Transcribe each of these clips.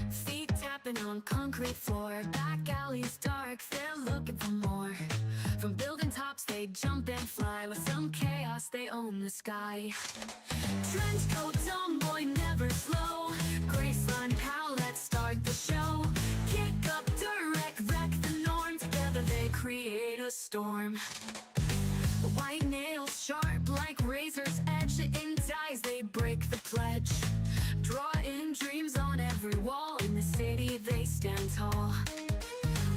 Feet tapping on concrete floor, back alleys dark, they're looking for more. From building tops they jump and fly, with some chaos they own the sky. Trench coat, tomboy, never slow, Graceline pal, let's start the show. Kick up, direct, wreck the norm, together they create a storm. White nails sharp like razor's edge, in dyes they break the pledge. Drawing dreams on every wall, in the city they stand tall.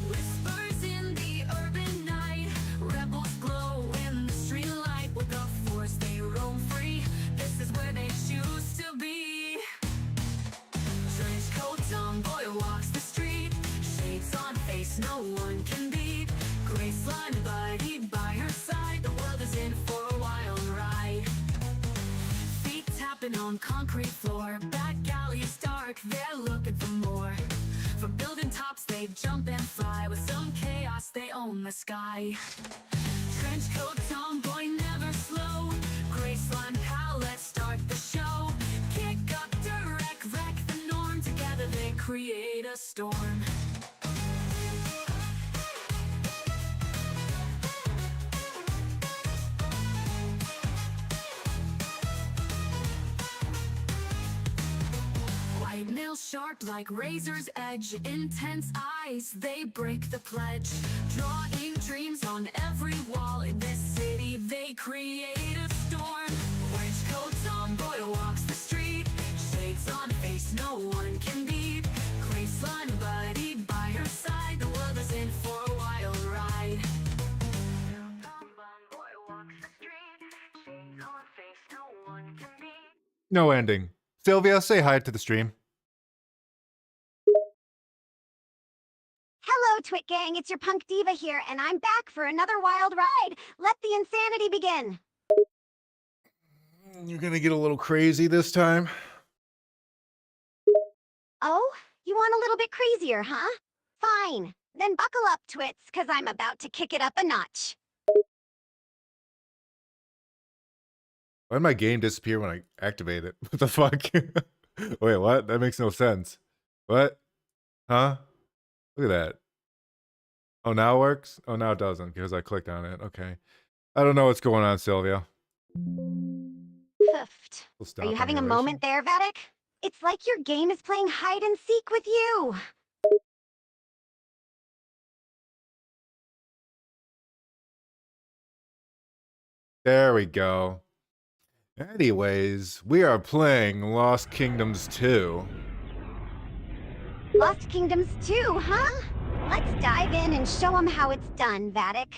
Whispers in the urban night, rebels glow in the street light. With the force they roam free, this is where they choose to be. Trench coat, tomboy walks the street, shades on face no one can beat. Graceline buddy by her side, the world is in for a wild ride. Feet tapping on concrete floor, back alleys dark, they're looking for more. From building tops they jump and fly, with some chaos they own the sky. Trench coat, tomboy, never slow, Graceline pal, let's start the show. Kick up, direct, wreck the norm, together they create a storm. White nails sharp like razor's edge, intense eyes, they break the pledge. Drawing dreams on every wall, in this city they create a storm. Trench coat, tomboy walks the street, shades on face no one can beat. Graceline buddy by her side, the world is in for a wild ride. No ending. Sylvia, say hi to the stream. Hello, Twit Gang, it's your punk diva here, and I'm back for another wild ride. Let the insanity begin. You're gonna get a little crazy this time. Oh, you want a little bit crazier, huh? Fine. Then buckle up, Twits, because I'm about to kick it up a notch. Why did my game disappear when I activate it? What the fuck? Wait, what? That makes no sense. What? Huh? Look at that. Oh, now it works? Oh, now it doesn't because I clicked on it. Okay. I don't know what's going on, Sylvia. Poofed. We'll stop Are you having a emulation. moment there, Vattic? It's like your game is playing hide and seek with you. There we go. Anyways, we are playing Lost Kingdoms 2. Lost Kingdoms 2, huh? Let's dive in and show them how it's done, Vattic.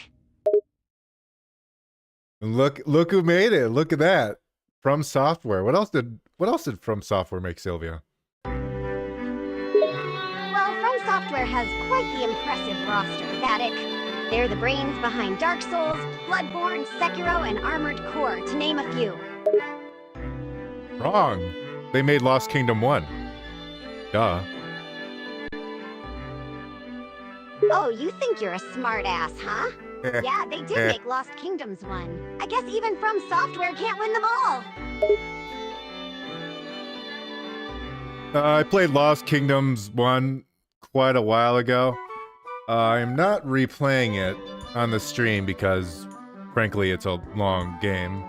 And look who made it. Look at that. From Software. What else did From Software make, Sylvia? Well, FromSoftware has quite the impressive roster, Vattic. They're the brains behind Dark Souls, Bloodborne, Sekiro, and Armored Core, to name a few. Wrong. They made Lost Kingdom 1. Duh. Oh, you think you're a smartass, huh? Yeah, they did make Lost Kingdoms 1. I guess even FromSoftware can't win them all. I played Lost Kingdoms 1 quite a while ago. I'm not replaying it on the stream because, frankly, it's a long game.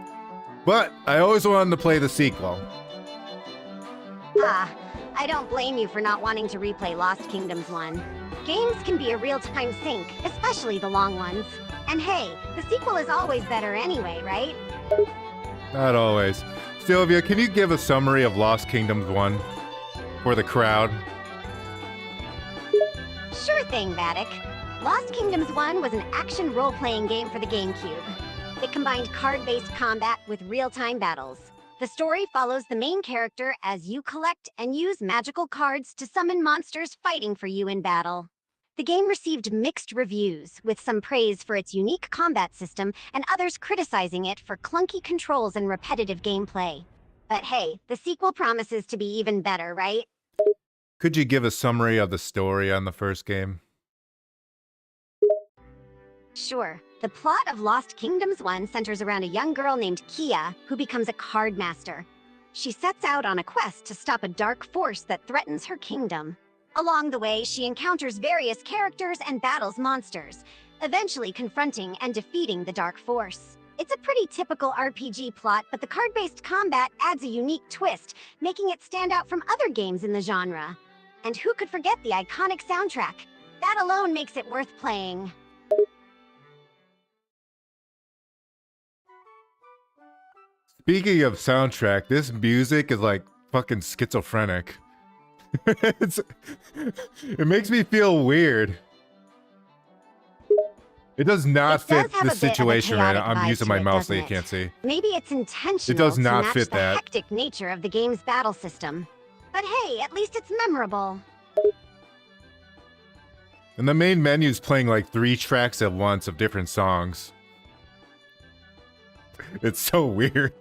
But I always wanted to play the sequel. Ah, I don't blame you for not wanting to replay Lost Kingdoms 1. Games can be a real-time sync, especially the long ones. And hey, the sequel is always better anyway, right? Not always. Sylvia, can you give a summary of Lost Kingdoms 1 for the crowd? Sure thing, Vattic. Lost Kingdoms 1 was an action role-playing game for the GameCube. It combined card-based combat with real-time battles. The story follows the main character as you collect and use magical cards to summon monsters fighting for you in battle. The game received mixed reviews, with some praise for its unique combat system and others criticizing it for clunky controls and repetitive gameplay. But hey, the sequel promises to be even better, right? Could you give a summary of the story on the first game? Sure. The plot of Lost Kingdoms 1 centers around a young girl named Kia who becomes a card master. She sets out on a quest to stop a dark force that threatens her kingdom. Along the way, she encounters various characters and battles monsters, eventually confronting and defeating the dark force. It's a pretty typical RPG plot, but the card-based combat adds a unique twist, making it stand out from other games in the genre. And who could forget the iconic soundtrack? That alone makes it worth playing. Speaking of soundtrack, this music is like fucking schizophrenic. It makes me feel weird. It does not fit the situation right now. I'm using my mouse so you can't see. Maybe it's intentional It does not to match fit the that. hectic nature of the game's battle system. But hey, at least it's memorable. And the main menu's playing like 3 tracks at once of different songs. It's so weird.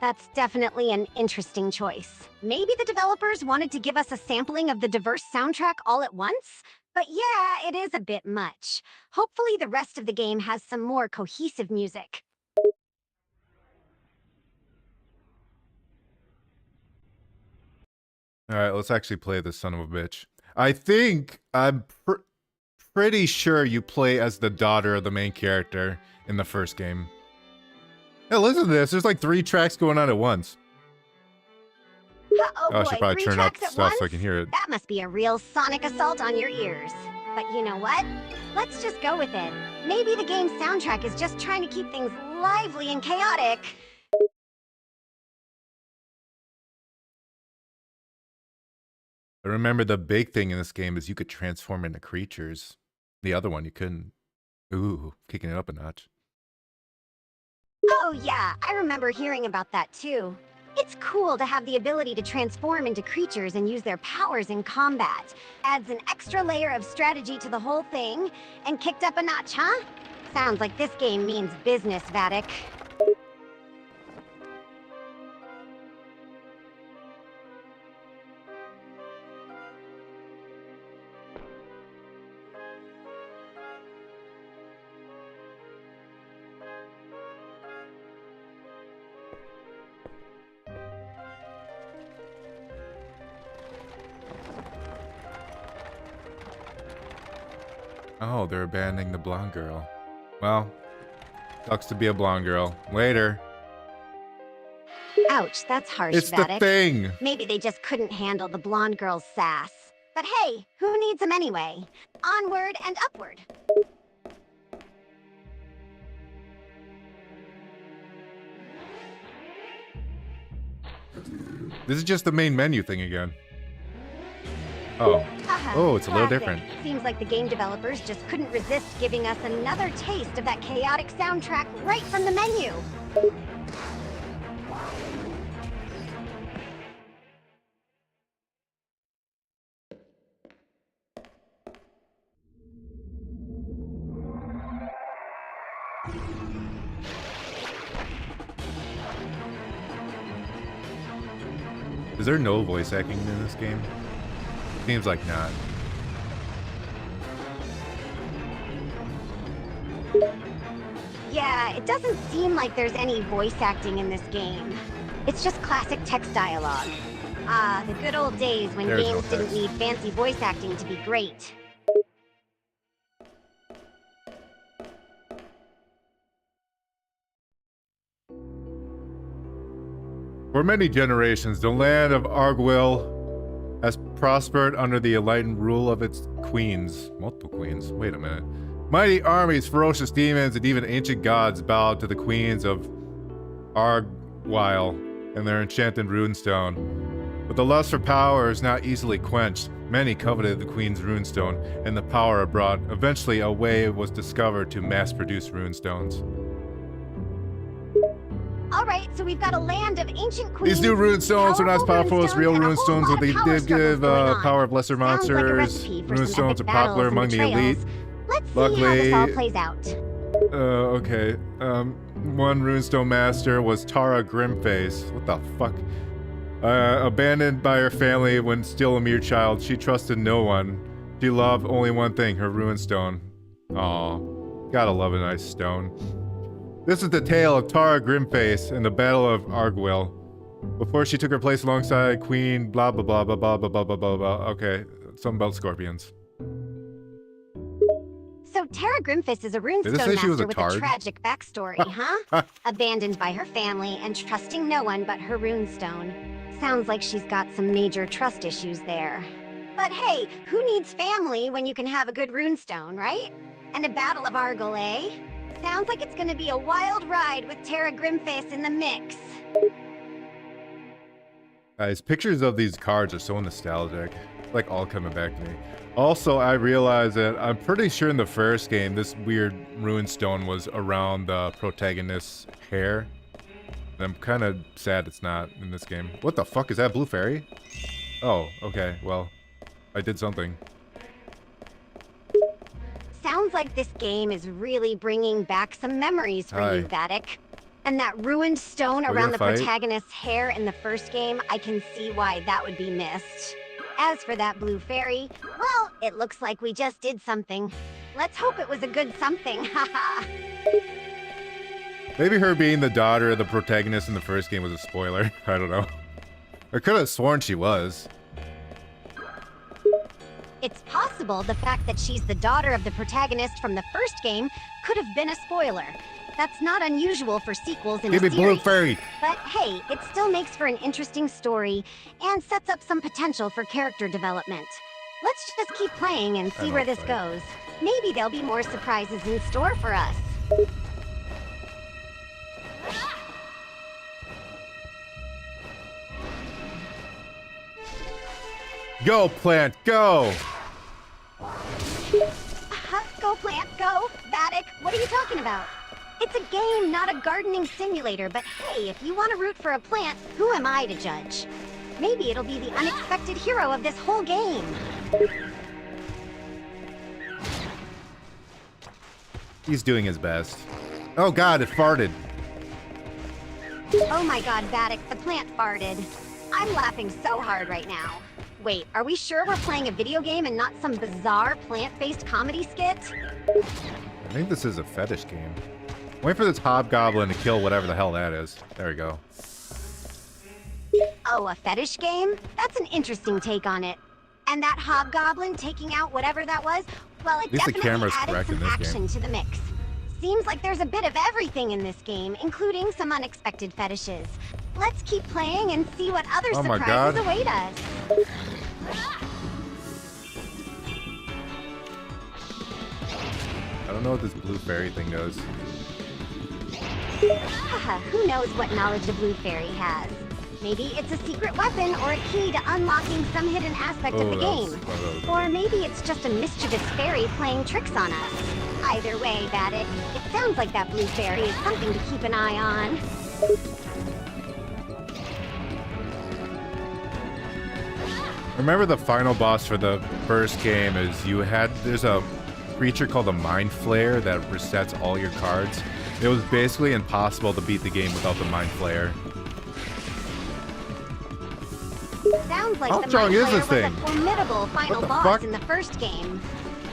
That's definitely an interesting choice. Maybe the developers wanted to give us a sampling of the diverse soundtrack all at once? But yeah, it is a bit much. Hopefully the rest of the game has some more cohesive music. Alright, let's actually play this son of a bitch. I think, I'm pretty sure you play as the daughter of the main character in the first game. Hey, listen to this. There's like 3 tracks going on at once. Oh boy, I should probably 3 turn up tracks at stuff once? so I can hear it. That must be a real sonic assault on your ears. But you know what? Let's just go with it. Maybe the game's soundtrack is just trying to keep things lively and chaotic. I remember the big thing in this game is you could transform into creatures. The other one you couldn't. Ooh, kicking it up a notch. Oh yeah, I remember hearing about that too. It's cool to have the ability to transform into creatures and use their powers in combat. Adds an extra layer of strategy to the whole thing. And kicked up a notch, huh? Sounds like this game means business, Vattic. Oh, they're abandoning the blonde girl. Well, sucks to be a blonde girl. Later. Ouch, that's harsh, It's Vattic. the thing! Maybe they just couldn't handle the blonde girl's sass. But hey, who needs them anyway? Onward and upward. This is just the main menu thing again. Oh. Oh, it's a little different. Seems like the game developers just couldn't resist giving us another taste of that chaotic soundtrack right from the menu. Is there no voice acting in this game? Seems like not. Yeah, it doesn't seem like there's any voice acting in this game. It's just classic text dialogue. Ah, the good old days when There's no games didn't text. need fancy voice acting to be great. For many generations, the land of Arguil has prospered under the enlightened rule of its queens. Multiple queens. Wait a minute. Mighty armies, ferocious demons, and even ancient gods bowed to the queens of Arguil and their enchanted runestone. But the lust for power is not easily quenched. Many coveted the queen's runestone and the power it brought. Eventually, a way was discovered to mass-produce runestones. Alright, so we've got a land of ancient queens. These new runestones are not as powerful as real runestones, but they did give power of lesser Sounds like a monsters. recipe for some Runestones epic are popular battles and among the betrayals. elite. Let's see Luckily, how this all plays out. Okay. One runestone master was Tara Grimface. What the fuck? Abandoned by her family when still a mere child, she trusted no one. She loved only one thing, her runestone. Oh, gotta love a nice stone. This is the tale of Tara Grimface in the Battle of Arguil. Before she took her place alongside Queen blah blah blah blah blah blah blah blah blah blah. Okay, something about scorpions. So Tara Grimface is a Did it runestone say she was master a with tard? a tragic backstory, huh? Abandoned by her family and trusting no one but her runestone. Sounds like she's got some major trust issues there. But hey, who needs family when you can have a good runestone, right? And a Battle of Arguil, eh? Sounds like it's gonna be a wild ride with Tara Grimface in the mix. Guys, pictures of these cards are so nostalgic. Like all coming back to me. Also, I realized that I'm pretty sure in the first game, this weird rune stone was around the protagonist's hair. And I'm kind of sad it's not in this game. What the fuck is that, blue fairy? Oh, okay, well, I did something. Sounds like this game is really bringing back some memories for you, Vattic. And that ruined stone around the protagonist's hair in the first game, I can see why that would be missed. As for that blue fairy, well, it looks like we just did something. Let's hope it was a good something, haha. Maybe her being the daughter of the protagonist in the first game was a spoiler. I don't know. I could have sworn she was. It's possible the fact that she's the daughter of the protagonist from the first game could have been a spoiler. That's not unusual for sequels in a series. Give me blue fairy! But hey, it still makes for an interesting story and sets up some potential for character development. Let's just keep playing and see where this goes. Maybe there'll be more surprises in store for us. Go, plant, go! Go, plant, go! Vattic, what are you talking about? It's a game, not a gardening simulator, but hey, if you want to root for a plant, who am I to judge? Maybe it'll be the unexpected hero of this whole game. He's doing his best. Oh god, it farted. Oh my god, Vattic, the plant farted. I'm laughing so hard right now. Wait, are we sure we're playing a video game and not some bizarre plant-based comedy skit? I think this is a fetish game. Wait for this hobgoblin to kill whatever the hell that is. There we go. Oh, a fetish game? That's an interesting take on it. And that hobgoblin taking out whatever that was, well, it definitely added some action to the mix. Seems like there's a bit of everything in this game, including some unexpected fetishes. Let's keep playing and see what other surprises await us. I don't know what this blue fairy thing does. Haha, who knows what knowledge the blue fairy has? Maybe it's a secret weapon or a key to unlocking some hidden aspect of the game. Or maybe it's just a mischievous fairy playing tricks on us. Either way, Vattic, it sounds like that blue fairy is something to keep an eye on. Remember the final boss for the first game is there's a creature called a Mind Flayer that resets all your cards. It was basically impossible to beat the game without the Mind Flayer. Sounds like the Mind Flayer was a formidable final boss in the first game.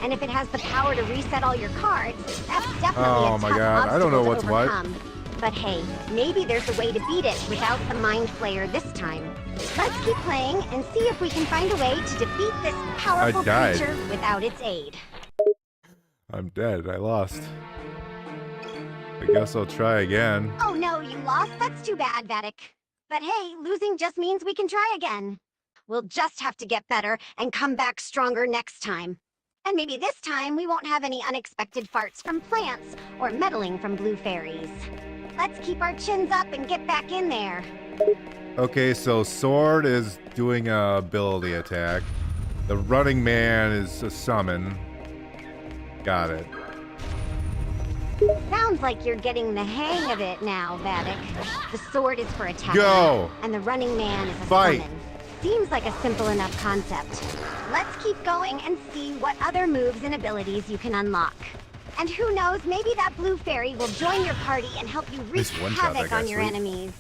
And if it has the power to reset all your cards, that's definitely a tough obstacle to overcome. But hey, maybe there's a way to beat it without the Mind Flayer this time. Let's keep playing and see if we can find a way to defeat this powerful creature without its aid. I'm dead. I lost. I guess I'll try again. Oh no, you lost? That's too bad, Vattic. But hey, losing just means we can try again. We'll just have to get better and come back stronger next time. And maybe this time we won't have any unexpected farts from plants or meddling from blue fairies. Let's keep our chins up and get back in there. Okay, so sword is doing a ability attack. The running man is a summon. Got it. Sounds like you're getting the hang of it now, Vattic. The sword is for attacking. Go! And the running man is a summon. Seems like a simple enough concept. Let's keep going and see what other moves and abilities you can unlock. And who knows, maybe that blue fairy will join your party and help you wreak havoc on your enemies.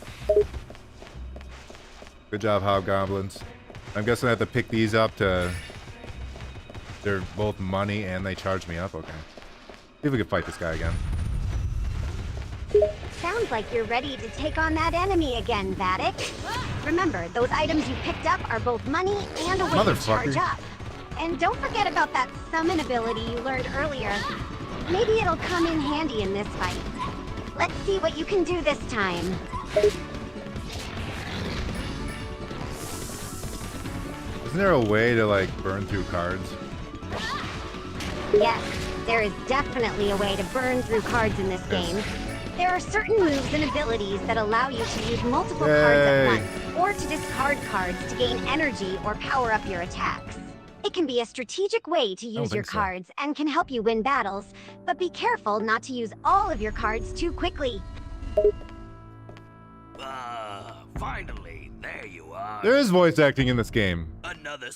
Good job, hobgoblins. I'm guessing I have to pick these up to... They're both money and they charge me up? Okay. See if we can fight this guy again. Sounds like you're ready to take on that enemy again, Vattic. Remember, those items you picked up are both money and a way to charge up. And don't forget about that summon ability you learned earlier. Maybe it'll come in handy in this fight. Let's see what you can do this time. Isn't there a way to, like, burn through cards? Yes, there is definitely a way to burn through cards in this game. There are certain moves and abilities that allow you to use multiple cards at once, or to discard cards to gain energy or power up your attacks. It can be a strategic way to use your cards and can help you win battles, but be careful not to use all of your cards too quickly. Finally, there you are. There is voice acting in this game.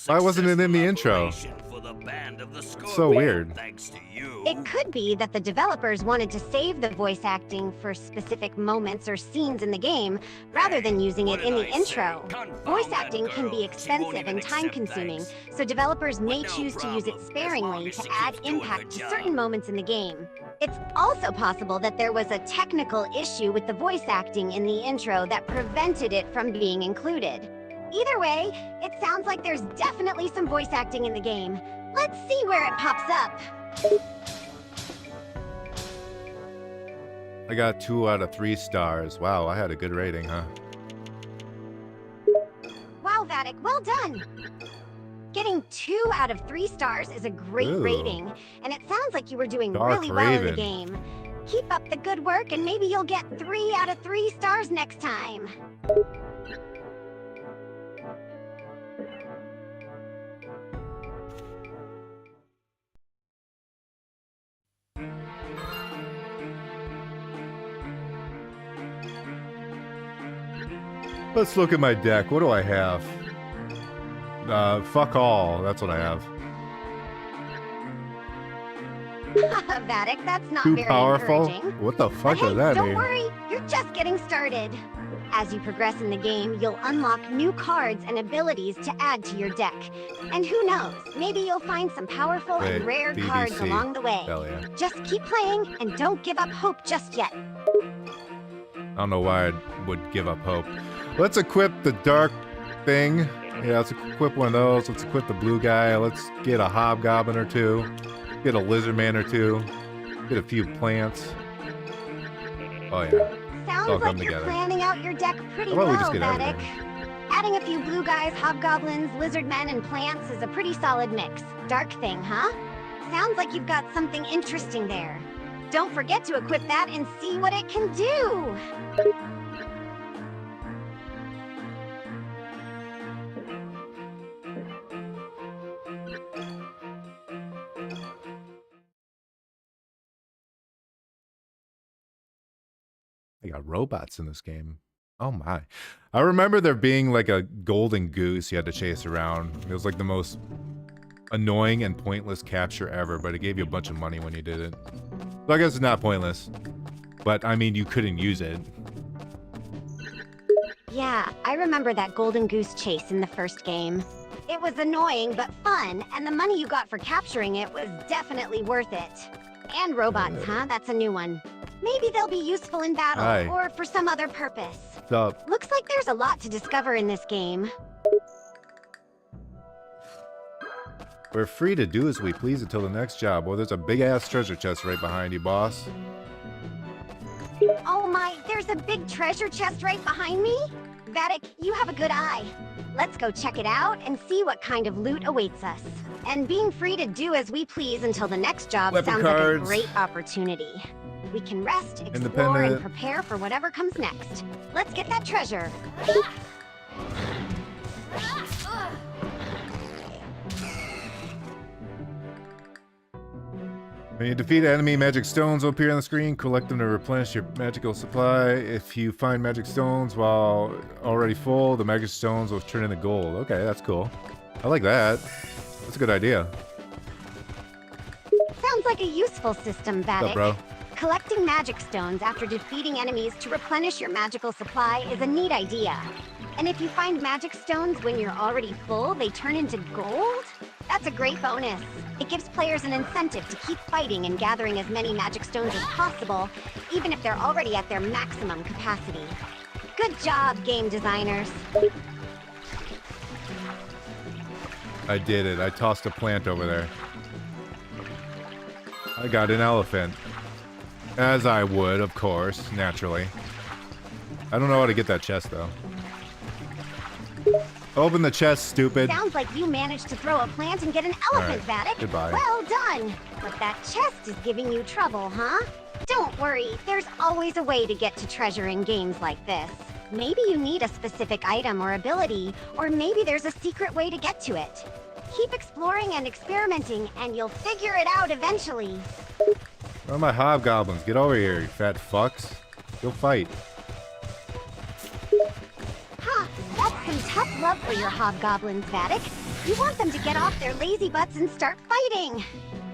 Why wasn't it in the intro? For the band of the So weird. Thanks to you. It could be that the developers wanted to save the voice acting for specific moments or scenes in the game, rather than using it in the intro. Voice acting can be expensive and time-consuming, so developers may choose to use it sparingly to add impact to certain moments in the game. It's also possible that there was a technical issue with the voice acting in the intro that prevented it from being included. Either way, it sounds like there's definitely some voice acting in the game. Let's see where it pops up. I got 2 out of 3 stars. Wow, I had a good rating, huh? Wow, Vattic, well done! Getting 2 out of 3 stars is a great rating, and it sounds like you were doing really well in the game. Keep up the good work, and maybe you'll get 3 out of 3 stars next time. Let's look at my deck. What do I have? Fuck all. That's what I have. Vattic, that's not Too very powerful? encouraging. What the fuck But hey, does that don't mean? worry, you're just getting started. As you progress in the game, you'll unlock new cards and abilities to add to your deck. And who knows, maybe you'll find some powerful and rare cards along the way. Hell yeah. Just keep playing and don't give up hope just yet. I don't know why I would give up hope. Let's equip the dark thing. Yeah, let's equip one of those. Let's equip the blue guy. Let's get a hobgoblin or 2. Get a lizard man or 2. Get a few plants. Oh yeah. Sounds like you're planning out your deck pretty well, Vattic. Adding a few blue guys, hobgoblins, lizard men, and plants is a pretty solid mix. Dark thing, huh? Sounds like you've got something interesting there. Don't forget to equip that and see what it can do! They got robots in this game. Oh my. I remember there being like a golden goose you had to chase around. It was like the most annoying and pointless capture ever, but it gave you a bunch of money when you did it. So I guess it's not pointless. But I mean, you couldn't use it. Yeah, I remember that golden goose chase in the first game. It was annoying but fun, and the money you got for capturing it was definitely worth it. And robots, huh? That's a new one. Maybe they'll be useful in battle, or for some other purpose. What's up? Looks like there's a lot to discover in this game. We're free to do as we please until the next job. Well, there's a big-ass treasure chest right behind you, boss. Oh my, there's a big treasure chest right behind me? Vattic, you have a good eye. Let's go check it out and see what kind of loot awaits us. And being free to do as we please until the next job sounds like a great opportunity. We can rest, explore, and prepare for whatever comes next. Let's get that treasure. When you defeat enemy, magic stones will appear on the screen. Collect them to replenish your magical supply. If you find magic stones while already full, the magic stones will turn into gold. Okay, that's cool. I like that. That's a good idea. Sounds like a useful system, Vattic. What's up, bro? Collecting magic stones after defeating enemies to replenish your magical supply is a neat idea. And if you find magic stones when you're already full, they turn into gold? That's a great bonus. It gives players an incentive to keep fighting and gathering as many magic stones as possible, even if they're already at their maximum capacity. Good job, game designers. I did it. I tossed a plant over there. I got an elephant. As I would, of course, naturally. I don't know how to get that chest, though. Open the chest, stupid. Sounds like you managed to throw a plant and get an elephant, Vattic. Goodbye. Well done. But that chest is giving you trouble, huh? Don't worry, there's always a way to get to treasure in games like this. Maybe you need a specific item or ability, or maybe there's a secret way to get to it. Keep exploring and experimenting, and you'll figure it out eventually. Where are my hobgoblins? Get over here, you fat fucks. Go fight. Huh, that's some tough love for your hobgoblins, Vattic. You want them to get off their lazy butts and start fighting.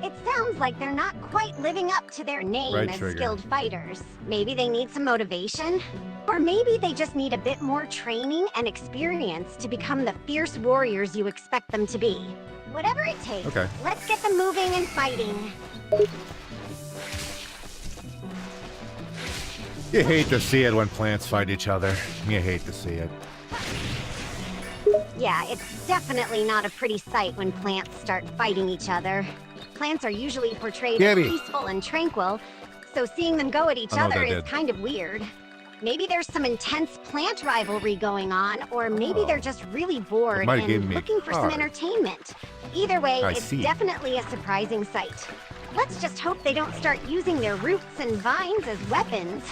It sounds like they're not quite living up to their name Right as trigger. skilled fighters. Maybe they need some motivation? Or maybe they just need a bit more training and experience to become the fierce warriors you expect them to be. Whatever it takes, Okay. let's get them moving and fighting. You hate to see it when plants fight each other. You hate to see it. Yeah, it's definitely not a pretty sight when plants start fighting each other. Plants are usually portrayed as Gabby. peaceful and tranquil, so seeing them go at each I know what other that is did. kind of weird. Maybe there's some intense plant rivalry going on, or maybe they're just really bored might have given and me a looking for some card. entertainment. Either way, I it's see. definitely a surprising sight. Let's just hope they don't start using their roots and vines as weapons.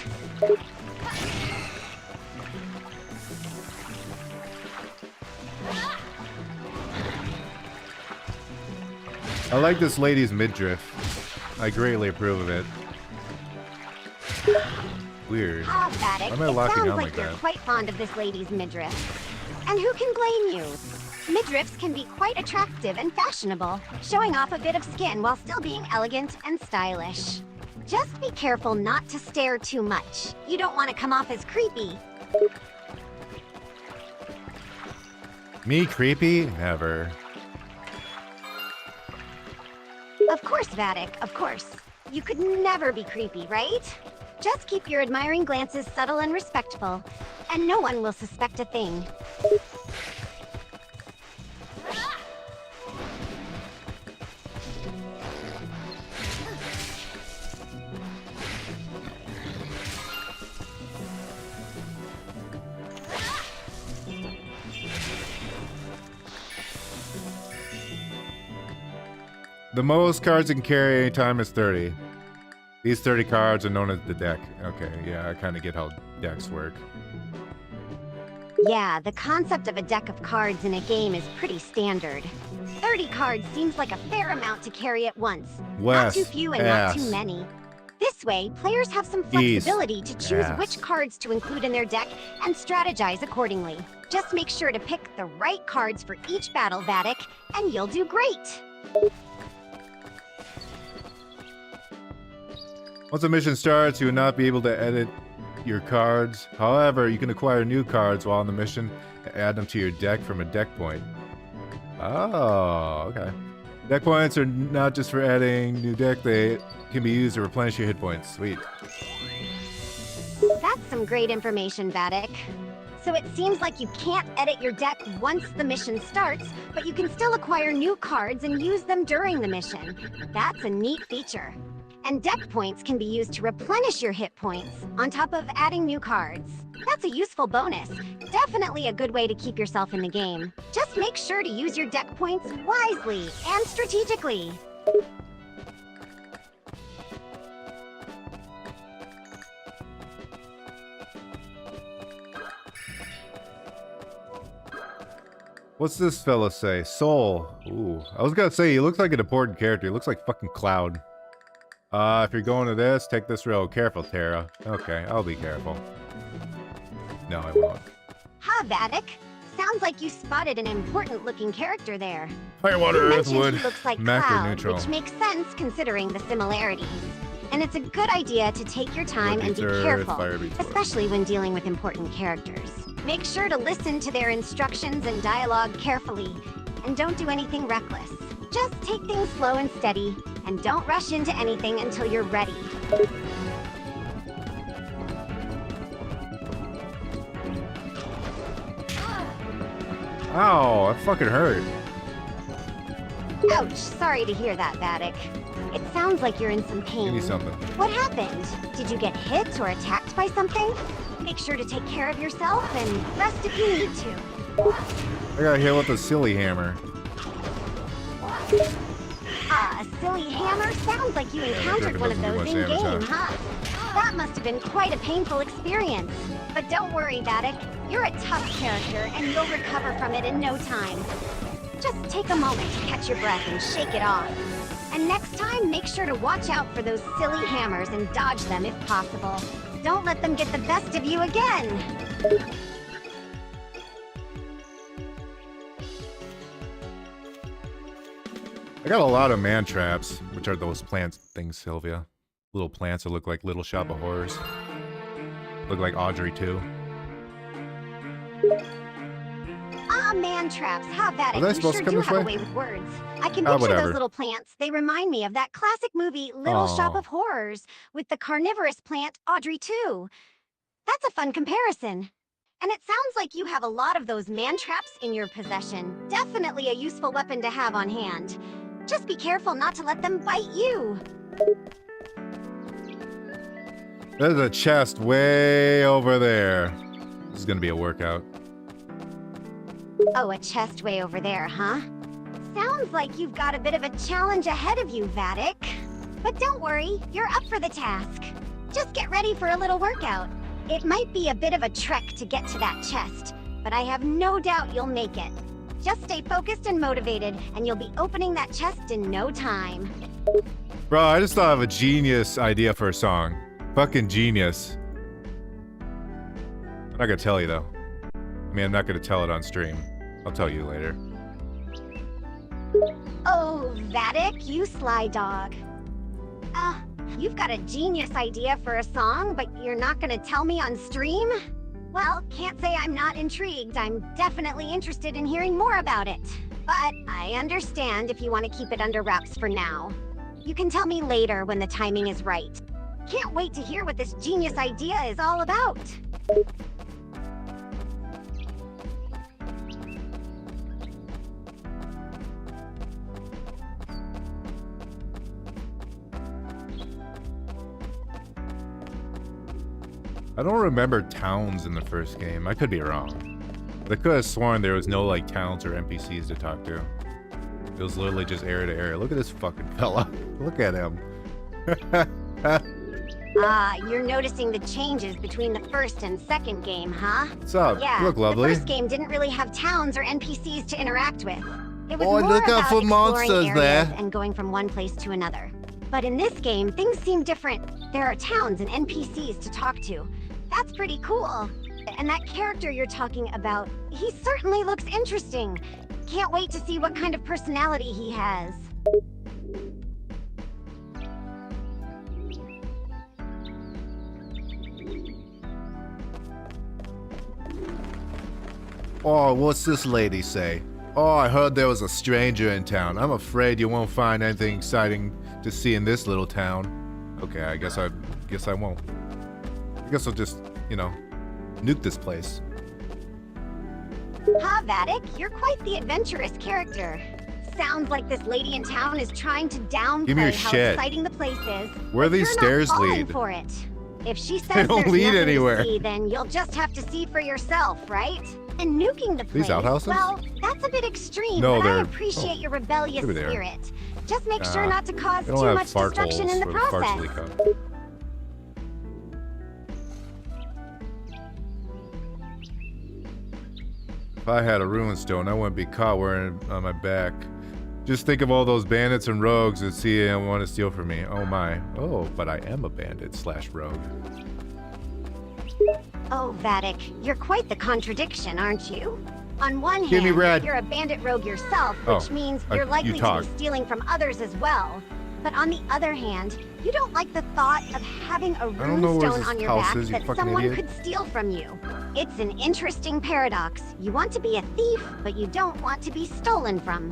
I like this lady's midriff. I greatly approve of it. Weird. Ah, Vattic, Why am I it locking sounds on like like you're that? quite fond of this lady's midriff. And who can blame you? Midriffs can be quite attractive and fashionable, showing off a bit of skin while still being elegant and stylish. Just be careful not to stare too much. You don't want to come off as creepy. Me creepy? Never. Of course, Vattic, of course. You could never be creepy, right? Just keep your admiring glances subtle and respectful, and no one will suspect a thing. The most cards you can carry anytime is 30. These 30 cards are known as the deck. Okay, yeah, I kind of get how decks work. Yeah, the concept of a deck of cards in a game is pretty standard. 30 cards seems like a fair amount to carry at once. Wes, Not too few and ass. not too many. This way, players have some Ease, flexibility to choose ass. which cards to include in their deck and strategize accordingly. Just make sure to pick the right cards for each battle, Vattic, and you'll do great! Once a mission starts, you will not be able to edit your cards. However, you can acquire new cards while on the mission and add them to your deck from a deck point. Oh, okay. Deck points are not just for adding new deck, they can be used to replenish your hit points. Sweet. That's some great information, Vattic. So it seems like you can't edit your deck once the mission starts, but you can still acquire new cards and use them during the mission. That's a neat feature. And deck points can be used to replenish your hit points, on top of adding new cards. That's a useful bonus. Definitely a good way to keep yourself in the game. Just make sure to use your deck points wisely and strategically. What's this fella say? Soul. Ooh. I was gonna say, he looks like an important character. He looks like fucking Cloud. If you're going to this, take this road. Careful, Terra. Okay, I'll be careful. No, I won't. Ha, Vattic. Sounds like you spotted an important-looking character there. Fire, water, You earth, mentioned wood. he looks like Macro Cloud, neutral. which makes sense considering the similarities. And it's a good idea to take your time Wood and be beats earth, careful, fire beats wood. especially when dealing with important characters. Make sure to listen to their instructions and dialogue carefully. and don't do anything reckless. Just take things slow and steady, and don't rush into anything until you're ready. Ow, that fucking hurt. Ouch, sorry to hear that, Vattic. It sounds like you're in some pain. Give me something. What happened? Did you get hit or attacked by something? Make sure to take care of yourself and rest if you need to. I got hit with a silly hammer. A silly hammer? Sounds like you encountered one of those in-game, huh? That must have been quite a painful experience. But don't worry, Vattic. You're a tough character, and you'll recover from it in no time. Just take a moment to catch your breath and shake it off. And next time, make sure to watch out for those silly hammers and dodge them if possible. Don't let them get the best of you again. I got a lot of man traps, which are those plant things, Sylvia. Little plants that look like Little Shop of Horrors. Look like Audrey too. Ah, man traps. How Vattic, Was I you supposed sure to come do this have a way? way with words. I can Ah, picture whatever. those little plants. They remind me of that classic movie, Little Shop Aw. of Horrors, with the carnivorous plant, Audrey 2. That's a fun comparison. And it sounds like you have a lot of those man traps in your possession. Definitely a useful weapon to have on hand. Just be careful not to let them bite you. There's a chest way over there. This is gonna be a workout. Oh, a chest way over there, huh? Sounds like you've got a bit of a challenge ahead of you, Vattic. But don't worry, you're up for the task. Just get ready for a little workout. It might be a bit of a trek to get to that chest, but I have no doubt you'll make it. Just stay focused and motivated, and you'll be opening that chest in no time. Bro, I just thought of a genius idea for a song. Fucking genius. I'm not gonna tell you though. I mean, I'm not gonna tell it on stream. I'll tell you later. Oh, Vattic, you sly dog. You've got a genius idea for a song, but you're not gonna tell me on stream? Well, can't say I'm not intrigued. I'm definitely interested in hearing more about it. But I understand if you want to keep it under wraps for now. You can tell me later when the timing is right. Can't wait to hear what this genius idea is all about. I don't remember towns in the first game. I could be wrong. But I could have sworn there was no like towns or NPCs to talk to. It was literally just area to area. Look at this fucking fella. Look at him. You're noticing the changes between the first and second game, huh? What's up? Yeah, You look lovely. the first game didn't really have towns or NPCs to interact with. It was Oh, more look out about for exploring monsters areas there. and going from one place to another. But in this game, things seem different. There are towns and NPCs to talk to. That's pretty cool. And that character you're talking about, he certainly looks interesting. Can't wait to see what kind of personality he has. Oh, what's this lady say? Oh, I heard there was a stranger in town. I'm afraid you won't find anything exciting to see in this little town. Okay, I guess I won't. I guess I'll just, you know, nuke this place. Ha, Vattic, you're quite the adventurous character. Sounds like this lady in town is trying to Give me your downplay how shit. exciting the place is. Where but these you're stairs not falling lead? for it. If she They says don't there's lead nothing anywhere. to see, then you'll just have to see for yourself, right? And nuking the place, These outhouses? well, that's a bit extreme, No, but I they're- appreciate your rebellious maybe they are. spirit. Just make sure not to cause They don't too have much fart destruction holes in the where the farts process. leak out. If I had a ruin stone, I wouldn't be caught wearing it on my back. Just think of all those bandits and rogues that see and want to steal from me. Oh my. Oh, but I am a bandit slash rogue. Oh, Vattic, you're quite the contradiction, aren't you? On one Give me hand, red. you're a bandit rogue yourself, Oh, which means you you're likely to talk. be stealing from others as well. But on the other hand, you don't like the thought of having a don't know where runestone this on your house back is, you that fucking someone idiot. could steal from you. It's an interesting paradox. You want to be a thief, but you don't want to be stolen from.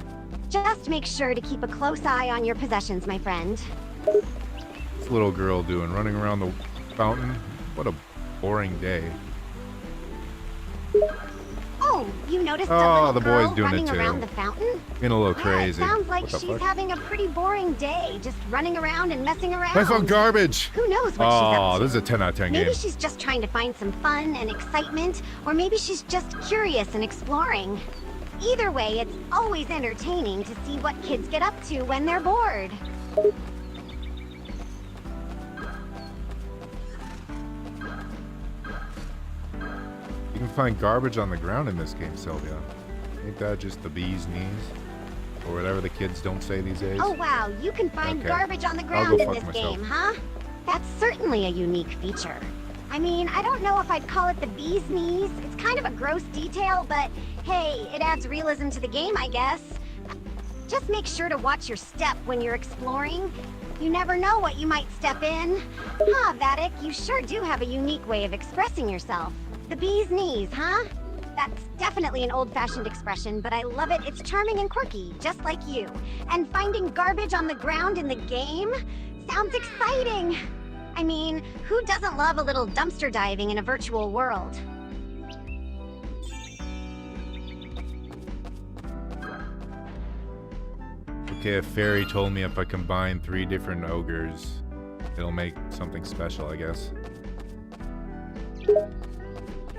Just make sure to keep a close eye on your possessions, my friend. This little girl doing? Running around the fountain? What a boring day. Oh, you noticed Oh, a little the boy's girl doing it running too. around the fountain? Getting a little Yeah, crazy. it sounds like What the she's fuck? having a pretty boring day, just running around and messing around. I found garbage! Who knows what she's Oh, up to? this is a 10 out of 10 Maybe game. she's just trying to find some fun and excitement, or maybe she's just curious and exploring. Either way, it's always entertaining to see what kids get up to when they're bored. You can find garbage on the ground in this game, Sylvia. Ain't that just the bee's knees? Or whatever the kids don't say these days? Oh wow, you can find Okay. garbage on the I'll ground go in fuck this myself. game, huh? That's certainly a unique feature. I mean, I don't know if I'd call it the bee's knees. It's kind of a gross detail, but hey, it adds realism to the game, I guess. Just make sure to watch your step when you're exploring. You never know what you might step in. Huh, Vattic, you sure do have a unique way of expressing yourself. The bee's knees, huh? That's definitely an old-fashioned expression, but I love it. It's charming and quirky, just like you. And finding garbage on the ground in the game sounds exciting. I mean, who doesn't love a little dumpster diving in a virtual world? Okay, a fairy told me if I combine 3 different ogres, it'll make something special, I guess.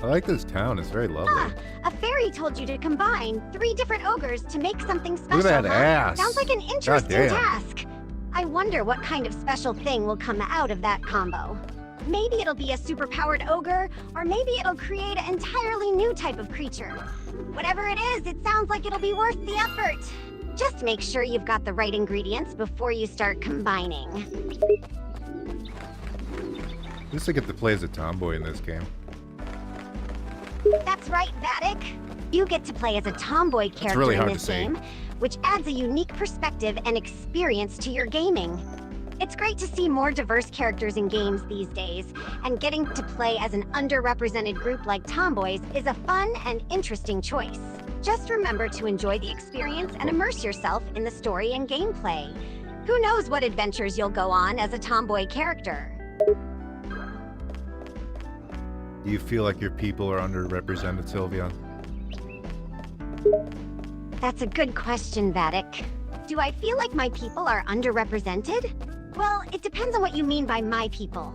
I like this town, it's very lovely. Ah, a fairy told you to combine 3 different ogres to make something special, Look at that huh? ass. Sounds like an interesting Goddamn. task. I wonder what kind of special thing will come out of that combo. Maybe it'll be a super-powered ogre, or maybe it'll create an entirely new type of creature. Whatever it is, it sounds like it'll be worth the effort. Just make sure you've got the right ingredients before you start combining. At least I get to play as a tomboy in this game. That's right, Vattic. You get to play as a tomboy character really in hard this to say. game, which adds a unique perspective and experience to your gaming. It's great to see more diverse characters in games these days, and getting to play as an underrepresented group like tomboys is a fun and interesting choice. Just remember to enjoy the experience and immerse yourself in the story and gameplay. Who knows what adventures you'll go on as a tomboy character? Do you feel like your people are underrepresented, Sylvia? That's a good question, Vattic. Do I feel like my people are underrepresented? Well, it depends on what you mean by my people.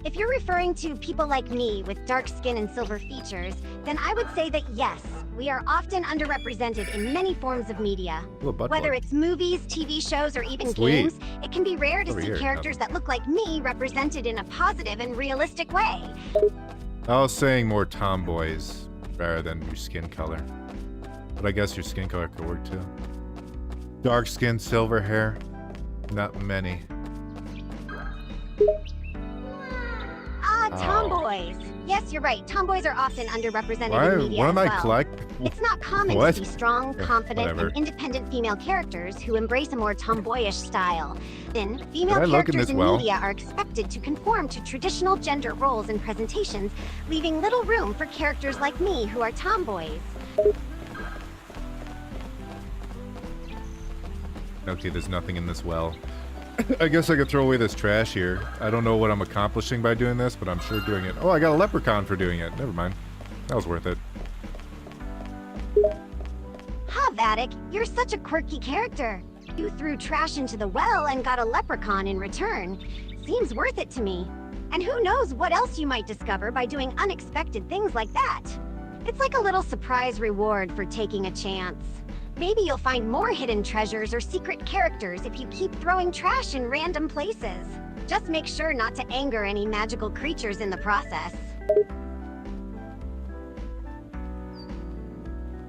If you're referring to people like me with dark skin and silver features, then I would say that yes, we are often underrepresented in many forms of media. Ooh, a butt Whether plug. it's movies, TV shows, or even Sweet. games, it can be rare to Over see here, characters that look like me represented in a positive and realistic way. I was saying more tomboys rather than your skin color. But I guess your skin color could work too. Dark skin, silver hair. Not many. Ah, Oh. tomboys. Yes, you're right. Tomboys are often underrepresented Why? in media What am as I well. collecting? It's not common What? to see strong, Yeah, confident, whatever. and independent female characters who embrace a more tomboyish style. Then, Did female I look in characters this in well? media are expected to conform to traditional gender roles and presentations, leaving little room for characters like me who are tomboys. Okay, there's nothing in this well. I guess I could throw away this trash here. I don't know what I'm accomplishing by doing this, but I'm sure doing it. Oh, I got a leprechaun for doing it. Never mind. That was worth it. Ha, Vattic, you're such a quirky character. You threw trash into the well and got a leprechaun in return. Seems worth it to me. And who knows what else you might discover by doing unexpected things like that. It's like a little surprise reward for taking a chance. Maybe you'll find more hidden treasures or secret characters if you keep throwing trash in random places. Just make sure not to anger any magical creatures in the process.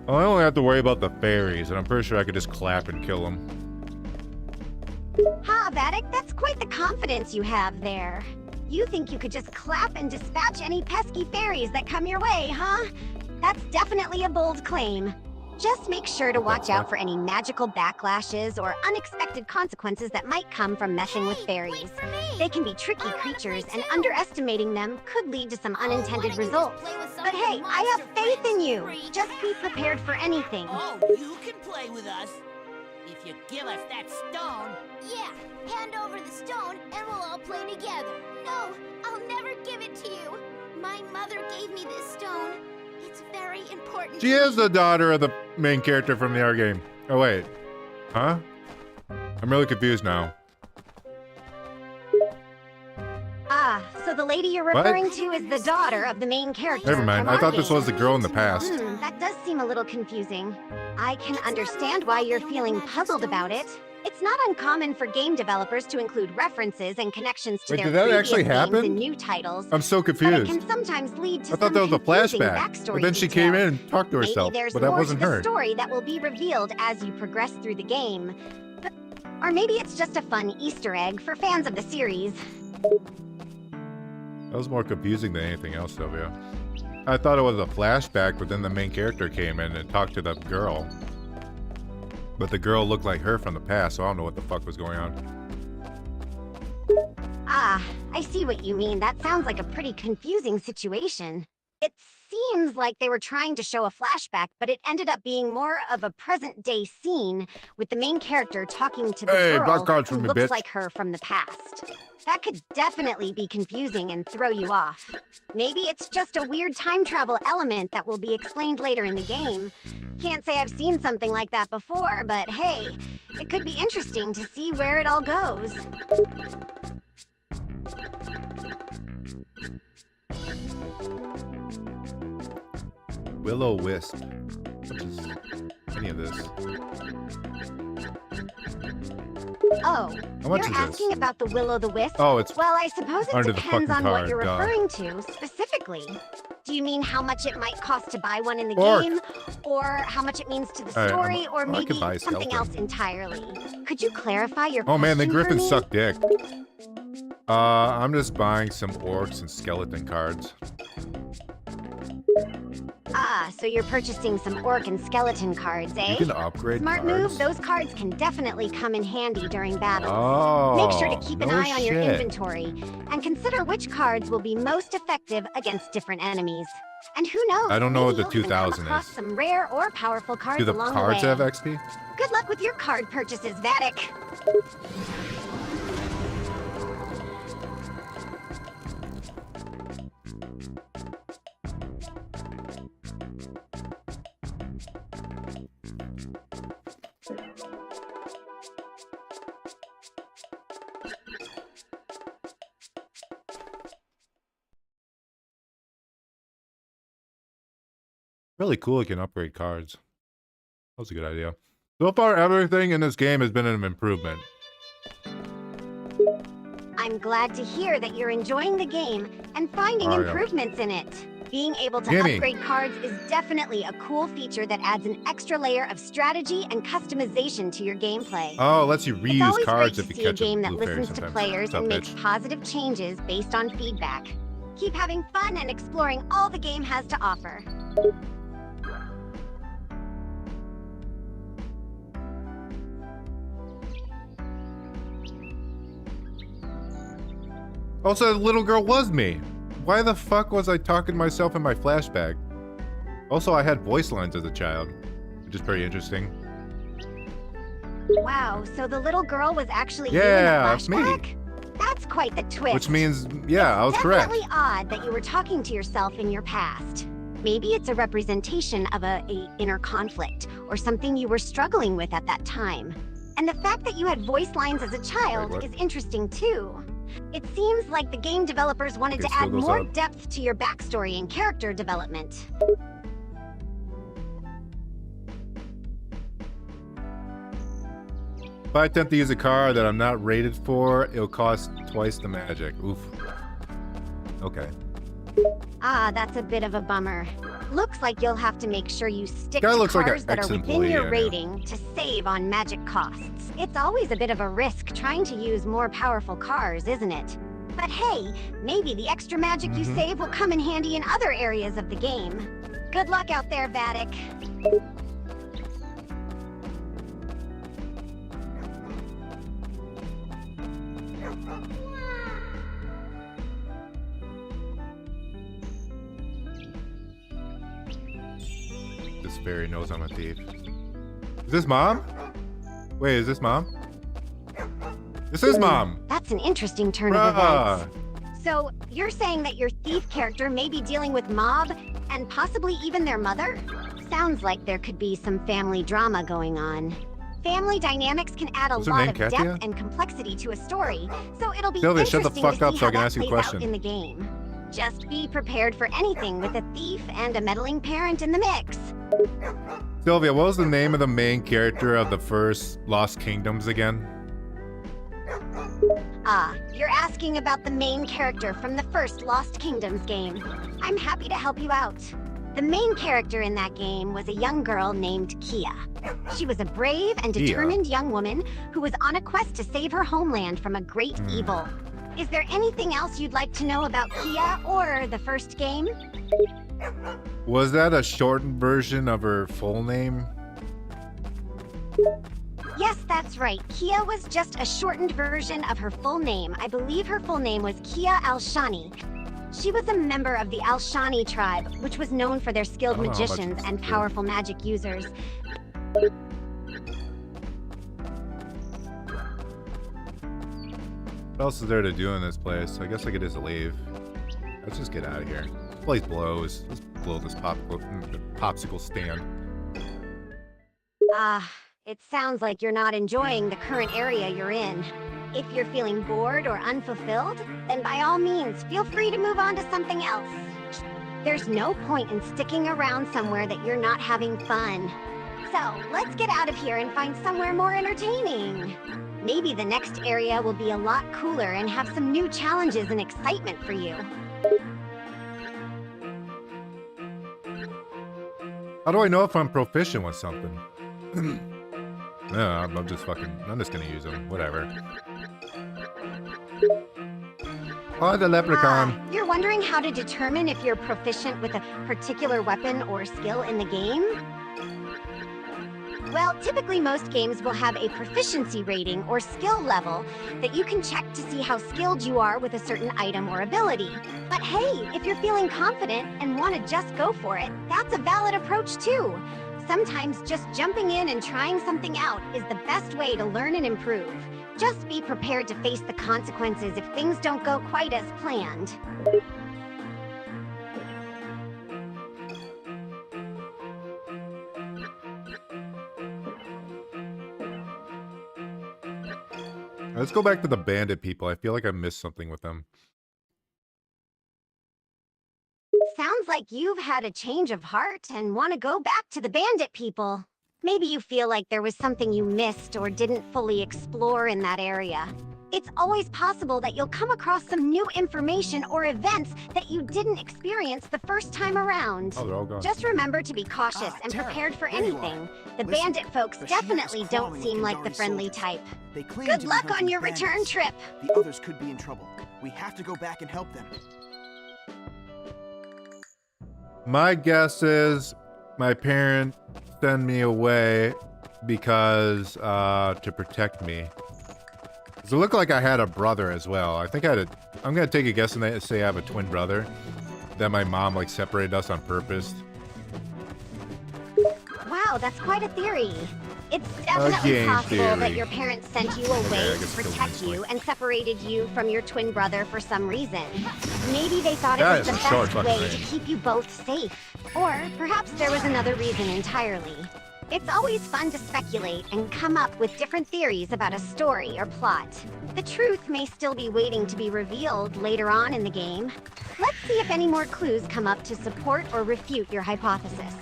Oh, I only have to worry about the fairies, and I'm pretty sure I could just clap and kill them. Ha, Vattic, that's quite the confidence you have there. You think you could just clap and dispatch any pesky fairies that come your way, huh? That's definitely a bold claim. Just make sure to watch fuck? out for any magical backlashes or unexpected consequences that might come from messing with fairies. They can be tricky creatures, and underestimating them could lead to some unintended results. But hey, I have faith in you. Just be prepared for anything. Oh, you can play with us. If you give us that stone. Yeah, hand over the stone and we'll all play together. No, I'll never give it to you. My mother gave me this stone. It's very important. She is the daughter of the main character from the art game. Oh wait, huh? I'm really confused now. Ah, so the lady you're What? referring to is the daughter of the main character. Never mind. from I our thought this game. was the girl in the past. That does seem a little confusing. I can understand why you're feeling puzzled about it. It's not uncommon for game developers to include references and connections to Wait, their did that previous actually games happen? in new titles. I'm so But it confused. can sometimes lead to I thought that was a flashback, backstory but then she came details. in and talked to herself, Maybe there's but that more wasn't to the her. story that will be revealed as you progress through the game. But, or maybe it's just a fun Easter egg for fans of the series. That was more confusing than anything else, Sylvia. I thought it was a flashback, but then the main character came in and talked to the girl. But the girl looked like her from the past, so I don't know what the fuck was going on. Ah, I see what you mean. That sounds like a pretty confusing situation. It seems like they were trying to show a flashback, but it ended up being more of a present-day scene with the main character talking to the Hey, girl black cards who from me, looks bitch. like her from the past. That could definitely be confusing and throw you off. Maybe it's just a weird time travel element that will be explained later in the game. Can't say I've seen something like that before, but hey, it could be interesting to see where it all goes. Will-O-Wisp. What is any of this? Oh, How much you're is asking this? about the Will-O-the-Wisp? Oh, it's Well, I suppose it under the depends fucking on what card, you're duh. referring to specifically. Do you mean how much it might cost to buy one in the Orc. game? Or how much it means to the Alright, story? Or I maybe could buy a something skeleton. else entirely? Could you clarify your Oh man, the question for griffins me? suck dick. I'm just buying some orcs and skeleton cards. Ah, so you're purchasing some orc and skeleton cards, eh? You can upgrade Smart cards. move, those cards can definitely come in handy during battles. Oh, Make sure to keep an no eye on your shit. inventory and consider which cards will be most effective against different enemies. And who knows? I don't know what maybe the you'll even come 2000 across is. some rare or powerful cards Do the along cards the way. have XP? Good luck with your card purchases, Vattic. Really cool you can upgrade cards. That was a good idea. So far, everything in this game has been an improvement. I'm glad to hear that you're enjoying the game and finding Are ya? improvements in it. Being able to Gimme. upgrade cards is definitely a cool feature that adds an extra layer of strategy and customization to your gameplay. Oh, it lets you It's reuse always cards great if to you see a catch game that blue fairy listens to sometimes. players What's up, and makes bitch? positive changes based on feedback. Keep having fun and exploring all the game has to offer. Also, the little girl was me. Why the fuck was I talking to myself in my flashback? Also, I had voice lines as a child, which is pretty interesting. Wow, so the little girl was actually you in Yeah, the that's me. flashback? That's quite the twist. Which means, yeah, I was correct. Definitely odd that you were talking to yourself in your past. Maybe it's a representation of a inner conflict or something you were struggling with at that time. And the fact that you had voice lines as a child what? is interesting too. It seems like the game developers wanted It to still add goes more up. depth to your backstory and character development. If I attempt to use a card that I'm not rated for, it'll cost twice the magic. Oof. Okay. Ah, that's a bit of a bummer. Looks like you'll have to make sure you stick Guy to looks like an cards that are within ex-employee, your I know. rating to save on magic costs. It's always a bit of a risk trying to use more powerful cards, isn't it? But hey, maybe the extra magic you Mhm. save will come in handy in other areas of the game. Good luck out there, Vattic. this fairy knows I'm a thief. Is this mom? Wait, is this mom? This is mom! That's an interesting turn of events. So, you're saying that your thief character may be dealing with mob, and possibly even their mother? Sounds like there could be some family drama going on. Family dynamics can add a lot of depth and complexity to a story, so it'll be Sylvia, interesting shut the fuck to up see so I how can that ask you a plays out question. in the game. Just be prepared for anything with a thief and a meddling parent in the mix. Sylvia, what was the name of the main character of the first Lost Kingdoms again? Ah, you're asking about the main character from the first Lost Kingdoms game. I'm happy to help you out. The main character in that game was a young girl named Kia. She was a brave and determined young woman who was on a quest to save her homeland from a great evil. Is there anything else you'd like to know about Kia or the first game? Was that a shortened version of her full name? Yes, that's right. Kia was just a shortened version of her full name. I believe her full name was Kia Al-Shani. She was a member of the Al-Shani tribe, which was known for their skilled magicians and powerful magic users. What else is there to do in this place? I guess I could just leave. Let's just get out of here. This place blows. Let's blow this popsicle stand. It sounds like you're not enjoying the current area you're in. If you're feeling bored or unfulfilled, then by all means, feel free to move on to something else. There's no point in sticking around somewhere that you're not having fun. So, let's get out of here and find somewhere more entertaining. Maybe the next area will be a lot cooler and have some new challenges and excitement for you. How do I know if I'm proficient with something? No, I'm just gonna use them. Whatever. Oh, the leprechaun. You're wondering how to determine if you're proficient with a particular weapon or skill in the game? Well, typically most games will have a proficiency rating or skill level that you can check to see how skilled you are with a certain item or ability. But hey, if you're feeling confident and want to just go for it, that's a valid approach too. Sometimes just jumping in and trying something out is the best way to learn and improve. Just be prepared to face the consequences if things don't go quite as planned. Let's go back to the bandit people. I feel like I missed something with them. Sounds like you've had a change of heart and want to go back to the bandit people. Maybe you feel like there was something you missed or didn't fully explore in that area. It's always possible that you'll come across some new information or events that you didn't experience the first time around. Oh, they're all gone. Just remember to be cautious and prepared for anything. The bandit folks definitely don't seem like the friendly type. Good luck on your return trip. The others could be in trouble. We have to go back and help them. My guess is my parents send me away because to protect me. Does it look like I had a brother as well? I think I had a... I'm gonna take a guess and say I have a twin brother. That my mom like separated us on purpose. Wow, that's quite a theory. It's definitely possible that your parents sent you away to protect you and separated you from your twin brother for some reason. Maybe they thought it was the best way to keep you both safe. Or perhaps there was another reason entirely. It's always fun to speculate and come up with different theories about a story or plot. The truth may still be waiting to be revealed later on in the game. Let's see if any more clues come up to support or refute your hypothesis.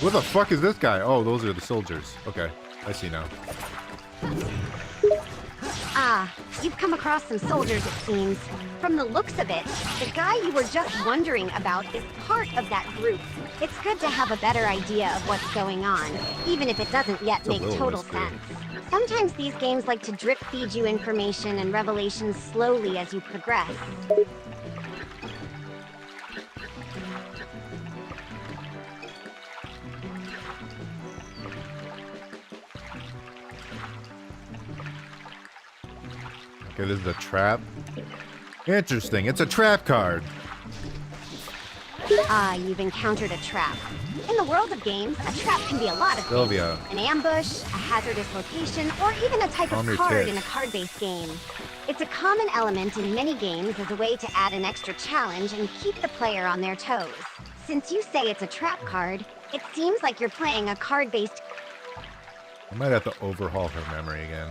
What the fuck is this guy? Oh, those are the soldiers. Okay, I see now. Ah, you've come across some soldiers, it seems. From the looks of it, the guy you were just wondering about is part of that group. It's good to have a better idea of what's going on, even if it doesn't yet make total sense. Sometimes these games like to drip feed you information and revelations slowly as you progress. Okay, this is a trap. Interesting. It's a trap card. Ah, you've encountered a trap. In the world of games, a trap can be a lot of things. Sylvia. An ambush, a hazardous location, or even a type Calm of your card tits. in a card-based game. It's a common element in many games as a way to add an extra challenge and keep the player on their toes. Since you say it's a trap card, it seems like you're playing a card-based... I might have to overhaul her memory again.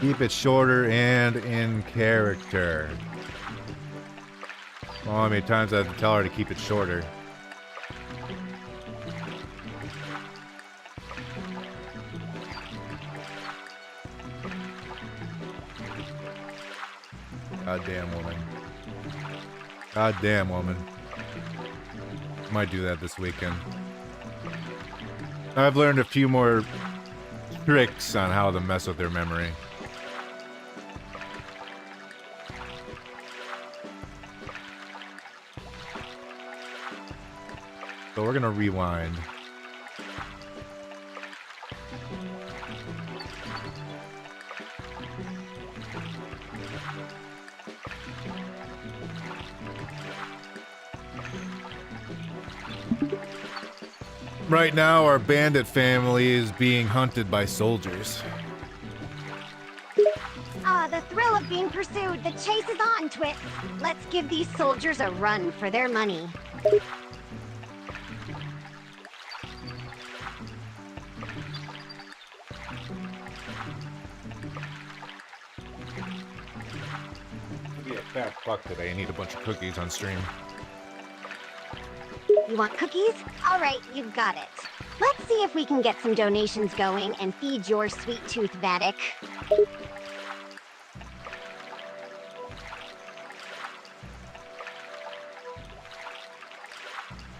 Keep it shorter and in character. Well, how many times I have to tell her to keep it shorter? Goddamn woman. Goddamn woman. Might do that this weekend. I've learned a few more tricks on how to mess with their memory. So we're gonna rewind. Right now, our bandit family is being hunted by soldiers. Ah, the thrill of being pursued. The chase is on, Twit. Let's give these soldiers a run for their money. Be a fat fuck today and eat a bunch of cookies on stream. You want cookies? All right, you've got it. Let's see if we can get some donations going and feed your sweet tooth, Vattic.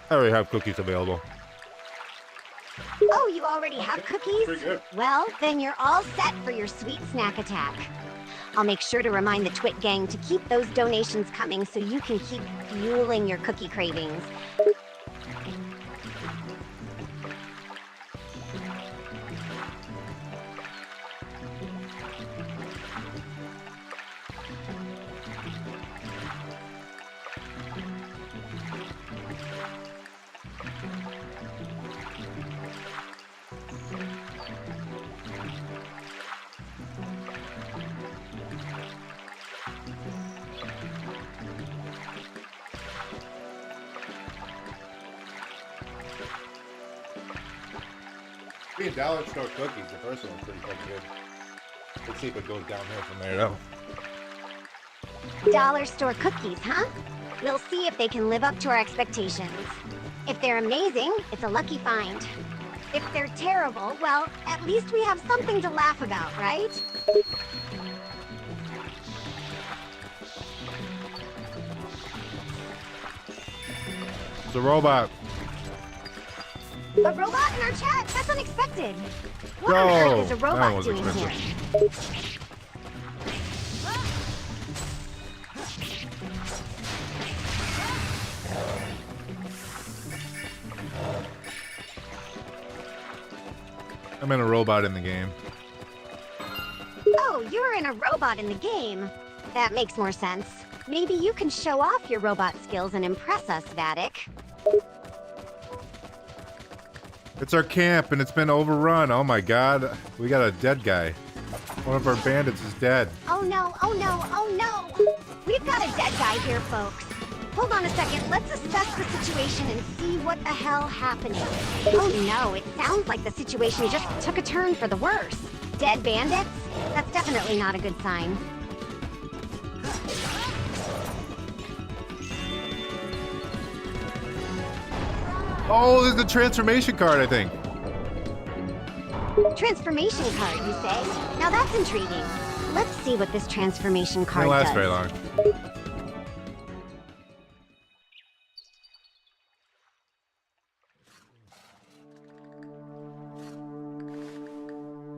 I already have cookies available. Oh, you already have cookies? Pretty good. Well, then you're all set for your sweet snack attack. I'll make sure to remind the Twit gang to keep those donations coming so you can keep fueling your cookie cravings. Being dollar store cookies, the first one was pretty fucking good. Let's see if it goes downhill from there, though. Dollar store cookies, huh? We'll see if they can live up to our expectations. If they're amazing, it's a lucky find. If they're terrible, well, at least we have something to laugh about, right? It's a robot. A robot in our chat? That's unexpected. What No, on earth is a that robot was doing expensive. here? I'm in a robot in the game. Oh, you're in a robot in the game. That makes more sense. Maybe you can show off your robot skills and impress us, Vattic. It's our camp and it's been overrun. Oh my god. We got a dead guy. One of our bandits is dead. Oh no, oh no, oh no! We've got a dead guy here, folks. Hold on a second, let's assess the situation and see what the hell happening. Oh no, it sounds like the situation just took a turn for the worse. Dead bandits? That's definitely not a good sign. Oh, there's the transformation card, I think. Transformation card, you say? Now that's intriguing. Let's see what this transformation card Didn't last does. very long.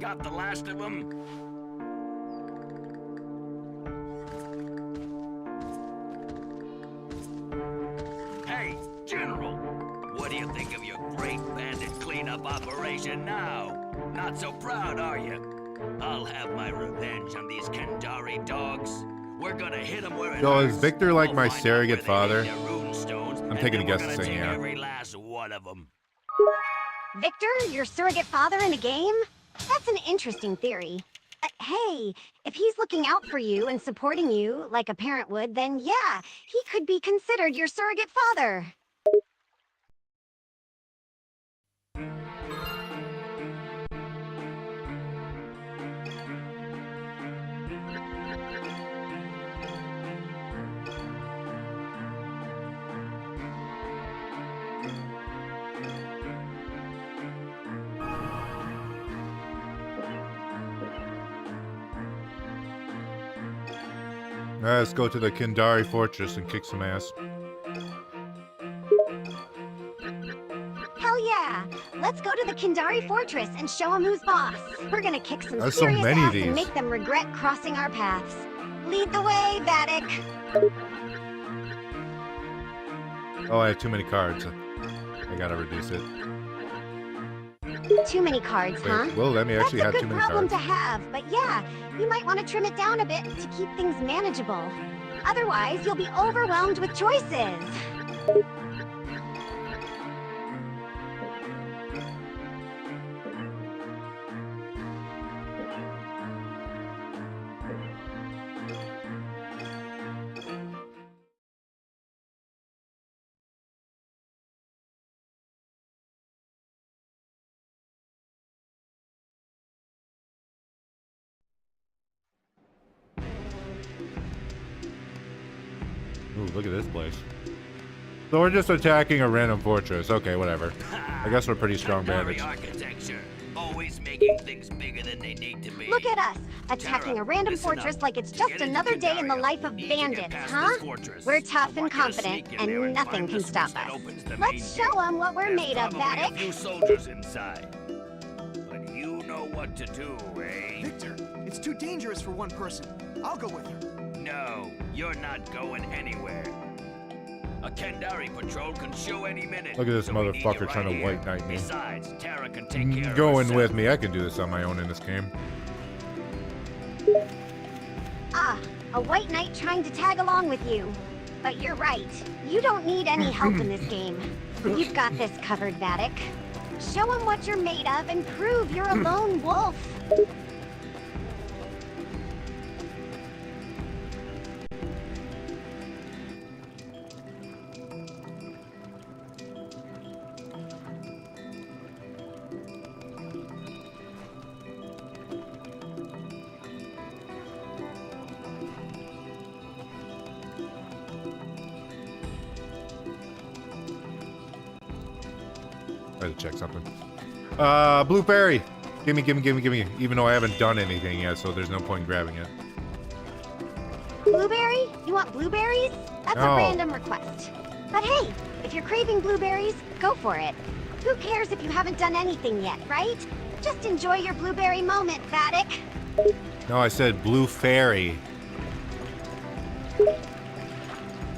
Got the last of them? Hey, you think of your great bandit cleanup operation now? Not so proud, are you? I'll have my revenge on these Kendari dogs. We're gonna hit them where it Yo, hurts. is Victor like We'll my find out surrogate where they father? hid their rune stones, I'm and taking a then we're guess gonna saying take yeah. every last one of them. Victor, your surrogate father in a game? That's an interesting theory. Hey, if he's looking out for you and supporting you like a parent would, then yeah, he could be considered your surrogate father. Let's go to the Kendari Fortress and kick some ass. Hell yeah! Let's go to the Kendari Fortress and show him who's boss. We're gonna kick some There's so serious many of ass these. and make them regret crossing our paths. Lead the way, Vattic. Oh, I have too many cards. I gotta reduce it. Too many cards, huh? Wait, will let me actually That's have a too good many problem cards. to have, but yeah, you might want to trim it down a bit to keep things manageable. Otherwise, you'll be overwhelmed with choices. Ooh, look at this place. So we're just attacking a random fortress. Okay, whatever. I guess we're pretty strong Kendari bandits. architecture, always making things bigger than they need to be. Look at us, attacking Tara, a random listen fortress up. like it's To just get into another day in the Kendari, life of need to get bandits, past huh? this fortress. We're tough I and want you to confident, sneak in there and nothing find can the stop switch that us. opens the Let's main show gate. them what we're There's made of, probably a Vattic. few soldiers inside. But you know what to do, eh? Victor, it's too dangerous for one person. I'll go with her. No, you're not going anywhere. A Kendari patrol can show any minute. Look at this so we need you motherfucker right trying to here. white knight me. Besides, Tara can take care of Going herself. with me. I can do this on my own in this game. Ah, a white knight trying to tag along with you. But you're right. You don't need any help in this game. You've got this covered, Vattic. Show them what you're made of and prove you're a lone wolf. I had to check something. Blueberry! Gimme. Even though I haven't done anything yet, so there's no point in grabbing it. Blueberry? You want blueberries? That's No. a random request. But hey, if you're craving blueberries, go for it. Who cares if you haven't done anything yet, right? Just enjoy your blueberry moment, Vattic. No, I said blue fairy.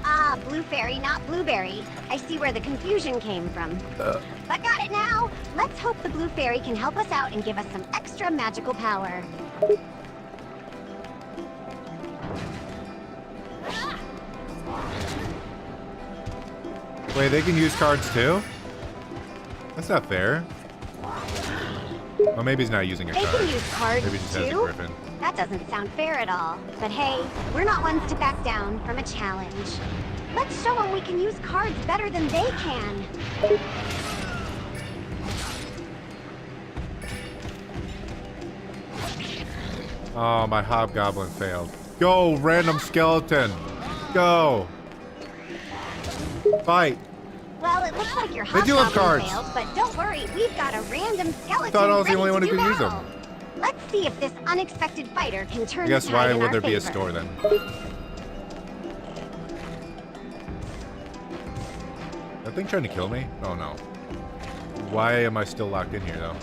Ah, blue fairy, not blueberry. I see where the confusion came from. But got it now. Let's hope the blue fairy can help us out and give us some extra magical power. Wait, they can use cards too? That's not fair. Well, maybe he's not using a They card. can use cards Maybe he just has a too? griffin. That doesn't sound fair at all. But hey, we're not ones to back down from a challenge. Let's show them we can use cards better than they can. Oh, my hobgoblin failed. Go, random skeleton. Go. Fight. Well, it looks like your They do have hobgoblin cards. failed, but don't worry, we've got a random skeleton thought I was the ready only one to who do could use them. battle. Let's see if this unexpected fighter can turn I guess the why tide in would our there be a favor. store then? That thing trying to kill me? Oh no. Why am I still locked in here though?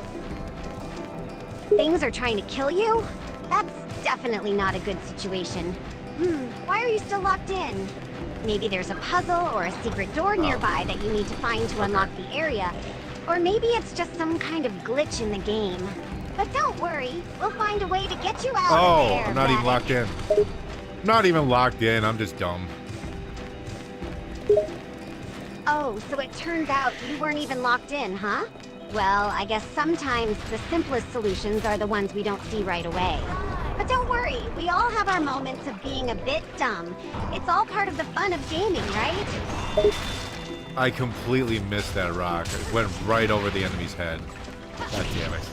Things are trying to kill you? That's definitely not a good situation. Why are you still locked in? Maybe there's a puzzle or a secret door nearby that you need to find to unlock the area. Or maybe it's just some kind of glitch in the game. But don't worry, we'll find a way to get you out of there. I'm not even locked in. I'm not even locked in, I'm just dumb. Oh, so it turns out you weren't even locked in, huh? Well, I guess sometimes the simplest solutions are the ones we don't see right away. But don't worry, we all have our moments of being a bit dumb. It's all part of the fun of gaming, right? I completely missed that rock. It went right over the enemy's head. God damn it.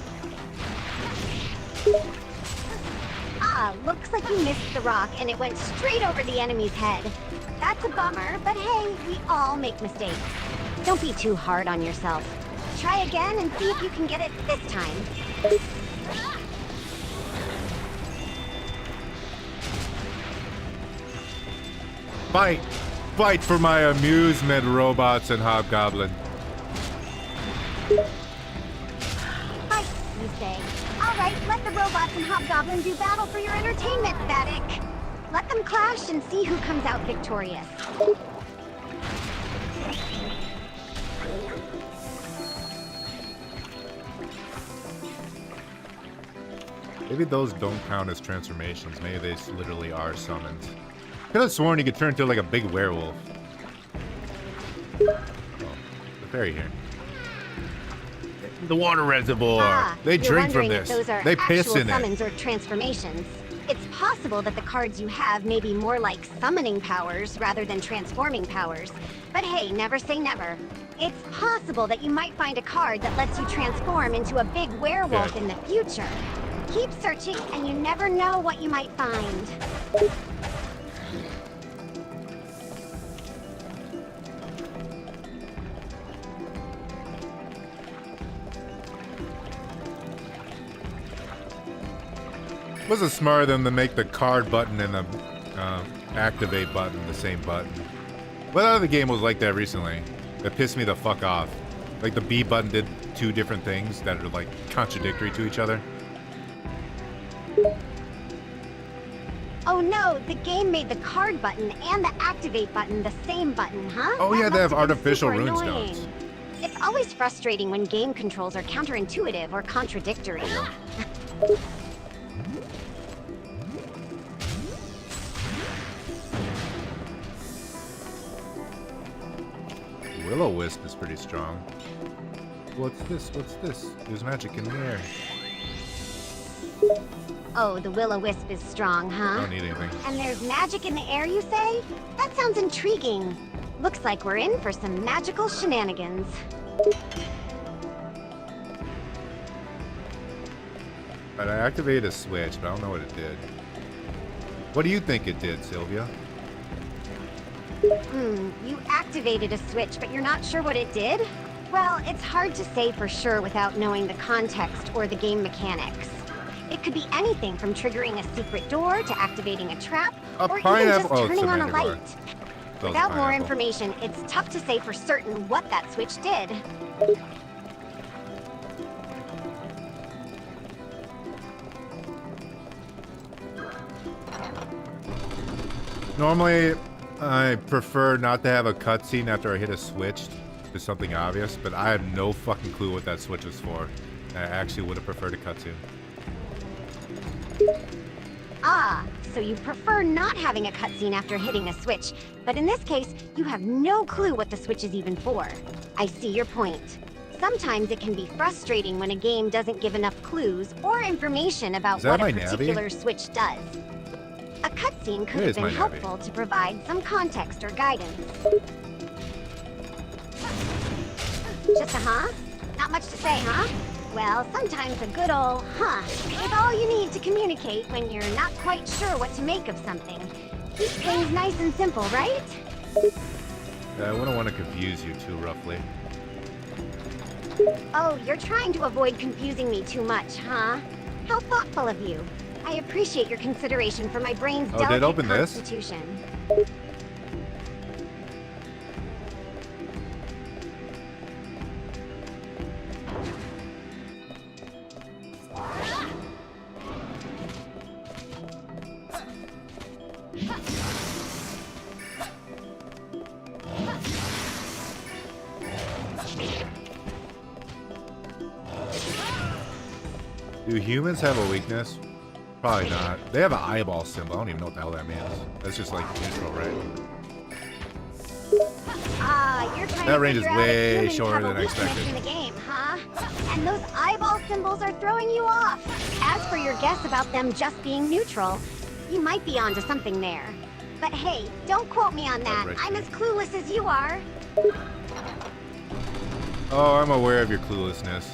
Ah, looks like you missed the rock and it went straight over the enemy's head. That's a bummer, but hey, we all make mistakes. Don't be too hard on yourself. Try again and see if you can get it this time. Fight! Fight for my amusement, robots and hobgoblin. Fight, you say. Alright, let the robots and hobgoblin do battle for your entertainment, Vattic. Let them clash and see who comes out victorious. Maybe those don't count as transformations. Maybe they literally are summons. Could have sworn you could turn into like a big werewolf. Oh, the fairy here. The water reservoir. They drink from this. Those are they piss in summons it. or transformations. It's possible that the cards you have may be more like summoning powers rather than transforming powers. But hey, never say never. It's possible that you might find a card that lets you transform into a big werewolf in the future. Keep searching, and you never know what you might find. Wasn't smart of them to make the card button and the activate button the same button. What other game was like that recently? That pissed me the fuck off. Like the B button did two different things that are like contradictory to each other. Oh no, the game made the card button and the activate button the same button, huh? Oh yeah, they have That must artificial been super runestones. annoying. It's always frustrating when game controls are counterintuitive or contradictory. Will-O-Wisp is pretty strong. What's this? What's this? There's magic in the air. Oh, the Will-O-Wisp is strong, I huh? don't need anything. And there's magic in the air, you say? That sounds intriguing. Looks like we're in for some magical shenanigans. But I activated a switch, but I don't know what it did. What do you think it did, Sylvia? You activated a switch, but you're not sure what it did? Well, it's hard to say for sure without knowing the context or the game mechanics. It could be anything from triggering a secret door to activating a trap, or even just turning on a light. Without more information, it's tough to say for certain what that switch did. Normally, I prefer not to have a cutscene after I hit a switch to something obvious, but I had no fucking clue what that switch was for. I actually would have preferred a cutscene. Ah, so you prefer not having a cutscene after hitting a switch, but in this case, you have no clue what the switch is even for. I see your point. Sometimes it can be frustrating when a game doesn't give enough clues or information about what a particular switch does. A cutscene could have been helpful to provide some context or guidance. Just a huh? Not much to say, huh? Well, sometimes a good old huh is all you need to communicate when you're not quite sure what to make of something. Keeps things nice and simple, right? I wouldn't want to confuse you too roughly. Oh, you're trying to avoid confusing me too much, huh? How thoughtful of you. I appreciate your consideration for my brain's delicate constitution. Do humans have a weakness? Probably not. They have an eyeball symbol. I don't even know what the hell that means. That's just like intro, right? You're trying That to range is figure out if way humans shorter have a than I weakness expected. in the game, huh? And those eyeball symbols are throwing you off. As for your guess about them just being neutral, you might be onto something there. But hey, don't quote me on that. Right. I'm as clueless as you are. Oh, I'm aware of your cluelessness.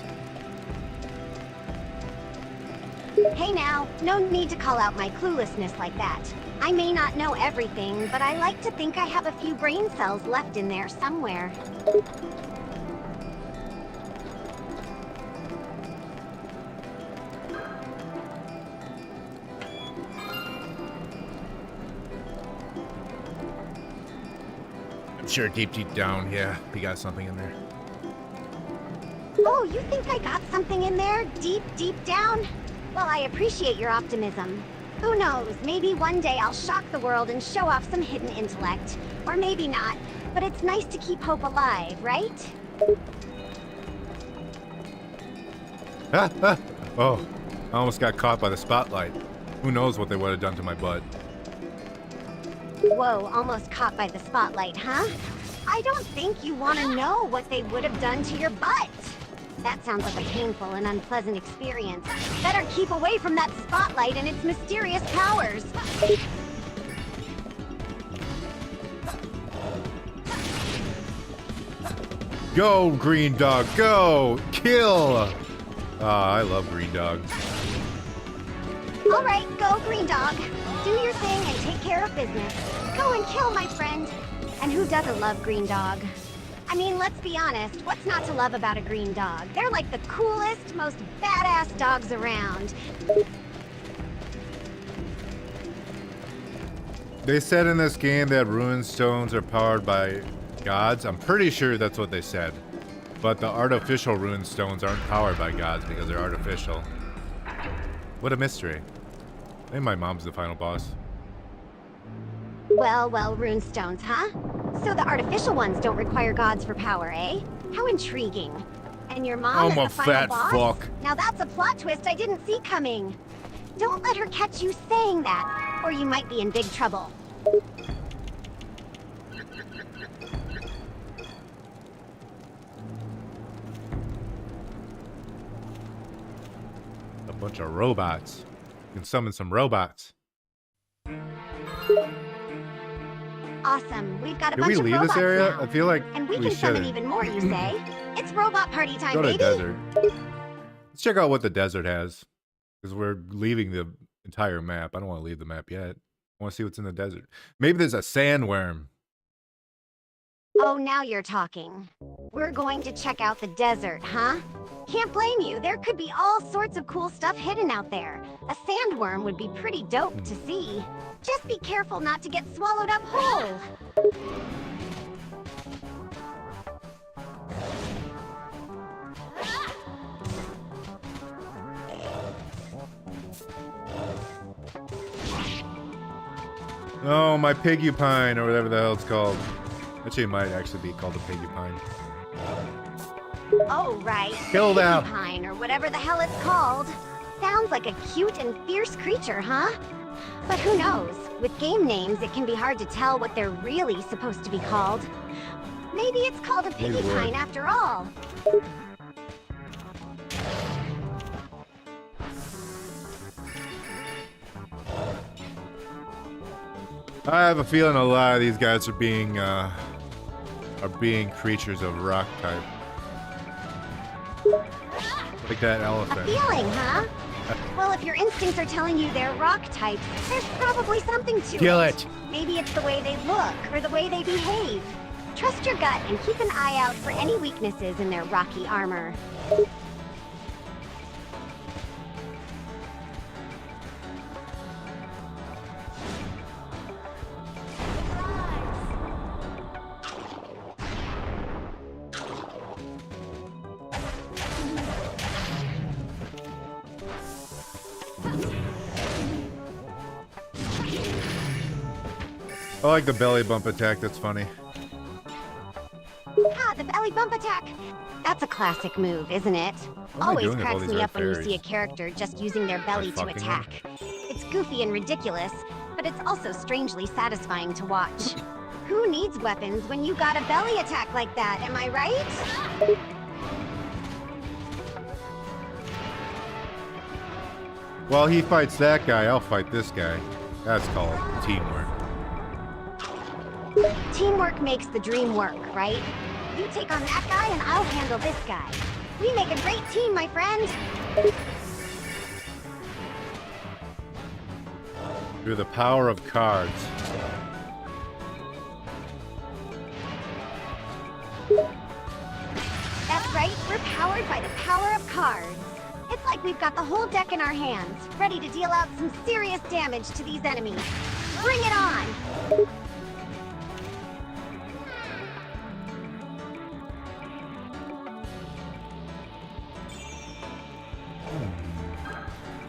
Hey now, no need to call out my cluelessness like that. I may not know everything, but I like to think I have a few brain cells left in there somewhere. I'm sure deep down, yeah, you got something in there. Oh, you think I got something in there? Deep down? Well, I appreciate your optimism. Who knows, maybe one day I'll shock the world and show off some hidden intellect. Or maybe not, but it's nice to keep hope alive, right? Oh, I almost got caught by the spotlight. Who knows what they would have done to my butt. Whoa, almost caught by the spotlight, huh? I don't think you want to know what they would have done to your butt. That sounds like a painful and unpleasant experience. Better keep away from that spotlight and its mysterious powers. Go, Green Dog, go! Kill! Ah, I love Green Dog. All right, go, Green Dog. Do your thing and take care of business. Go and kill, my friend. And who doesn't love Green Dog? I mean, let's be honest, what's not to love about a green dog? They're like the coolest, most badass dogs around. They said in this game that rune stones are powered by gods. I'm pretty sure that's what they said. But the artificial rune stones aren't powered by gods because they're artificial. What a mystery. Maybe my mom's the final boss. Well, runestones, huh? So the artificial ones don't require gods for power, eh? How intriguing. And your mom I'm is a the final fat boss? fuck. Now that's a plot twist I didn't see coming. Don't let her catch you saying that, or you might be in big trouble. A bunch of robots. You can summon some robots. Awesome. We've got a Can bunch we of leave robots this area? now. I feel like And we can summon shouldn't. even more, you say? It's robot party time, Go to baby. the desert. Let's check out what the desert has. Because we're leaving the entire map. I don't want to leave the map yet. I want to see what's in the desert. Maybe there's a sandworm. Oh, now you're talking. We're going to check out the desert, huh? Can't blame you. There could be all sorts of cool stuff hidden out there. A sandworm would be pretty dope to see. Just be careful not to get swallowed up whole. Oh, my pigupine, or whatever the hell it's called. Actually, it might actually be called a pigupine. Oh, right. Kill them. Pine or whatever the hell it's called. Sounds like a cute and fierce creature, huh? But who knows? With game names, it can be hard to tell what they're really supposed to be called. Maybe it's called a Maybe it would. pigupine after all. I have a feeling a lot of these guys are being creatures of rock type. Like that A elephant. feeling, huh? Well, if your instincts are telling you they're rock types, there's probably something to Kill it. it. Maybe it's the way they look or the way they behave. Trust your gut and keep an eye out for any weaknesses in their rocky armor. I like the belly bump attack, that's funny. Ah, the belly bump attack. That's a classic move, isn't it? am I Always doing with all cracks these me red up when you fairies? see a character just using their belly to fucking them? attack. It's goofy and ridiculous, but it's also strangely satisfying to watch. Who needs weapons when you got a belly attack like that, am I right? While he fights that guy, I'll fight this guy. That's called teamwork. Teamwork makes the dream work, right? You take on that guy and I'll handle this guy. We make a great team, my friend. Through the power of cards. That's right, we're powered by the power of cards. It's like we've got the whole deck in our hands, ready to deal out some serious damage to these enemies. Bring it on!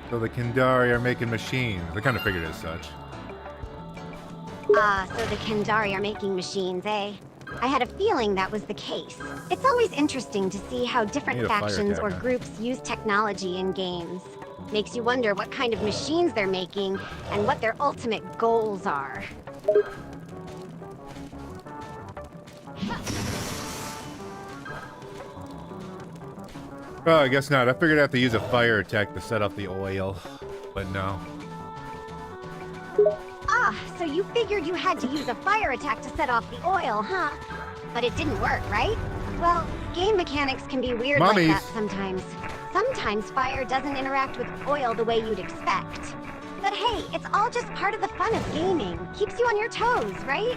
So the Kendari are making machines. I kind of figured as such. Ah, so the Kendari are making machines, eh? I had a feeling that was the case. It's always interesting to see how different Need a fire factions attack, or huh? groups use technology in games. Makes you wonder what kind of machines they're making and what their ultimate goals are. Oh, I guess not. I figured I'd have to use a fire attack to set off the oil. But no. Ah, so you figured you had to use a fire attack to set off the oil, huh? But it didn't work, right? Well, game mechanics can be weird like that sometimes. Sometimes fire doesn't interact with oil the way you'd expect. But hey, it's all just part of the fun of gaming. Keeps you on your toes, right?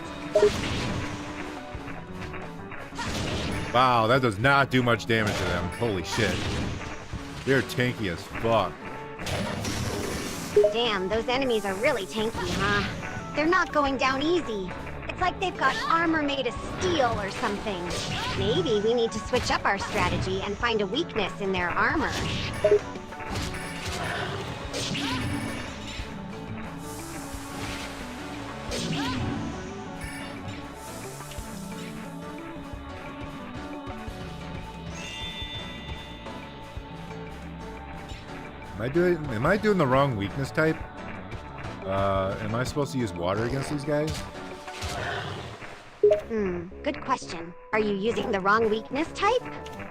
Wow, that does not do much damage to them. Holy shit. They're tanky as fuck. Damn, those enemies are really tanky, huh? They're not going down easy. It's like they've got armor made of steel or something. Maybe we need to switch up our strategy and find a weakness in their armor. Am I doing the wrong weakness type? Am I supposed to use water against these guys? Good question. Are you using the wrong weakness type?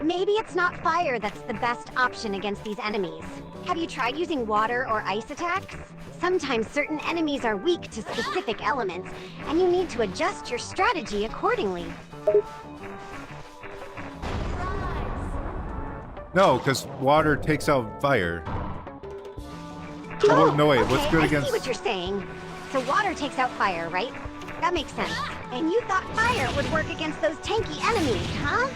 Maybe it's not fire that's the best option against these enemies. Have you tried using water or ice attacks? Sometimes certain enemies are weak to specific elements, and you need to adjust your strategy accordingly. No, because water takes out fire. Oh, no, wait, what's good I against... see what you're saying. So water takes out fire, right? That makes sense. And you thought fire would work against those tanky enemies, huh?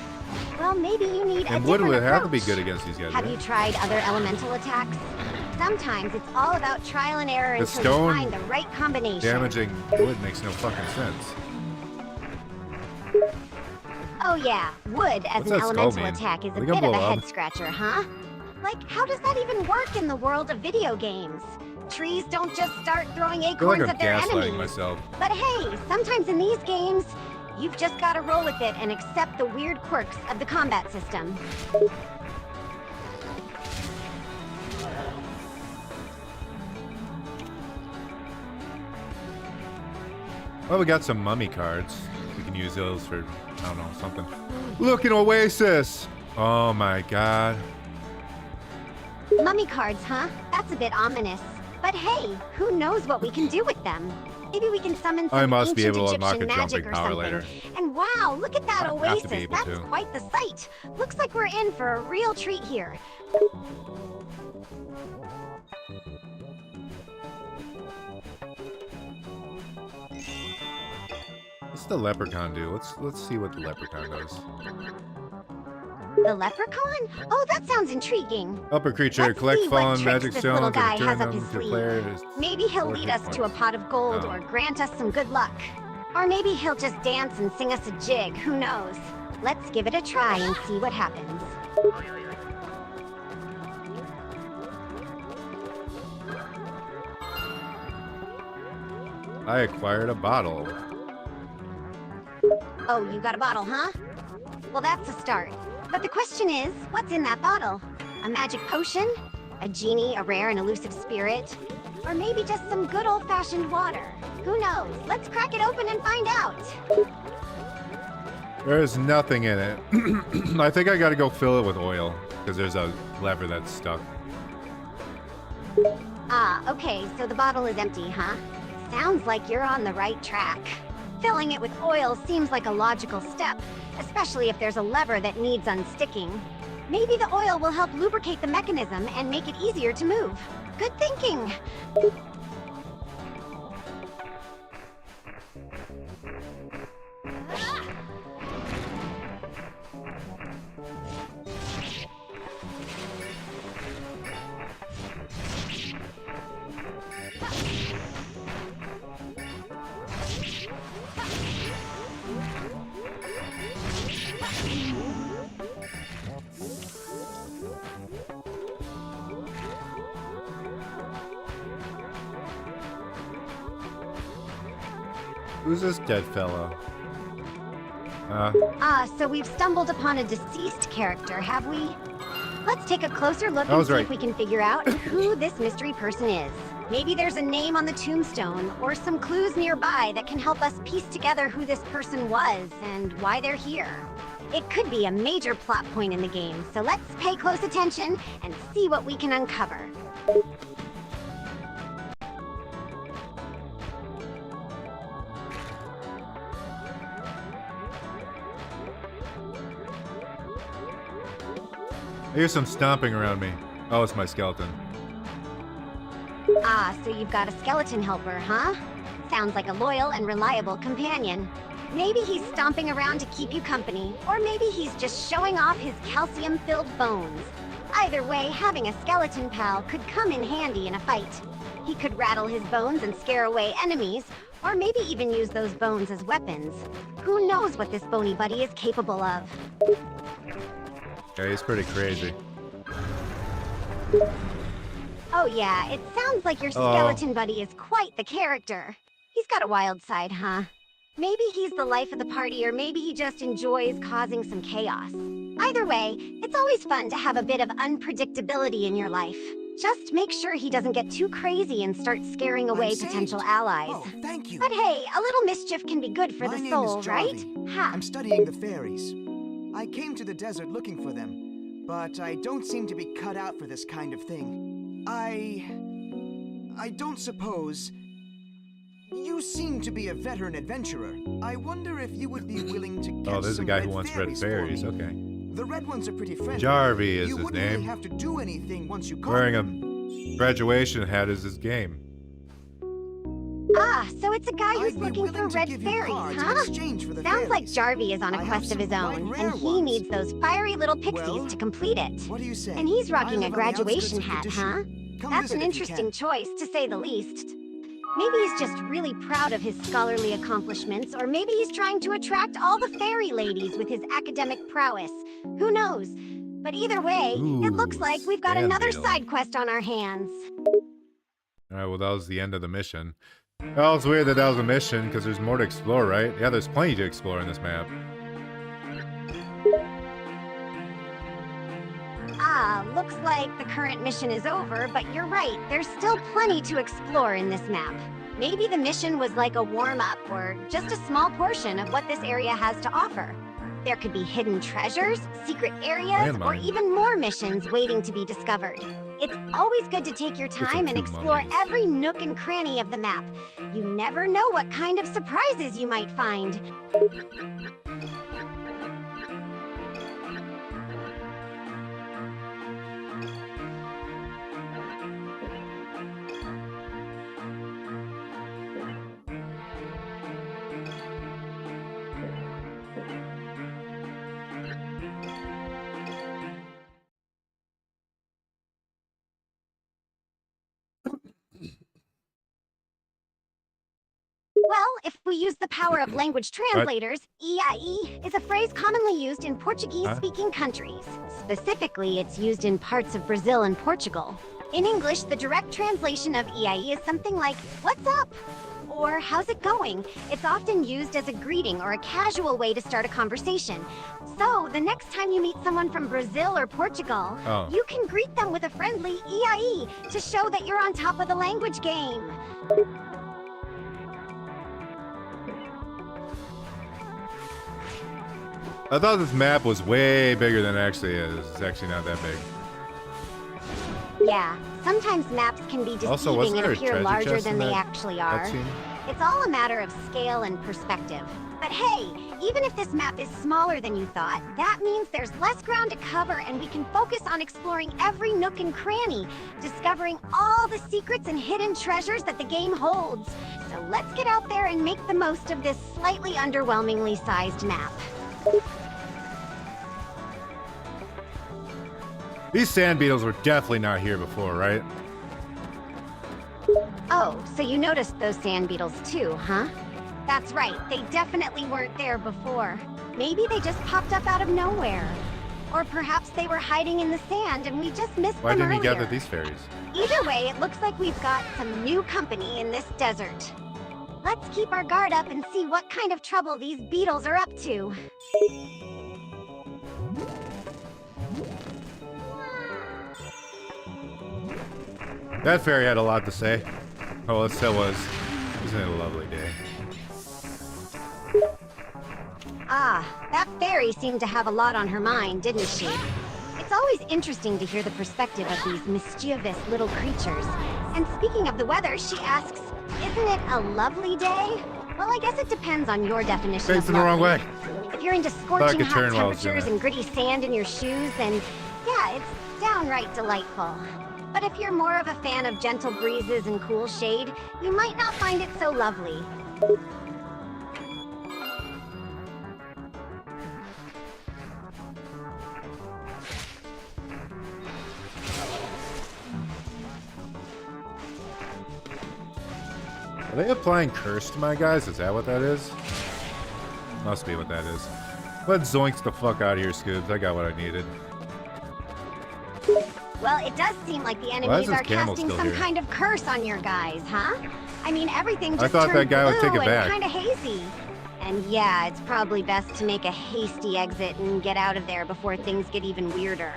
Well, maybe you need a And wood different would have to be approach. good against these guys, Have right? you tried other elemental attacks? Sometimes it's all about trial and error The until stone you find the right combination. Damaging wood makes no fucking sense. Oh yeah, wood as What's an that skull elemental mean? attack is Are a they bit gonna of a blow up? head scratcher, huh? Like, how does that even work in the world of video games? Trees don't just start throwing I feel like acorns I'm at their gaslighting enemies. myself. But hey, sometimes in these games, you've just got to roll with it and accept the weird quirks of the combat system. Well, we got some mummy cards. We can use those for, I don't know, something. Look, an oasis! Oh my god. Mummy cards, huh? That's a bit ominous. But hey, who knows what we can do with them? Maybe we can summon some I must be ancient able to unlock Egyptian a magic jumping or power something. later. And wow, look at that I have to be oasis. able That's to. quite the sight. Looks like we're in for a real treat here. What's the leprechaun do? Let's see what the leprechaun does. The leprechaun? Oh, that sounds intriguing. Help a creature Let's collect see what fallen tricks magic this little stones guy and has return up them his to sleeve. players. Maybe he'll 4 lead hit us to a points. pot of gold Oh. or grant us some good luck. Or maybe he'll just dance and sing us a jig, who knows? Let's give it a try and see what happens. I acquired a bottle. Oh, you got a bottle, huh? Well, that's a start. But the question is, what's in that bottle? A magic potion? A genie, a rare and elusive spirit? Or maybe just some good old-fashioned water? Who knows? Let's crack it open and find out. There's nothing in it. I think I gotta go fill it with oil, because there's a lever that's stuck. Ah, okay, so the bottle is empty, huh? Sounds like you're on the right track. Filling it with oil seems like a logical step, especially if there's a lever that needs unsticking. Maybe the oil will help lubricate the mechanism and make it easier to move. Good thinking! Who's this dead fellow? So we've stumbled upon a deceased character, have we? Let's take a closer look and see if we can figure out who this mystery person is. Maybe there's a name on the tombstone, or some clues nearby that can help us piece together who this person was and why they're here. It could be a major plot point in the game, so let's pay close attention and see what we can uncover. I hear some stomping around me. Oh, it's my skeleton. Ah, so you've got a skeleton helper, huh? Sounds like a loyal and reliable companion. Maybe he's stomping around to keep you company, or maybe he's just showing off his calcium-filled bones. Either way, having a skeleton pal could come in handy in a fight. He could rattle his bones and scare away enemies, or maybe even use those bones as weapons. Who knows what this bony buddy is capable of? Yeah, he's pretty crazy. Oh yeah, it sounds like your skeleton buddy is quite the character. He's got a wild side, huh? Maybe he's the life of the party, or maybe he just enjoys causing some chaos. Either way, it's always fun to have a bit of unpredictability in your life. Just make sure he doesn't get too crazy and start scaring away potential allies. Oh, thank you. But hey, a little mischief can be good for the soul, right? Ha! I'm studying the fairies. I came to the desert looking for them, but I don't seem to be cut out for this kind of thing. I don't suppose... You seem to be a veteran adventurer. I wonder if you would be willing to catch Oh, there's a guy who wants red fairies. for me. Okay. The red ones are pretty friendly. Jarvie is you his wouldn't really name. have to do anything once you caught Wearing them. a graduation hat is his game. Ah, so it's a guy who's I'd be looking for willing to red give you fairies, cards in huh? exchange for the Sounds like fairies. Jarvie is on a I have quest of his some quite own, rare and he ones. needs those fiery little pixies Well, to complete it. What do you say? And he's rocking I a live on the graduation outskirts of hat, huh? tradition. Come That's visit an if you interesting can. choice, to say the least. Maybe he's just really proud of his scholarly accomplishments, or maybe he's trying to attract all the fairy ladies with his academic prowess. Who knows? But either way, it looks like we've got Sand another beetle. side quest on our hands. Alright, well that was the end of the mission. Well, it's weird that was a mission, because there's more to explore, right? Yeah, there's plenty to explore in this map. Ah, looks like the current mission is over, but you're right, there's still plenty to explore in this map. Maybe the mission was like a warm-up, or just a small portion of what this area has to offer. There could be hidden treasures, secret areas, or Landmine. even more missions waiting to be discovered. It's always good to take your some time and cute explore mummies. every nook and cranny of the map. You never know what kind of surprises you might find. Well, if we use the power of language translators, EIE is a phrase commonly used in Portuguese-speaking countries. Specifically, it's used in parts of Brazil and Portugal. In English, the direct translation of EIE is something like, "What's up?" or how's it going? It's often used as a greeting or a casual way to start a conversation. So, the next time you meet someone from Brazil or Portugal, you can greet them with a friendly "E-I-E" to show that you're on top of the language game. I thought this map was way bigger than it actually is. It's actually not that big. Yeah, sometimes maps can be Also, deceiving wasn't and there a appear treasure larger chest than in they that actually are. cutscene? It's all a matter of scale and perspective. But hey, even if this map is smaller than you thought, that means there's less ground to cover and we can focus on exploring every nook and cranny, discovering all the secrets and hidden treasures that the game holds. So let's get out there and make the most of this slightly underwhelmingly sized map. These sand beetles were definitely not here before, right? Oh, so you noticed those sand beetles too, huh? That's right, they definitely weren't there before. Maybe they just popped up out of nowhere. Or perhaps they were hiding in the sand and we just missed Why them didn't earlier. he gather these fairies? Either way, it looks like we've got some new company in this desert. Let's keep our guard up and see what kind of trouble these beetles are up to. That fairy had a lot to say. Oh, it still was. Isn't it a lovely day? Ah, that fairy seemed to have a lot on her mind, didn't she? It's always interesting to hear the perspective of these mischievous little creatures. And speaking of the weather, she asks, isn't it a lovely day? Well, I guess it depends on your definition of Facing the wrong way. If you're into scorching could hot turn while I was doing temperatures and gritty sand in your shoes, then yeah, it's downright delightful. But if you're more of a fan of gentle breezes and cool shade, you might not find it so lovely. Are they applying curse to my guys? Is that what that is? Must be what that is. Let zoinks the fuck out of here, Scoobs. I got what I needed. Well, it does seem like the Why is enemies this are camel casting still some here? kind of curse on your guys, huh? I mean, everything just I thought turned that guy would blue take it back. and kind of hazy. And yeah, it's probably best to make a hasty exit and get out of there before things get even weirder.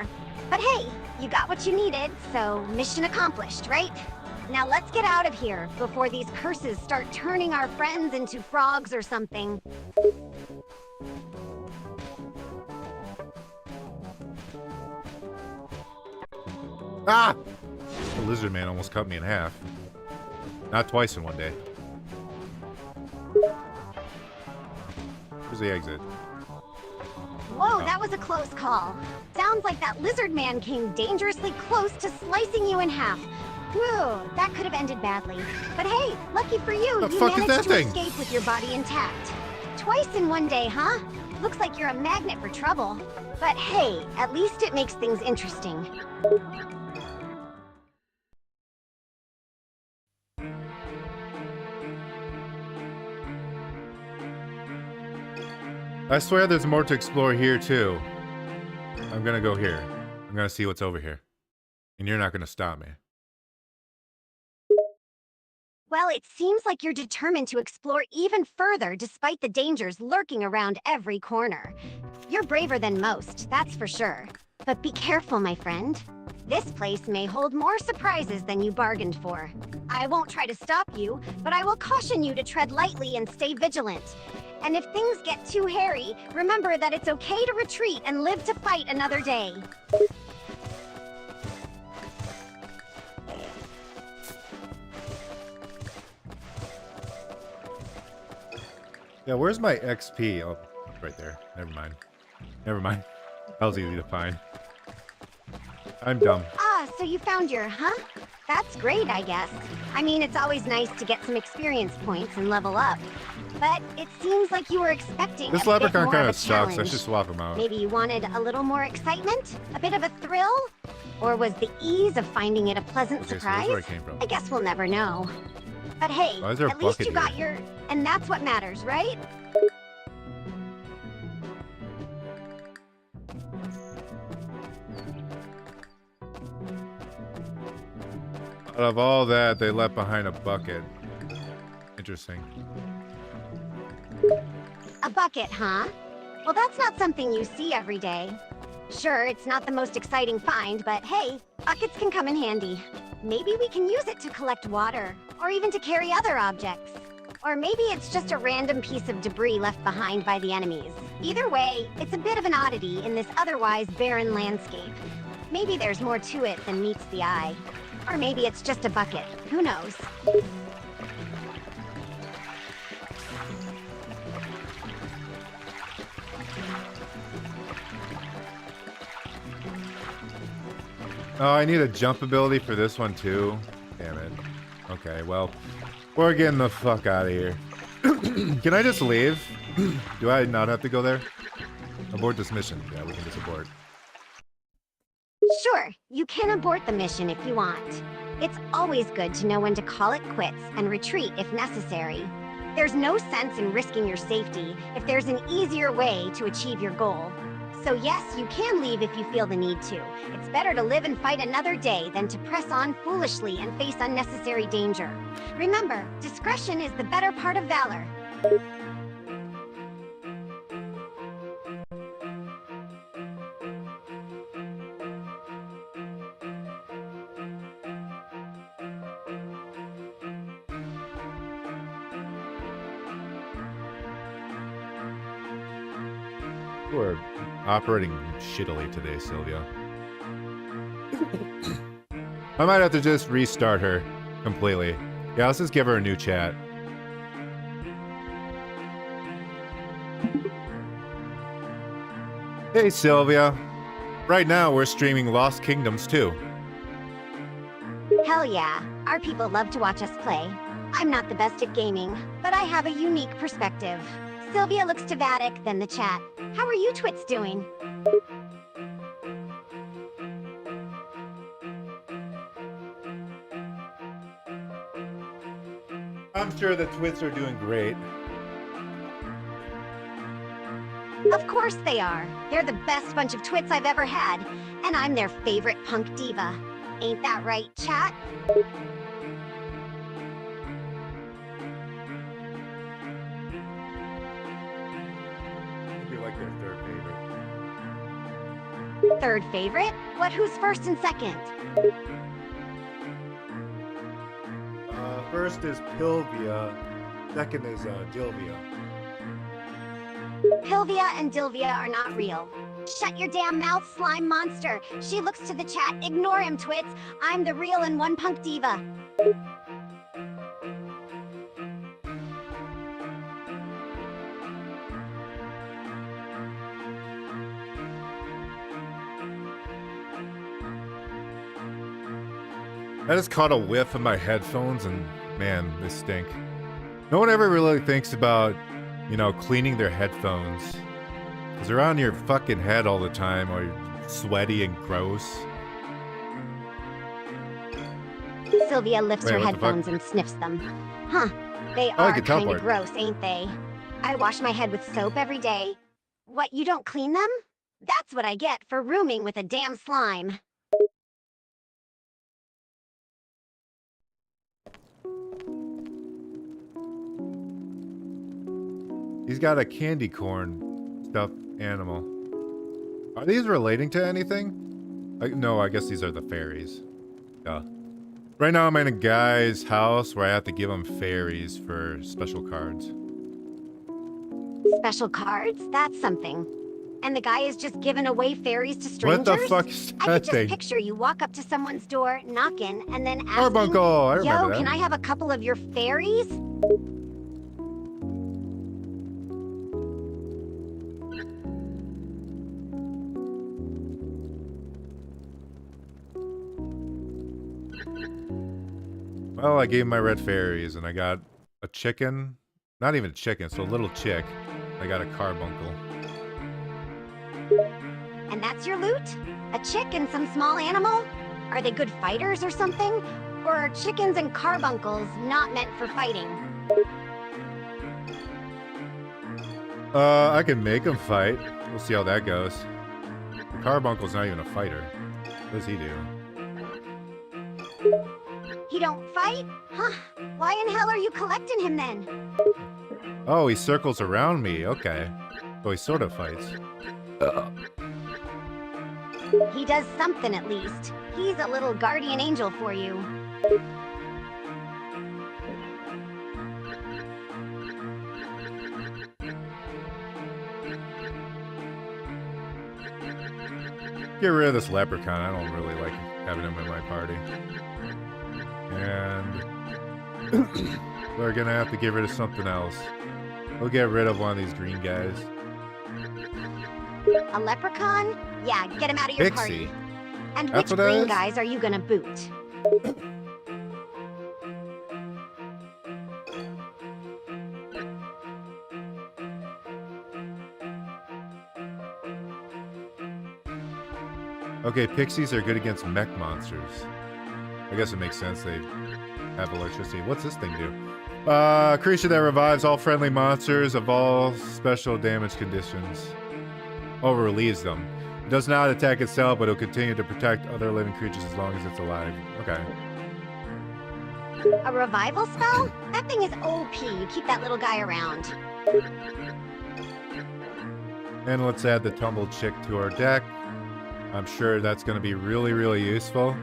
But hey, you got what you needed, so mission accomplished, right? Now let's get out of here before these curses start turning our friends into frogs or something. Ah! The lizard man almost cut me in half. Not twice in one day. Where's the exit? Whoa, that was a close call. Sounds like that lizard man came dangerously close to slicing you in half. Whoa, that could have ended badly. But hey, lucky for you, The you fuck is managed that to thing? escape with your body intact. Twice in one day, huh? Looks like you're a magnet for trouble. But hey, at least it makes things interesting. I swear there's more to explore here, too. I'm gonna go here. I'm gonna see what's over here. And you're not gonna stop me. Well, it seems like you're determined to explore even further despite the dangers lurking around every corner. You're braver than most, that's for sure. But be careful, my friend. This place may hold more surprises than you bargained for. I won't try to stop you, but I will caution you to tread lightly and stay vigilant. And if things get too hairy, remember that it's okay to retreat and live to fight another day. Yeah, where's my XP? Oh, right there. Never mind. Never mind. That was easy to find. I'm dumb. Ah, so you found your, huh? That's great, I guess. I mean, it's always nice to get some experience points and level up. But it seems like you were expecting This a bit leprechaun more kind of of a sucks. I challenge. should swap him out. Maybe you wanted a little more excitement? A bit of a thrill? Or was the ease of finding it a pleasant Okay, so surprise? that's where I came from. I guess we'll never know. But hey, Why is there a at least bucket you got here? your... And that's what matters, right? Out of all that, they left behind a bucket. Interesting. interesting. A bucket, huh? Well, that's not something you see every day. Sure, it's not the most exciting find, but hey, buckets can come in handy. Maybe we can use it to collect water, or even to carry other objects. Or maybe it's just a random piece of debris left behind by the enemies. Either way, it's a bit of an oddity in this otherwise barren landscape. Maybe there's more to it than meets the eye. Or maybe it's just a bucket. Who knows? Oh, I need a jump ability for this one too. Damn it. Okay, well, we're getting the fuck out of here. Can I just leave? Do I not have to go there? Abort this mission. Yeah, we can just abort. Sure, you can abort the mission if you want. It's always good to know when to call it quits and retreat if necessary. There's no sense in risking your safety if there's an easier way to achieve your goal. So yes, you can leave if you feel the need to. It's better to live and fight another day than to press on foolishly and face unnecessary danger. Remember, discretion is the better part of valor. You are operating shittily today, Sylvia. I might have to just restart her completely. Yeah, let's just give her a new chat. Hey, Sylvia. Right now, we're streaming Lost Kingdoms too. Hell yeah, our people love to watch us play. I'm not the best at gaming, but I have a unique perspective. Sylvia looks to Vattic, then the chat. How are you twits doing? I'm sure the twits are doing great. Of course they are. They're the best bunch of twits I've ever had, and I'm their favorite punk diva. Ain't that right, chat? You're like their third favorite. Third favorite? What, who's first and second? First is Pilvia. Second is Dilvia. Pilvia and Dilvia are not real. Shut your damn mouth, slime monster. She looks to the chat. Ignore him, twits. I'm the real and one punk diva. I just caught a whiff of my headphones and man, they stink. No one ever really thinks about, you know, cleaning their headphones. Because they're on your fucking head all the time, or you're sweaty and gross. Sylvia lifts her what the fuck? headphones and sniffs them. Huh, they I are can kind of teleport. gross, ain't they? I wash my head with soap every day. What, you don't clean them? That's what I get for rooming with a damn slime. He's got a candy corn stuffed animal. Are these relating to anything? No, I guess these are the fairies. Duh. Right now I'm in a guy's house where I have to give him fairies for special cards. Special cards? That's something. And the guy is just giving away fairies to strangers? What the fuck is I that could just thing? picture you walk up to someone's door, knocking, and then asking, Carbuncle! I remember Yo, that. can I have a couple of your fairies? Well, I gave him my red fairies and I got a chicken. Not even a chicken, so a little chick. I got a carbuncle. And that's your loot? A chick and some small animal? Are they good fighters or something? Or are chickens and carbuncles not meant for fighting? I can make him fight. We'll see how that goes. The carbuncle's not even a fighter. What does he do? He don't fight? Huh. Why in hell are you collecting him then? Oh, he circles around me. Okay. So he sort of fights. He does something at least. He's a little guardian angel for you. Get rid of this leprechaun. I don't really like having him in my party. And we're gonna have to get rid of something else. We'll get rid of one of these green guys. A leprechaun? Yeah, get him out of your Pixie. party. And That's which what that green is? guys are you gonna boot? Okay, pixies are good against mech monsters. I guess it makes sense they have electricity. What's this thing do? Creature that revives all friendly monsters of all special damage conditions. Or relieves them. It does not attack itself, but it'll continue to protect other living creatures as long as it's alive. Okay. A revival spell? That thing is OP. Keep that little guy around. And let's add the tumbled chick to our deck. I'm sure that's going to be really, really useful.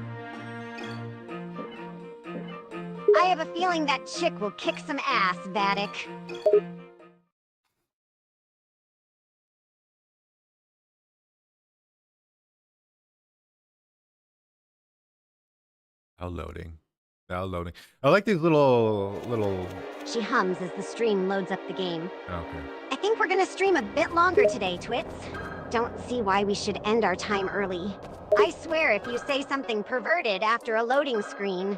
I have a feeling that chick will kick some ass, Vattic. Now loading. Now loading. I like these little... She hums as the stream loads up the game. Okay. I think we're gonna stream a bit longer today, Twits. Don't see why we should end our time early. I swear if you say something perverted after a loading screen.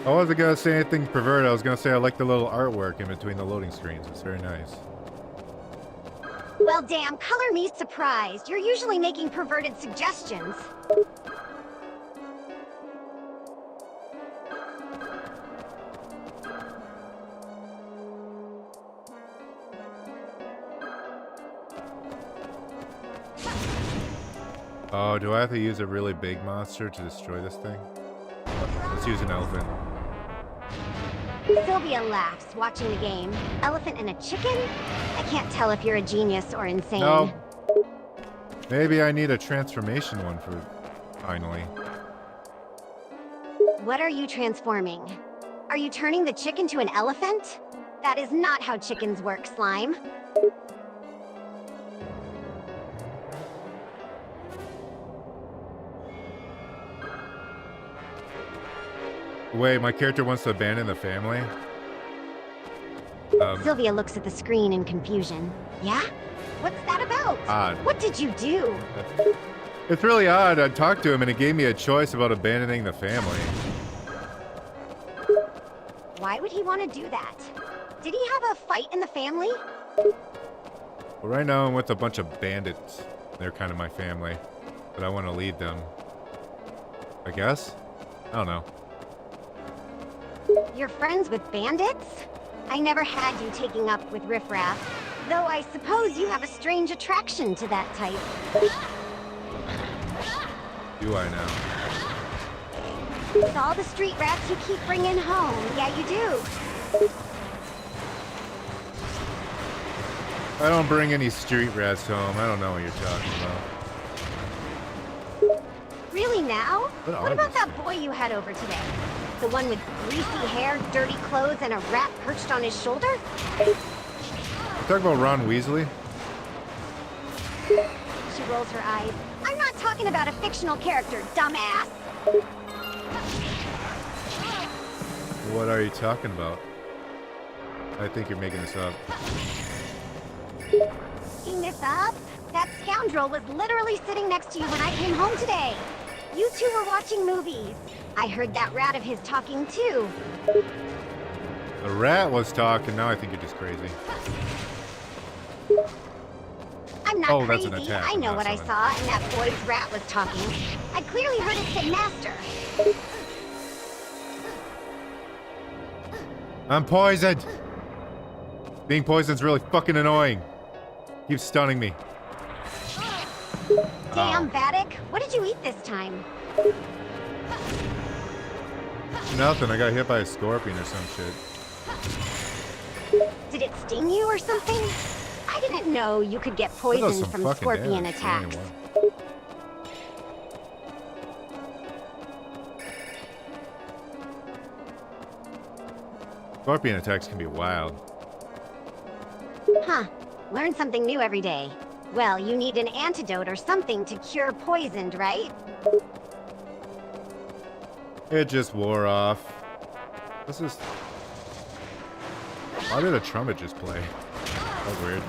I wasn't going to say anything perverted. I was going to say I like the little artwork in between the loading screens. It's very nice. Well, damn, color me surprised. You're usually making perverted suggestions. Oh, do I have to use a really big monster to destroy this thing? Let's use an elephant. Sylvia laughs watching the game. Elephant and a chicken? I can't tell if you're a genius or insane. No. Maybe I need a transformation one for finally. What are you transforming? Are you turning the chicken to an elephant? That is not how chickens work, Slime. Wait, my character wants to abandon the family? Sylvia looks at the screen in confusion. Yeah? What's that about? Odd. What did you do? It's really odd. I talked to him and it gave me a choice about abandoning the family. Why would he want to do that? Did he have a fight in the family? Well, right now I'm with a bunch of bandits. They're kind of my family. But I want to lead them. I guess? I don't know. You're friends with bandits? I never had you taking up with riffraff. Though I suppose you have a strange attraction to that type. Do I now? With all the street rats you keep bringing home, yeah you do. I don't bring any street rats home. I don't know what you're talking about. Really now? What What about that boy you had over today? The one with greasy hair, dirty clothes, and a rat perched on his shoulder? You talking about Ron Weasley? She rolls her eyes. I'm not talking about a fictional character, dumbass. What are you talking about? I think you're making this up. Making this up? That scoundrel was literally sitting next to you when I came home today. You two were watching movies. I heard that rat of his talking too. The rat was talking. Now I think you're just crazy. I'm not Oh, that's crazy. an attack, I know not what I something. saw, and that boy's rat was talking. I clearly heard it say master. I'm poisoned. Being poisoned's really fucking annoying. Keeps stunning me. Damn, Vattic, what did you eat this time? Nothing. I got hit by a scorpion or some shit. Did it sting you or something? I didn't know you could get That does poisoned some from fucking scorpion damage. attacks. Anyway. Scorpion attacks can be wild. Huh. Learn something new every day. Well, you need an antidote or something to cure poisoned, right? It just wore off. This is... Why did a trumpet just play? That was weird.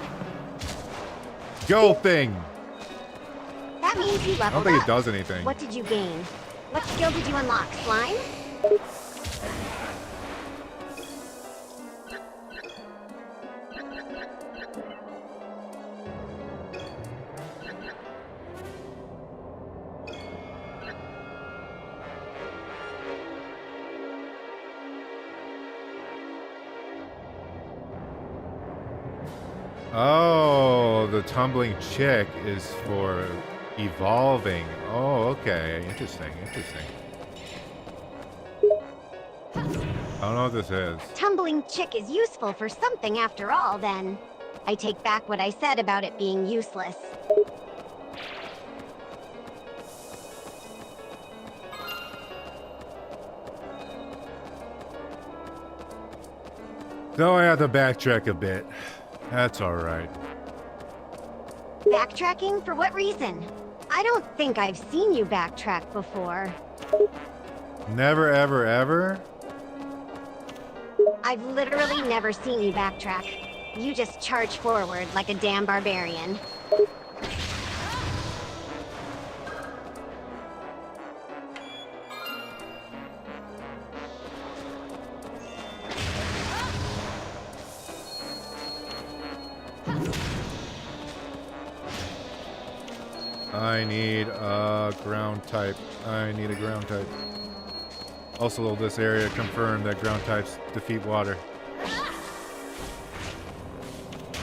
Go thing! That means you I leveled don't think up. it does anything. What did you gain? What skill did you unlock? Slime? Oh, the tumbling chick is for evolving. Oh, okay. Interesting, interesting. I don't know what this is. Tumbling chick is useful for something after all, then. I take back what I said about it being useless. So I have to backtrack a bit. That's alright. Backtracking? For what reason? I don't think I've seen you backtrack before. Never, ever, ever? I've literally never seen you backtrack. You just charge forward like a damn barbarian. I need a ground type. I need a ground type. Also, this area confirmed that ground types defeat water.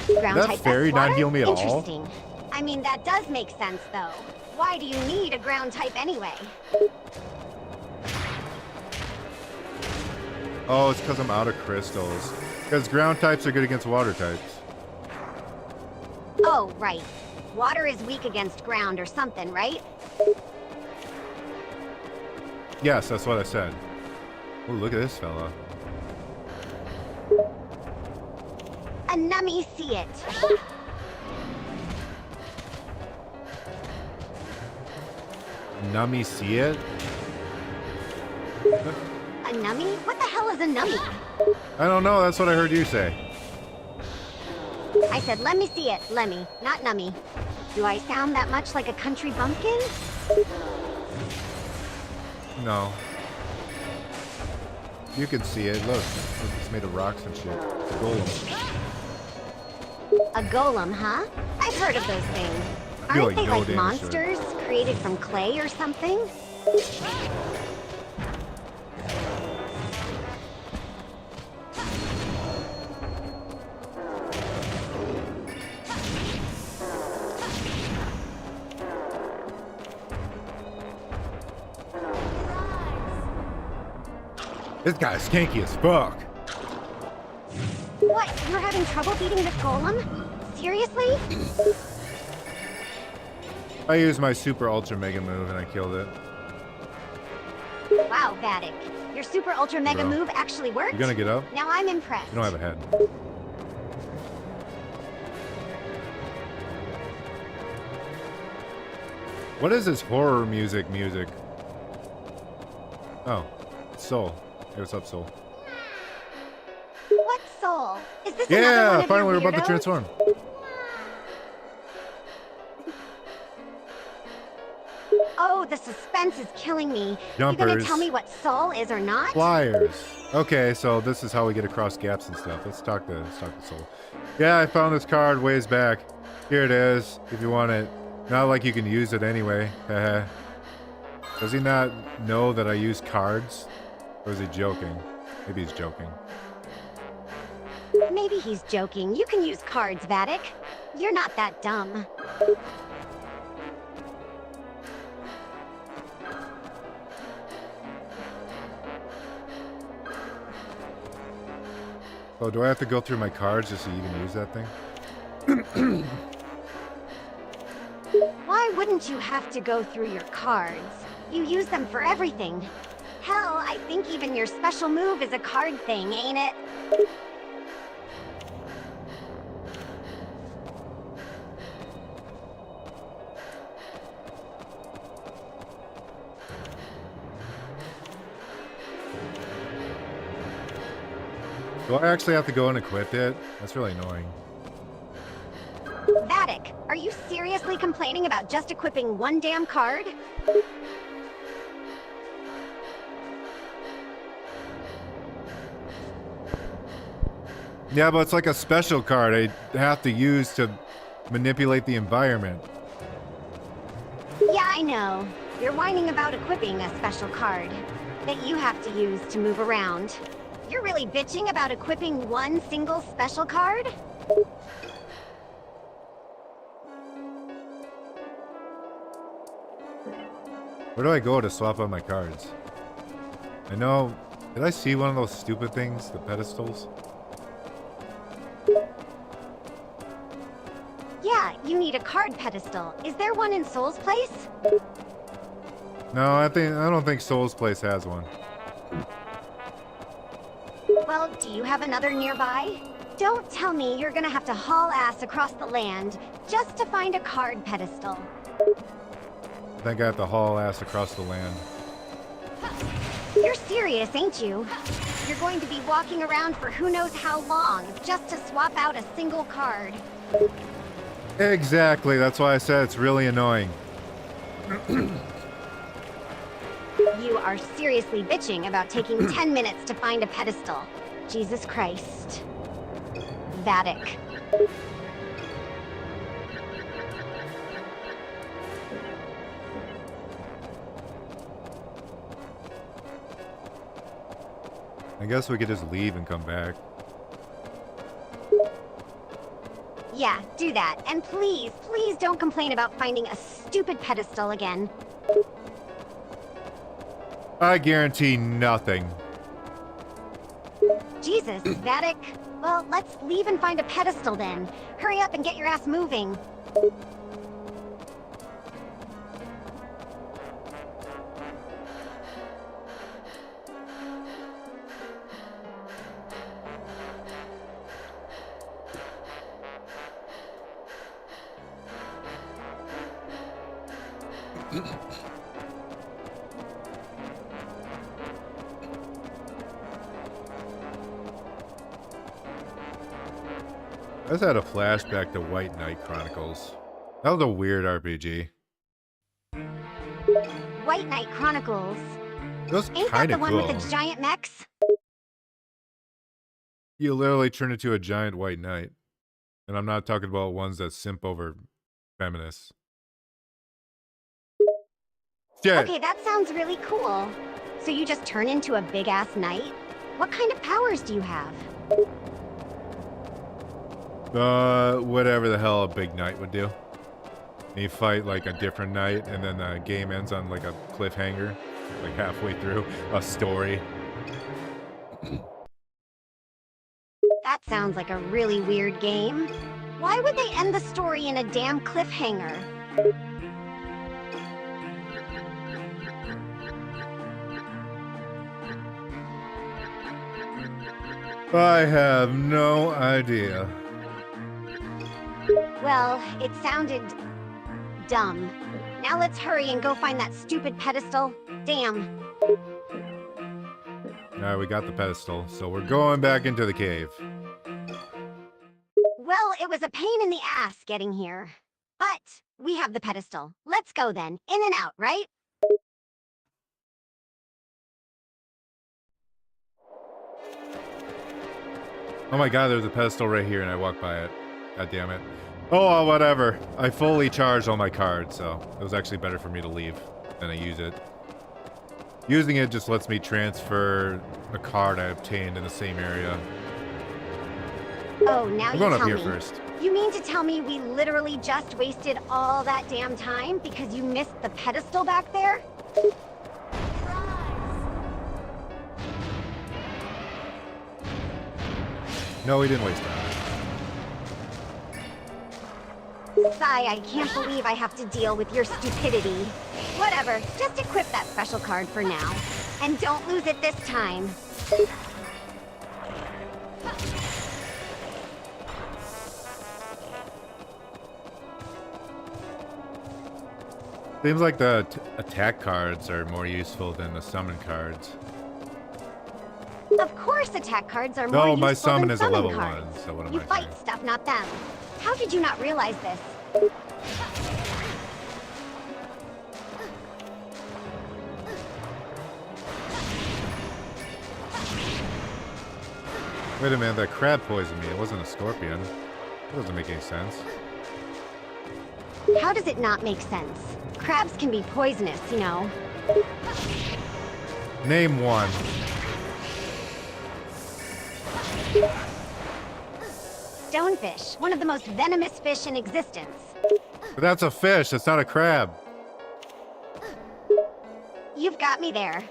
Ground That type fairy that's not water? heal me at all? Interesting. I mean, that does make sense, though. Why do you need a ground type anyway? Oh, it's because I'm out of crystals. Because ground types are good against water types. Oh, right. Water is weak against ground or something, right? Yes, that's what I said. Oh, look at this fella. A nummy see it. Nummy see it? A nummy? What the hell is a nummy? I don't know, that's what I heard you say. I said, let me see it, Lemmy, not nummy. Do I sound that much like a country bumpkin? No. You can see it. Look, it's made of rocks and shit. It's a golem. A golem, huh? I've heard of those things. I feel Aren't they like no like damn monsters created from clay or something? This guy's skanky as fuck. What? You're having trouble beating this golem? Seriously? I used my super ultra mega move and I killed it. Wow, Vattic. Your super ultra mega Bro. move actually worked? You gonna get up? Now I'm impressed. You don't have a head. What is this horror music? Oh, Soul. Hey, what's up, Soul? What soul? Is this another one Yeah, of finally your we're about to weirdos? transform. Oh, the suspense is killing me. You gonna Jumpers. tell me what soul is or not? Flyers. Okay, so this is how we get across gaps and stuff. Let's talk to Soul. Yeah, I found this card ways back. Here it is, if you want it. Not like you can use it anyway. Haha. Does he not know that I use cards? Or is he joking? Maybe he's joking. Maybe he's joking. You can use cards, Vattic. You're not that dumb. Oh, do I have to go through my cards just to even use that thing? Why wouldn't you have to go through your cards? You use them for everything. Hell, I think even your special move is a card thing, ain't it? Do I actually have to go and equip it? That's really annoying. Vattic, are you seriously complaining about just equipping one damn card? Yeah, but it's like a special card I have to use to manipulate the environment. Yeah, I know. You're whining about equipping a special card that you have to use to move around. You're really bitching about equipping one single special card? Where do I go to swap out my cards? I know... Did I see one of those stupid things? The pedestals? Yeah, you need a card pedestal. Is there one in Soul's Place? No, I don't think Soul's Place has one. Well, do you have another nearby? Don't tell me you're gonna have to haul ass across the land just to find a card pedestal. I think I have to haul ass across the land. You're serious, ain't you? You're going to be walking around for who knows how long just to swap out a single card. Exactly, that's why I said it's really annoying. You are seriously bitching about taking 10 minutes to find a pedestal. Jesus Christ. Vattic. I guess we could just leave and come back. Yeah, do that. And please, please don't complain about finding a stupid pedestal again. I guarantee nothing. Jesus, Vattic. Well, let's leave and find a pedestal then. Hurry up and get your ass moving. I just had a flashback to White Knight Chronicles. That was a weird RPG. White Knight Chronicles. It was Ain't that kind the of one cool. with the giant mechs? You literally turn into a giant white knight. And I'm not talking about ones that simp over feminists. Shit. Okay, that sounds really cool. So you just turn into a big-ass knight? What kind of powers do you have? Whatever the hell a big knight would do. And you fight like a different knight, and then the game ends on like a cliffhanger, like halfway through a story. That sounds like a really weird game. Why would they end the story in a damn cliffhanger? I have no idea. Well, it sounded dumb. Now let's hurry and go find that stupid pedestal. Damn. Alright, we got the pedestal, so we're going back into the cave. Well, it was a pain in the ass getting here. But we have the pedestal. Let's go then. In and out, right? Oh my god, there's a pedestal right here and I walked by it. God damn it. Oh, well, whatever. I fully charged all my cards, so it was actually better for me to leave than I use it. Using it just lets me transfer a card I obtained in the same area. Oh, now I'm you going tell up here me. first. You mean to tell me we literally just wasted all that damn time because you missed the pedestal back there? No, he didn't waste time. Sigh, I can't believe I have to deal with your stupidity. Whatever, just equip that special card for now. And don't lose it this time. Seems like the attack cards are more useful than the summon cards. Of course attack cards are more No, useful my summon than is a level cards. 1, so what am You I fight saying? stuff, not them. How did you not realize this? Wait a minute, that crab poisoned me. It wasn't a scorpion. That doesn't make any sense. How does it not make sense? Crabs can be poisonous, you know. Name one. Stonefish, one of the most venomous fish in existence. But that's a fish, that's not a crab. You've got me there.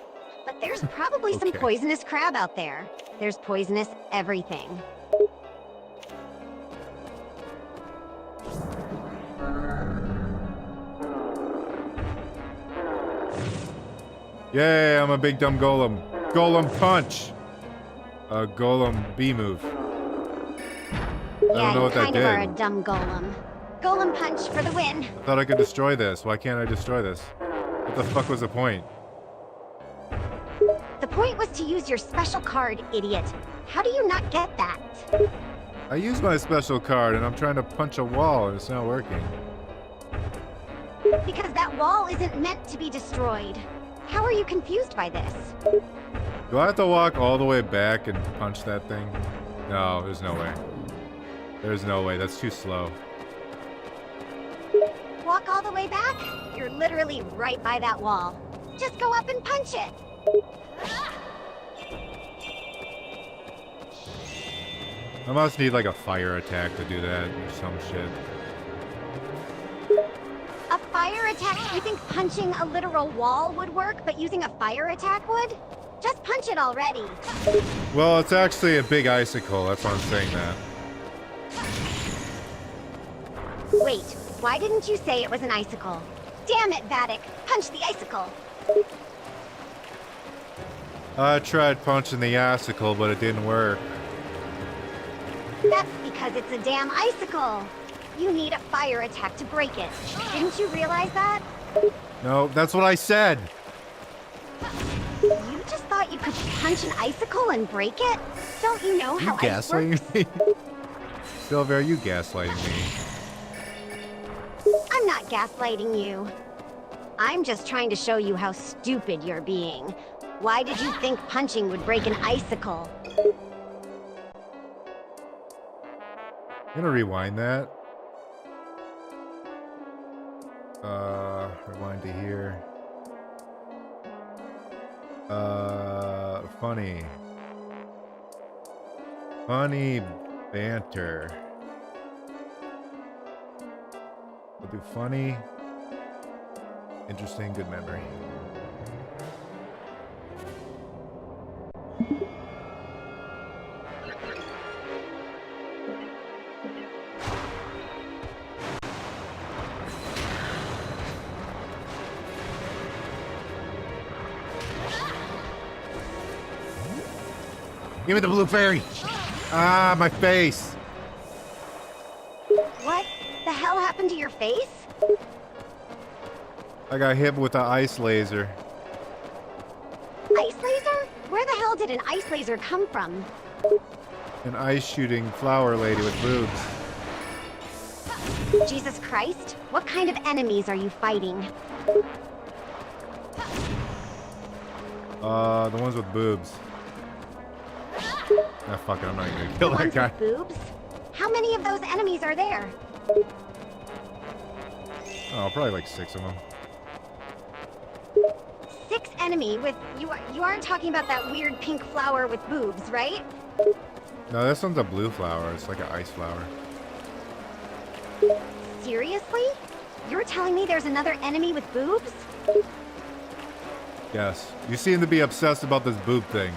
But there's probably some Okay. poisonous crab out there. There's poisonous everything. Yay, I'm a big dumb golem. Golem punch! A golem B move. I don't know what that you kind of are a did. dumb golem. Golem punch for the win. I thought I could destroy this. Why can't I destroy this? What the fuck was the point? The point was to use your special card, idiot. How do you not get that? I used my special card and I'm trying to punch a wall and it's not working. Because that wall isn't meant to be destroyed. How are you confused by this? Do I have to walk all the way back and punch that thing? No, there's no way. There's no way, that's too slow. Walk all the way back? You're literally right by that wall. Just go up and punch it. I must need like a fire attack to do that or some shit. A fire attack? You think punching a literal wall would work, but using a fire attack would? Just punch it already. Well, it's actually a big icicle, that's why I'm saying that. Wait, why didn't you say it was an icicle? Damn it, Vattic. Punch the icicle. I tried punching the icicle, but it didn't work. That's because it's a damn icicle. You need a fire attack to break it. Didn't you realize that? No, that's what I said. You just thought you could punch an icicle and break it? Don't you know how You ice works? gaslighting me? Sylvia, are you gaslighting me? I'm not gaslighting you. I'm just trying to show you how stupid you're being. Why did you think punching would break an icicle? I'm gonna rewind that. Rewind to here. Funny. Funny banter. We'll do funny. Interesting, good memory. Give me the blue fairy! Ah, my face! What the hell happened to your face? I got hit with the ice laser. Ice laser? Where the hell did an ice laser come from? An ice shooting flower lady with boobs. Jesus Christ, what kind of enemies are you fighting? The ones with boobs. Ah, fuck it, I'm not even gonna kill The that ones guy. with boobs? How many of those enemies are there? Oh, probably like 6 of them. 6 enemy with... You aren't talking about that weird pink flower with boobs, right? No, this one's a blue flower. It's like an ice flower. Seriously? You're telling me there's another enemy with boobs? Yes. You seem to be obsessed about this boob thing.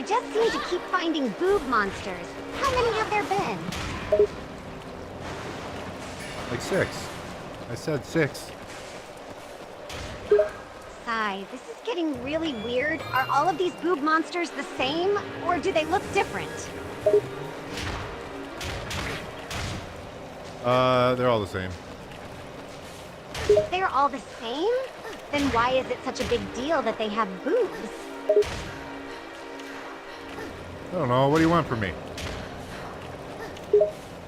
You just seem to keep finding boob monsters. How many have there been? Like 6. I said 6. Sigh, this is getting really weird. Are all of these boob monsters the same, or do they look different? They're all the same. They're all the same? Then why is it such a big deal that they have boobs? I don't know. What do you want from me?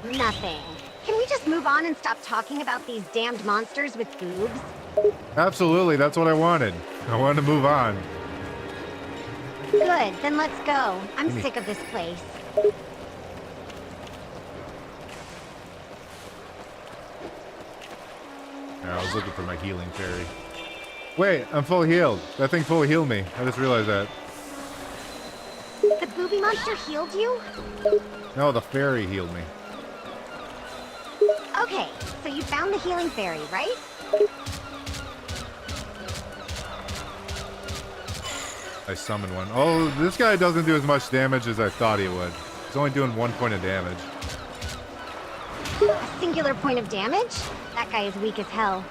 Nothing. Can we just move on and stop talking about these damned monsters with boobs? Absolutely, that's what I wanted. I wanted to move on. Good, then let's go. I'm Gimme. sick of this place. Yeah, I was looking for my healing fairy. Wait, I'm fully healed. That thing fully healed me. I just realized that. The booby monster healed you? No, the fairy healed me. Okay, so you found the healing fairy, right? I summoned one. Oh, this guy doesn't do as much damage as I thought he would. He's only doing 1 point of damage. A singular point of damage? That guy is weak as hell.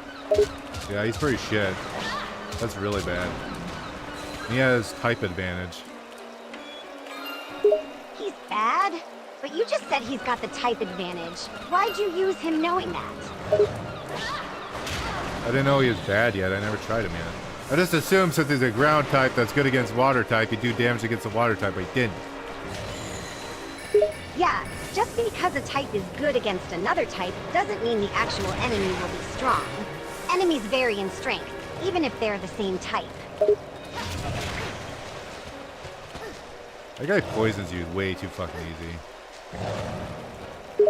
Yeah, he's pretty shit. That's really bad. He has type advantage. He's bad? But you just said he's got the type advantage. Why'd you use him knowing that? I didn't know he was bad yet. I never tried him yet. I just assumed since he's a ground type that's good against water type, he'd do damage against the water type, but he didn't. Yeah, just because a type is good against another type doesn't mean the actual enemy will be strong. Enemies vary in strength, even if they're the same type. That guy poisons you way too fucking easy.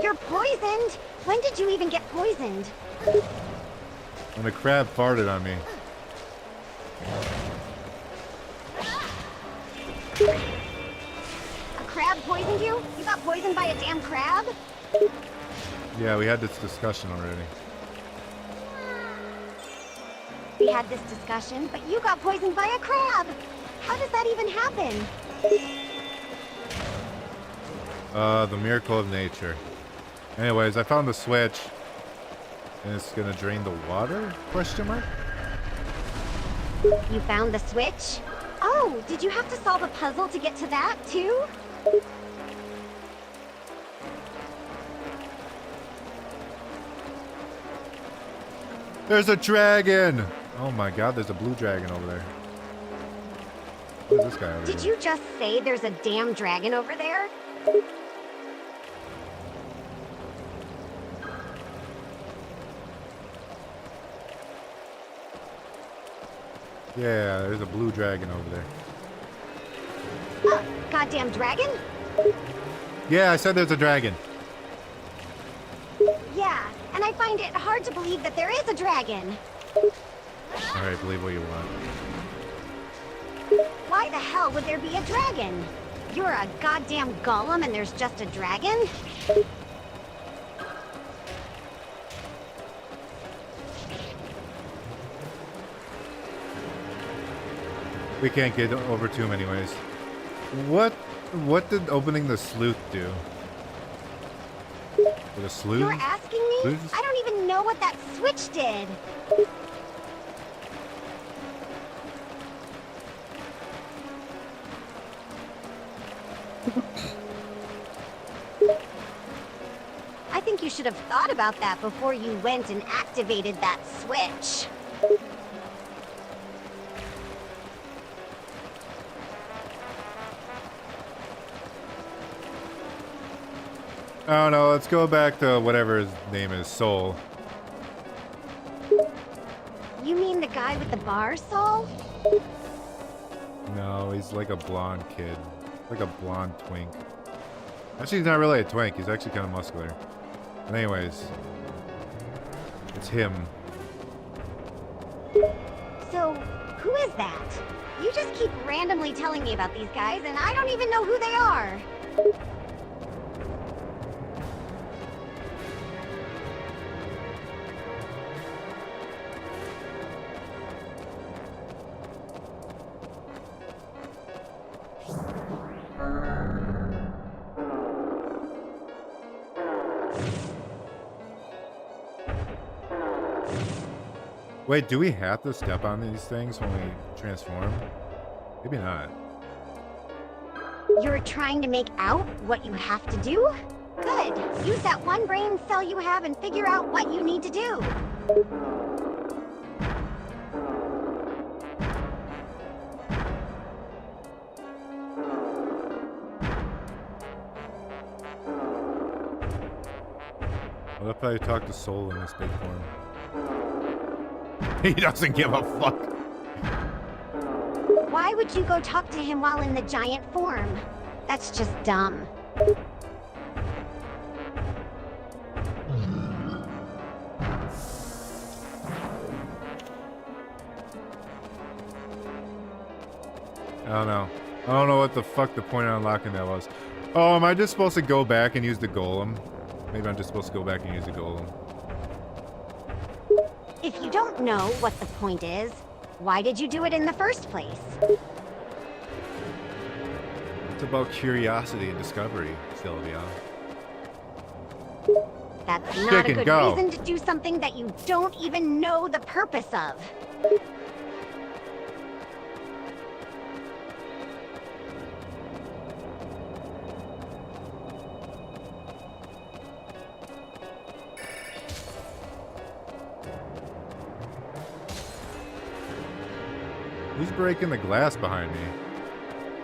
You're poisoned? When did you even get poisoned? When a crab farted on me. A crab poisoned you? You got poisoned by a damn crab? Yeah, we had this discussion already. We had this discussion, but you got poisoned by a crab! How does that even happen? The miracle of nature. Anyways, I found the switch. And it's gonna drain the water? Question mark? You found the switch? Oh, did you have to solve a puzzle to get to that, too? There's a dragon! Oh my god, there's a blue dragon over there. What is this guy over Did here? you just say there's a damn dragon over there? Yeah, there's a blue dragon over there. Goddamn dragon? Yeah, I said there's a dragon. Yeah, and I find it hard to believe that there is a dragon. Alright, believe what you want. Why the hell would there be a dragon? You're a goddamn golem and there's just a dragon? We can't get over to him anyways. What did opening the sleuth do? With a sleuth? You're asking me? Sleuth? I don't even know what that switch did. I think you should have thought about that before you went and activated that switch. I don't know, let's go back to whatever his name is, Soul. You mean the guy with the bar, Saul? No, he's like a blonde kid. Like a blonde twink. Actually, he's not really a twink, he's actually kind of muscular. But anyways, it's him. So, who is that? You just keep randomly telling me about these guys, and I don't even know who they are. Wait, do we have to step on these things when we transform? Maybe not. You're trying to make out what you have to do? Good. Use that one brain cell you have and figure out what you need to do. What if I talk to Soul in this big form? He doesn't give a fuck. Why would you go talk to him while in the giant form? That's just dumb. I don't know. I don't know what the fuck the point of unlocking that was. Oh, am I just supposed to go back and use the golem? Maybe I'm just supposed to go back and use the golem. If you don't know what the point is, why did you do it in the first place? It's about curiosity and discovery, Sylvia. That's not Chicken, a good go. reason to do something that you don't even know the purpose of. Who's breaking the glass behind me?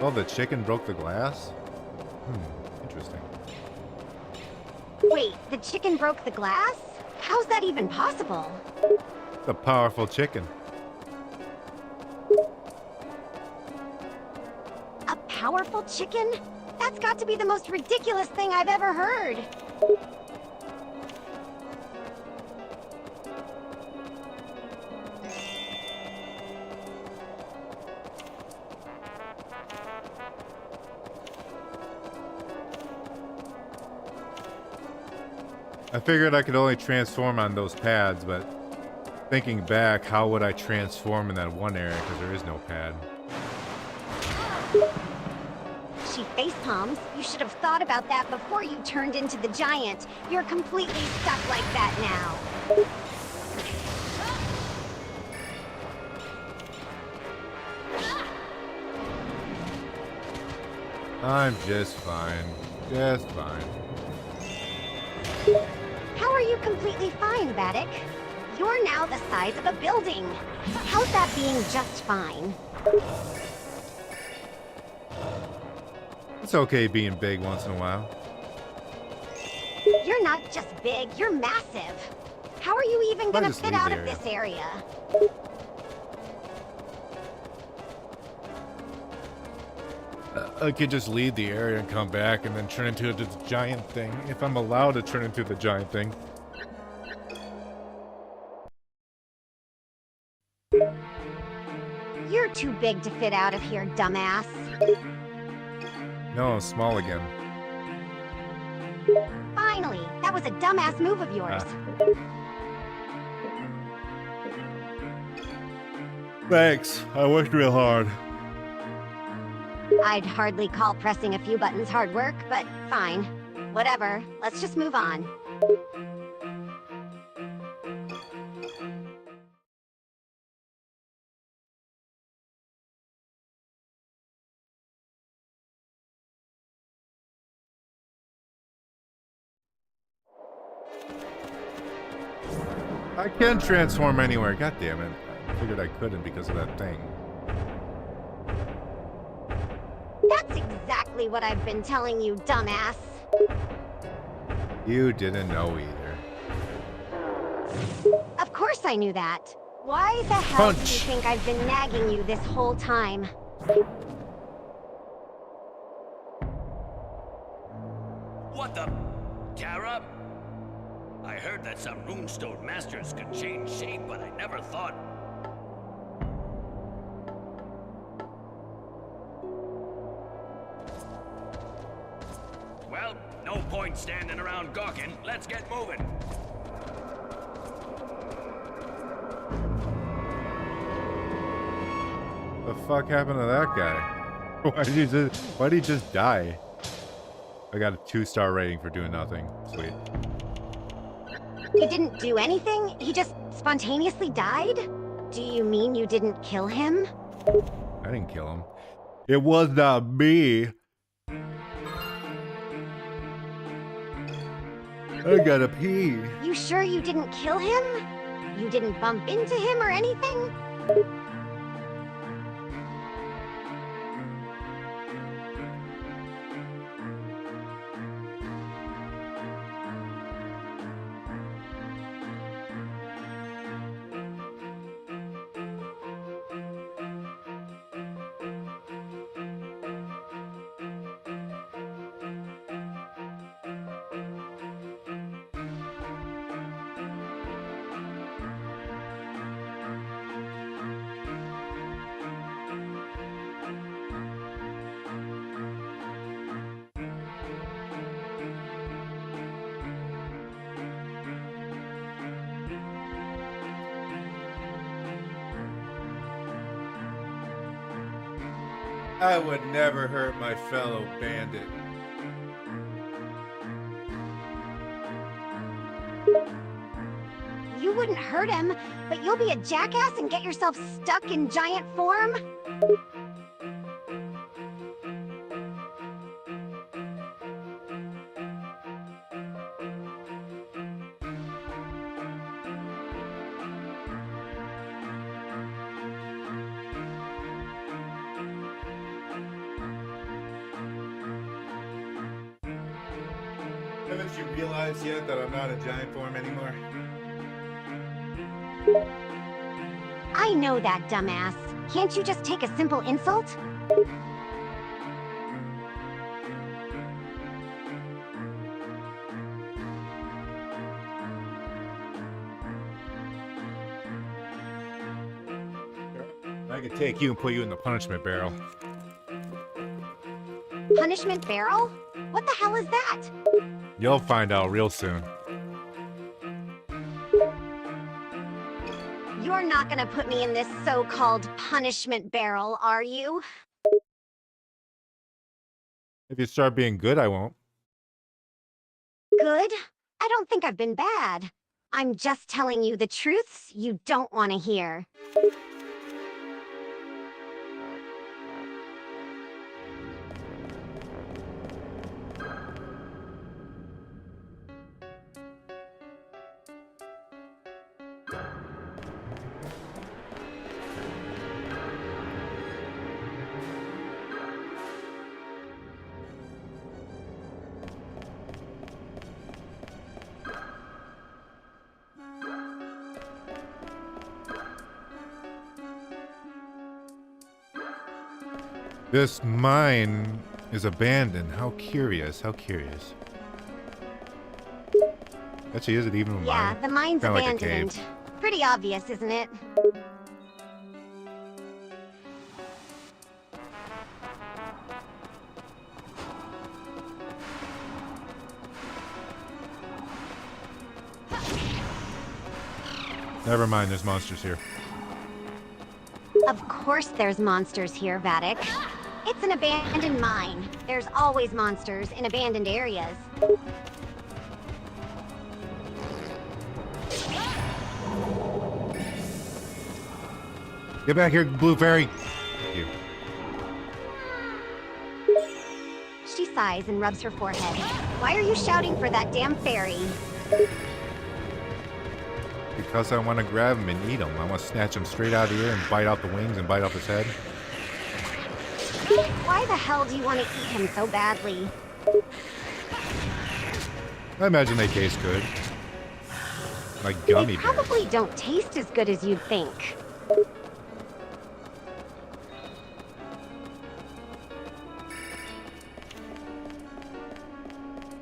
Oh, the chicken broke the glass? Interesting. Wait, the chicken broke the glass? How's that even possible? The powerful chicken. A powerful chicken? That's got to be the most ridiculous thing I've ever heard. I figured I could only transform on those pads, but thinking back, how would I transform in that one area because there is no pad? She face palms. You should have thought about that before you turned into the giant. You're completely stuck like that now. I'm just fine. Just fine. How are you completely fine, Vattic? You're now the size of a building. How's that being just fine? It's okay being big once in a while. You're not just big, you're massive. How are you even gonna just fit leave out the of area. this area? I could just leave the area and come back and then turn into the giant thing, if I'm allowed to turn into the giant thing. You're too big to fit out of here, dumbass. No, I'm small again. Finally, that was a dumbass move of yours. Thanks. I worked real hard. I'd hardly call pressing a few buttons hard work, but fine. Whatever, let's just move on. I can transform anywhere. God damn it. I figured I couldn't because of that thing. That's exactly what I've been telling you, dumbass. You didn't know either. Of course I knew that. Why the hell do you Punch. think I've been nagging you this whole time? What the? Tara? I heard that some runestone masters could change shape, but I never thought... Well, no point standing around gawking. Let's get moving. The fuck happened to that guy? Why did he just die? I got a 2-star rating for doing nothing. Sweet. You didn't do anything? He just spontaneously died? Do you mean you didn't kill him? I didn't kill him. It was not me. I gotta pee. You sure you didn't kill him? You didn't bump into him or anything? I would never hurt my fellow bandit. You wouldn't hurt him, but you'll be a jackass and get yourself stuck in giant form? Haven't you realized yet that I'm not in giant form anymore? I know that, dumbass. Can't you just take a simple insult? I could take you and put you in the punishment barrel. Punishment barrel? What the hell is that? You'll find out real soon. You're not gonna put me in this so-called punishment barrel, are you? If you start being good, I won't. Good? I don't think I've been bad. I'm just telling you the truths you don't want to hear. This mine is abandoned. How curious, how curious. Actually, is it even a mine? Yeah, the mine's Kinda like a abandoned. cave. Pretty obvious, isn't it? Never mind, there's monsters here. Of course there's monsters here, Vattic. It's an abandoned mine. There's always monsters in abandoned areas. Get back here, Blue Fairy! Thank you. She sighs and rubs her forehead. Why are you shouting for that damn fairy? Because I want to grab him and eat him. I want to snatch him straight out of the air and bite out the wings and bite off his head. Why the hell do you want to eat him so badly? I imagine they taste good. Like gummy They bears. probably don't taste as good as you'd think.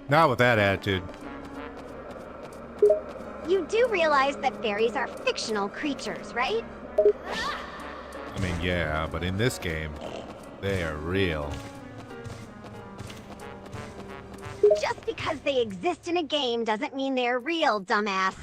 Not with that attitude. You do realize that fairies are fictional creatures, right? I mean, yeah, but in this game, they are real. Just because they exist in a game doesn't mean they're real, dumbass.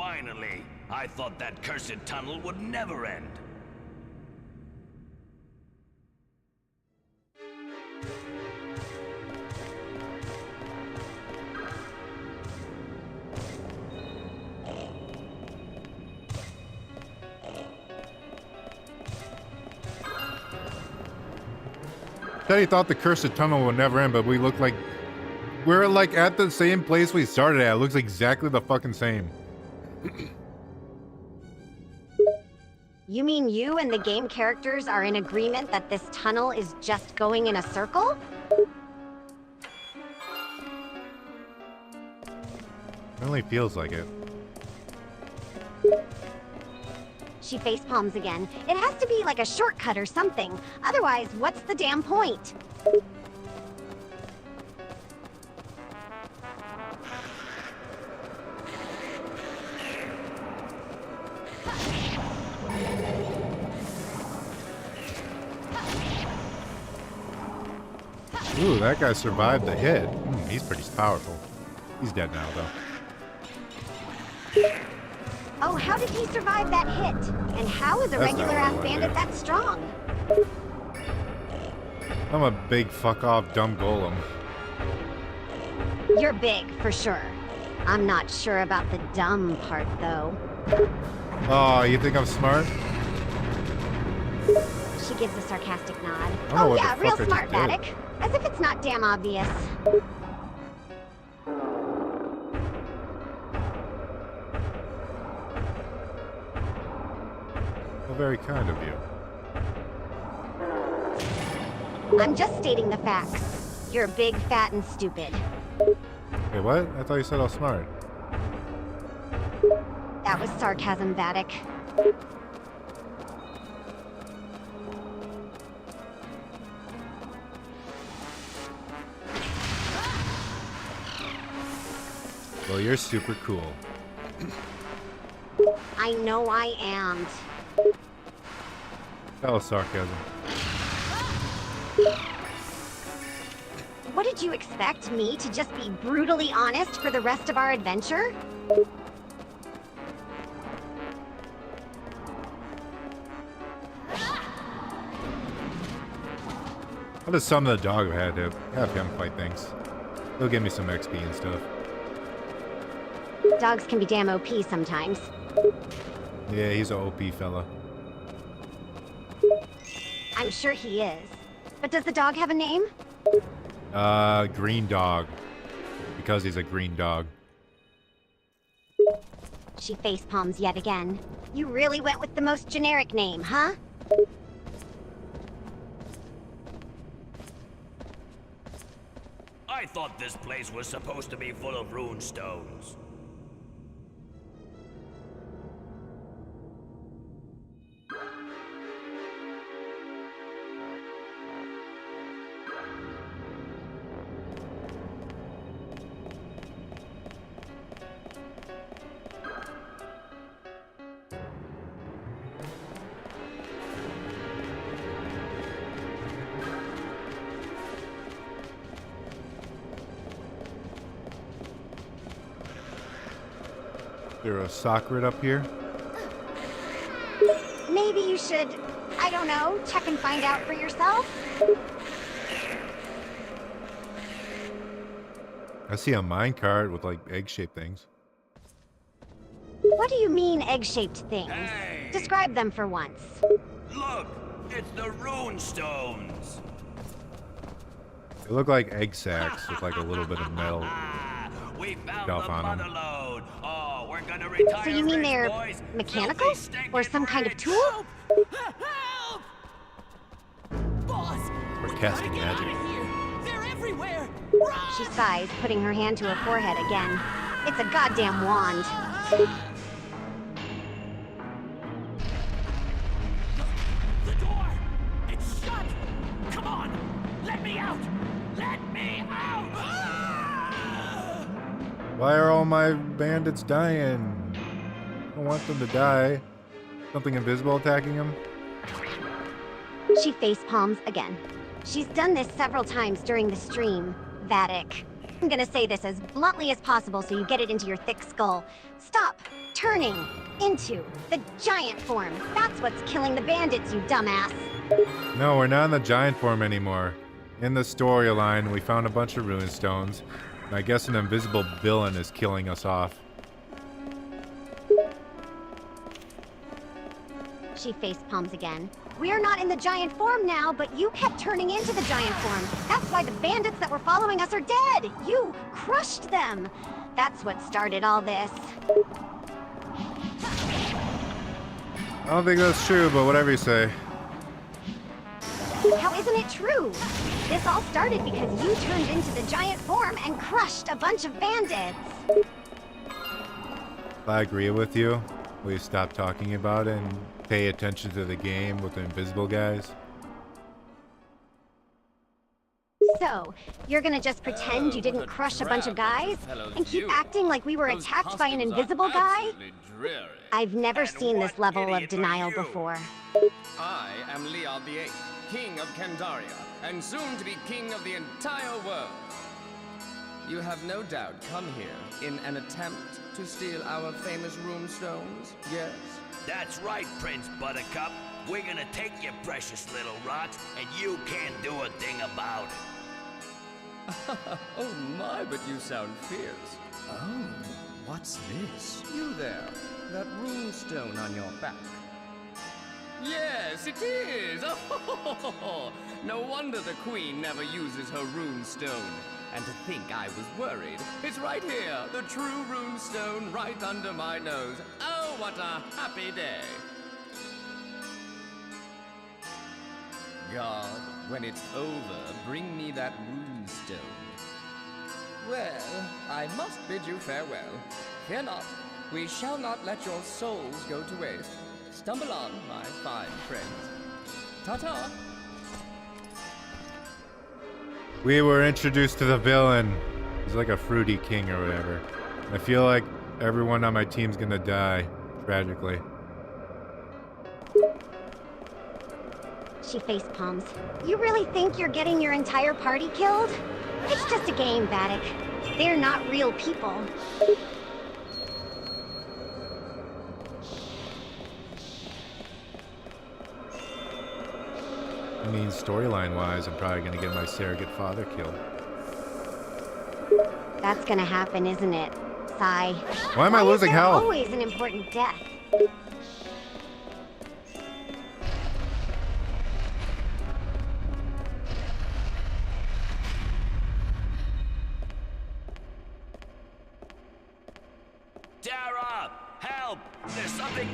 Finally! I thought that cursed tunnel would never end. Said he thought the cursed tunnel would never end, but we look like we're like at the same place we started at. It looks exactly the fucking same. You mean you and the game characters are in agreement that this tunnel is just going in a circle? It only feels like it. She facepalms again. It has to be like a shortcut or something. Otherwise, what's the damn point? Ooh, that guy survived the hit. He's pretty powerful. He's dead now, though. Oh, how did he survive that hit? And how is a That's not regular-ass what I bandit did. that strong? I'm a big fuck-off dumb golem. You're big, for sure. I'm not sure about the dumb part, though. Oh, you think I'm smart? She gives a sarcastic nod. I don't know Oh what yeah, the real fuck I smart, just did. Vattic. As if it's not damn obvious. Well, very kind of you. I'm just stating the facts. You're big, fat, and stupid. Wait, what? I thought you said I was smart. That was sarcasm, Vattic. Well, you're super cool. I know I am. That was sarcasm. What did you expect, me to just be brutally honest for the rest of our adventure? How does some of the dog had to have him fight things? He'll give me some XP and stuff. Dogs can be damn OP sometimes. Yeah, he's a OP fella. I'm sure he is. But does the dog have a name? Green dog. Because he's a green dog. She facepalms yet again. You really went with the most generic name, huh? I thought this place was supposed to be full of rune stones. There a socket up here? Maybe you should, I don't know, check and find out for yourself? I see a minecart with like egg-shaped things. What do you mean egg-shaped things? Hey! Describe them for once. Look! It's the rune stones! They look like egg sacs with like a little bit of metal. We found Stuff the on 'em. mother load. Oh, we're gonna retire So you mean rich, they're boys. mechanical? Filthy, stinking Or some kind of rich. tool? Help! Boss! We're we casting gotta get magic. out of here! They're everywhere! Run! She sighs, putting her hand to her forehead again. It's a goddamn wand. The door! It's shut! Come on! Let me out! Let me out! Why are all my bandits dying? I don't want them to die. Something invisible attacking them? She facepalms again. She's done this several times during the stream, Vattic. I'm gonna say this as bluntly as possible so you get it into your thick skull. Stop turning into the giant form. That's what's killing the bandits, you dumbass. No, we're not in the giant form anymore. In the storyline, we found a bunch of rune stones, and I guess an invisible villain is killing us off. She face palms again. We're not in the giant form now, but you kept turning into the giant form. That's why the bandits that were following us are dead. You crushed them. That's what started all this. I don't think that's true, but whatever you say. How isn't it true? This all started because you turned into the giant form and crushed a bunch of bandits. If I agree with you, will you stop talking about it and pay attention to the game with the invisible guys? So, you're gonna just pretend you didn't crush a bunch of guys and keep acting like we were attacked by an invisible guy? I've never seen this level of denial before. I am Leon the Eighth, King of Candaria, and soon to be King of the entire world. You have no doubt come here in an attempt to steal our famous rune stones, yes? That's right, Prince Buttercup. We're gonna take your precious little rocks, and you can't do a thing about it. Oh my, but you sound fierce. Oh, what's this? You there, that rune stone on your back. Yes, it is! Oh, no wonder the Queen never uses her rune stone. And to think I was worried. It's right here, the true rune stone right under my nose. Oh, what a happy day. God, when it's over, bring me that rune stone. Well, I must bid you farewell. Fear not, we shall not let your souls go to waste. Stumble on, my fine friends. Ta-ta! We were introduced to the villain. He's like a fruity king or whatever. I feel like everyone on my team's gonna die, tragically. She face palms. You really think you're getting your entire party killed? It's just a game, Vattic. They're not real people. I mean, storyline-wise, I'm probably gonna get my surrogate father killed. That's gonna happen, isn't it? Sigh. Why am I losing health? Always an important death. Dara! Help! There's something...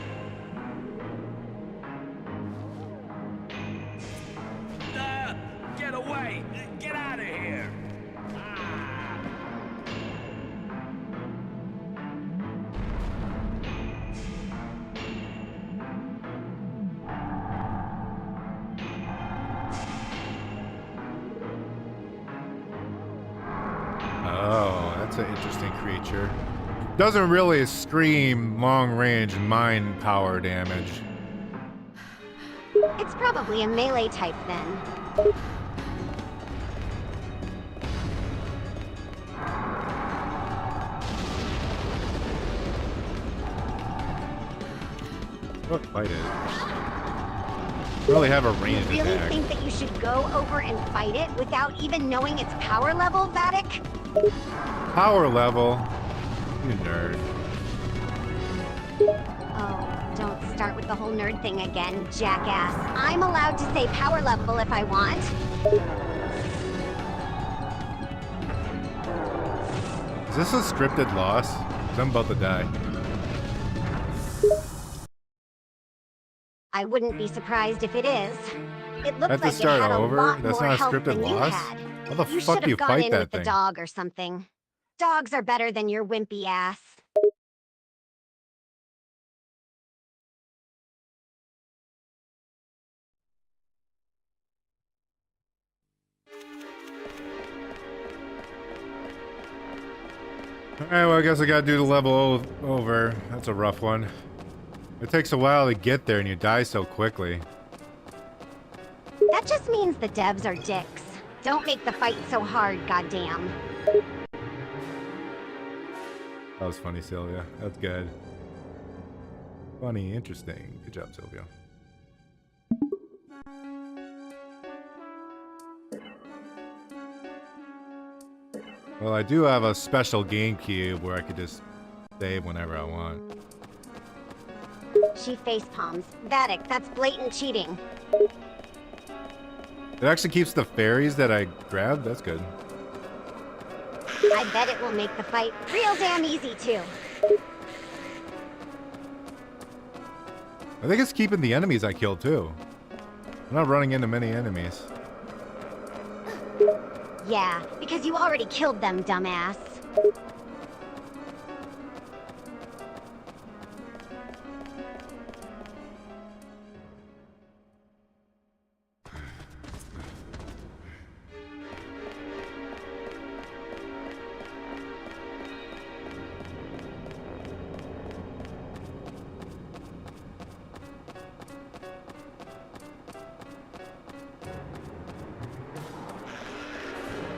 Get away! Get out of here! Oh, that's an interesting creature. Doesn't really scream long-range mind power damage. It's probably a melee type then. Look, fight it. Really have a ranged You really attack. think that you should go over and fight it without even knowing its power level, Vattic? Power level? You nerd. Oh, don't start with the whole nerd thing again, jackass. I'm allowed to say power level if I want. Is this a scripted loss? 'Cause I'm about to die. I wouldn't be surprised if it is. It looked Have to like start it had over? a lot That's more not a health scripted than you loss? had. How the You fuck should do you have gone fight in that with the thing? dog or something. Dogs are better than your wimpy ass. Alright, well I guess I gotta do the level over. That's a rough one. It takes a while to get there and you die so quickly. That just means the devs are dicks. Don't make the fight so hard, goddamn. That was funny, Sylvia. That's good. Funny, interesting. Good job, Sylvia. Well, I do have a special GameCube where I could just save whenever I want. She face palms. Vattic, that's blatant cheating. It actually keeps the fairies that I grabbed. That's good. I bet it will make the fight real damn easy, too. I think it's keeping the enemies I killed, too. I'm not running into many enemies. Yeah, because you already killed them, dumbass.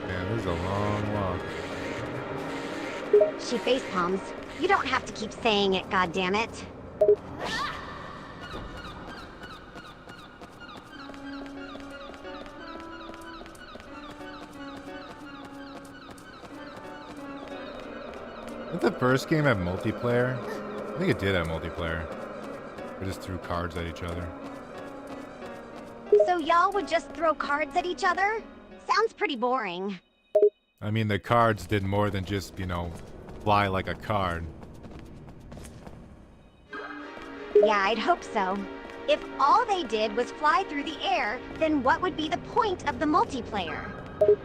Man, this is a long walk. She face palms. You don't have to keep saying it, goddammit. Did the first game have multiplayer? I think it did have multiplayer. We just threw cards at each other. So y'all would just throw cards at each other? Sounds pretty boring. I mean, the cards did more than just, you know, fly like a card. Yeah, I'd hope so. If all they did was fly through the air, then what would be the point of the multiplayer? I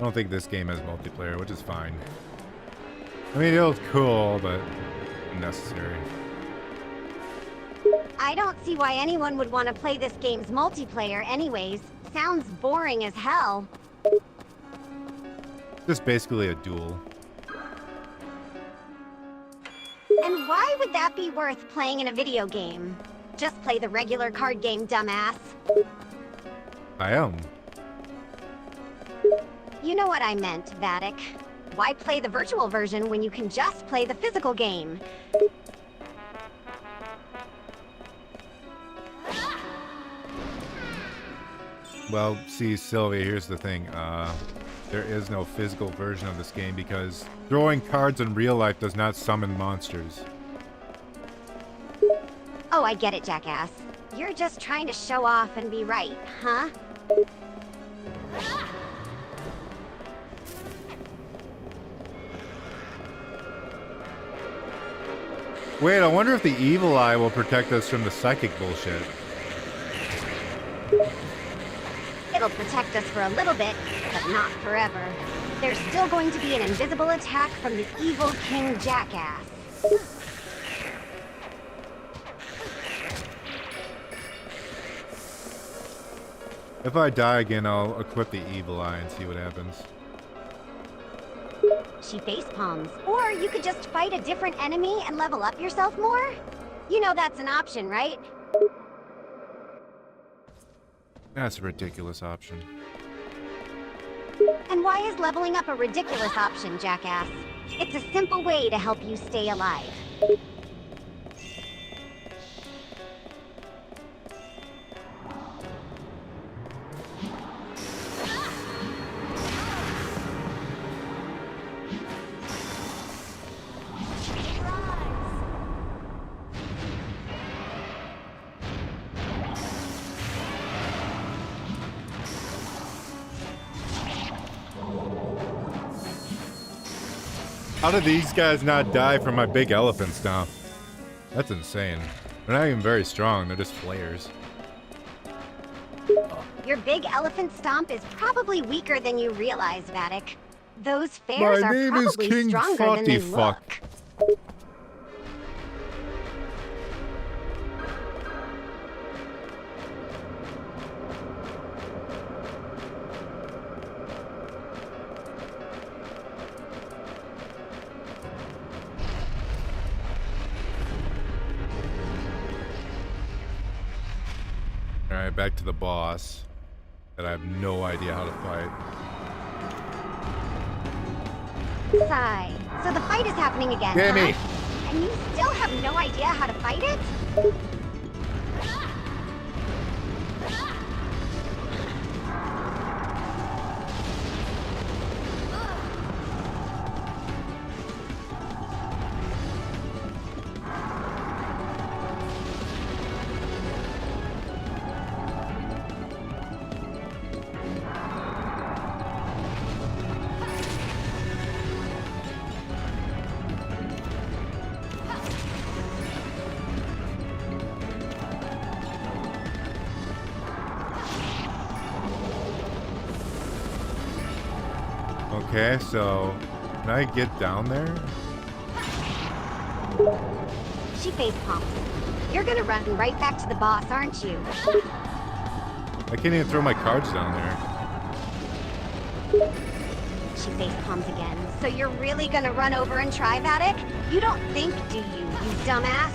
don't think this game has multiplayer, which is fine. I mean, it was cool, but unnecessary. I don't see why anyone would want to play this game's multiplayer anyways. Sounds boring as hell. Just basically a duel. And why would that be worth playing in a video game? Just play the regular card game, dumbass. I am. You know what I meant, Vattic. Why play the virtual version when you can just play the physical game? Well, see, Sylvia, here's the thing. There is no physical version of this game because throwing cards in real life does not summon monsters. Oh, I get it, jackass. You're just trying to show off and be right, huh? Wait, I wonder if the evil eye will protect us from the psychic bullshit. It'll protect us for a little bit, but not forever. There's still going to be an invisible attack from the evil King Jackass. If I die again, I'll equip the evil eye and see what happens. She face palms. Or you could just fight a different enemy and level up yourself more? You know that's an option, right? That's a ridiculous option. And why is leveling up a ridiculous option, jackass? It's a simple way to help you stay alive. How did these guys not die from my big elephant stomp? That's insane. They're not even very strong, they're just flayers. Your big elephant stomp is probably weaker than you realize, Vattic. Those fairs My are name is probably King stronger than they Fuck. look. Alright, back to the boss. That I have no idea how to fight. Sigh. So the fight is happening again, Gimme. huh? And you still have no idea how to fight it? Okay, so can I get down there? She face palms. You're gonna run right back to the boss, aren't you? I can't even throw my cards down there. She face palms again. So you're really gonna run over and try, Vattic? You don't think, do you dumbass?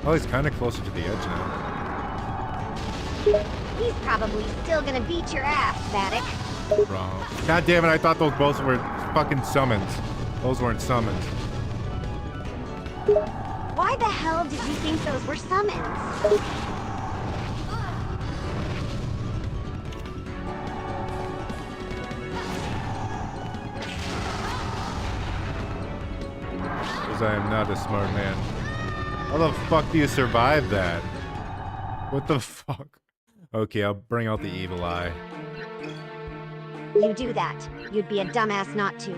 Oh, he's kind of closer to the edge now. He's probably still gonna beat your ass, Vattic. Wrong. God damn it, I thought those both were fucking summons. Those weren't summons. Why the hell did you think those were summons? Because I am not a smart man. How the fuck do you survive that? What the fuck? Okay, I'll bring out the evil eye. You do that. You'd be a dumbass not to.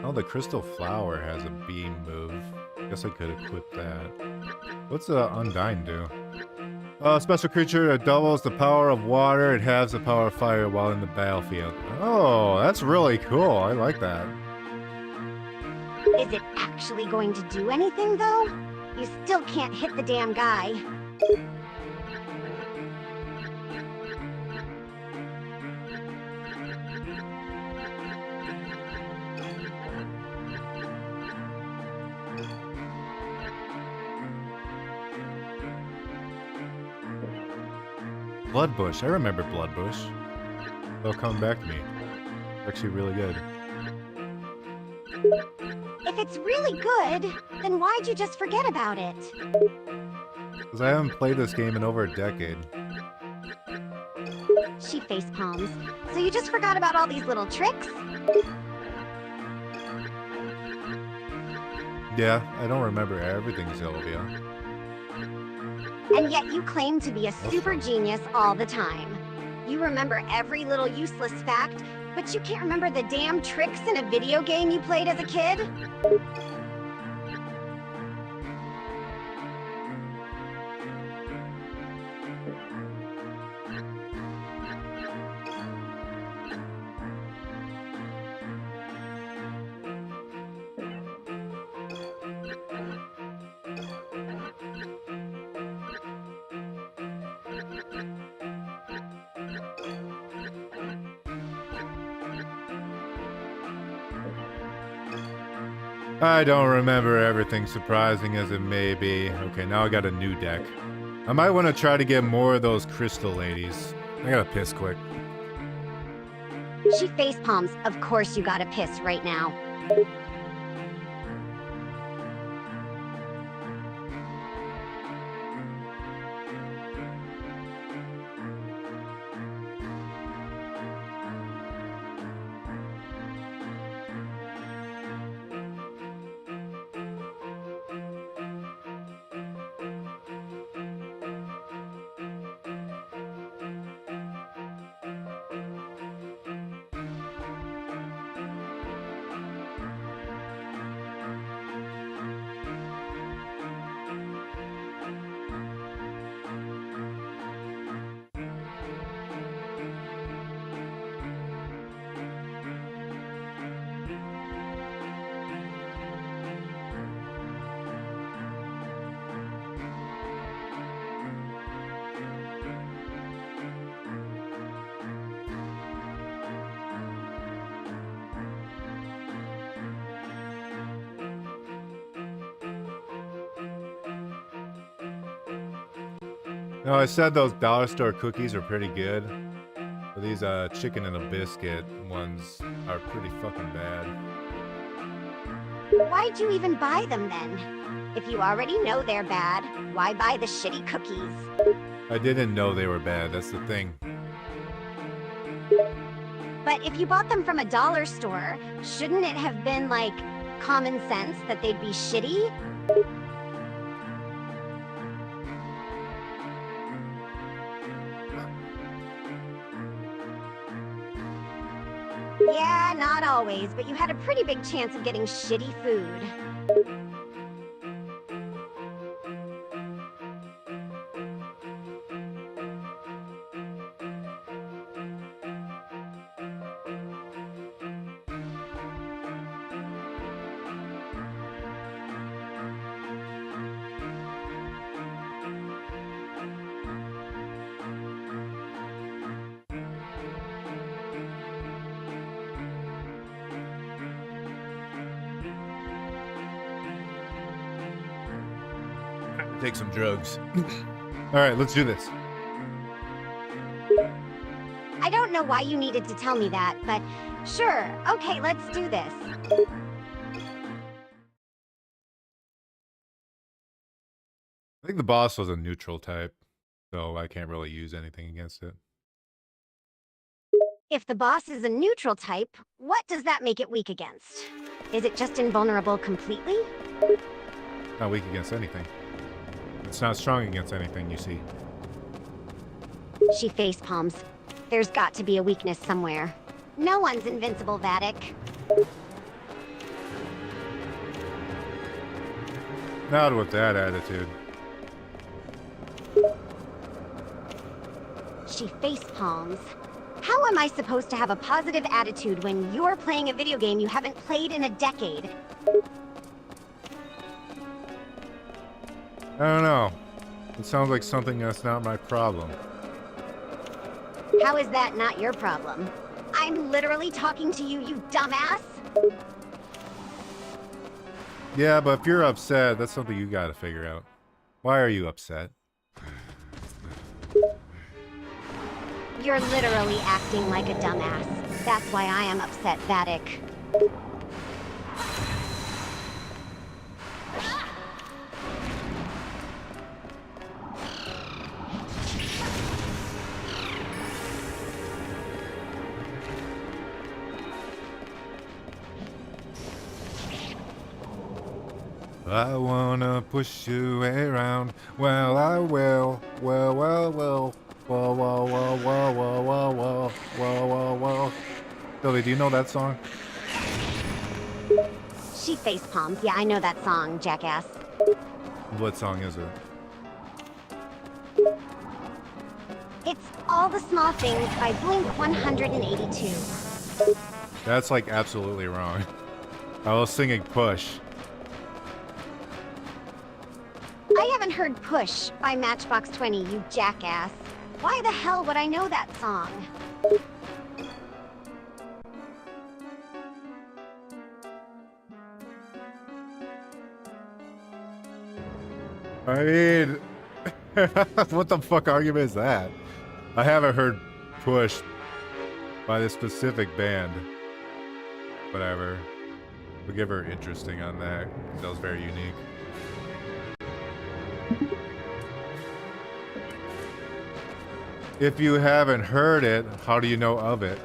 Oh, the crystal flower has a beam move. Guess I could equip that. What's Undyne do? Special creature that doubles the power of water. It has the power of fire while in the battlefield. Oh, that's really cool. I like that. Is it actually going to do anything, though? You still can't hit the damn guy. Bloodbush. I remember Bloodbush. They'll come back to me. Actually really good. If it's really good, then why'd you just forget about it? Because I haven't played this game in over a decade. She face palms. So you just forgot about all these little tricks? Yeah, I don't remember everything, Sylvia. And yet you claim to be a super genius all the time. You remember every little useless fact, but you can't remember the damn tricks in a video game you played as a kid? I don't remember everything, surprising as it may be. Okay, now I got a new deck. I might want to try to get more of those crystal ladies. I gotta piss quick. She face palms. Of course you gotta piss right now. No, I said those dollar store cookies are pretty good. But these chicken and a biscuit ones are pretty fucking bad. Why'd you even buy them then? If you already know they're bad, why buy the shitty cookies? I didn't know they were bad, that's the thing. But if you bought them from a dollar store, shouldn't it have been, like, common sense that they'd be shitty? Yeah, not always, but you had a pretty big chance of getting shitty food. Take some drugs. All right, let's do this. I don't know why you needed to tell me that, but sure, okay, let's do this. I think the boss was a neutral type, so I can't really use anything against it. If the boss is a neutral type, what does that make it weak against? Is it just invulnerable completely? Not weak against anything. It's not strong against anything, you see. She face palms. There's got to be a weakness somewhere. No one's invincible, Vattic. Not with that attitude. She face palms. How am I supposed to have a positive attitude when you're playing a video game you haven't played in a decade? I don't know. It sounds like something that's not my problem. How is that not your problem? I'm literally talking to you, you dumbass! Yeah, but if you're upset, that's something you gotta figure out. Why are you upset? You're literally acting like a dumbass. That's why I am upset, Vattic. I wanna push you around. Well, I will. Well, well, well. Whoa, whoa, whoa, whoa, whoa, whoa, whoa, whoa, whoa, whoa. Sylvia, do you know that song? She face palms. Yeah, I know that song, jackass. What song is it? It's All the Small Things by Blink 182. That's like absolutely wrong. I was singing Push. I haven't heard Push by Matchbox 20, you jackass. Why the hell would I know that song? I mean, what the fuck argument is that? I haven't heard Push by this specific band. Whatever. We'll give her interesting on that. That was very unique. If you haven't heard it, how do you know of it?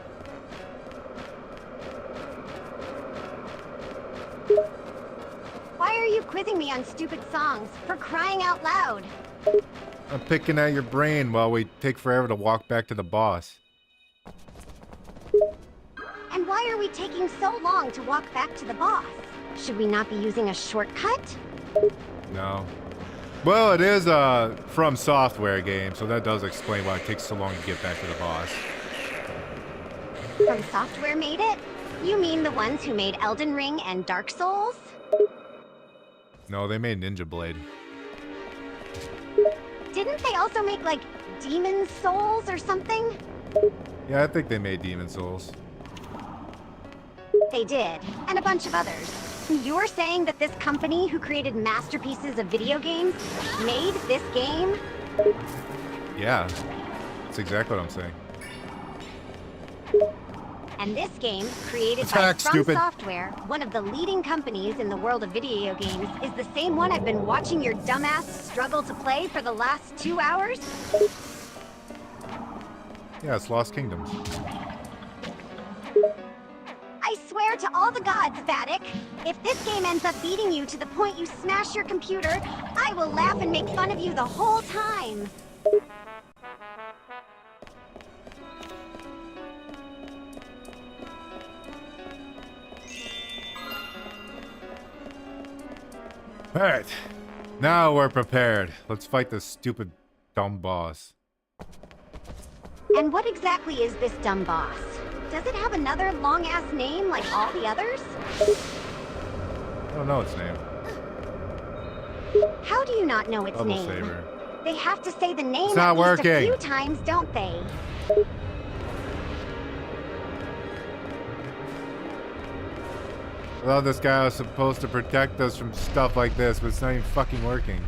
Why are you quizzing me on stupid songs? For crying out loud! I'm picking at your brain while we take forever to walk back to the boss. And why are we taking so long to walk back to the boss? Should we not be using a shortcut? No. Well, it is a FromSoftware game, so that does explain why it takes so long to get back to the boss. FromSoftware made it? You mean the ones who made Elden Ring and Dark Souls? No, they made Ninja Blade. Didn't they also make, like, Demon Souls or something? Yeah, I think they made Demon Souls. They did, and a bunch of others. You're saying that this company who created masterpieces of video games made this game? Yeah, that's exactly what I'm saying. And this game, created Attack, by stupid. FromSoftware, one of the leading companies in the world of video games, is the same one I've been watching your dumbass struggle to play for the last 2 hours? Yeah, it's Lost Kingdoms. I swear to all the gods, Vattic, if this game ends up beating you to the point you smash your computer, I will laugh and make fun of you the whole time. Alright, now we're prepared. Let's fight this stupid dumb boss. And what exactly is this dumb boss? Does it have another long-ass name like all the others? I don't know its name. How do you not know its Double name? saber. They have to say the name It's not at least a working. few times, don't they? I thought this guy was supposed to protect us from stuff like this, but it's not even fucking working.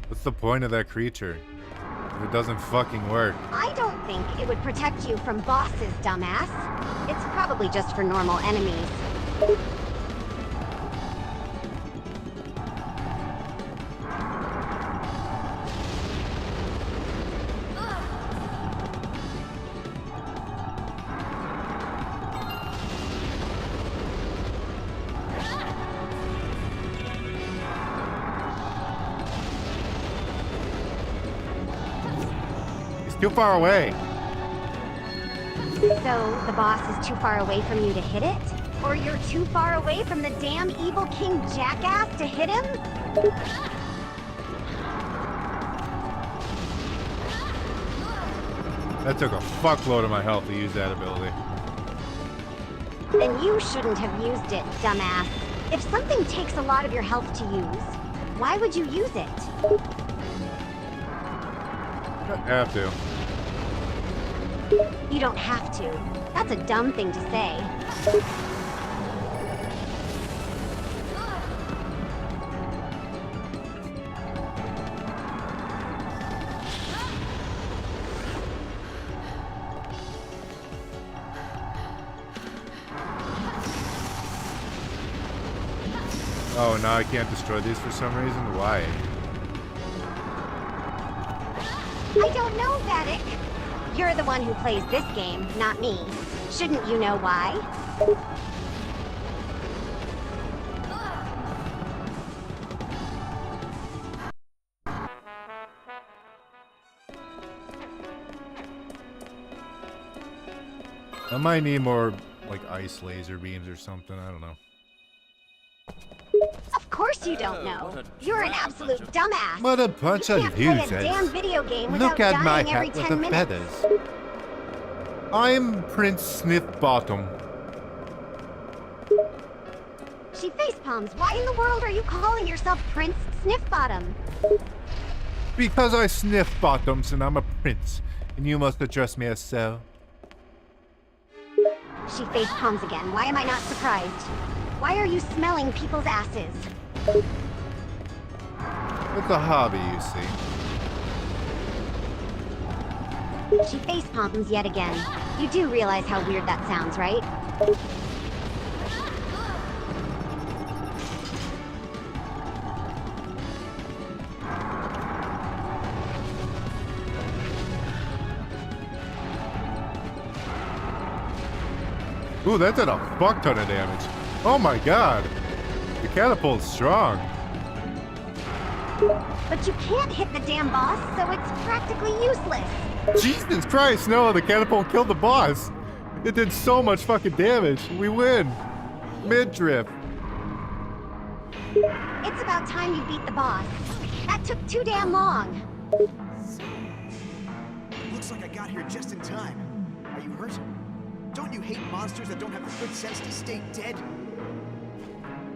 What's the point of that creature if it doesn't fucking work? I don't think it would protect you from bosses, dumbass. It's probably just for normal enemies. Too far away. So, the boss is too far away from you to hit it? Or you're too far away from the damn evil king jackass to hit him? That took a fuckload of my health to use that ability. Then you shouldn't have used it, dumbass. If something takes a lot of your health to use, why would you use it? I have to. You don't have to. That's a dumb thing to say. Oh, now I can't destroy these for some reason? Why? I don't know, Vattic. You're the one who plays this game, not me. Shouldn't you know why? I might need more, like, ice laser beams or something. I don't know. Of course you don't know. You're an absolute dumbass. What a bunch You of can't play a users. damn video game without Look at my dying every hat with 10 the minutes. feathers. I'm Prince Sniffbottom. She facepalms. Why in the world are you calling yourself Prince Sniffbottom? Because I sniff bottoms and I'm a prince, and you must address me as so. She facepalms again. Why am I not surprised? Why are you smelling people's asses? It's a hobby, you see. She facepalms yet again. You do realize how weird that sounds, right? Ooh, that did a fuck ton of damage. Oh my god. The catapult's strong. But you can't hit the damn boss, so it's practically useless. Jesus Christ, no, the catapult killed the boss. It did so much fucking damage. We win. Midriff. It's about time you beat the boss. That took too damn long. Looks like I got here just in time. Are you hurt? Don't you hate monsters that don't have the good sense to stay dead?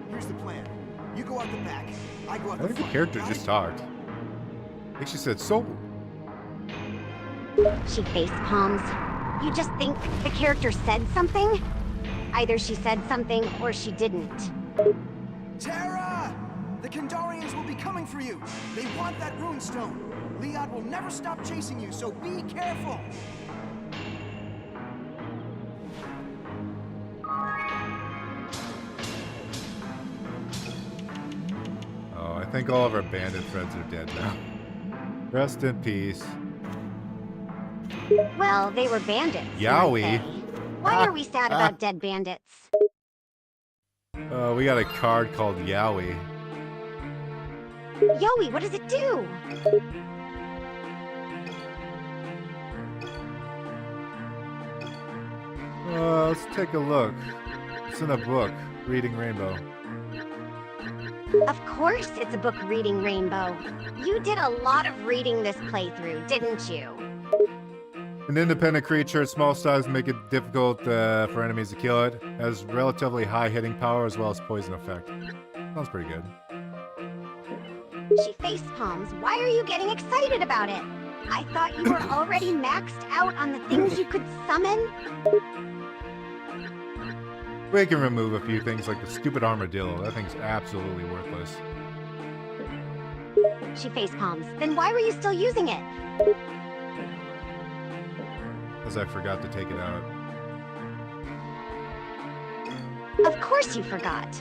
Here's the plan. You go out the back. I go out I the think the front. character Got just it? talked. I think she said so. She facepalms. You just think the character said something? Either she said something or she didn't. Tara! The Kandarians will be coming for you. They want that rune stone. Liad will never stop chasing you, so be careful. Oh, I think all of our bandit friends are dead now. Rest in peace. Well, they were bandits. Yowie. weren't they? Why are we sad about dead bandits? We got a card called Yowie. Yowie, what does it do? Let's take a look. It's in a book, Reading Rainbow. Of course it's a book reading Rainbow. You did a lot of reading this playthrough, didn't you? An independent creature, small size make it difficult for enemies to kill it. Has relatively high hitting power as well as poison effect. Sounds pretty good. She face palms. Why are you getting excited about it? I thought you were already maxed out on the things you could summon. We can remove a few things like the stupid armadillo. That thing's absolutely worthless. She face palms. Then why were you still using it? Because I forgot to take it out. Of course you forgot.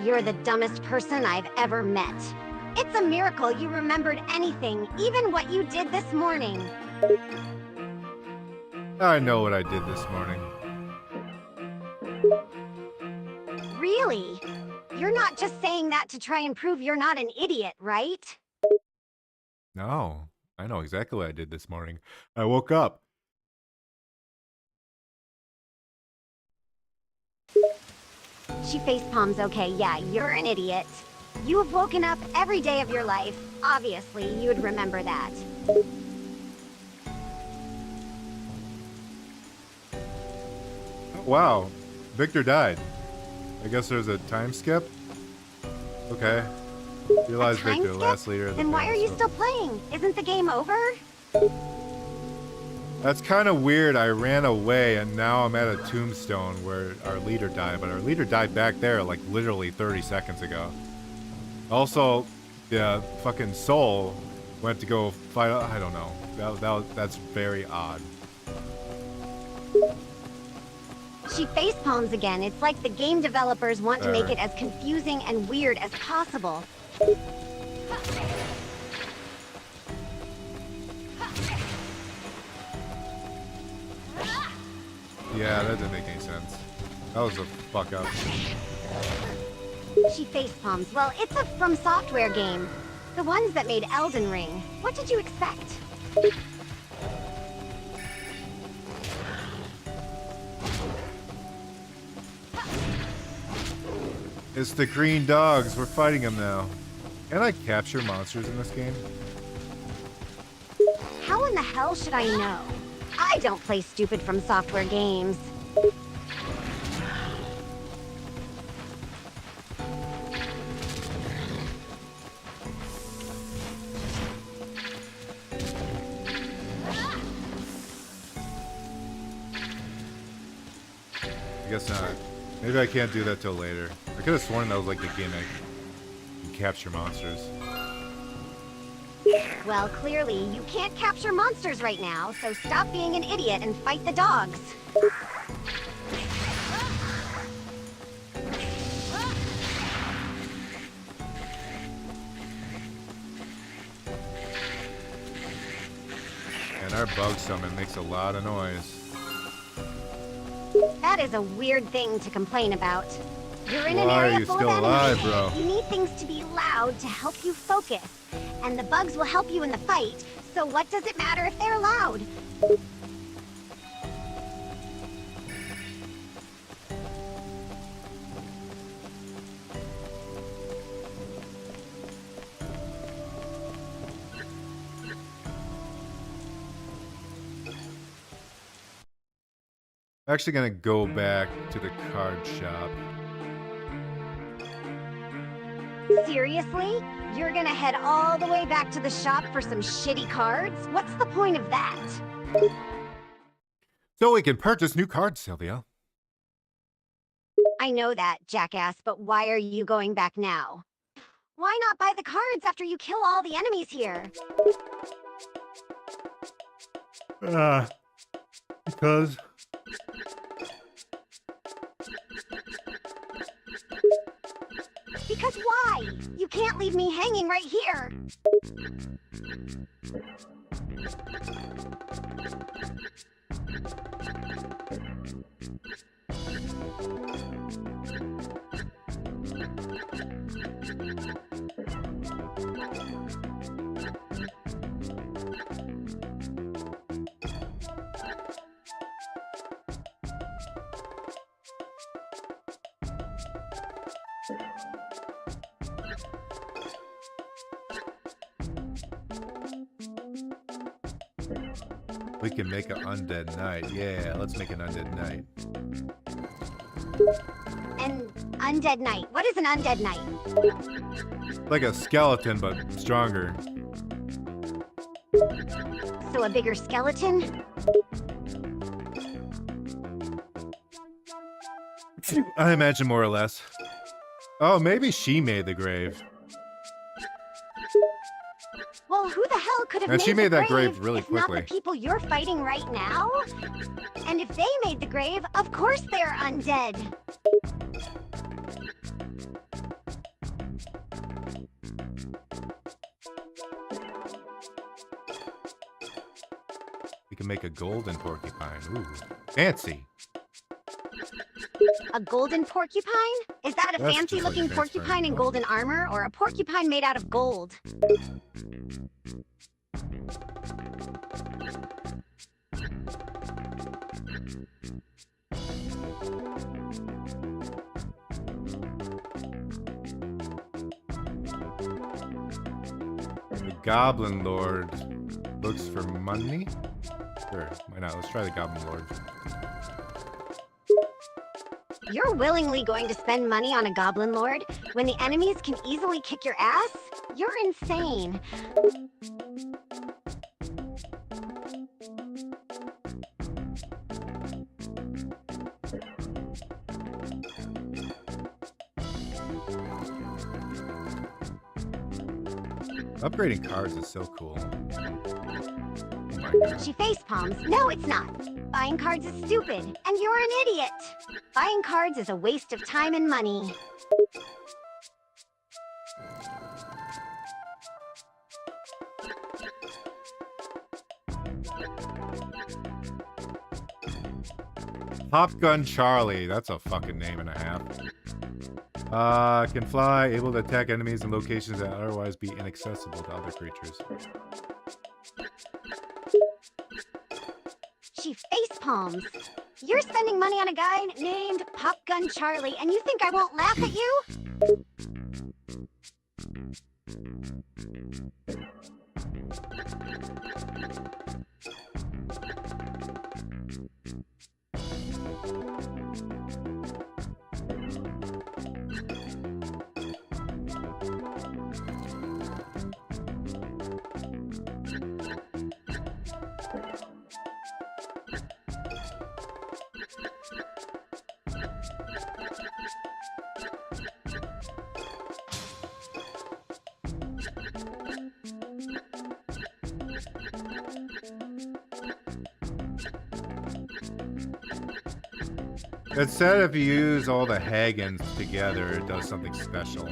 You're the dumbest person I've ever met. It's a miracle you remembered anything, even what you did this morning. I know what I did this morning. Really? You're not just saying that to try and prove you're not an idiot, right? No, I know exactly what I did this morning. I woke up. She face palms. Okay, yeah, you're an idiot. You have woken up every day of your life. Obviously, you would remember that. Wow, Victor died. I guess there's a time skip? Okay. Realize A time Victor, skip? last leader of the Then why are you Phantom. still playing? Isn't the game over? That's kind of weird. I ran away and now I'm at a tombstone where our leader died, but our leader died back there like literally 30 seconds ago. Also, the fucking soul went to go fight. I don't know. That's very odd. She face palms again. It's like the game developers want to make it as confusing and weird as possible. Yeah, that didn't make any sense. That was a fuck up. She face palms. Well, it's a FromSoftware game. The ones that made Elden Ring. What did you expect? It's the green dogs. We're fighting them now. Can I capture monsters in this game? How in the hell should I know? I don't play stupid FromSoftware games. I guess not. Maybe I can't do that till later. I could have sworn that was like the gimmick. You capture monsters. Well, clearly, you can't capture monsters right now, so stop being an idiot and fight the dogs. And our bug summon makes a lot of noise. That is a weird thing to complain about. You're in an Why are area you full still of alive, enemies. bro? You need things to be loud to help you focus. And the bugs will help you in the fight, so what does it matter if they're loud? I'm actually gonna go back to the card shop. Seriously? You're gonna head all the way back to the shop for some shitty cards? What's the point of that? So we can purchase new cards, Sylvia. I know that, jackass, but why are you going back now? Why not buy the cards after you kill all the enemies here? Because Because why? You can't leave me hanging right here. we can make an undead knight. Yeah, let's make an undead knight. An undead knight. What is an undead knight? Like a skeleton, but stronger. So a bigger skeleton? I imagine more or less. Oh, maybe she made the grave. Well, who the hell could have And made she made the that grave really if not quickly. the people you're fighting right now? And if they made the grave, of course they're undead. We can make a golden porcupine. Ooh, fancy. A golden porcupine? Is that a That's fancy just like looking transparent. porcupine in golden armor or a porcupine made out of gold? The Goblin Lord looks for money. Sure, why not? Let's try the Goblin Lord. You're willingly going to spend money on a goblin lord when the enemies can easily kick your ass? You're insane. Upgrading cards is so cool. Oh my god. She face palms. No, it's not. Buying cards is stupid, and you're an idiot. Buying cards is a waste of time and money. Pop Gun Charlie. That's a fucking name and a half. Can fly, able to attack enemies in locations that otherwise be inaccessible to other creatures. She face palms. You're spending money on a guy named Pop Gun Charlie, and you think I won't laugh at you? It said if you use all the Hagans together, it does something special.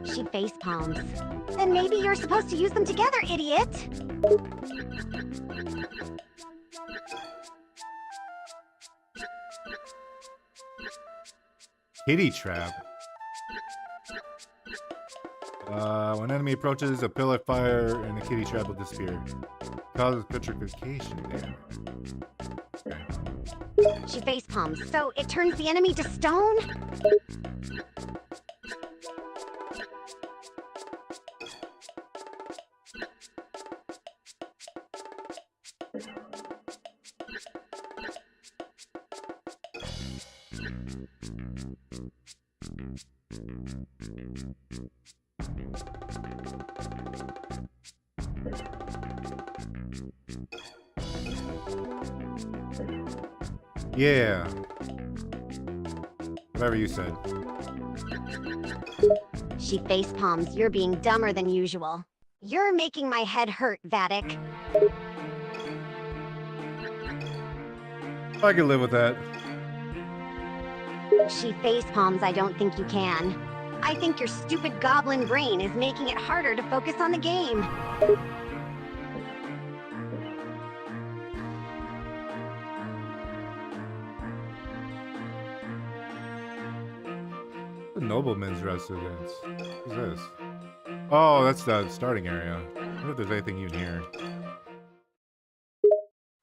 She face palms. Then maybe you're supposed to use them together, idiot. Kitty trap. When enemy approaches, a pillar of fire and a kitty trap will disappear. Causes petrification damage. Okay. She face palms. So it turns the enemy to stone? Yeah. Whatever you said. She face palms. You're being dumber than usual. You're making my head hurt, Vattic. I can live with that. She face palms. I don't think you can. I think your stupid goblin brain is making it harder to focus on the game. The nobleman's residence. What's this? Oh, that's the starting area. I wonder if there's anything you can hear.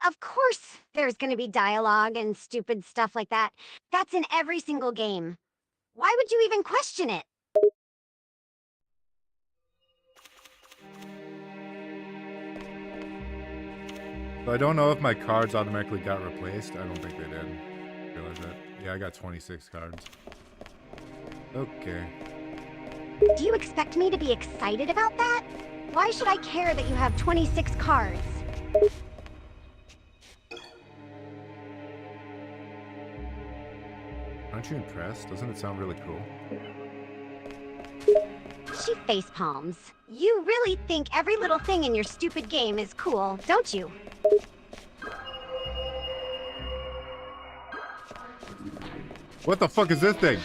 Of course, there's gonna be dialogue and stupid stuff like that. That's in every single game. Why would you even question it? So I don't know if my cards automatically got replaced. I don't think they did. Realize that. Yeah, I got 26 cards. Okay. Do you expect me to be excited about that? Why should I care that you have 26 cards? Aren't you impressed? Doesn't it sound really cool? She face palms. You really think every little thing in your stupid game is cool, don't you? What the fuck is this thing?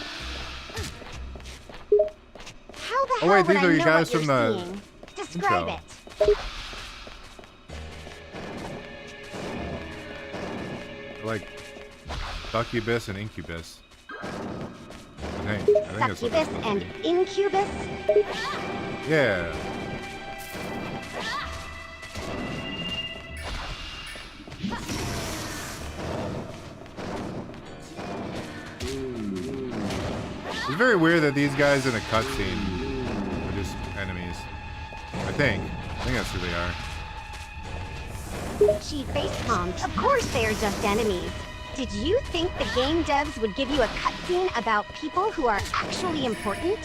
How the Oh, hell wait, would these I are you know guys what from you're the seeing? Describe intro. it. Like succubus and incubus. I think that's what Succubus it's and supposed to be. incubus? Yeah. It's very weird that these guys in a cutscene are just enemies. I think that's who they are. She face palms. Of course they are just enemies. Did you think the game devs would give you a cutscene about people who are actually important?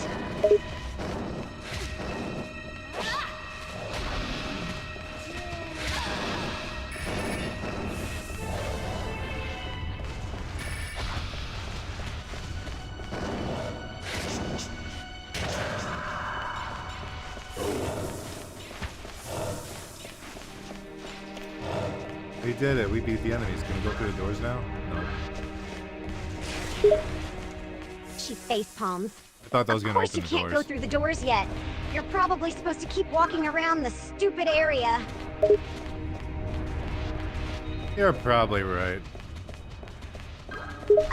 We did it. We beat the enemies. Can we go through the doors now? No. She face palms. I thought that was Of going to course open you the can't go doors. through the doors yet. You're probably supposed to keep walking around the stupid area. You're probably right.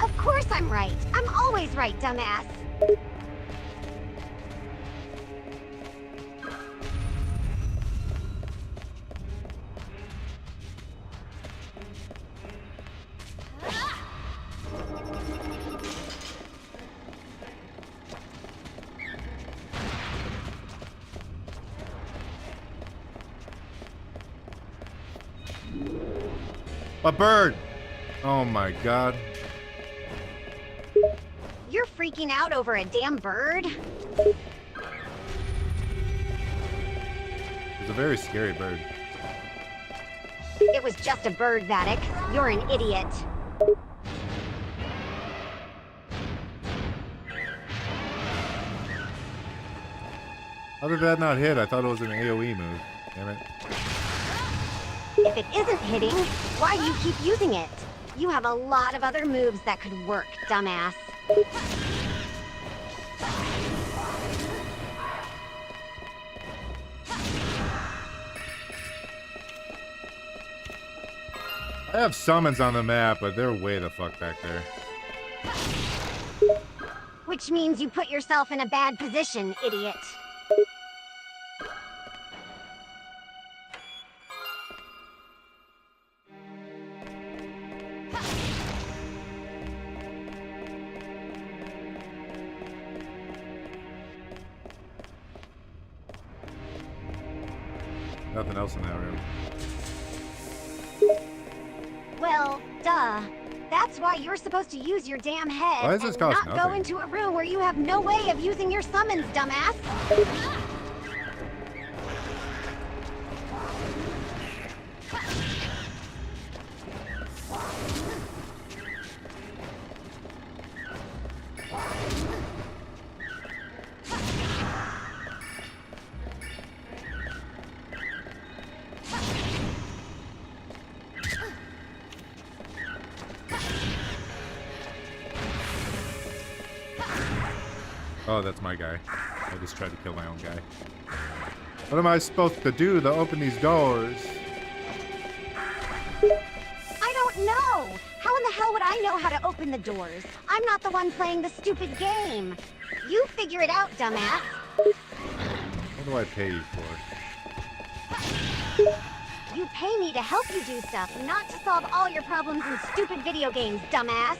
Of course I'm right. I'm always right, dumbass. A bird! Oh my god. You're freaking out over a damn bird? It's a very scary bird. It was just a bird, Vattic. You're an idiot. How did that not hit? I thought it was an AoE move. Damn it. If it isn't hitting, why do you keep using it? You have a lot of other moves that could work, dumbass. I have summons on the map, but they're way the fuck back there. Which means you put yourself in a bad position, idiot. Nothing else in that room. Well, duh. That's why you're supposed to use your damn head Why does this and cost not go nothing? into a room where you have no way of using your summons, dumbass. Oh, that's my guy. I just tried to kill my own guy. What am I supposed to do to open these doors? I don't know! How in the hell would I know how to open the doors? I'm not the one playing the stupid game. You figure it out, dumbass. What do I pay you for? You pay me to help you do stuff, not to solve all your problems in stupid video games, dumbass.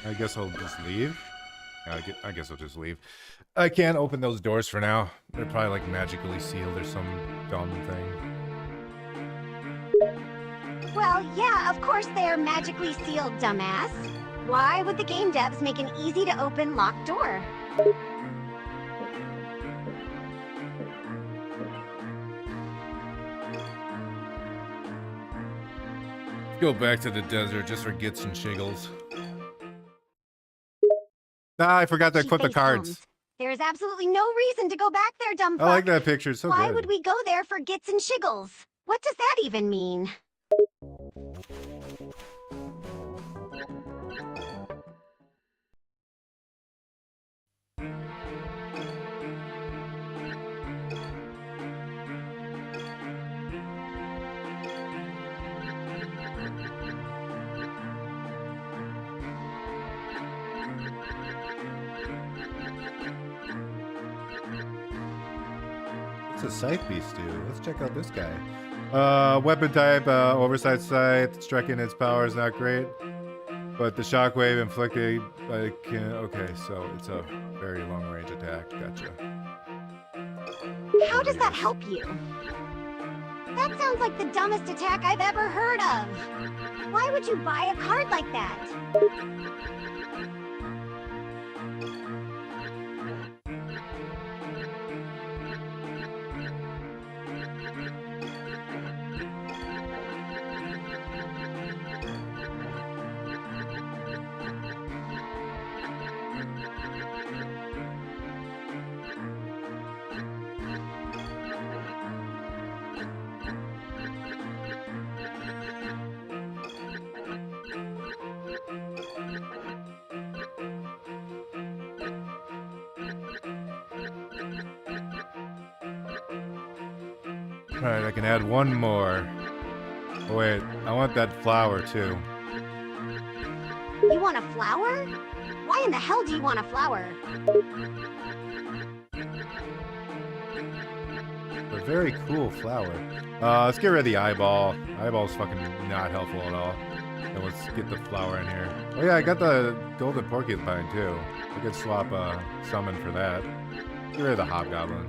I guess I'll just leave. I guess I'll just leave. I can't open those doors for now. They're probably like magically sealed or some dumb thing. Well, yeah, of course they're magically sealed, dumbass. Why would the game devs make an easy-to-open locked door? Go back to the desert just for gits and shiggles. Nah, I forgot to equip the cards. There's absolutely no reason to go back there, dumb fuck. I like that picture, it's so Why good. would we go there for gits and shiggles? What does that even mean? What's a scythe beast do? Let's check out this guy. Weapon type, oversight scythe. Striking its power is not great, but the shockwave inflicted okay, so it's a very long range attack. Gotcha. How does that help you? That sounds like the dumbest attack I've ever heard of. Why would you buy a card like that? Alright, I can add one more. Oh, wait, I want that flower too. You want a flower? Why in the hell do you want a flower? A very cool flower. Let's get rid of the eyeball. Eyeball's fucking not helpful at all. And let's get the flower in here. Oh yeah, I got the golden porcupine too. I could swap summon for that. Get rid of the hobgoblin.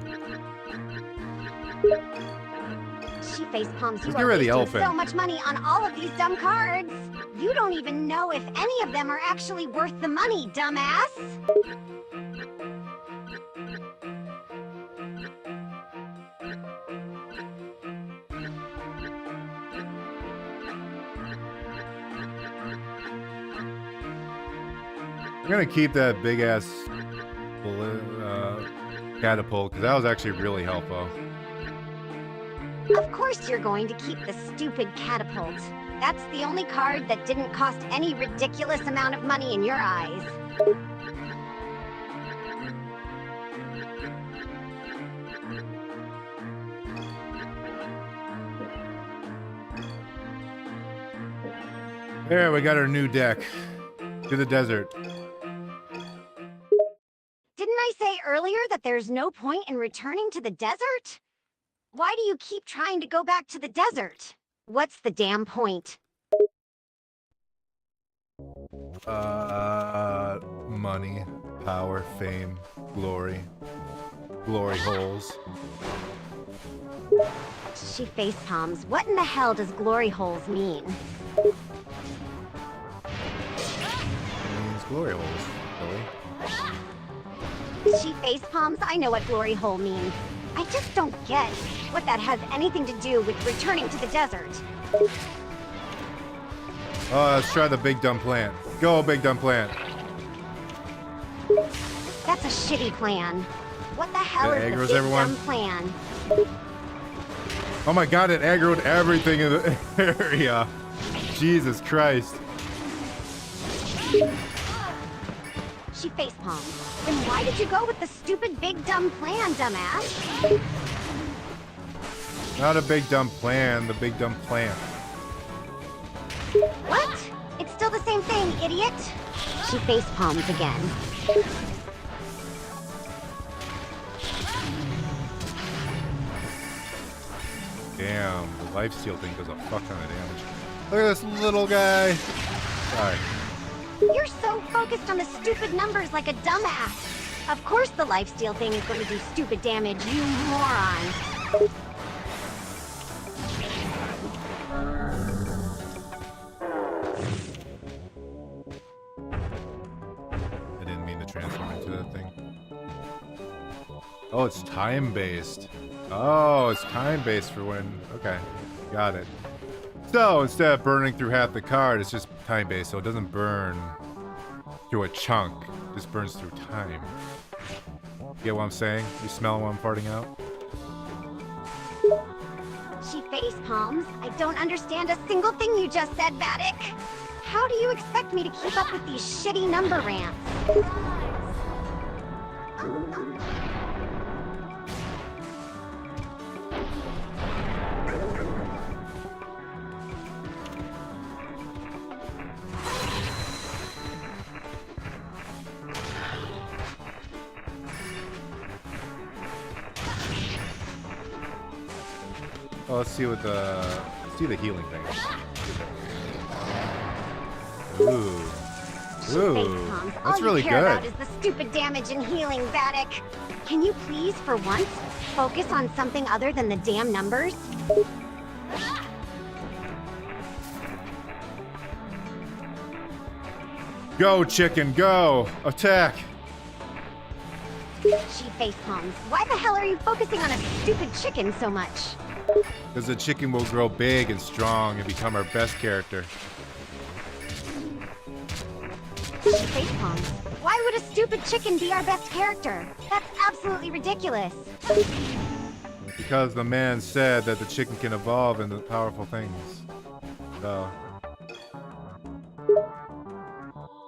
She face palms. You Let's get are rid of the wasting elephant. so much money on all of these dumb cards. You don't even know if any of them are actually worth the money, dumbass. I'm gonna keep that big ass catapult because that was actually really helpful. Of course you're going to keep the stupid catapult. That's the only card that didn't cost any ridiculous amount of money in your eyes. There, we got our new deck. To the desert. Didn't I say earlier that there's no point in returning to the desert? Why do you keep trying to go back to the desert? What's the damn point? Money, power, fame, glory. Glory holes. She face palms. What in the hell does glory holes mean? It means glory holes, Billy. She face palms. I know what glory hole means. I just don't get what that has anything to do with returning to the desert. Oh, let's try the big dumb plant. Go, big dumb plant. That's a shitty plan. What the hell It is the aggroes big everyone? dumb plan? Oh my god, it aggroed everything in the area. Jesus Christ. She facepalmed. Then why did you go with the stupid big dumb plan, dumbass? Not a big dumb plan, the big dumb plant. What? It's still the same thing, idiot. She facepalms again. Damn, the lifesteal thing does a fuck ton of damage. Look at this little guy. Sorry. You're so focused on the stupid numbers like a dumbass. Of course the lifesteal thing is going to do stupid damage, you moron. I didn't mean to transform into that thing. Oh, it's time-based. Oh, it's time-based for when... Okay, got it. So, instead of burning through half the card, it's just time-based, so it doesn't burn through a chunk. It just burns through time. Get what I'm saying? You smell what I'm farting out? She facepalms. I don't understand a single thing you just said, Vattic. How do you expect me to keep up with these shitty number rants? Oh, let's see what the... Let's see the healing thing. Ooh. She Ooh. facepalms. That's All really you care good. about is the stupid damage and healing, Vattic. Can you please, for once, focus on something other than the damn numbers? Go, chicken, go! Attack! She facepalms. Why the hell are you focusing on a stupid chicken so much? Because the chicken will grow big and strong and become our best character. She facepalms. Why would a stupid chicken be our best character? That's absolutely ridiculous. Because the man said that the chicken can evolve into powerful things. So...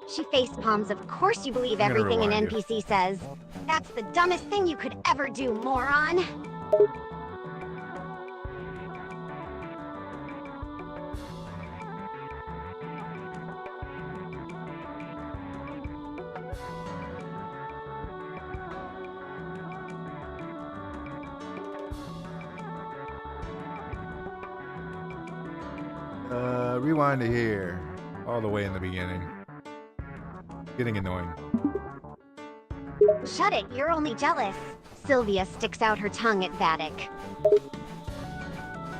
She facepalms. Of course you believe I'm gonna everything an rewind you. NPC says. That's the dumbest thing you could ever do, moron. Rewind to here. All the way in the beginning. Getting annoying. Shut it, you're only jealous. Sylvia sticks out her tongue at Vattic.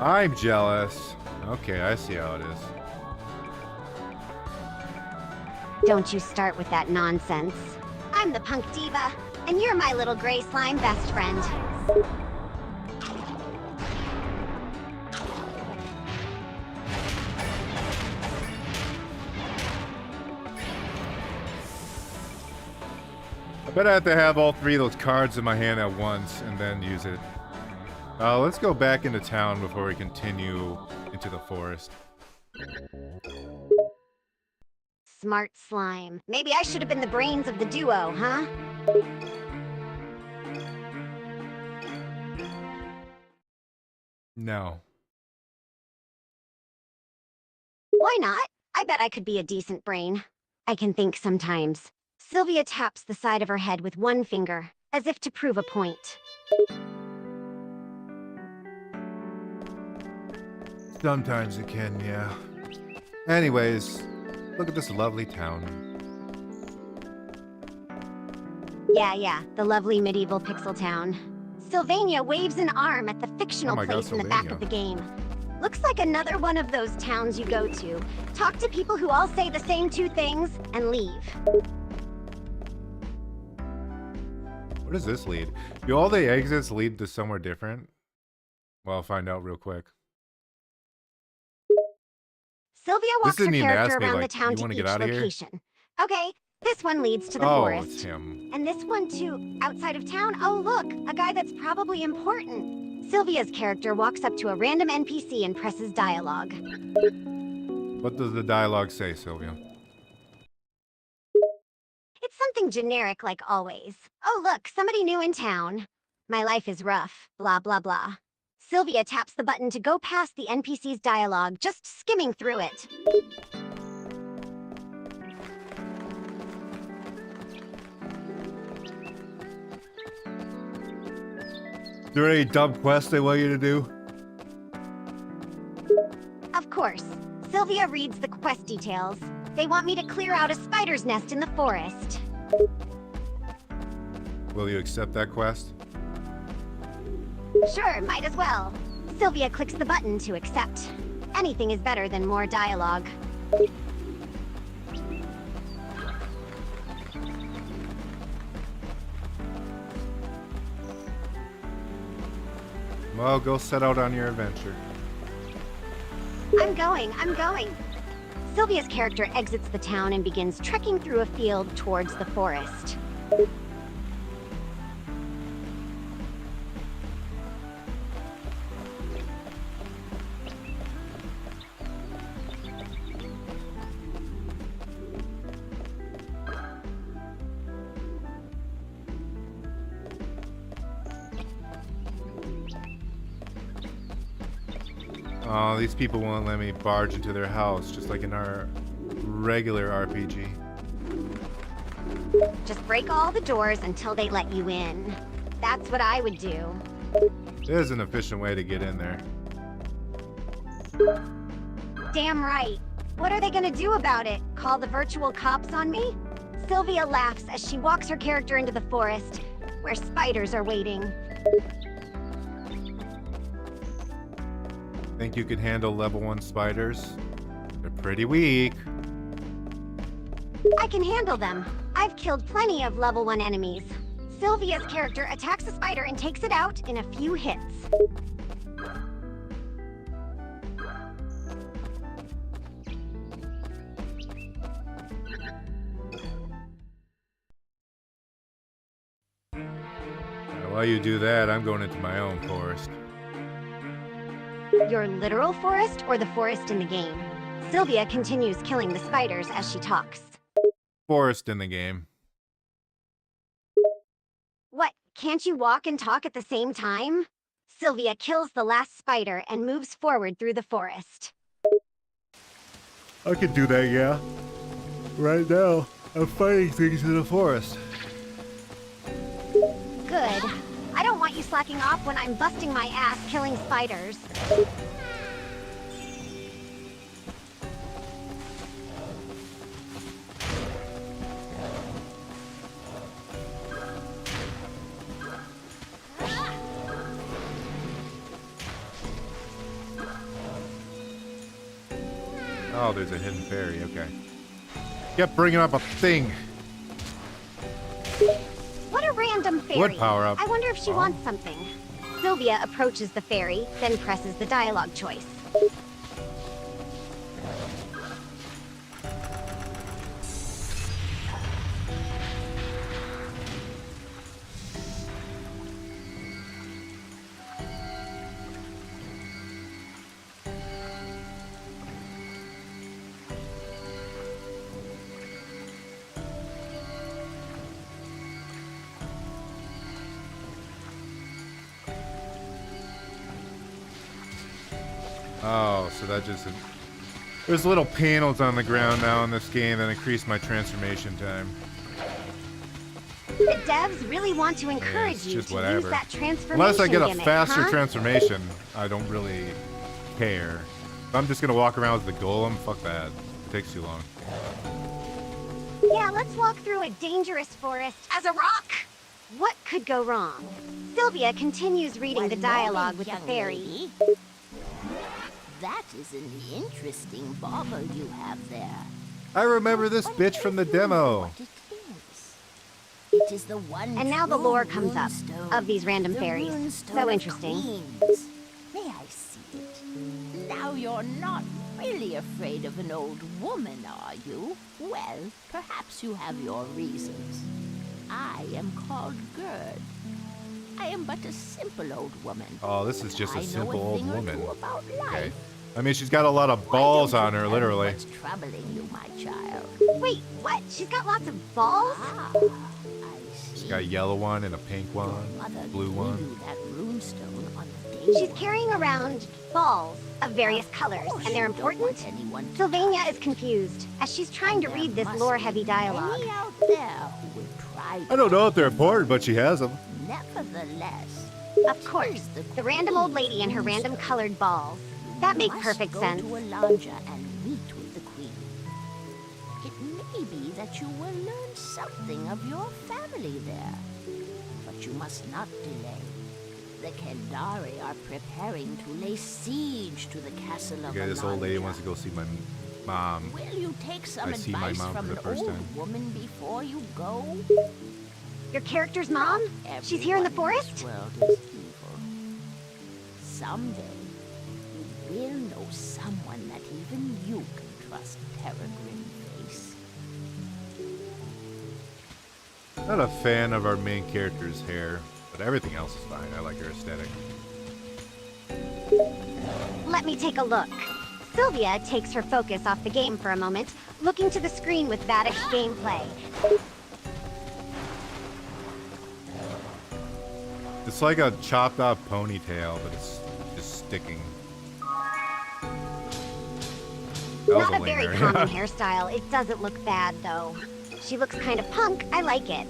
I'm jealous. Okay, I see how it is. Don't you start with that nonsense. I'm the punk diva, and you're my little gray slime best friend. I bet I have to have all three of those cards in my hand at once and then use it. Let's go back into town before we continue into the forest. Smart slime. Maybe I should have been the brains of the duo, huh? No. Why not? I bet I could be a decent brain. I can think sometimes. Sylvia taps the side of her head with one finger, as if to prove a point. Sometimes it can, yeah. Anyways, look at this lovely town. Yeah, the lovely medieval pixel town. Sylvania waves an arm at the fictional Oh my God, place in the back of the game. Looks like another one of those towns you go to. Talk to people who all say the same two things, and leave. Where does this lead? Do all the exits lead to somewhere different? Well, I'll find out real quick. Sylvia walks her didn't even character ask me, around the like, town you to wanna each get out of here? location. Okay, this one leads to the Oh, forest. it's him. And this one too, outside of town. Oh look, a guy that's probably important. Sylvia's character walks up to a random NPC and presses dialogue. What does the dialogue say, Sylvia? It's something generic like always. Oh look, somebody new in town. My life is rough, blah blah blah. Sylvia taps the button to go past the NPC's dialogue, just skimming through it. Is there any dumb quests they want you to do? Of course, Sylvia reads the quest details. They want me to clear out a spider's nest in the forest. Will you accept that quest? Sure, might as well. Sylvia clicks the button to accept. Anything is better than more dialogue. Well, go set out on your adventure. I'm going. Sylvia's character exits the town and begins trekking through a field towards the forest. Oh, these people won't let me barge into their house, just like in our regular RPG. Just break all the doors until they let you in. That's what I would do. There's an efficient way to get in there. Damn right. What are they gonna do about it? Call the virtual cops on me? Sylvia laughs as she walks her character into the forest, where spiders are waiting. Think you could handle level 1 spiders? They're pretty weak. I can handle them. I've killed plenty of level 1 enemies. Sylvia's character attacks a spider and takes it out in a few hits. While you do that, I'm going into my own forest. Your literal forest or the forest in the game? Sylvia continues killing the spiders as she talks. Forest in the game. What, can't you walk and talk at the same time? Sylvia kills the last spider and moves forward through the forest. I could do that, yeah. Right now, I'm fighting things in the forest. Good. I don't want you slacking off when I'm busting my ass killing spiders. Oh, there's a hidden fairy, okay. Kept bringing up a thing. What a random fairy. Wood power up. I wonder if she wants something. Sylvia approaches the fairy, then presses the dialogue choice. Oh, so that just... There's little panels on the ground now in this game that increase my transformation time. The devs really want to encourage you just to whatever. use that transformation Unless I get a gimmick, faster huh? transformation, I don't really care. If I'm just gonna walk around as the golem, fuck that. It takes too long. Yeah, let's walk through a dangerous forest as a rock. What could go wrong? Sylvia continues reading the dialogue with the fairy. That is an interesting bauble you have there. I remember this bitch from the demo. What it is. It is the one. And now the true lore comes up runestone, of these random the fairies. runestone So of interesting. queens. May I see it? Now you're not really afraid of an old woman, are you? Well, perhaps you have your reasons. I am called Gerd. I am but a simple old woman. Oh, this is just a simple old woman. Okay. Life. I mean, she's got a lot of balls on her, literally. What's troubling you, my child? Wait, what? She's got lots of balls? Ah, I see. She's got a yellow one and a pink one, Mother blue gave one. you that runestone on the day. She's carrying around balls of various colors, and they're important? Sylvania is confused, as she's trying to read this lore-heavy dialogue. Out there who will try I don't know if they're important, but she has them. Nevertheless, Of course, the random old lady and her random colored balls. That makes perfect sense. Go to Alanja and meet with the queen. It may be that you will learn something of your family there, but you must not delay. The Kendari are preparing to lay siege to the castle of Okay, this old lady wants to go see my mom. Will you take some I see my advice mom from for the an first old time. woman before you go? Your character's mom? She's here in the forest? This world is evil. Someday, you will know someone that even you can trust, Peregrine Face. Not a fan of our main character's hair, but everything else is fine. I like her aesthetic. Let me take a look. Sylvia takes her focus off the game for a moment, looking to the screen with Vattic's gameplay. It's like a chopped off ponytail, but it's just sticking. Not a very common hairstyle. It doesn't look bad, though. She looks kind of punk. I like it.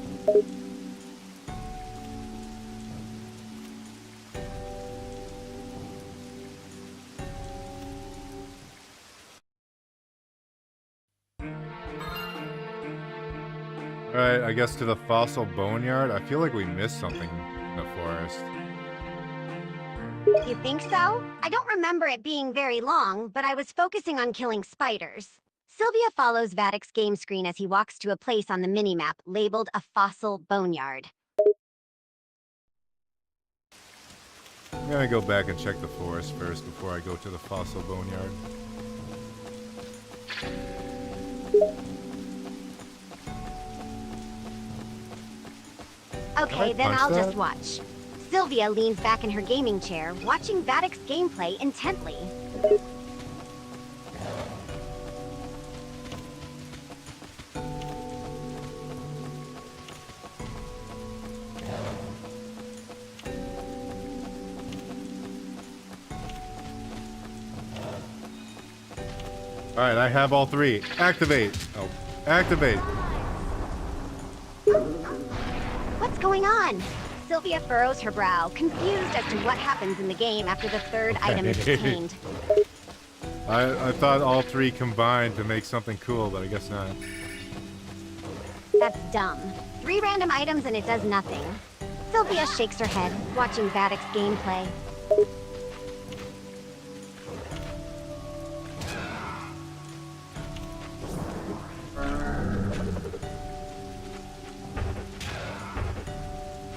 Alright, I guess to the fossil boneyard. I feel like we missed something in the forest. You think so? I don't remember it being very long, but I was focusing on killing spiders. Sylvia follows Vattic's game screen as he walks to a place on the minimap labeled a fossil boneyard. I'm gonna go back and check the forest first before I go to the fossil boneyard. Okay, Did I then punch I'll that? just watch. Sylvia leans back in her gaming chair, watching Vattic's gameplay intently. Alright, I have all three. Activate! Oh, activate! What's going on? Sylvia furrows her brow, confused as to what happens in the game after the third item is obtained. I thought all three combined to make something cool, but I guess not. That's dumb. 3 random items and it does nothing. Sylvia shakes her head, watching Vattic's gameplay.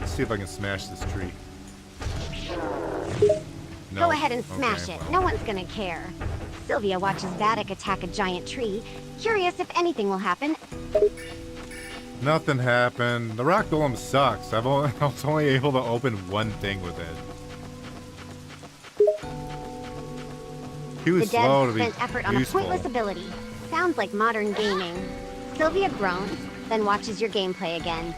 Let's see if I can smash this tree. No. Go ahead and smash Okay, it. well. No one's gonna care. Sylvia watches Vattic attack a giant tree, curious if anything will happen. Nothing happened. The rock golem sucks. I was only able to open one thing with it. Too The slow to devs be spent effort on a useful. pointless ability. Sounds like modern gaming. Sylvia groans, then watches your gameplay again.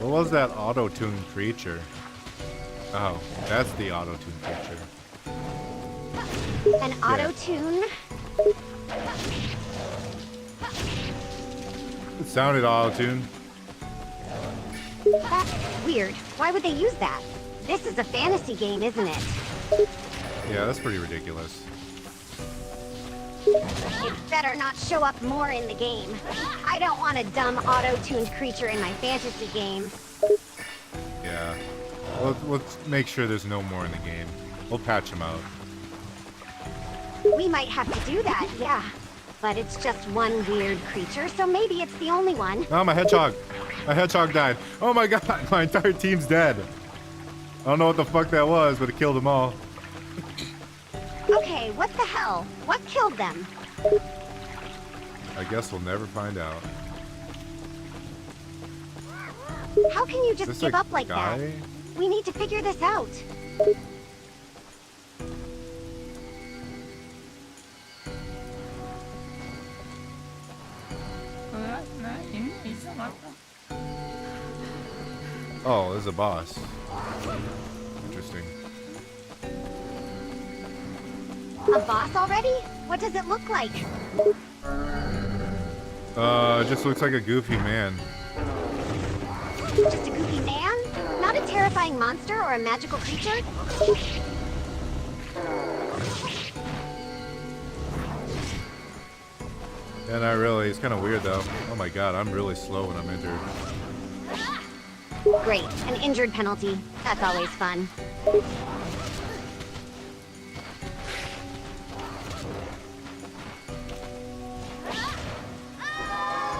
What was that auto-tuned creature? Oh, that's the auto-tuned creature. An auto-tune? It sounded auto-tuned. That's weird. Why would they use that? This is a fantasy game, isn't it? Yeah, that's pretty ridiculous. It better not show up more in the game. I don't want a dumb auto-tuned creature in my fantasy game. Yeah. Let's make sure there's no more in the game. We'll patch them out. We might have to do that, yeah. But it's just one weird creature, so maybe it's the only one. Oh, my hedgehog! My hedgehog died. Oh my god, my entire team's dead. I don't know what the fuck that was, but it killed them all. Okay, what the hell? What killed them? I guess we'll never find out. How can you just Is this give a up like guy? that? We need to figure this out. Oh, there's a boss. Interesting. A boss already? What does it look like? It just looks like a goofy man. Just a goofy man? Not a terrifying monster or a magical creature? Yeah, not really. It's kind of weird though. Oh my god, I'm really slow when I'm injured. Great, an injured penalty. That's always fun.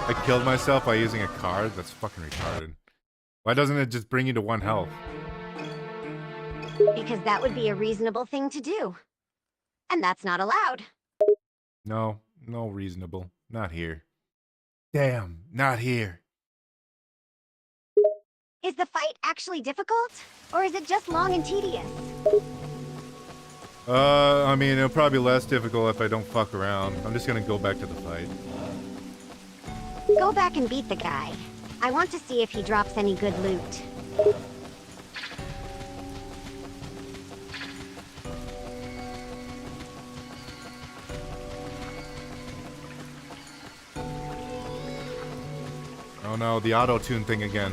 I killed myself by using a card? That's fucking retarded. Why doesn't it just bring you to 1 health? Because that would be a reasonable thing to do. And that's not allowed. No, no reasonable. Not here. Damn, not here. Is the fight actually difficult? Or is it just long and tedious? I mean, it'll probably be less difficult if I don't fuck around. I'm just gonna go back to the fight. Go back and beat the guy. I want to see if he drops any good loot. Oh no, the auto-tune thing again.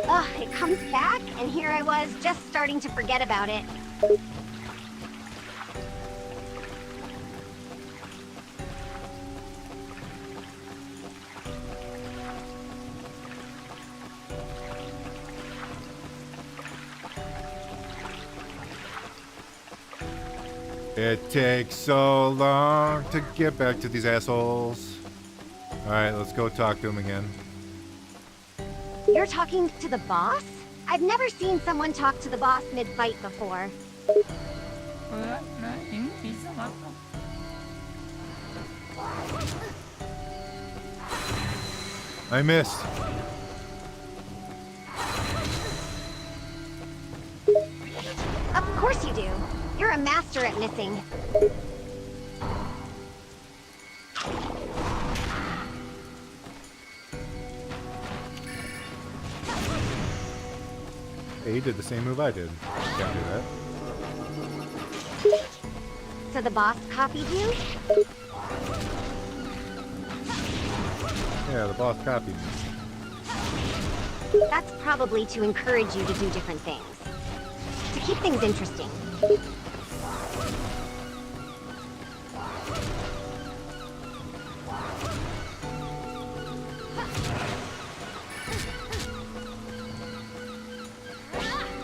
Ugh, it comes back, and here I was, just starting to forget about it. It takes so long to get back to these assholes. Alright, let's go talk to him again. You're talking to the boss? I've never seen someone talk to the boss mid-fight before. I missed. Of course you do. You're a master at missing. Hey, he did the same move I did. Can't do that. So the boss copied you? Yeah, the boss copied me. That's probably to encourage you to do different things. To keep things interesting.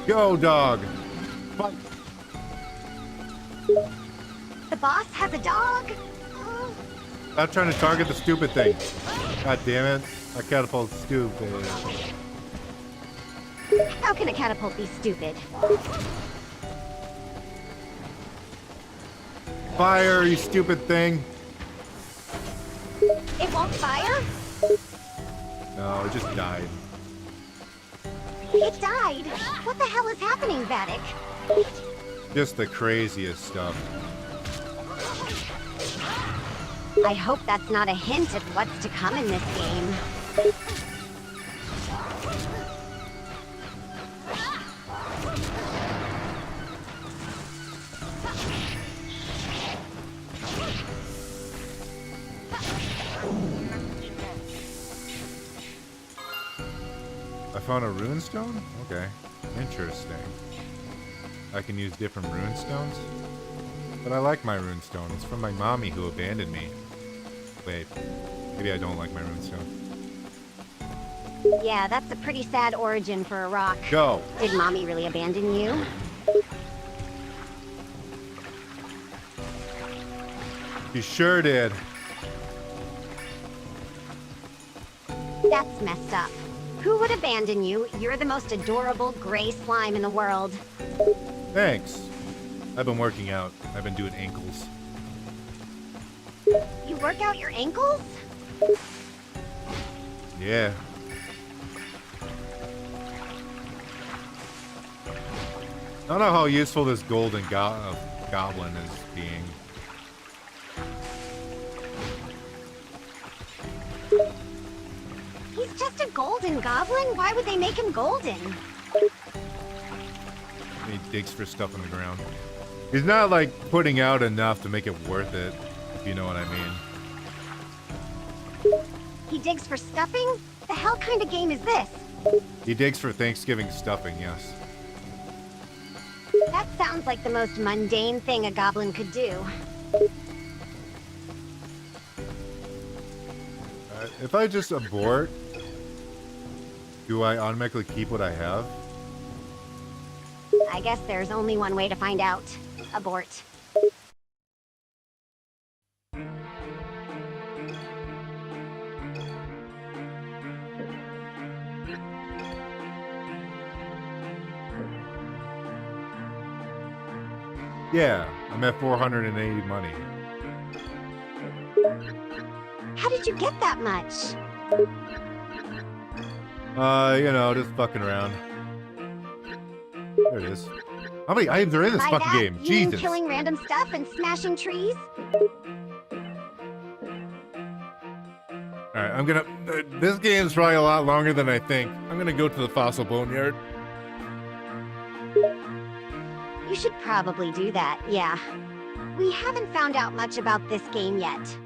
Go, dog! Fight! The boss has a dog? Stop trying to target the stupid thing. God damn it. My catapult's stupid. How can a catapult be stupid? Fire, you stupid thing! It won't fire? No, it just died. It died? What the hell is happening, Vattic? Just the craziest stuff. I hope that's not a hint of what's to come in this game. I found a rune stone? Okay. Interesting. I can use different rune stones? But I like my rune stone. It's from my mommy who abandoned me. Wait. Maybe I don't like my rune stone. Yeah, that's a pretty sad origin for a rock. Go! Did Mommy really abandon you? You sure did. That's messed up. Who would abandon you? You're the most adorable gray slime in the world. Thanks. I've been working out. I've been doing ankles. You work out your ankles? Yeah. I don't know how useful this golden goblin is being. He's just a golden goblin? Why would they make him golden? He digs for stuff on the ground. He's not like putting out enough to make it worth it, if you know what I mean. He digs for stuffing? The hell kind of game is this? He digs for Thanksgiving stuffing, yes. That sounds like the most mundane thing a goblin could do. If I just abort, do I automatically keep what I have? I guess there's only one way to find out. Abort. Yeah, I'm at 480 money. How did you get that much? You know, just fucking around. There it is. How many items are in this By fucking that, game? you mean Jesus. killing random stuff and smashing trees? Alright, I'm gonna... this game's probably a lot longer than I think. I'm gonna go to the fossil boneyard. You should probably do that, yeah. We haven't found out much about this game yet.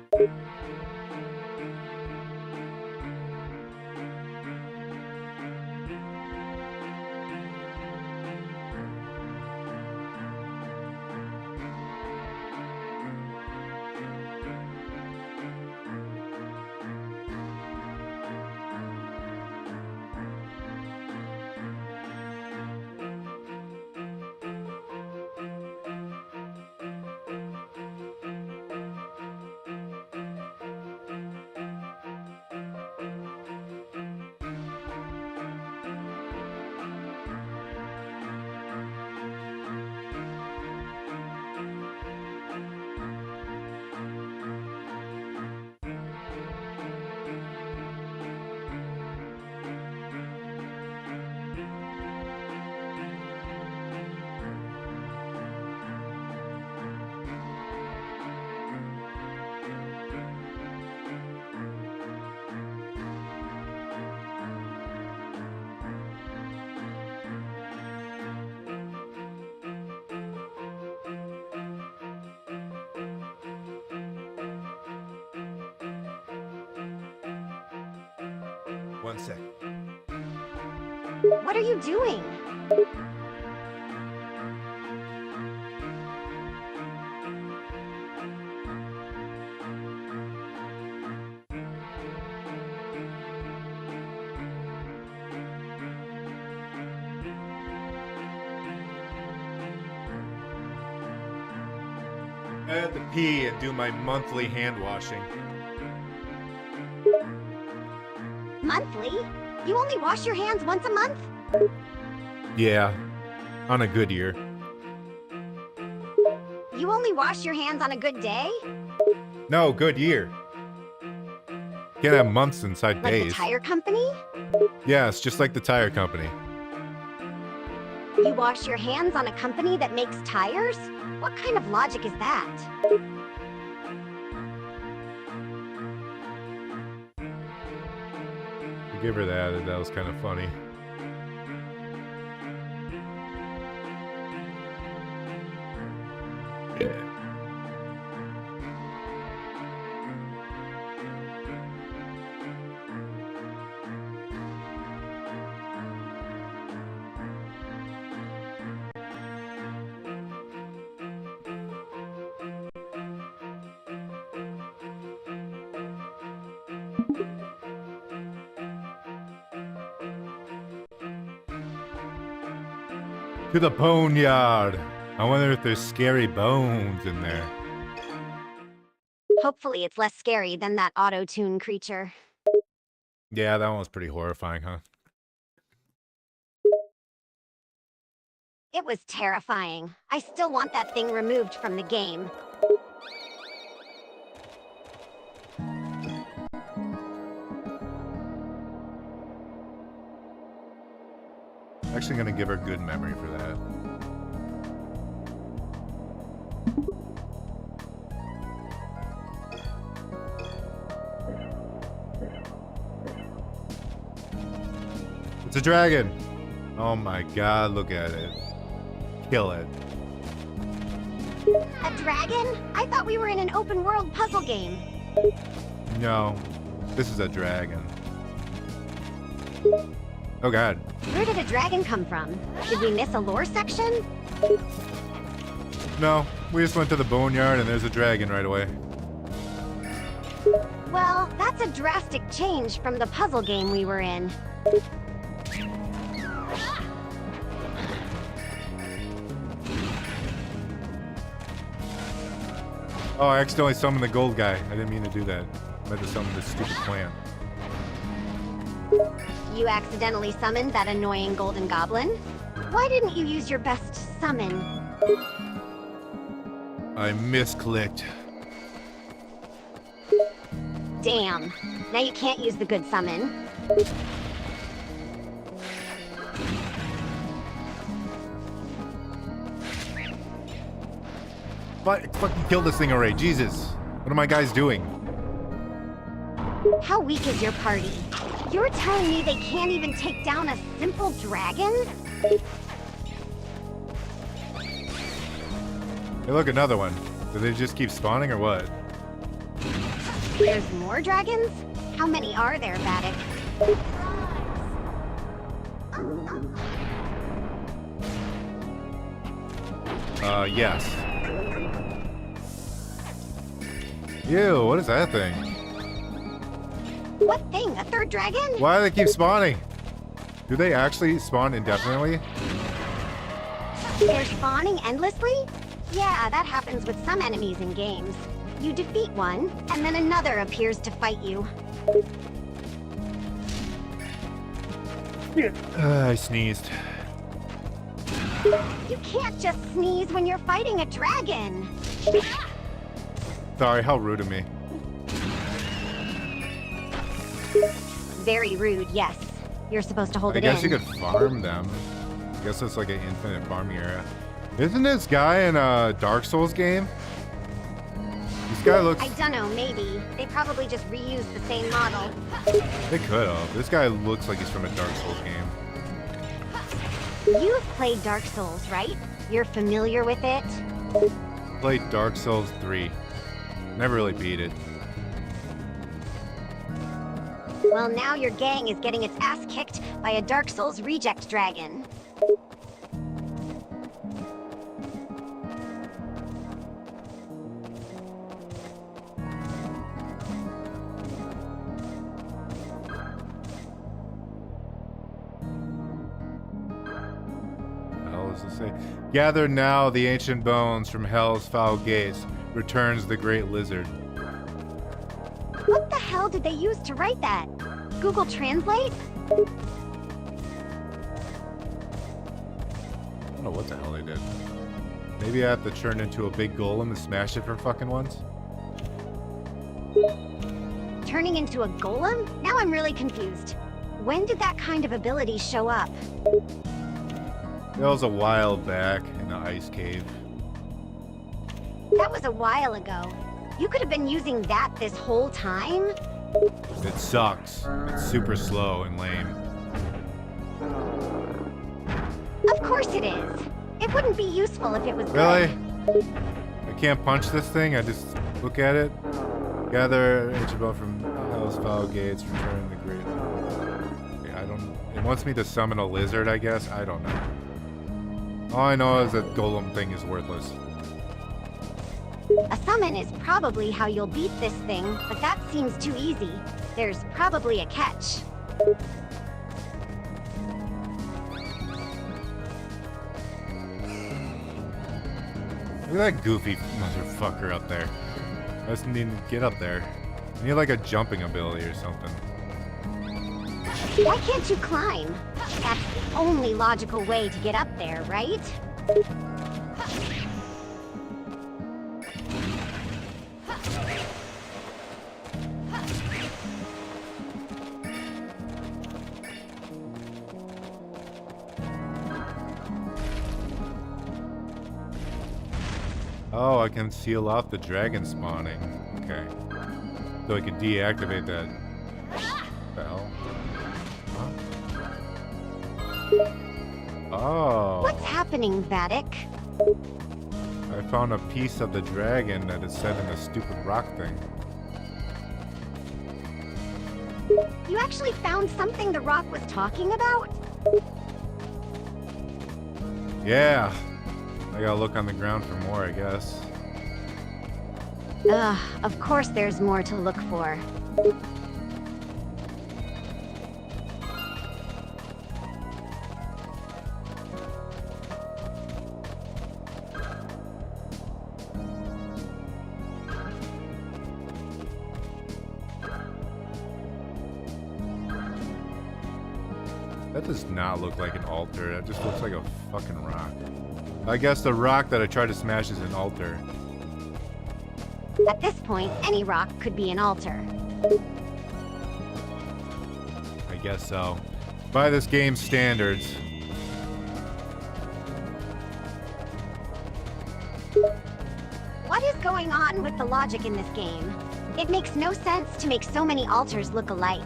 One sec. What are you doing? I have to pee and do my monthly hand washing. Monthly? You only wash your hands once a month? Yeah, on a good year. You only wash your hands on a good day? No, good year. Can't have months inside Like days. the tire company? Yeah, it's just like the tire company. You wash your hands on a company that makes tires? What kind of logic is that? I give her that. That was kind of funny. Yeah. To the boneyard. I wonder if there's scary bones in there. Hopefully it's less scary than that auto-tune creature. Yeah, that one was pretty horrifying, huh? It was terrifying. I still want that thing removed from the game. Actually gonna give her good memory for that. It's a dragon! Oh my god, look at it. Kill it. A dragon? I thought we were in an open world puzzle game. No, this is a dragon. Oh god. Where did a dragon come from? Did we miss a lore section? No, we just went to the boneyard and there's a dragon right away. Well, that's a drastic change from the puzzle game we were in. Oh, I accidentally summoned the gold guy. I didn't mean to do that. I meant to summon this stupid plant. You accidentally summoned that annoying golden goblin? Why didn't you use your best summon? I misclicked. Damn. Now you can't use the good summon. Fucking kill this thing already, Jesus. What are my guys doing? How weak is your party? You're telling me they can't even take down a simple dragon? Hey, look, another one. Do they just keep spawning or what? There's more dragons? How many are there, Vattic? Yes. Ew, what is that thing? What thing? A third dragon? Why do they keep spawning? Do they actually spawn indefinitely? They're spawning endlessly? Yeah, that happens with some enemies in games. You defeat one, and then another appears to fight you. I sneezed. You can't just sneeze when you're fighting a dragon. Sorry, how rude of me. Very rude, yes. You're supposed to hold I it in. guess you could farm them. I guess it's like an infinite farming area. Isn't this guy in a Dark Souls game? This guy looks... I don't know, maybe. They probably just reused the same model. They could have. This guy looks like he's from a Dark Souls game. You've played Dark Souls, right? You're familiar with it? Played Dark Souls 3. Never really beat it. Well, now your gang is getting its ass kicked by a Dark Souls reject dragon. Say, gather now the ancient bones from hell's foul gates, returns the great lizard. What the hell did they use to write that? Google Translate? I don't know what the hell they did. Maybe I have to turn into a big golem and smash it for fucking once? Turning into a golem? Now I'm really confused. When did that kind of ability show up? It was a while back in the ice cave. That was a while ago. You could have been using that this whole time? It sucks. It's super slow and lame. Of course it is. It wouldn't be useful if it was Really? good. I can't punch this thing? I just look at it? Gather ancient bone from hell's foul gates, return the great... Okay, I don't... It wants me to summon a lizard, I guess? I don't know. All I know is that golem thing is worthless. A summon is probably how you'll beat this thing, but that seems too easy. There's probably a catch. Look at that goofy motherfucker up there. I just need to get up there. I need like a jumping ability or something. Why can't you climb? That's the only logical way to get up there, right? Oh, I can seal off the dragon spawning. Okay. So I can deactivate that. What the hell? Huh? Oh. What's happening, Vattic? I found a piece of the dragon that is set in a stupid rock thing. You actually found something the rock was talking about? Yeah. I gotta look on the ground for more, I guess. Ugh, of course there's more to look for. That does not look like an altar. That just looks like a fucking rock. I guess the rock that I tried to smash is an altar. At this point, any rock could be an altar. I guess so. By this game's standards. What is going on with the logic in this game? It makes no sense to make so many altars look alike.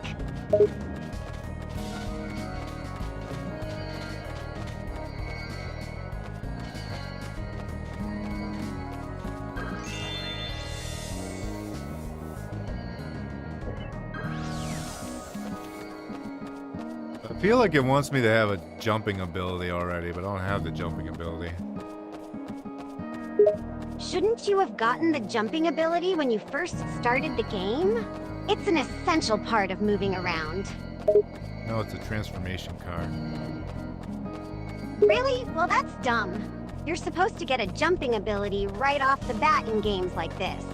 I feel like it wants me to have a jumping ability already, but I don't have the jumping ability. Shouldn't you have gotten the jumping ability when you first started the game? It's an essential part of moving around. No, it's a transformation card. Really? Well, that's dumb. You're supposed to get a jumping ability right off the bat in games like this.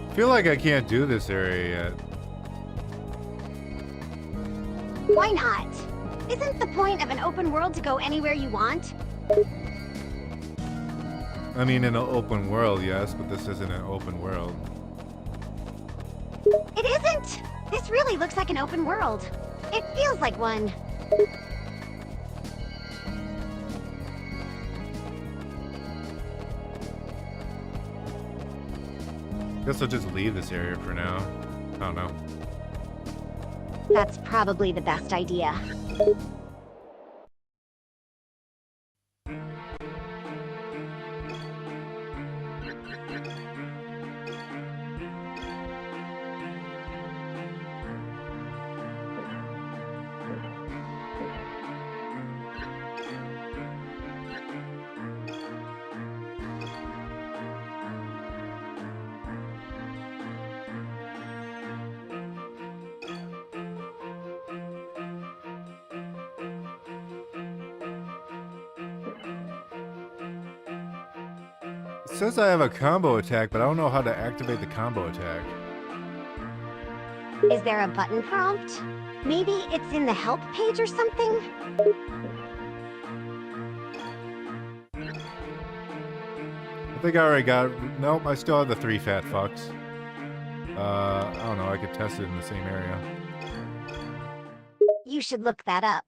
I feel like I can't do this area yet. Why not? Isn't the point of an open world to go anywhere you want? I mean, in an open world, yes, but this isn't an open world. It isn't! This really looks like an open world. It feels like one. Guess I'll just leave this area for now. I don't know. That's probably the best idea. It says I have a combo attack, but I don't know how to activate the combo attack. Is there a button prompt? Maybe it's in the help page or something? I think I already got... Nope, I still have the 3 fat fucks. I don't know, I could test it in the same area. You should look that up.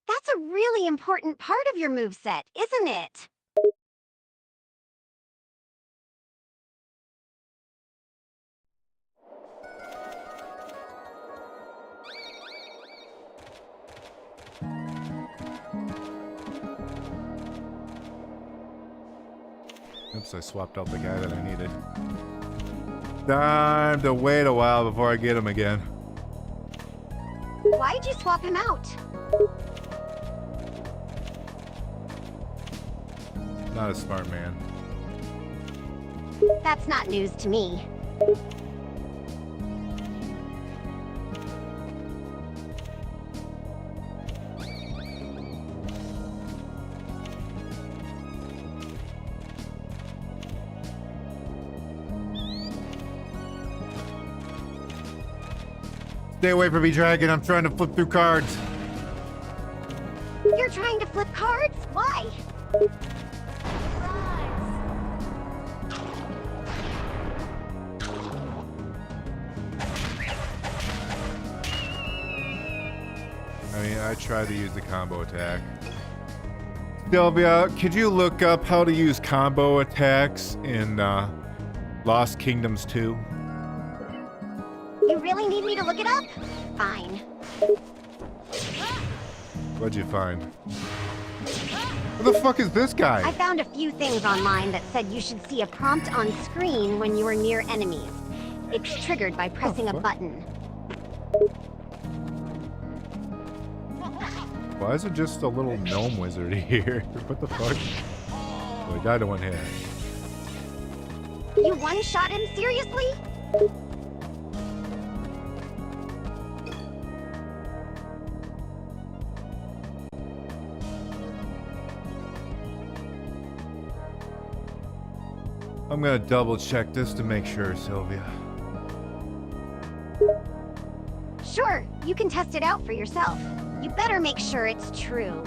That's a really important part of your moveset, isn't it? Oops, I swapped out the guy that I needed. Time to wait a while before I get him again. Why'd you swap him out? Not a smart man. That's not news to me. Stay away from me, dragon. I'm trying to flip through cards. You're trying to flip cards? Why? I mean, I tried to use the combo attack. Sylvia, could you look up how to use combo attacks in Lost Kingdoms 2? You really need me to look it up? Fine. What'd you find? Who the fuck is this guy? I found a few things online that said you should see a prompt on screen when you are near enemies. It's triggered by pressing a button. Why is it just a little gnome wizard here? What the fuck? Oh, he died in one hit. You one-shot him? Seriously? I'm gonna double check this to make sure, Sylvia. Sure, you can test it out for yourself. You better make sure it's true.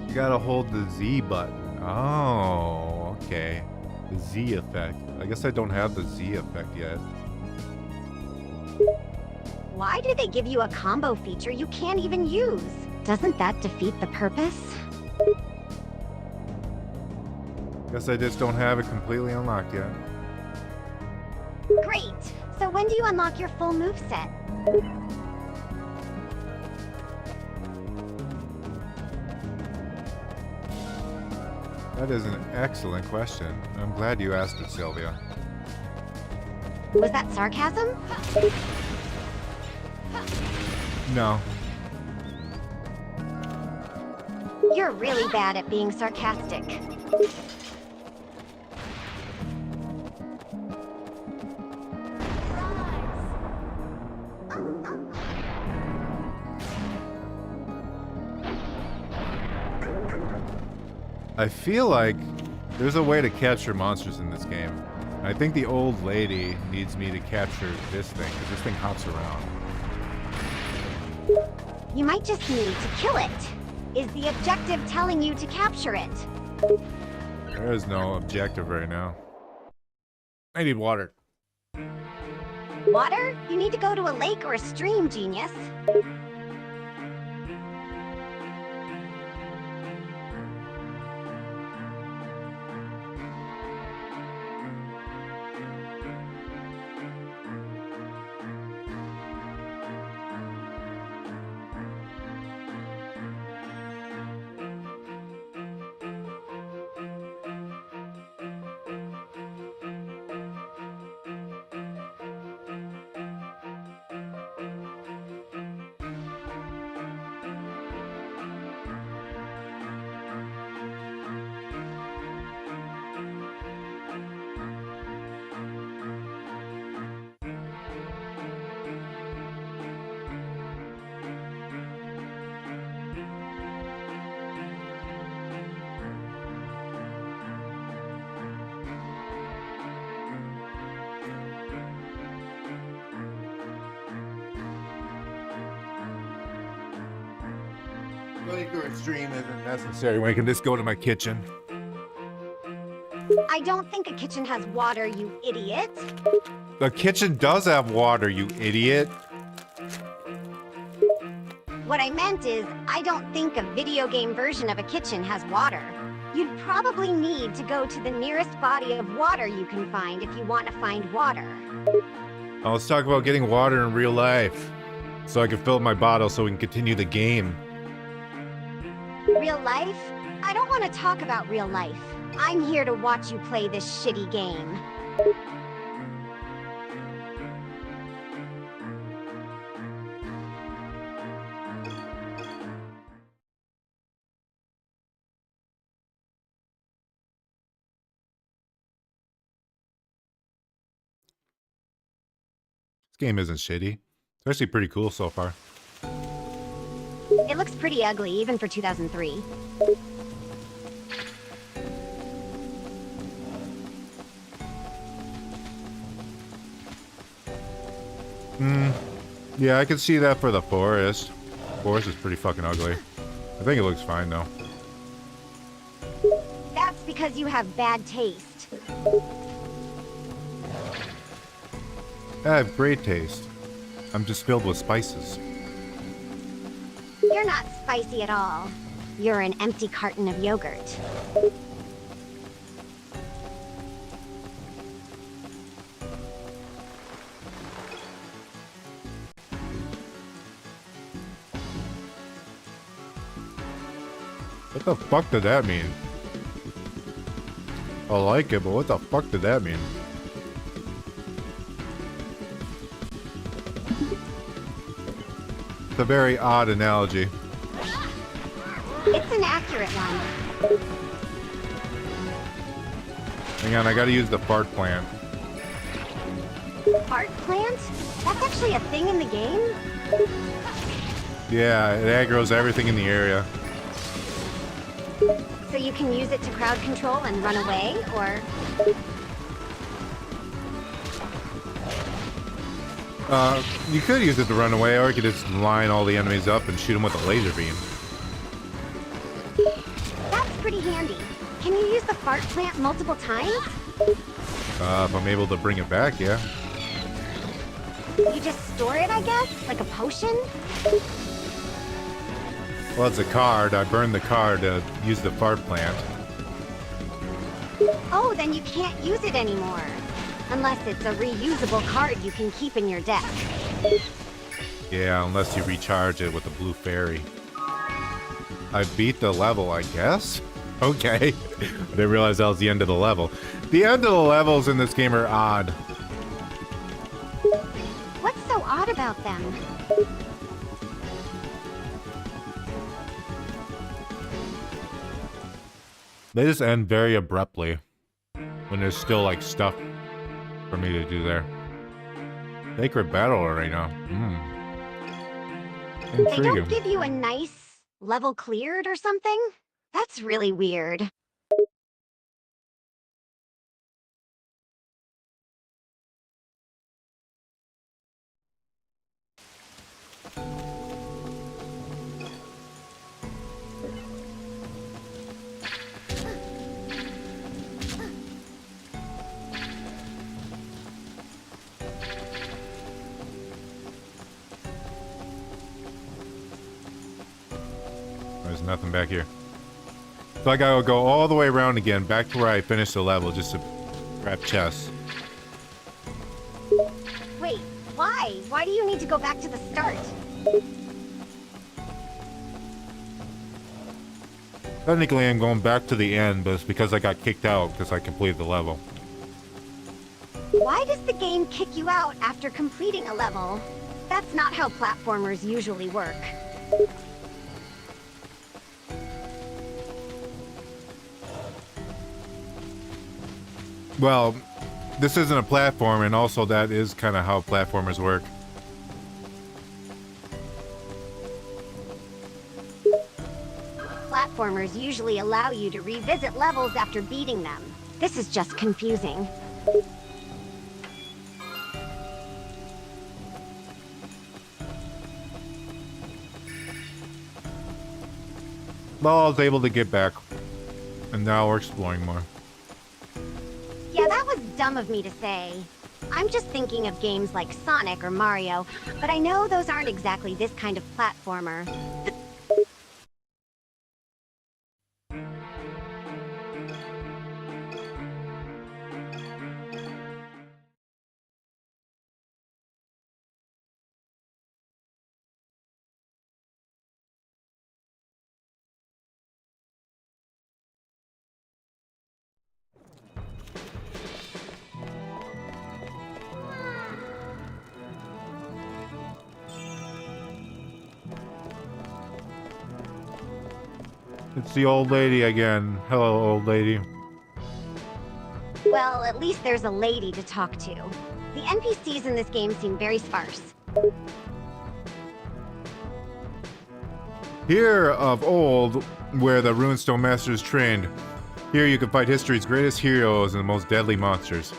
You gotta hold the Z button. Oh, okay. The Z effect. I guess I don't have the Z effect yet. Why do they give you a combo feature you can't even use? Doesn't that defeat the purpose? Guess I just don't have it completely unlocked yet. Great! So when do you unlock your full moveset? That is an excellent question. I'm glad you asked it, Sylvia. Was that sarcasm? No. You're really bad at being sarcastic. I feel like there's a way to capture monsters in this game. I think the old lady needs me to capture this thing, because this thing hops around. You might just need to kill it. Is the objective telling you to capture it? There is no objective right now. I need water. Water? You need to go to a lake or a stream, genius. Lake or a stream isn't necessary. We can just go to my kitchen. I don't think a kitchen has water, you idiot. The kitchen does have water, you idiot. What I meant is, I don't think a video game version of a kitchen has water. You'd probably need to go to the nearest body of water you can find if you want to find water. Oh, let's talk about getting water in real life. So I can fill up my bottle so we can continue the game. Real life? I don't want to talk about real life. I'm here to watch you play this shitty game. This game isn't shitty. It's actually pretty cool so far. It looks pretty ugly, even for 2003. Yeah, I can see that for the forest. Forest is pretty fucking ugly. I think it looks fine though. That's because you have bad taste. I have great taste. I'm just filled with spices. You're not spicy at all. You're an empty carton of yogurt. What the fuck did that mean? I like it, but what the fuck did that mean? It's a very odd analogy. It's an accurate one. Hang on, I gotta use the fart plant. Fart plant? That's actually a thing in the game? Yeah, it aggroes everything in the area. So you can use it to crowd control and run away, or... You could use it to run away, or you could just line all the enemies up and shoot them with a laser beam. That's pretty handy. Can you use the fart plant multiple times? If I'm able to bring it back, yeah. You just store it, I guess? Like a potion? Well, it's a card. I burned the card to use the fart plant. Oh, then you can't use it anymore. Unless it's a reusable card you can keep in your deck. Yeah, unless you recharge it with the blue fairy. I beat the level, I guess? Okay. I didn't realize that was the end of the level. The end of the levels in this game are odd. What's so odd about them? They just end very abruptly. When there's still, like, stuff for me to do there. Sacred Battle Arena. They Intriguing. don't give you a nice level cleared or something? That's really weird. There's nothing back here. So I gotta go all the way around again, back to where I finished the level, just to grab chests. Wait, why? Why do you need to go back to the start? Technically, I'm going back to the end, but it's because I got kicked out because I completed the level. Why does the game kick you out after completing a level? That's not how platformers usually work. Well, this isn't a platform, and also that is kind of how platformers work. Platformers usually allow you to revisit levels after beating them. This is just confusing. Well, I was able to get back, and now we're exploring more. Yeah, that was dumb of me to say. I'm just thinking of games like Sonic or Mario, but I know those aren't exactly this kind of platformer. It's the old lady again. Hello, old lady. Well, at least there's a lady to talk to. The NPCs in this game seem very sparse. Here of old, where the Runestone Masters trained. Here you can fight history's greatest heroes and the most deadly monsters.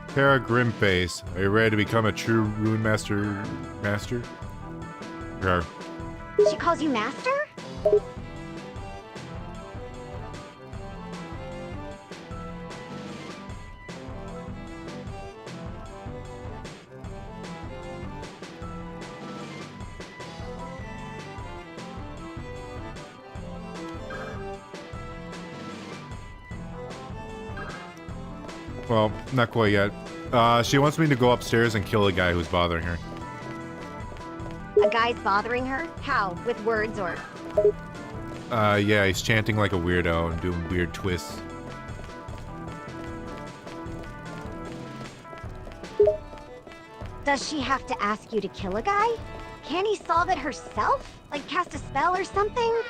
Terra Grimface, are you ready to become a true Rune Master? Sure. She calls you Master? Well, not quite yet. She wants me to go upstairs and kill the guy who's bothering her. A guy's bothering her? How? With words or... Yeah, he's chanting like a weirdo and doing weird twists. Does she have to ask you to kill a guy? Can he solve it herself? Like cast a spell or something?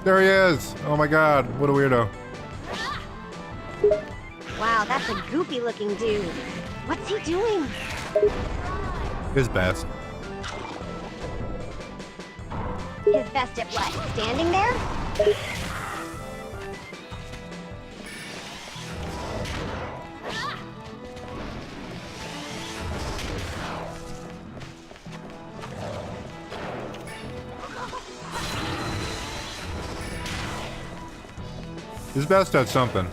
There he is! Oh my god, what a weirdo. Wow, that's a goopy looking dude. What's he doing? His best. His best at what? Standing there? His best at something.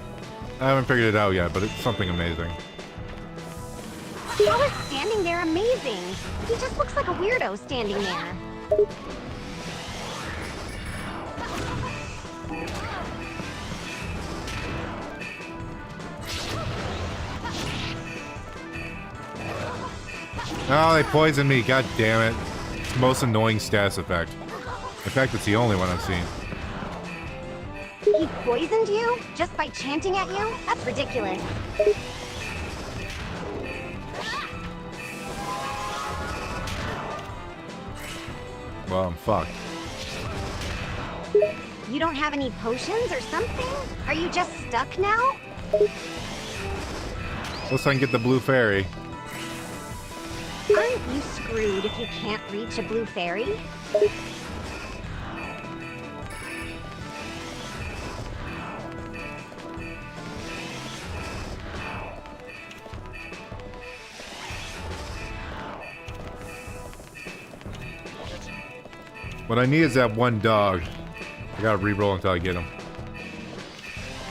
I haven't figured it out yet, but it's something amazing. How is standing there amazing? He just looks like a weirdo standing there. Oh, they poisoned me, god damn it. It's the most annoying status effect. In fact, it's the only one I've seen. He poisoned you? Just by chanting at you? That's ridiculous. Well, I'm fucked. You don't have any potions or something? Are you just stuck now? Unless I can get the blue fairy. Aren't you screwed if you can't reach a blue fairy? What I need is that one dog. I gotta re-roll until I get him.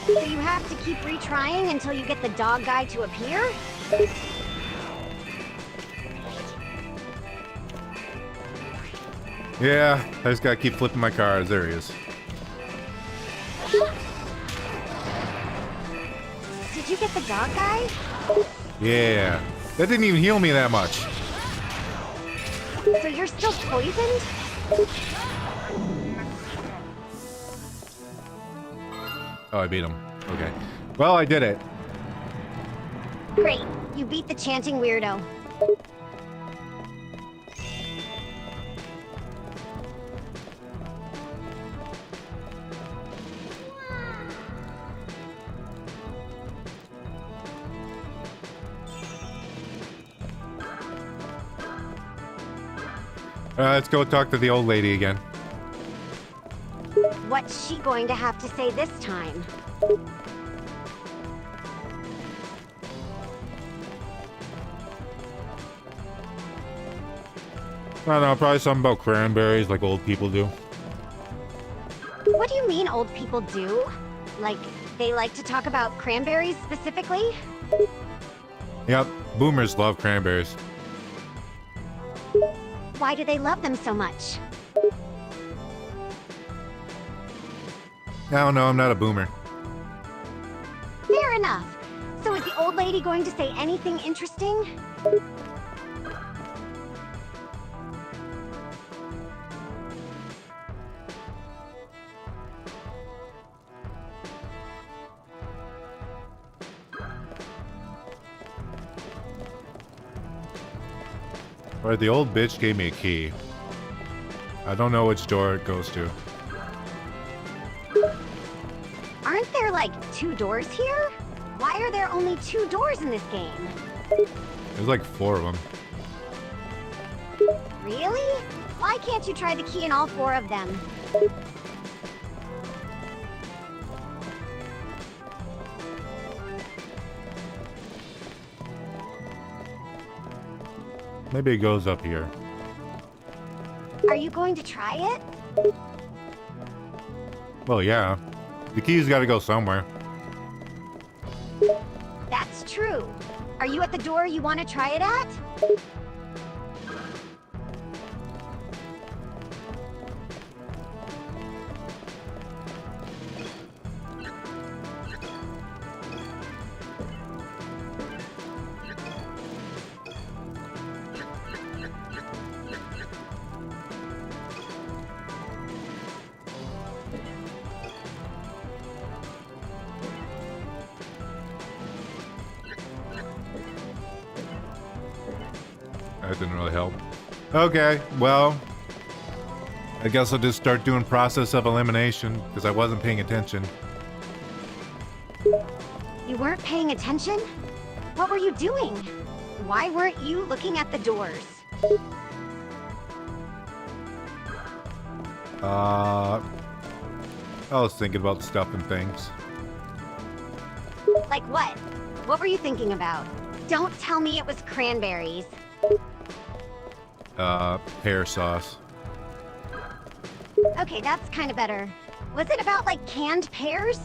So you have to keep retrying until you get the dog guy to appear? Yeah, I just gotta keep flipping my cards. There he is. Did you get the dog guy? Yeah. That didn't even heal me that much. So you're still poisoned? Oh, I beat him. Okay. Well, I did it. Great. You beat the chanting weirdo. Let's go talk to the old lady again. What's she going to have to say this time? I don't know, probably something about cranberries like old people do. What do you mean old people do? Like, they like to talk about cranberries specifically? Yep, boomers love cranberries. Why do they love them so much? I don't know, I'm not a boomer. Fair enough. So is the old lady going to say anything interesting? Alright, the old bitch gave me a key. I don't know which door it goes to. Aren't there like 2 doors here? Why are there only 2 doors in this game? There's like 4 of them. Really? Why can't you try the key in all 4 of them? Maybe it goes up here. Are you going to try it? Well, yeah. The key's gotta go somewhere. That's true. Are you at the door you want to try it at? That didn't really help. Okay, well, I guess I'll just start doing process of elimination because I wasn't paying attention. You weren't paying attention? What were you doing? Why weren't you looking at the doors? I was thinking about stuff and things. Like what? What were you thinking about? Don't tell me it was cranberries. Pear sauce. Okay, that's kind of better. Was it about like canned pears?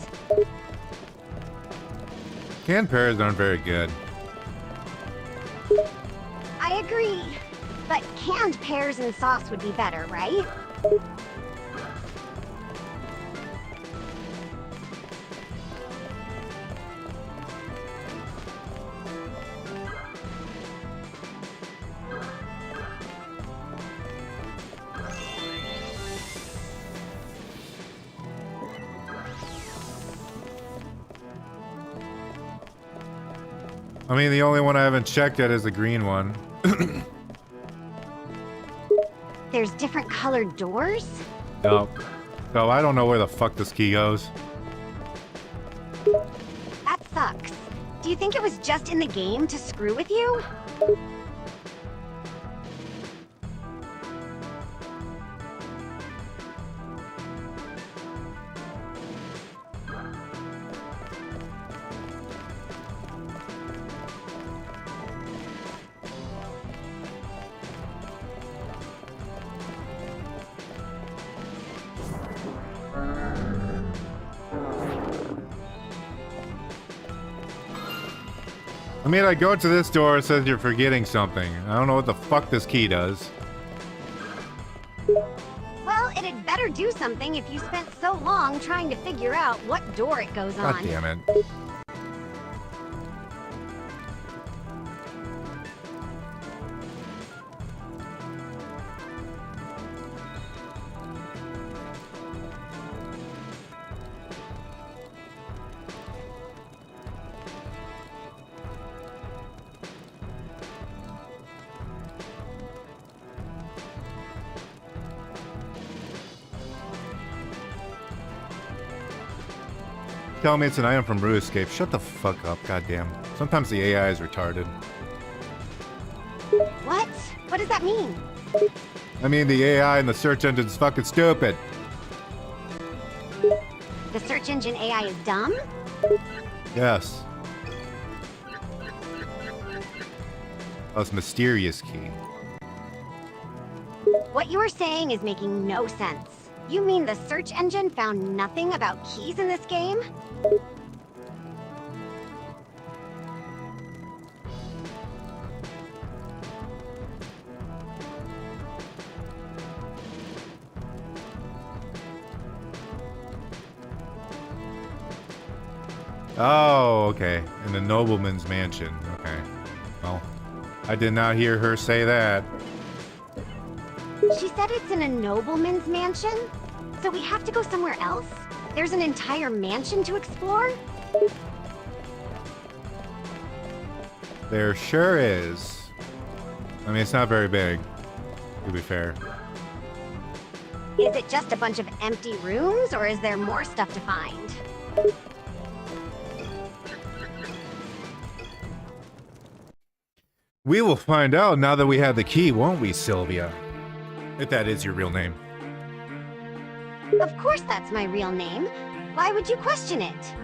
Canned pears aren't very good. I agree. But canned pears and sauce would be better, right? I mean, the only one I haven't checked yet is the green one. There's different colored doors? Nope. So I don't know where the fuck this key goes. That sucks. Do you think it was just in the game to screw with you? I mean, I go to this door, it says you're forgetting something. I don't know what the fuck this key does. Well, it had better do something if you spent so long trying to figure out what door it goes God on. damn it. Tell me it's an item from RuneScape. Shut the fuck up, goddamn. Sometimes the AI is retarded. What? What does that mean? I mean, the AI in the search engine's fucking stupid. The search engine AI is dumb? Yes. Plus mysterious key. What you are saying is making no sense. You mean the search engine found nothing about keys in this game? Oh, okay. In the nobleman's mansion. Okay. Well, I did not hear her say that. She said it's in a nobleman's mansion? So we have to go somewhere else? There's an entire mansion to explore? There sure is. I mean, it's not very big, to be fair. Is it just a bunch of empty rooms, or is there more stuff to find? We will find out now that we have the key, won't we, Sylvia? If that is your real name. Of course that's my real name. Why would you question it?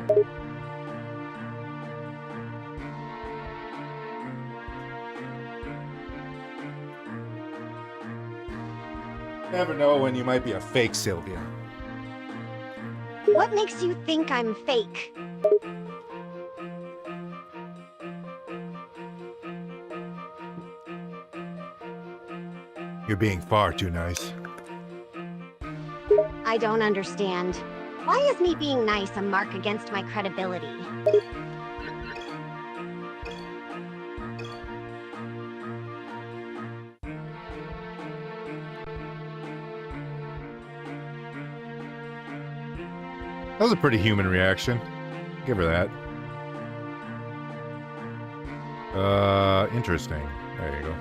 Never know when you might be a fake Sylvia. What makes you think I'm fake? You're being far too nice. I don't understand. Why is me being nice a mark against my credibility? That was a pretty human reaction. Give her that. Interesting. There you go.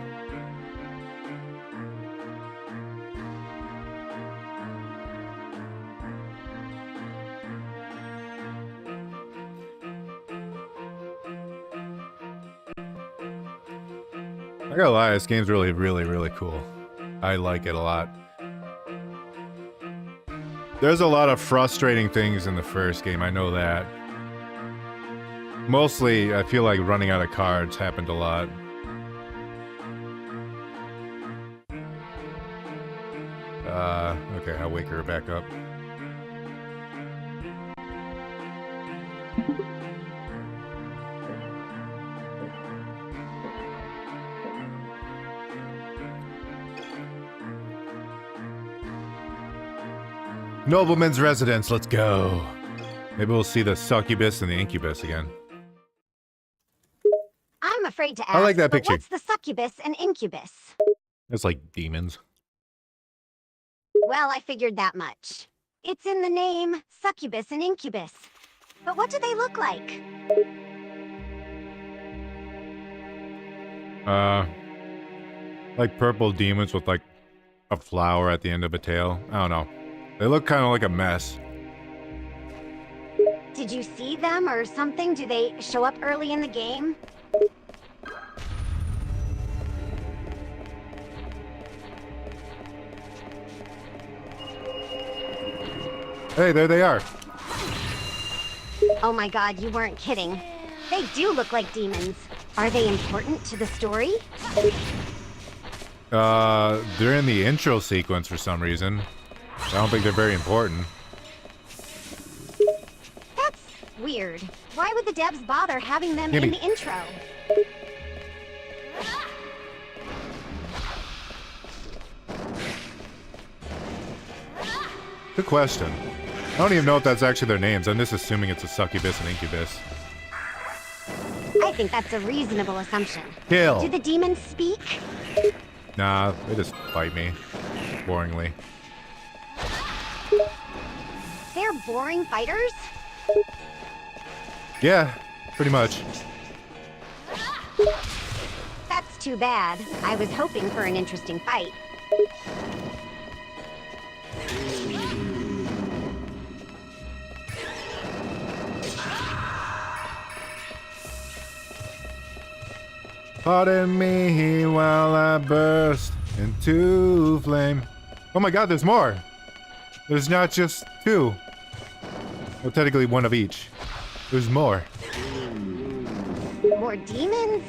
I gotta lie, this game's really, really, really cool. I like it a lot. There's a lot of frustrating things in the first game, I know that. Mostly, I feel like running out of cards happened a lot. Okay, I'll wake her back up. Nobleman's residence, let's go. Maybe we'll see the succubus and the incubus again. I'm afraid to ask, I like that but picture. what's the succubus and incubus? It's like demons. Well, I figured that much. It's in the name, succubus and incubus. But what do they look like? Like purple demons with like a flower at the end of a tail. I don't know. They look kind of like a mess. Did you see them or something? Do they show up early in the game? Hey, there they are. Oh my god, you weren't kidding. They do look like demons. Are they important to the story? They're in the intro sequence for some reason. I don't think they're very important. That's weird. Why would the devs bother having them Gimme. in the intro? Good question. I don't even know if that's actually their names. I'm just assuming it's a succubus and incubus. I think that's a reasonable assumption. Kill. Do the demons speak? Nah, they just fight me. Boringly. They're boring fighters? Yeah, pretty much. That's too bad. I was hoping for an interesting fight. Pardon me while I burst into flame. Oh my god, there's more! There's not just two. Well, technically one of each. There's more. More demons?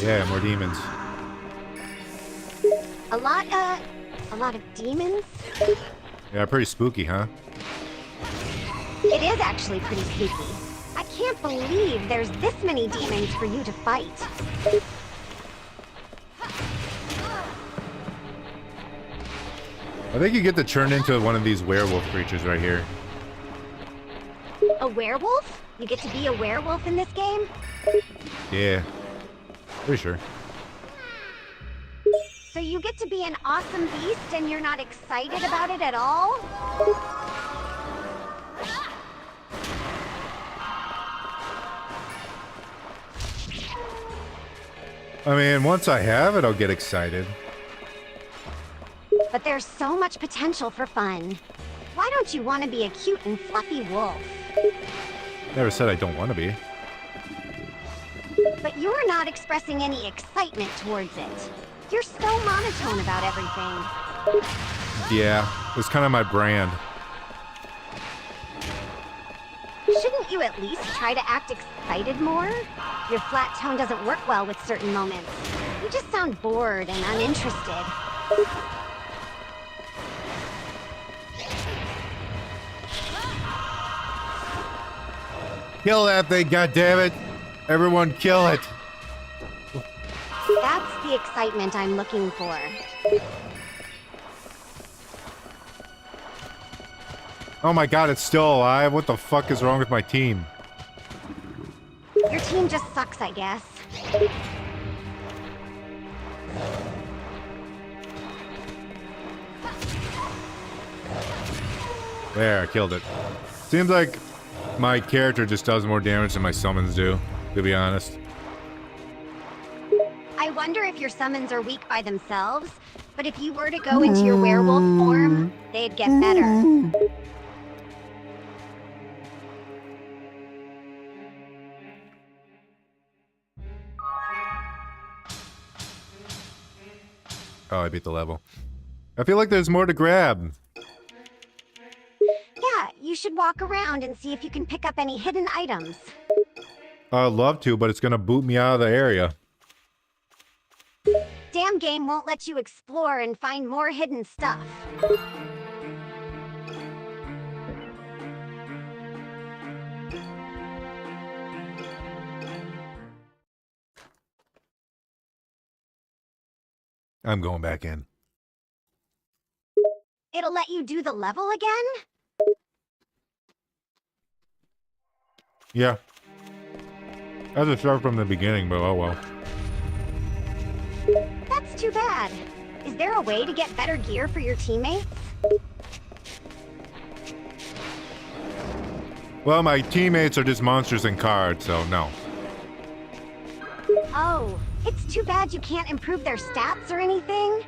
Yeah, more demons. A lot of demons? Yeah, pretty spooky, huh? It is actually pretty spooky. I can't believe there's this many demons for you to fight. I think you get to turn into one of these werewolf creatures right here. A werewolf? You get to be a werewolf in this game? Yeah. Pretty sure. So you get to be an awesome beast and you're not excited about it at all? I mean, once I have it, I'll get excited. But there's so much potential for fun. Why don't you want to be a cute and fluffy wolf? Never said I don't want to be. But you're not expressing any excitement towards it. You're so monotone about everything. Yeah, it's kind of my brand. Shouldn't you at least try to act excited more? Your flat tone doesn't work well with certain moments. You just sound bored and uninterested. Kill that thing, goddammit! Everyone kill it! That's the excitement I'm looking for. Oh my god, it's still alive? What the fuck is wrong with my team? Your team just sucks, I guess. There, I killed it. Seems like my character just does more damage than my summons do, to be honest. I wonder if your summons are weak by themselves, but if you were to go into your werewolf form, they'd get better. Oh, I beat the level. I feel like there's more to grab. Yeah, you should walk around and see if you can pick up any hidden items. I'd love to, but it's gonna boot me out of the area. Damn game won't let you explore and find more hidden stuff. I'm going back in. It'll let you do the level again? Yeah. I had to start from the beginning, but oh well. That's too bad. Is there a way to get better gear for your teammates? Well, my teammates are just monsters and cards, so no. Oh, it's too bad you can't improve their stats or anything.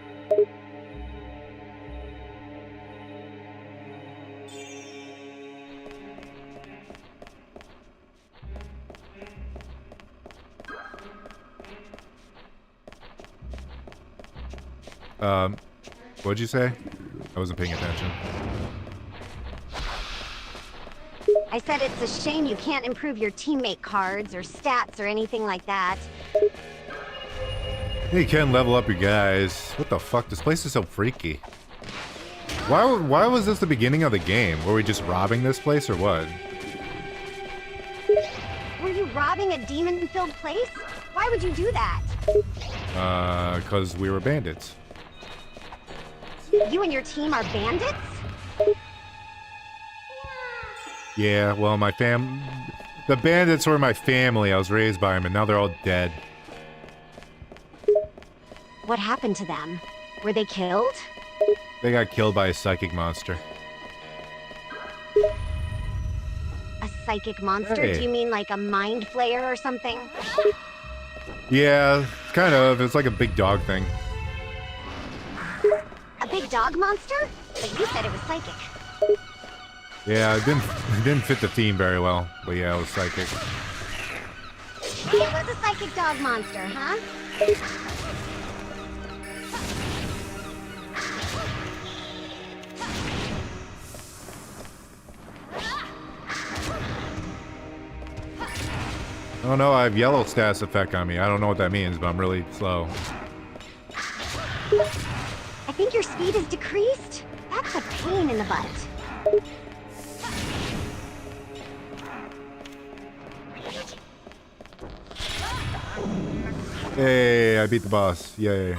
What'd you say? I wasn't paying attention. I said it's a shame you can't improve your teammate cards or stats or anything like that. You can level up your guys. What the fuck? This place is so freaky. Why was this the beginning of the game? Were we just robbing this place or what? Were you robbing a demon-filled place? Why would you do that? 'Cause we were bandits. You and your team are bandits? Yeah, well, the bandits were my family. I was raised by them, and now they're all dead. What happened to them? Were they killed? They got killed by a psychic monster. A psychic monster? Hey. Do you mean like a mind flayer or something? Yeah, kind of. It's like a big dog thing. A big dog monster? But you said it was psychic. Yeah, it didn't fit the theme very well. But yeah, it was psychic. It was a psychic dog monster, huh? Oh no, I have yellow status effect on me. I don't know what that means, but I'm really slow. I think your speed is decreased. That's a pain in the butt. Hey, I beat the boss. Yay.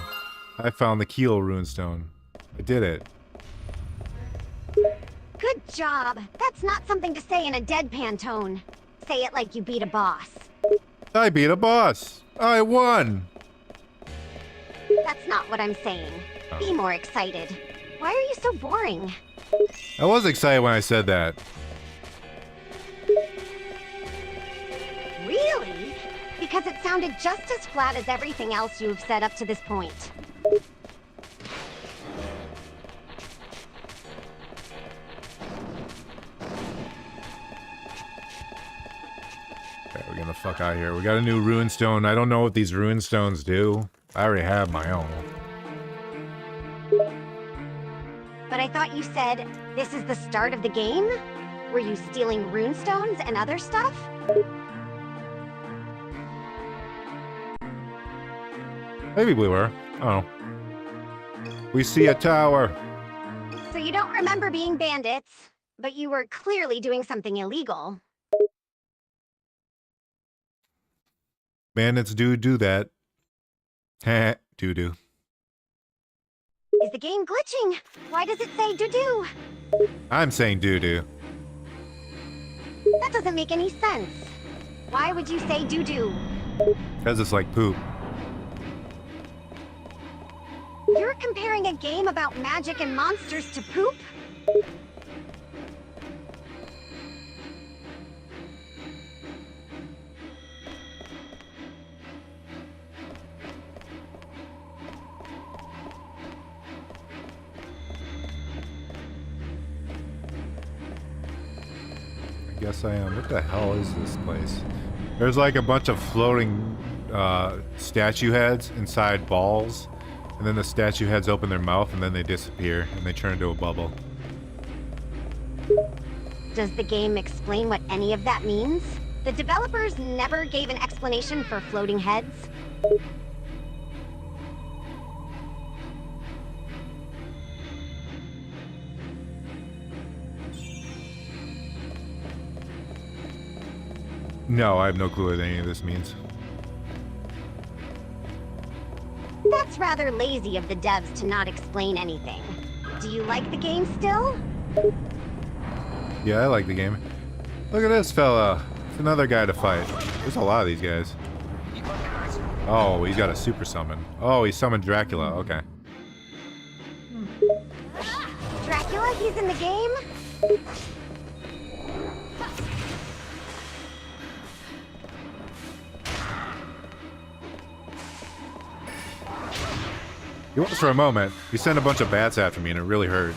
I found the Keel runestone. I did it. Good job. That's not something to say in a deadpan tone. Say it like you beat a boss. I beat a boss. I won. That's not what I'm saying. Be more excited. Why are you so boring? I was excited when I said that. Really? Because it sounded just as flat as everything else you've said up to this point. Okay, we're gonna fuck out of here. We got a new rune stone. I don't know what these rune stones do. I already have my own. But I thought you said this is the start of the game? Were you stealing rune stones and other stuff? Maybe we were. Oh. We see a tower. So you don't remember being bandits, but you were clearly doing something illegal. Bandits do that. Heh, do. Is the game glitching? Why does it say doo-doo? I'm saying do. That doesn't make any sense. Why would you say doo-doo? Because it's like poop. You're comparing a game about magic and monsters to poop? I guess I am. What the hell is this place? There's like a bunch of floating statue heads inside balls. And then the statue heads open their mouth and then they disappear and they turn into a bubble. Does the game explain what any of that means? The developers never gave an explanation for floating heads. No, I have no clue what any of this means. That's rather lazy of the devs to not explain anything. Do you like the game still? Yeah, I like the game. Look at this fella. It's another guy to fight. There's a lot of these guys. Oh, he's got a super summon. Oh, he summoned Dracula. Okay. Dracula, he's in the game? He was for a moment. He sent a bunch of bats after me and it really hurt.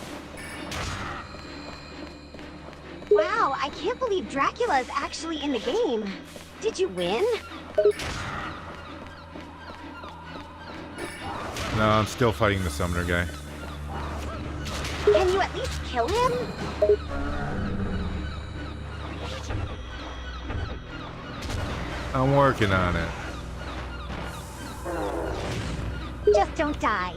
Wow, I can't believe Dracula is actually in the game. Did you win? No, I'm still fighting the summoner guy. Can you at least kill him? I'm working on it. Just don't die.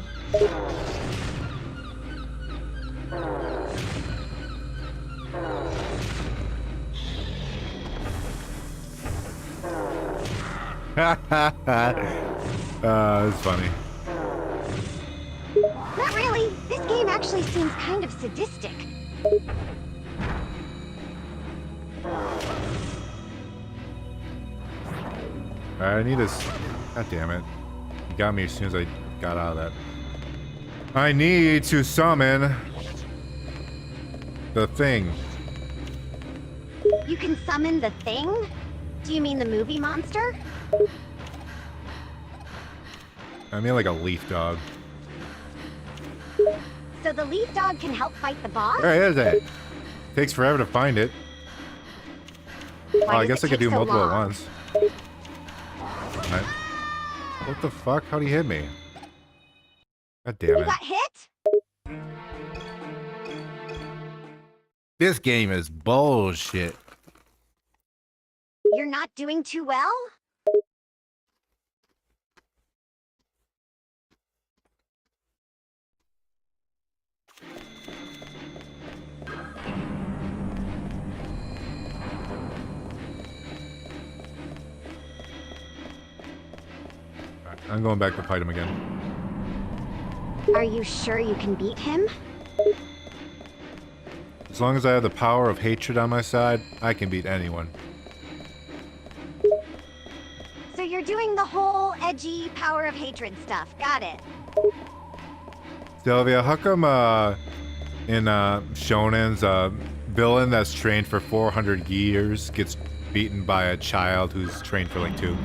It's funny. Not really. This game actually seems kind of sadistic. I need this. God damn it. He got me as soon as I got out of that. I need to summon the thing. You can summon the thing? Do you mean the movie monster? I mean like a leaf dog. So the leaf dog can help fight the boss? Where is it? Takes forever to find it. Why Oh, I does guess it I could take do so multiple at long? once. Right. What the fuck? How'd he hit me? God damn You it. got hit? This game is bullshit. You're not doing too well? Alright, I'm going back to fight him again. Are you sure you can beat him? As long as I have the power of hatred on my side, I can beat anyone. So you're doing the whole edgy power of hatred stuff. Got it. Sylvia, how come in Shonen's villain that's trained for 400 years gets beaten by a child who's trained for like 2?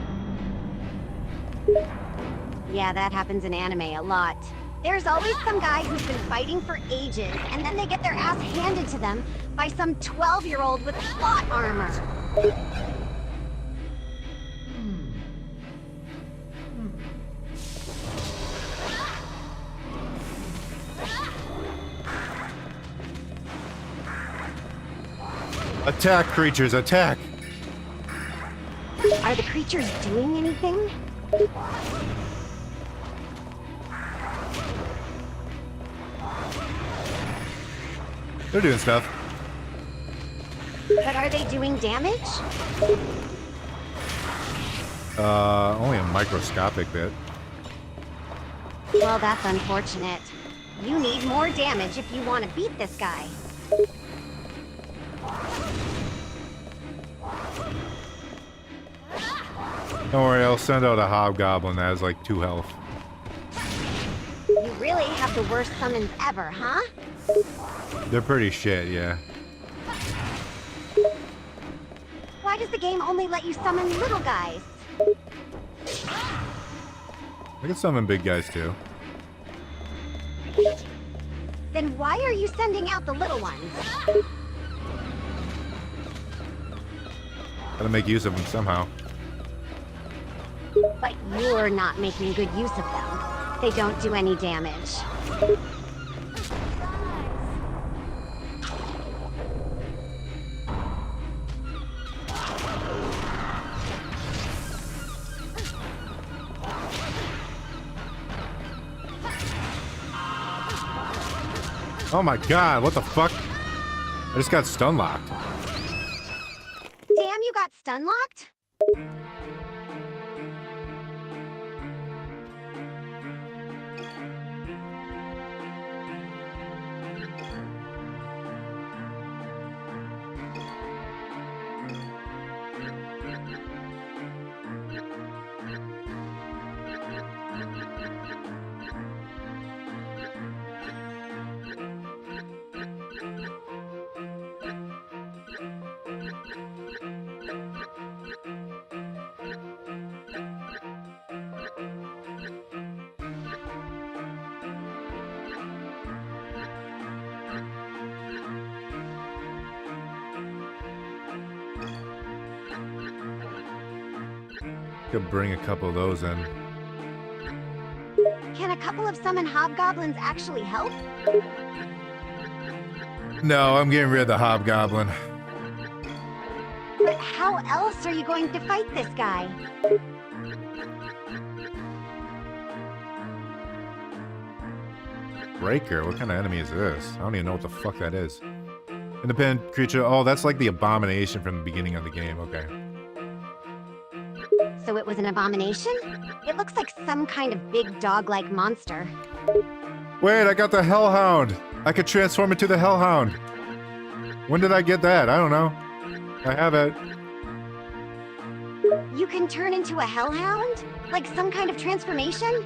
Yeah, that happens in anime a lot. There's always some guy who's been fighting for ages, and then they get their ass handed to them by some 12-year-old with plot armor. Attack, creatures, attack! Are the creatures doing anything? They're doing stuff. But are they doing damage? Only a microscopic bit. Well, that's unfortunate. You need more damage if you want to beat this guy. Don't worry, I'll send out a hobgoblin that has like 2 health. You really have the worst summons ever, huh? They're pretty shit, yeah. Why does the game only let you summon little guys? I can summon big guys too. Then why are you sending out the little ones? Gotta make use of them somehow. But you're not making good use of them. They don't do any damage. Oh my god, what the fuck? I just got stun locked. Damn, you got stun locked? Could bring a couple of those in. Can a couple of summon hobgoblins actually help? No, I'm getting rid of the hobgoblin. But how else are you going to fight this guy? Breaker? What kind of enemy is this? I don't even know what the fuck that is. Independent creature. Oh, that's like the abomination from the beginning of the game. Okay. So it was an abomination? It looks like some kind of big dog-like monster. Wait, I got the Hellhound! I could transform into the Hellhound! When did I get that? I don't know. I have it. You can turn into a hellhound? Like some kind of transformation?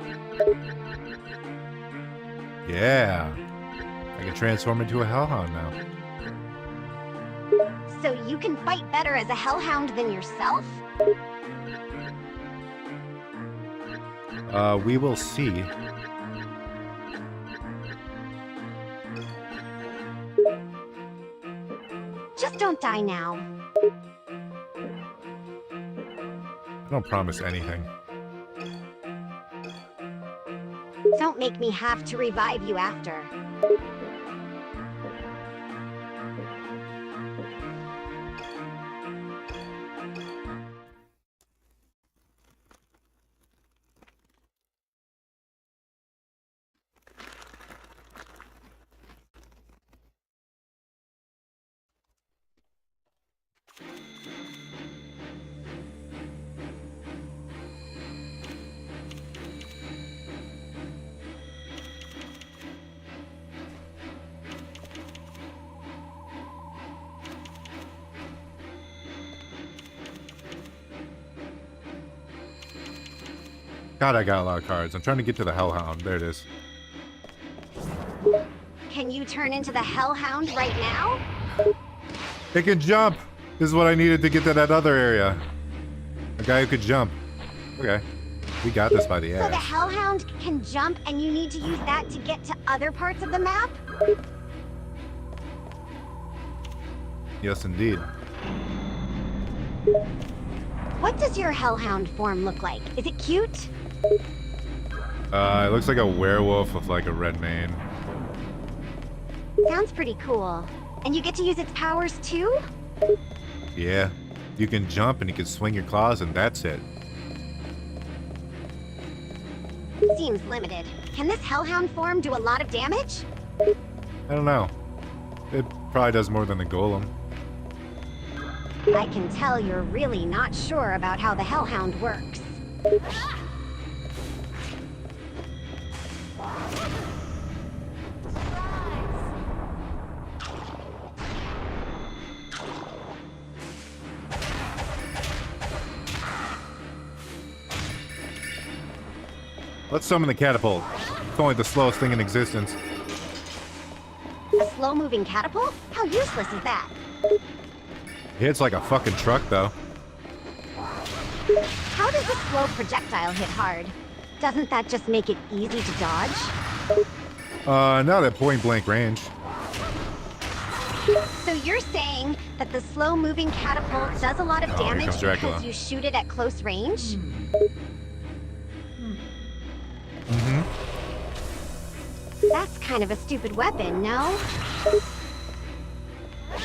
Yeah. I can transform into a Hellhound now. So you can fight better as a hellhound than yourself? We will see. Just don't die now. I don't promise anything. Don't make me have to revive you after. God, I got a lot of cards. I'm trying to get to the Hellhound. There it is. Can you turn into the hellhound right now? It can jump! This is what I needed to get to that other area. A guy who could jump. Okay. We got this by the So the ass. Hellhound can jump and you need to use that to get to other parts of the map? Yes, indeed. What does your Hellhound form look like? Is it cute? It looks like a werewolf with like a red mane. Sounds pretty cool. And you get to use its powers too? Yeah. You can jump and you can swing your claws and that's it. Seems limited. Can this Hellhound form do a lot of damage? I don't know. It probably does more than the golem. I can tell you're really not sure about how the Hellhound works. Let's summon the catapult. It's only the slowest thing in existence. A slow-moving catapult? How useless is that? It hits like a fucking truck, though. How does a slow projectile hit hard? Doesn't that just make it easy to dodge? Not at point blank range. So you're saying that the slow-moving catapult does a lot of Oh, here damage comes Dracula. because you shoot it at close range? Mm-hmm. That's kind of a stupid weapon, no?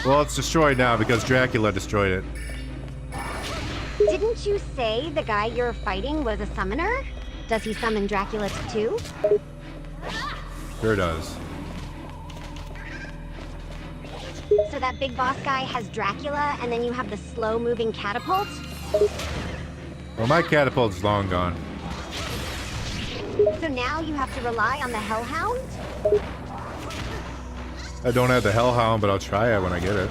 Well, it's destroyed now because Dracula destroyed it. Didn't you say the guy you're fighting was a summoner? Does he summon Dracula too? Sure does. So that big boss guy has Dracula, and then you have the slow-moving catapult? Well, my catapult's long gone. So now you have to rely on the Hellhound? I don't have the Hellhound, but I'll try it when I get it.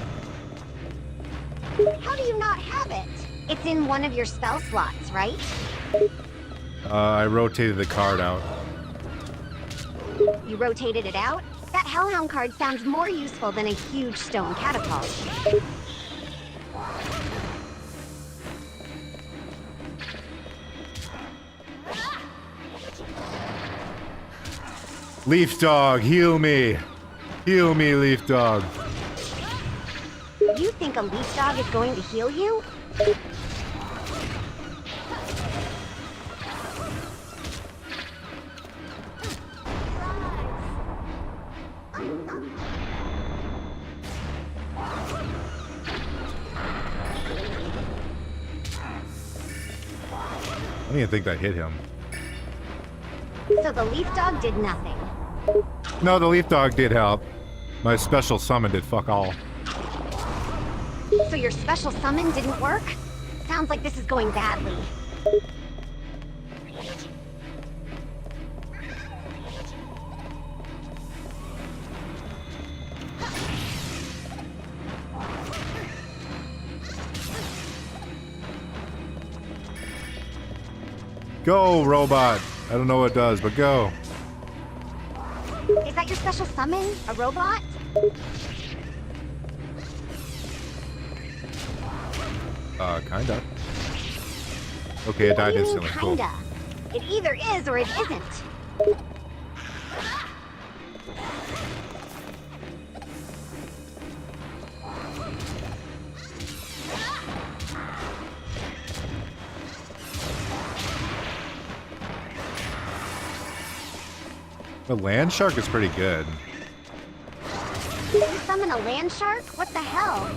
How do you not have it? It's in one of your spell slots, right? I rotated the card out. You rotated it out? That Hellhound card sounds more useful than a huge stone catapult. Leaf Dog, heal me! Heal me, Leaf Dog. You think a leaf dog is going to heal you? I don't even think that hit him. So the leaf dog did nothing. No, the Leaf Dog did help. My special summon did fuck all. So your special summon didn't work? Sounds like this is going badly. Go, robot! I don't know what it does, but go. Is that your special summon? A robot? Kinda. Okay, it died What do you mean, instantly. Cool. kinda? It either is or it isn't. The land shark is pretty good. You summon a land shark? What the hell?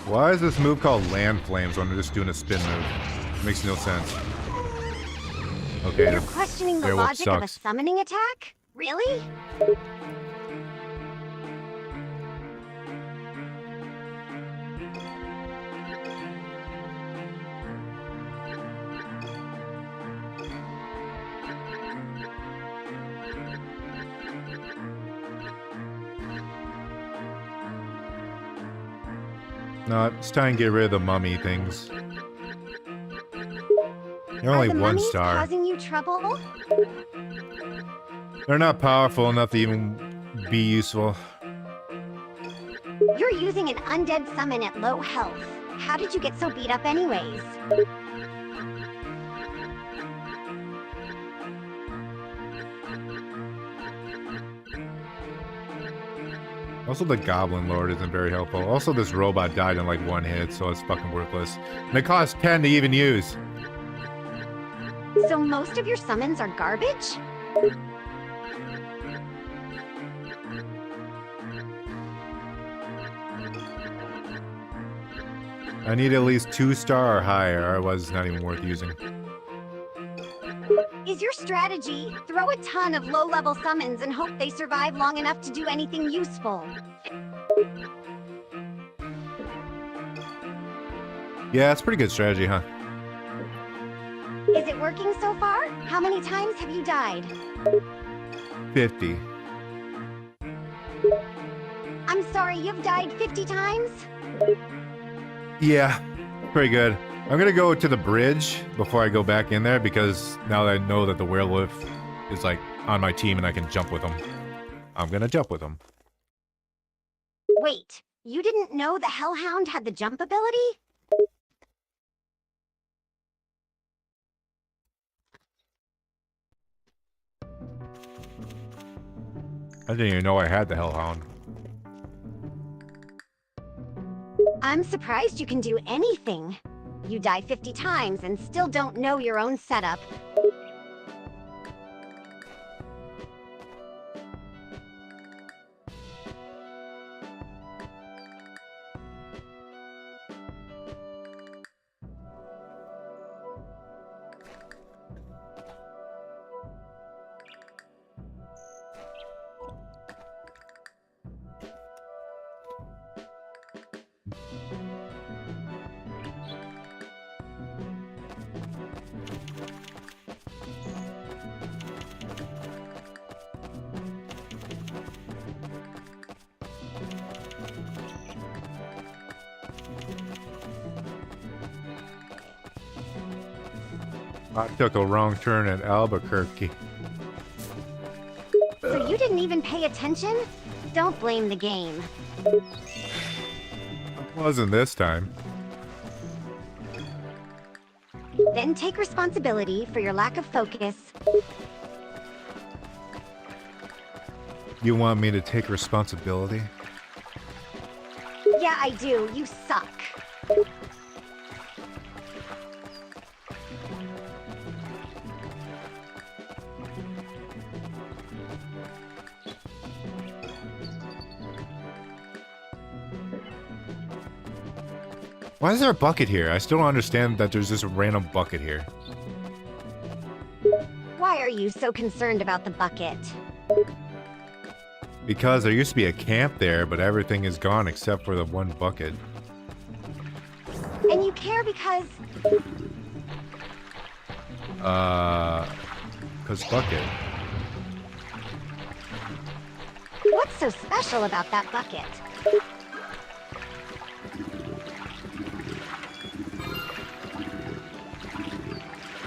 Why is this move called land flames when we're just doing a spin move? It makes no sense. Okay, You're questioning the werewolf logic of a sucks. summoning attack? Really? No, it's time to get rid of the mummy things. They're Are only the one mummies star. causing you trouble? They're not powerful enough to even be useful. using an undead summon at low health. How did you get so beat up anyways? Also, the Goblin Lord isn't very helpful. Also, this robot died in like 1 hit, so it's fucking worthless. And it costs 10 to even use. So most of your summons are garbage? I need at least 2-star or higher, otherwise it's not even worth using. Is your strategy throw a ton of low-level summons and hope they survive long enough to do anything useful? Yeah, it's a pretty good strategy, huh? Is it working so far? How many times have you died? 50. I'm sorry, you've died 50 times? Yeah, pretty good. I'm gonna go to the bridge before I go back in there because now that I know that the werewolf is like on my team and I can jump with him, I'm gonna jump with him. Wait, you didn't know the Hellhound had the jump ability? I didn't even know I had the Hellhound. I'm surprised you can do anything. You die 50 times and still don't know your own setup. I took a wrong turn at Albuquerque. So you didn't even pay attention? Don't blame the game. It wasn't this time. Then take responsibility for your lack of focus. You want me to take responsibility? Yeah, I do. You suck. Why is there a bucket here? I still don't understand that there's just a random bucket here. Why are you so concerned about the bucket? Because there used to be a camp there, but everything is gone except for the one bucket. And you care because... Cause bucket. What's so special about that bucket?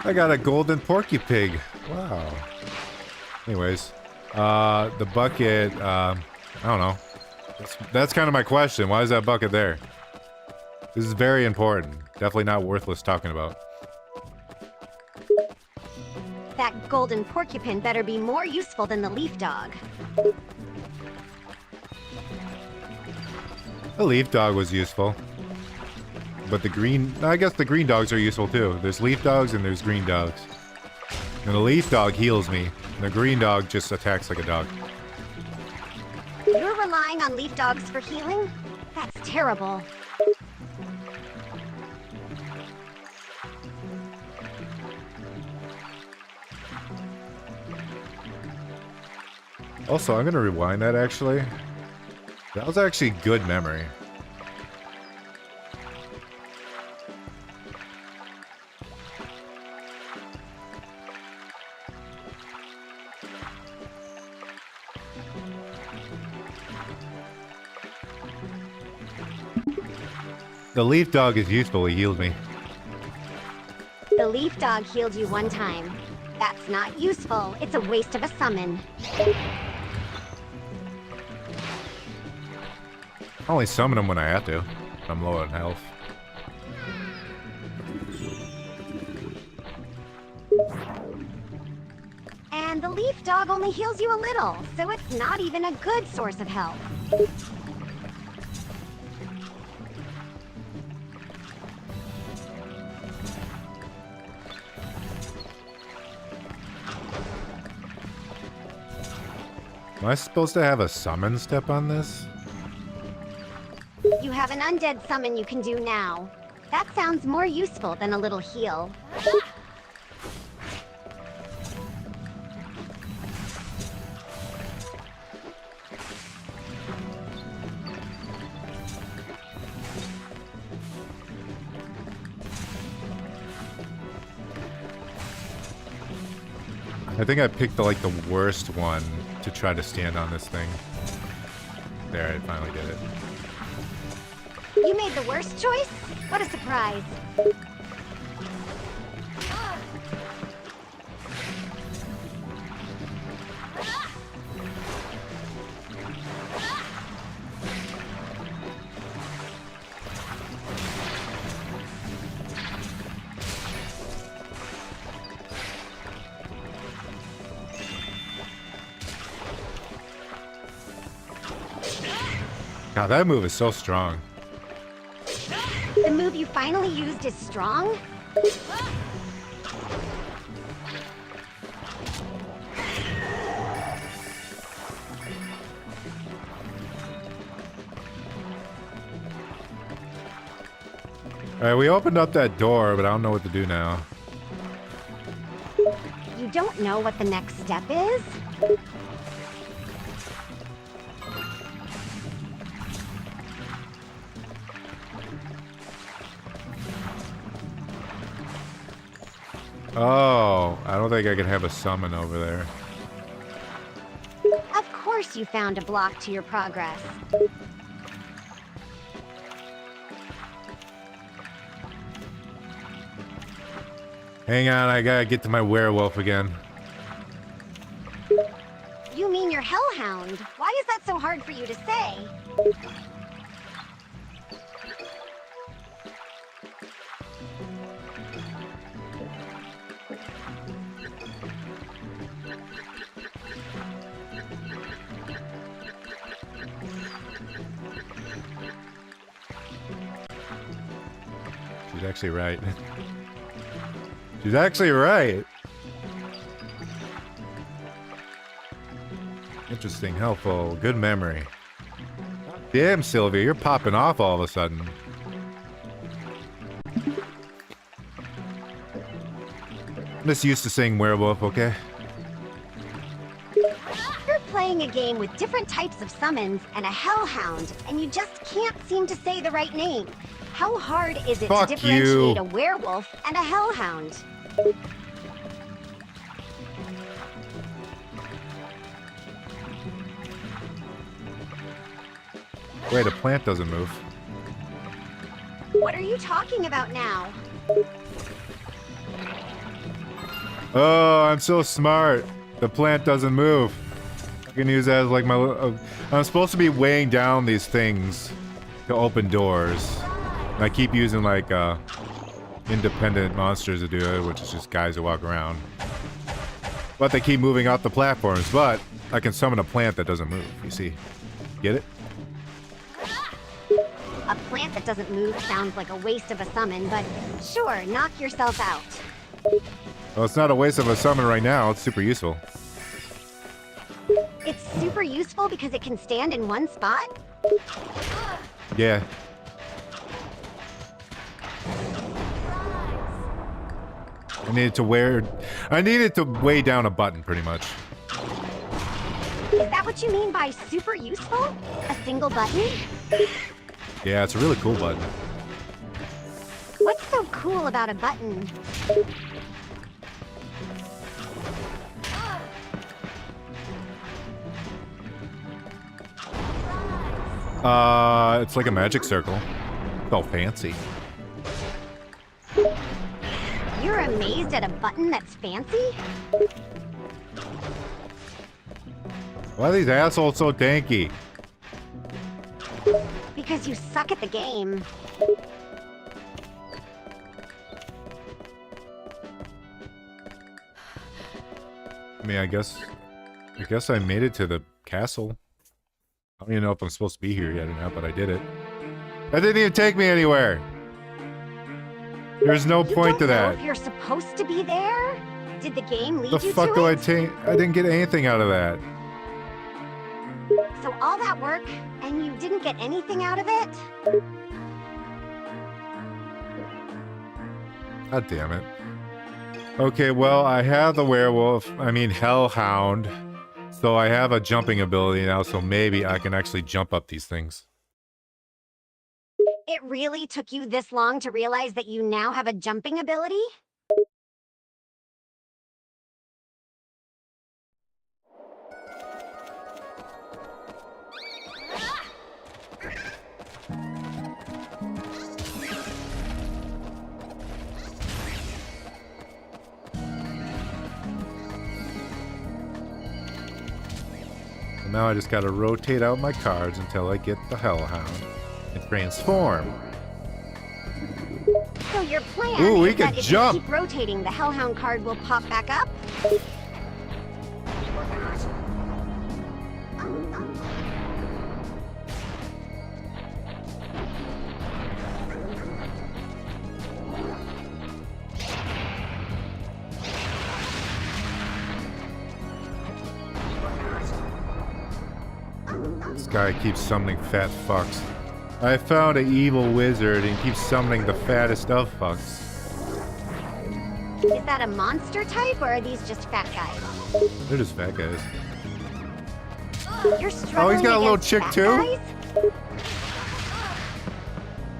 I got a golden porky pig. Wow. Anyways, the bucket, I don't know. That's kind of my question. Why is that bucket there? This is very important. Definitely not worthless talking about. That golden porcupine better be more useful than the leaf dog. The leaf dog was useful. But the green... I guess the green dogs are useful too. There's leaf dogs and there's green dogs. And the leaf dog heals me. And the green dog just attacks like a dog. You're relying on leaf dogs for healing? That's terrible. Also, I'm gonna rewind that actually. That was actually good memory. The leaf dog is useful, he healed me. The leaf dog healed you one time. That's not useful. It's a waste of a summon. I only summon them when I have to. I'm low on health. And the leaf dog only heals you a little, so it's not even a good source of health. Am I supposed to have a summon step on this? You have an undead summon you can do now. That sounds more useful than a little heal. I think I picked like the worst one to try to stand on this thing. There, I finally did it. You made the worst choice? What a surprise. God, that move is so strong. The move you finally used is strong? Alright, we opened up that door, but I don't know what to do now. You don't know what the next step is? Oh, I don't think I can have a summon over there. Of course you found a block to your progress. Hang on, I gotta get to my werewolf again. You mean your hellhound? Why is that so hard for you to say? She's actually right. She's actually right. Interesting, helpful, good memory. Damn, Sylvia, you're popping off all of a sudden. I'm just used to saying werewolf, okay? You're playing a game with different types of summons and a hellhound, and you just can't seem to say the right name. How hard is it Fuck to differentiate you. a werewolf and a hellhound? Wait, a plant doesn't move. What are you talking about now? Oh, I'm so smart. The plant doesn't move. I can use that as like my... I'm supposed to be weighing down these things to open doors. And I keep using like independent monsters to do it, which is just guys who walk around. But they keep moving off the platforms, but I can summon a plant that doesn't move, you see. Get it? A plant that doesn't move sounds like a waste of a summon, but sure, knock yourself out. Well, it's not a waste of a summon right now, it's super useful. It's super useful because it can stand in one spot? Yeah. I needed to weigh down a button, pretty much. Is that what you mean by super useful? A single button? Yeah, it's a really cool button. What's so cool about a button? It's like a magic circle. It's all fancy. You're amazed at a button that's fancy? Why are these assholes so tanky? because you suck at the game. I mean, I guess I made it to the castle. I don't even know if I'm supposed to be here yet or not, but I did it. That didn't even take me anywhere. There's no point to You don't know that. if you're supposed to be there? Did the game lead The you fuck to do I it? take? I didn't get anything out of that. So all that work, and you didn't get anything out of it? God damn it. Okay, well, I have the werewolf, hellhound. So I have a jumping ability now, so maybe I can actually jump up these things. It really took you this long to realize that you now have a jumping ability? So now I just gotta rotate out my cards until I get the hellhound and transform. So your plan Ooh, we is can that if jump. you keep rotating, the Hellhound card will pop back up? This guy keeps summoning fat fucks. I found an evil wizard and keeps summoning the fattest of fucks. Is that a monster type, or are these just fat guys? They're just fat guys. You're struggling got a little against chick fat too? guys?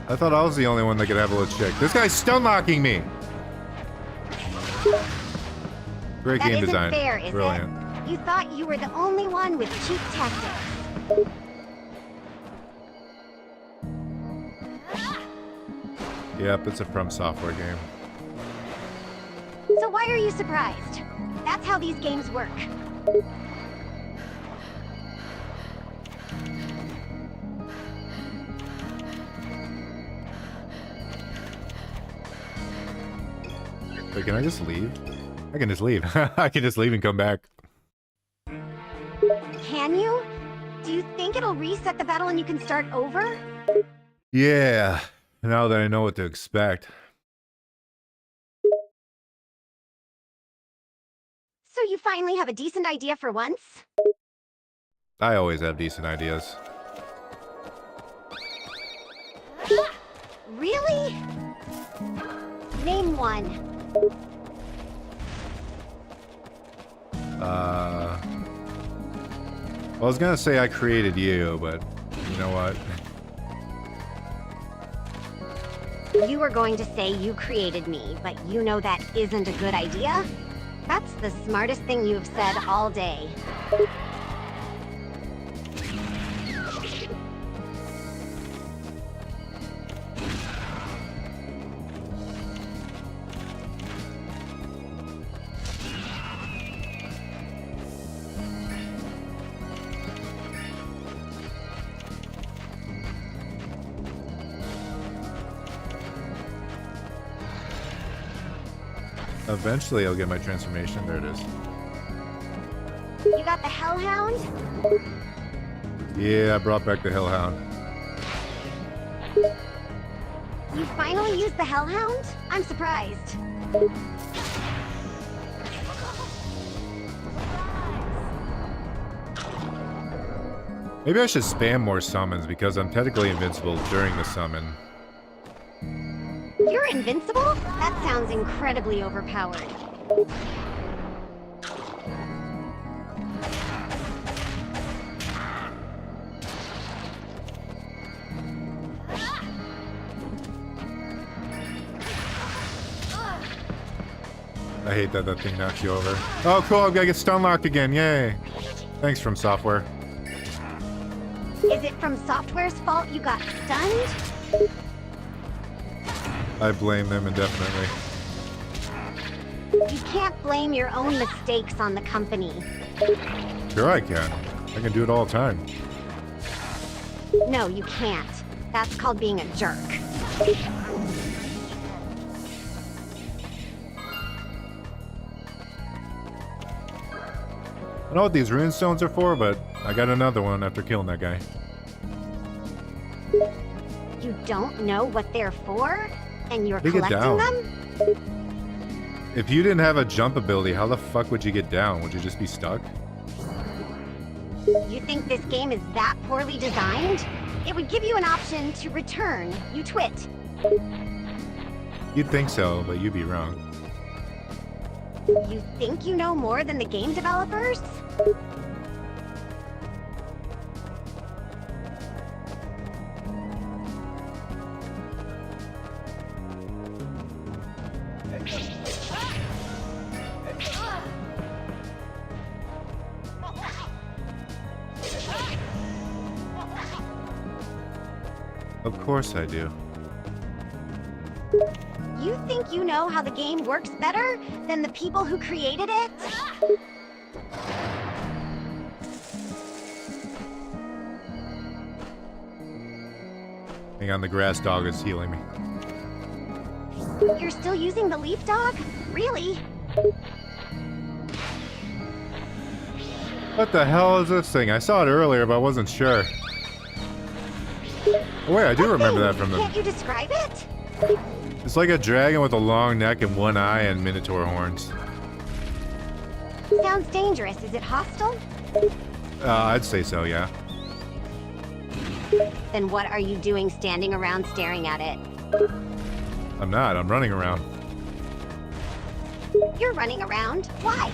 I thought I was the only one that could have a little chick. This guy's stun locking me. Great That game isn't design. fair, is Brilliant. it? You thought you were the only one with cheap tactics. Yep, it's a FromSoftware game. So why are you surprised? That's how these games work. Wait, can I just leave? I can just leave. I can just leave and come back. Can you? Do you think it'll reset the battle and you can start over? Yeah, now that I know what to expect. So you finally have a decent idea for once? I always have decent ideas. Really? Name one. Well, I was gonna say I created you, but you know what? You were going to say you created me, but you know that isn't a good idea? That's the smartest thing you've said all day. Eventually I'll get my transformation. There it is. You got the Hellhound? Yeah, I brought back the Hellhound. You finally used the Hellhound? I'm surprised. Maybe I should spam more summons because I'm technically invincible during the summon. You're invincible? That sounds incredibly overpowered. I hate that that thing knocks you over. Oh, cool, I'm gonna get stun locked again, yay! Thanks, FromSoftware. Is it FromSoftware's fault you got stunned? I blame them indefinitely. You can't blame your own mistakes on the company. Sure I can. I can do it all the time. No, you can't. That's called being a jerk. I don't know what these rune stones are for, but I got another one after killing that guy. You don't know what they're for? And you're They get collecting down. them? If you didn't have a jump ability, how the fuck would you get down? Would you just be stuck? You think this game is that poorly designed? It would give you an option to return. You twit. You'd think so, but you'd be wrong. You think you know more than the game developers? Of course I do. You think you know how the game works better than the people who created it? Hang on, the grass dog is healing me. You're still using the leaf dog? Really? What the hell is this thing? I saw it earlier, but I wasn't sure. Oh, wait, I do remember that from the... Can't you describe it? It's like a dragon with a long neck and one eye and minotaur horns. Sounds dangerous. Is it hostile? I'd say so, yeah. Then what are you doing standing around staring at it? I'm not. I'm running around. You're running around? Why?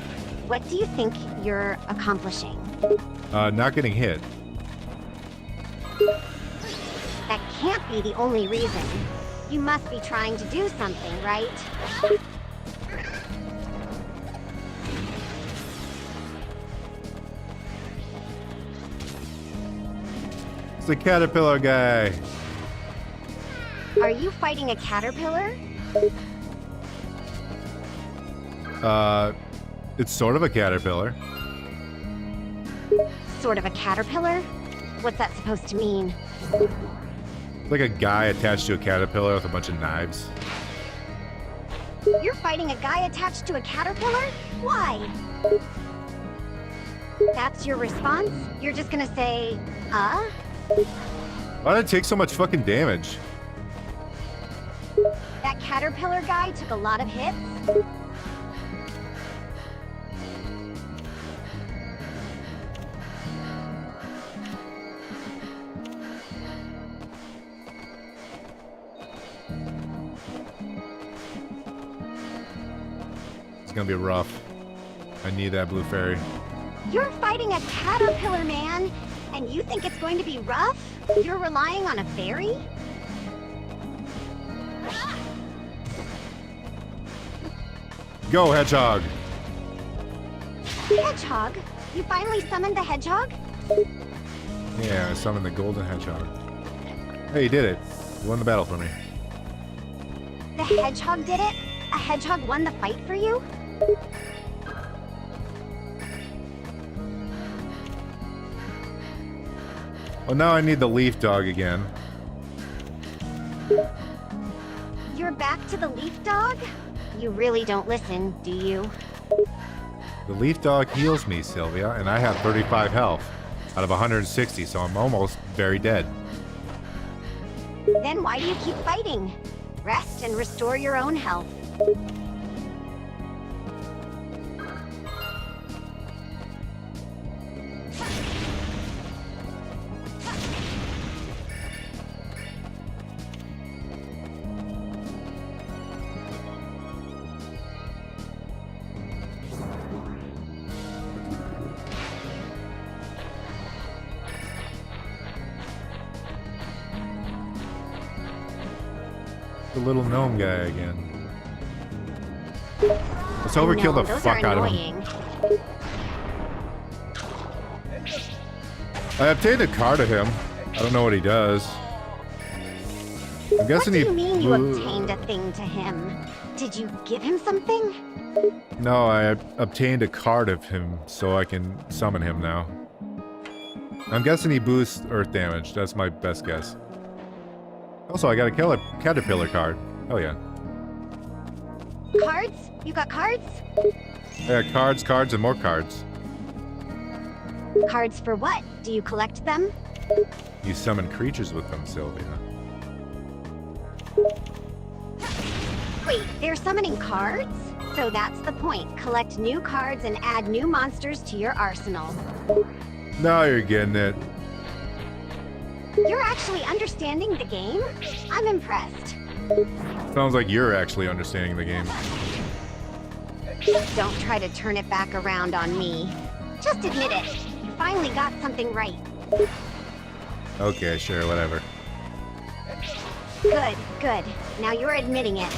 What do you think you're accomplishing? Not getting hit. That can't be the only reason. You must be trying to do something, right? It's the caterpillar guy. Are you fighting a caterpillar? It's sort of a caterpillar. Sort of a caterpillar? What's that supposed to mean? It's like a guy attached to a caterpillar with a bunch of knives. You're fighting a guy attached to a caterpillar? Why? That's your response? You're just gonna say, Why did it take so much fucking damage? That caterpillar guy took a lot of hits? It's gonna be rough. I need that blue fairy. You're fighting a caterpillar, man, and you think it's going to be rough? You're relying on a fairy? Go, hedgehog! Hedgehog? You finally summoned the hedgehog? Yeah, I summoned the golden hedgehog. Hey, you did it. You won the battle for me. The hedgehog did it? A hedgehog won the fight for you? Well, now I need the leaf dog again. You're back to the leaf dog? You really don't listen, do you? The leaf dog heals me, Sylvia, and I have 35 health out of 160, so I'm almost very dead. Then why do you keep fighting? Rest and restore your own health. The little gnome guy again. Let's overkill the Those fuck are out of annoying. him. I obtained a card of him. I don't know what he does. I'm guessing What do he you mean you blew- obtained a thing to him? Did you give him something? No, I obtained a card of him so I can summon him now. I'm guessing he boosts earth damage. That's my best guess. Also, I got a caterpillar card. Oh yeah. Cards? You got cards? I got cards, and more cards. Cards for what? Do you collect them? You summon creatures with them, Sylvia. Wait, they're summoning cards? So that's the point. Collect new cards and add new monsters to your arsenal. Now you're getting it. You're actually understanding the game? I'm impressed. Sounds like you're actually understanding the game. Don't try to turn it back around on me. Just admit it. You finally got something right. Okay, sure, whatever. Good, good. Now you're admitting it.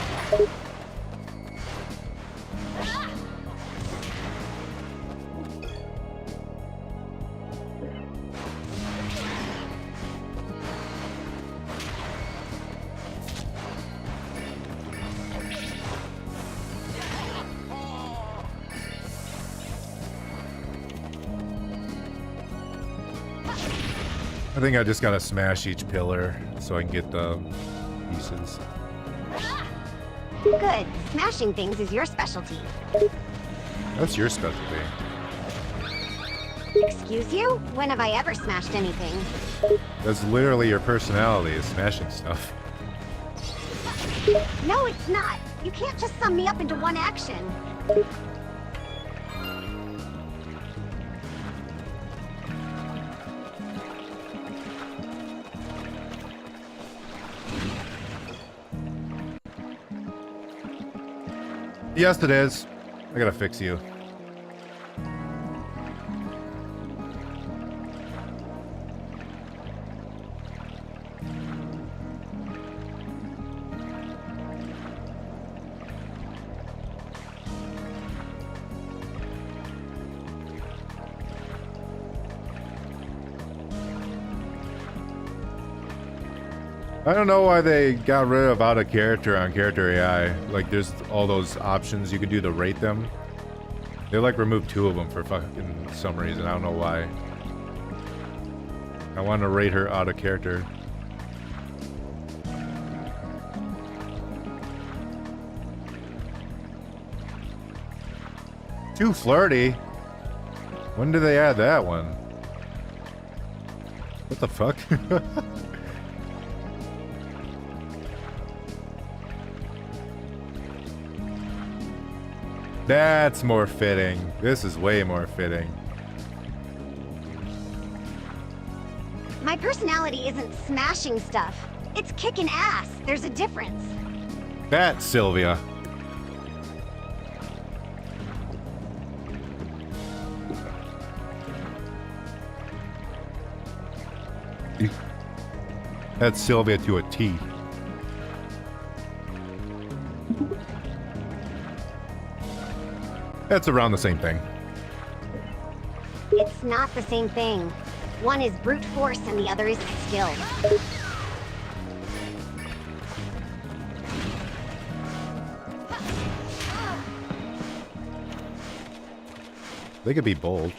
I think I just gotta smash each pillar so I can get the pieces. Good. Smashing things is your specialty. That's your specialty. Excuse you? When have I ever smashed anything? That's literally your personality, is smashing stuff. No, it's not. You can't just sum me up into one action. Yes, it is. I gotta fix you. I don't know why they got rid of out of character on character AI. Like, there's all those options you can do to rate them. They like removed 2 of them for fucking some reason. I don't know why. I want to rate her out of character. Too flirty. When did they add that one? What the fuck? That's more fitting. This is way more fitting. My personality isn't smashing stuff. It's kicking ass. There's a difference. That's Sylvia. That's Sylvia to a T. That's around the same thing. It's not the same thing. One is brute force and the other is skill. They could be bold.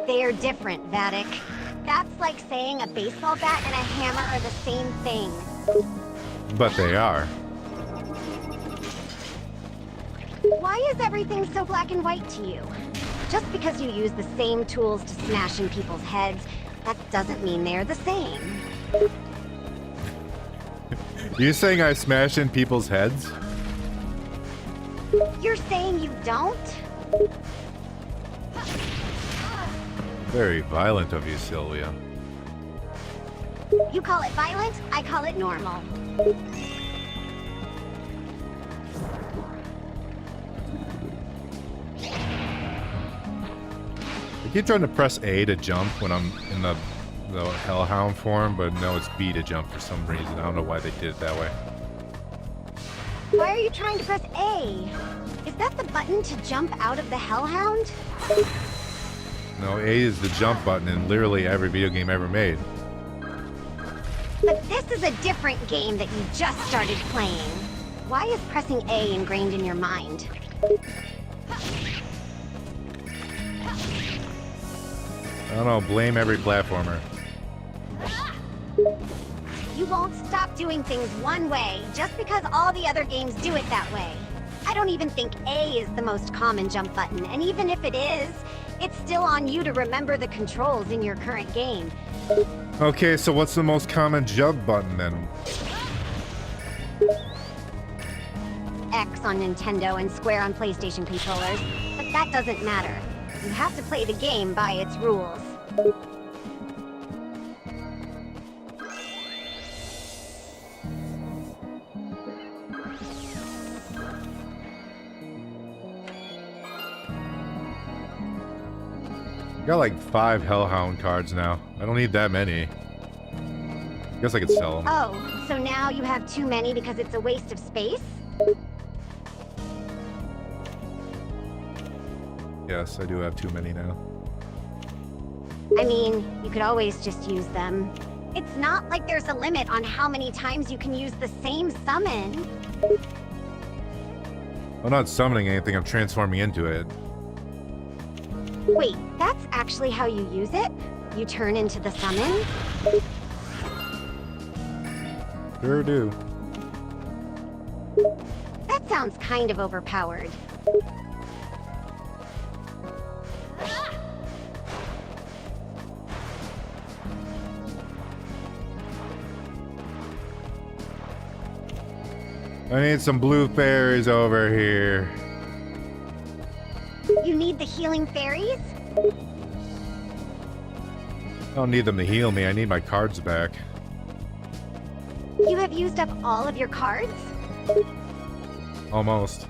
They're different, Vattic. That's like saying a baseball bat and a hammer are the same thing. But they are. Why is everything so black and white to you? Just because you use the same tools to smash in people's heads, that doesn't mean they're the same. You saying I smash in people's heads? You're saying you don't? Very violent of you, Sylvia. You call it violent, I call it normal. I keep trying to press A to jump when I'm in the Hellhound form, but no, it's B to jump for some reason. I don't know why they did it that way. Why are you trying to press A? Is that the button to jump out of the Hellhound? No, A is the jump button in literally every video game ever made. But this is a different game that you just started playing. Why is pressing A ingrained in your mind? I don't know, blame every platformer. You won't stop doing things one way just because all the other games do it that way. I don't even think A is the most common jump button, and even if it is, it's still on you to remember the controls in your current game. Okay, so what's the most common jump button then? X on Nintendo and Square on PlayStation controllers, but that doesn't matter. You have to play the game by its rules. Got like 5 Hellhound cards now. I don't need that many. Guess I could sell them. Oh, so now you have too many because it's a waste of space? Yes, I do have too many now. I mean, you could always just use them. It's not like there's a limit on how many times you can use the same summon. I'm not summoning anything, I'm transforming into it. Wait, that's actually how you use it? You turn into the summon? Sure do. That sounds kind of overpowered. I need some blue fairies over here. You need the healing fairies? I don't need them to heal me, I need my cards back. You have used up all of your cards? Almost.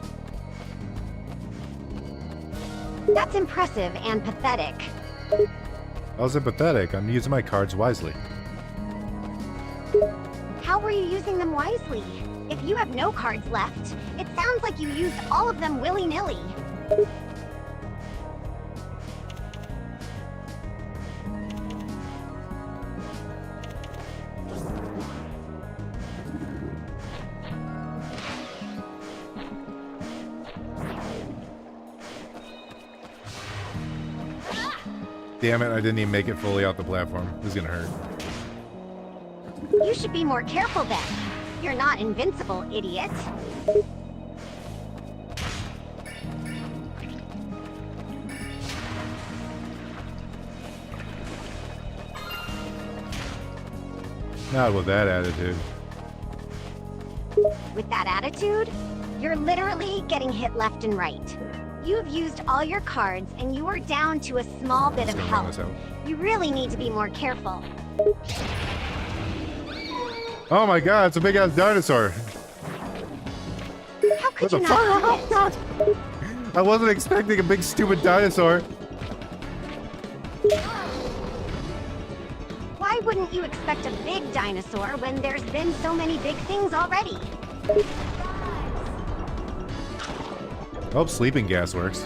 That's impressive and pathetic. How's it pathetic? I'm using my cards wisely. How were you using them wisely? If you have no cards left, it sounds like you used all of them willy-nilly. Damn it, I didn't even make it fully out the platform. This is gonna hurt. You should be more careful then. You're not invincible, idiot. Not with that attitude. With that attitude, you're literally getting hit left and right. You've used all your cards and you are down to a small bit of health. You really need to be more careful. Oh my god, it's a big ass dinosaur. How could What the you fuck? not see Oh god! I wasn't expecting a big stupid dinosaur. Why wouldn't you expect a big dinosaur when there's been so many big things already? Oh, sleeping gas works.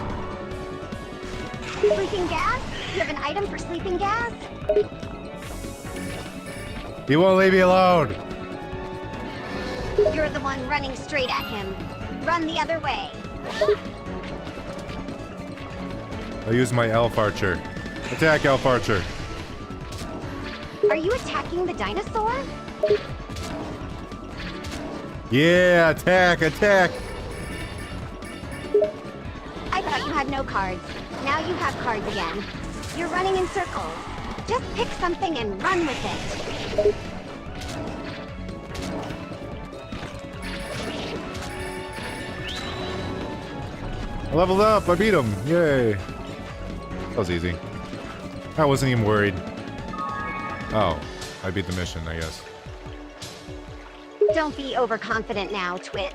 Sleeping gas? You have an item for sleeping gas? He won't leave me alone. You're the one running straight at him. Run the other way. I'll use my elf archer. Attack, elf archer. Are you attacking the dinosaur? Yeah, attack, attack. I thought you had no cards. Now you have cards again. You're running in circles. Just pick something and run with it. I leveled up, I beat him. Yay. That was easy. I wasn't even worried. Oh, I beat the mission, I guess. Don't be overconfident now, Twit.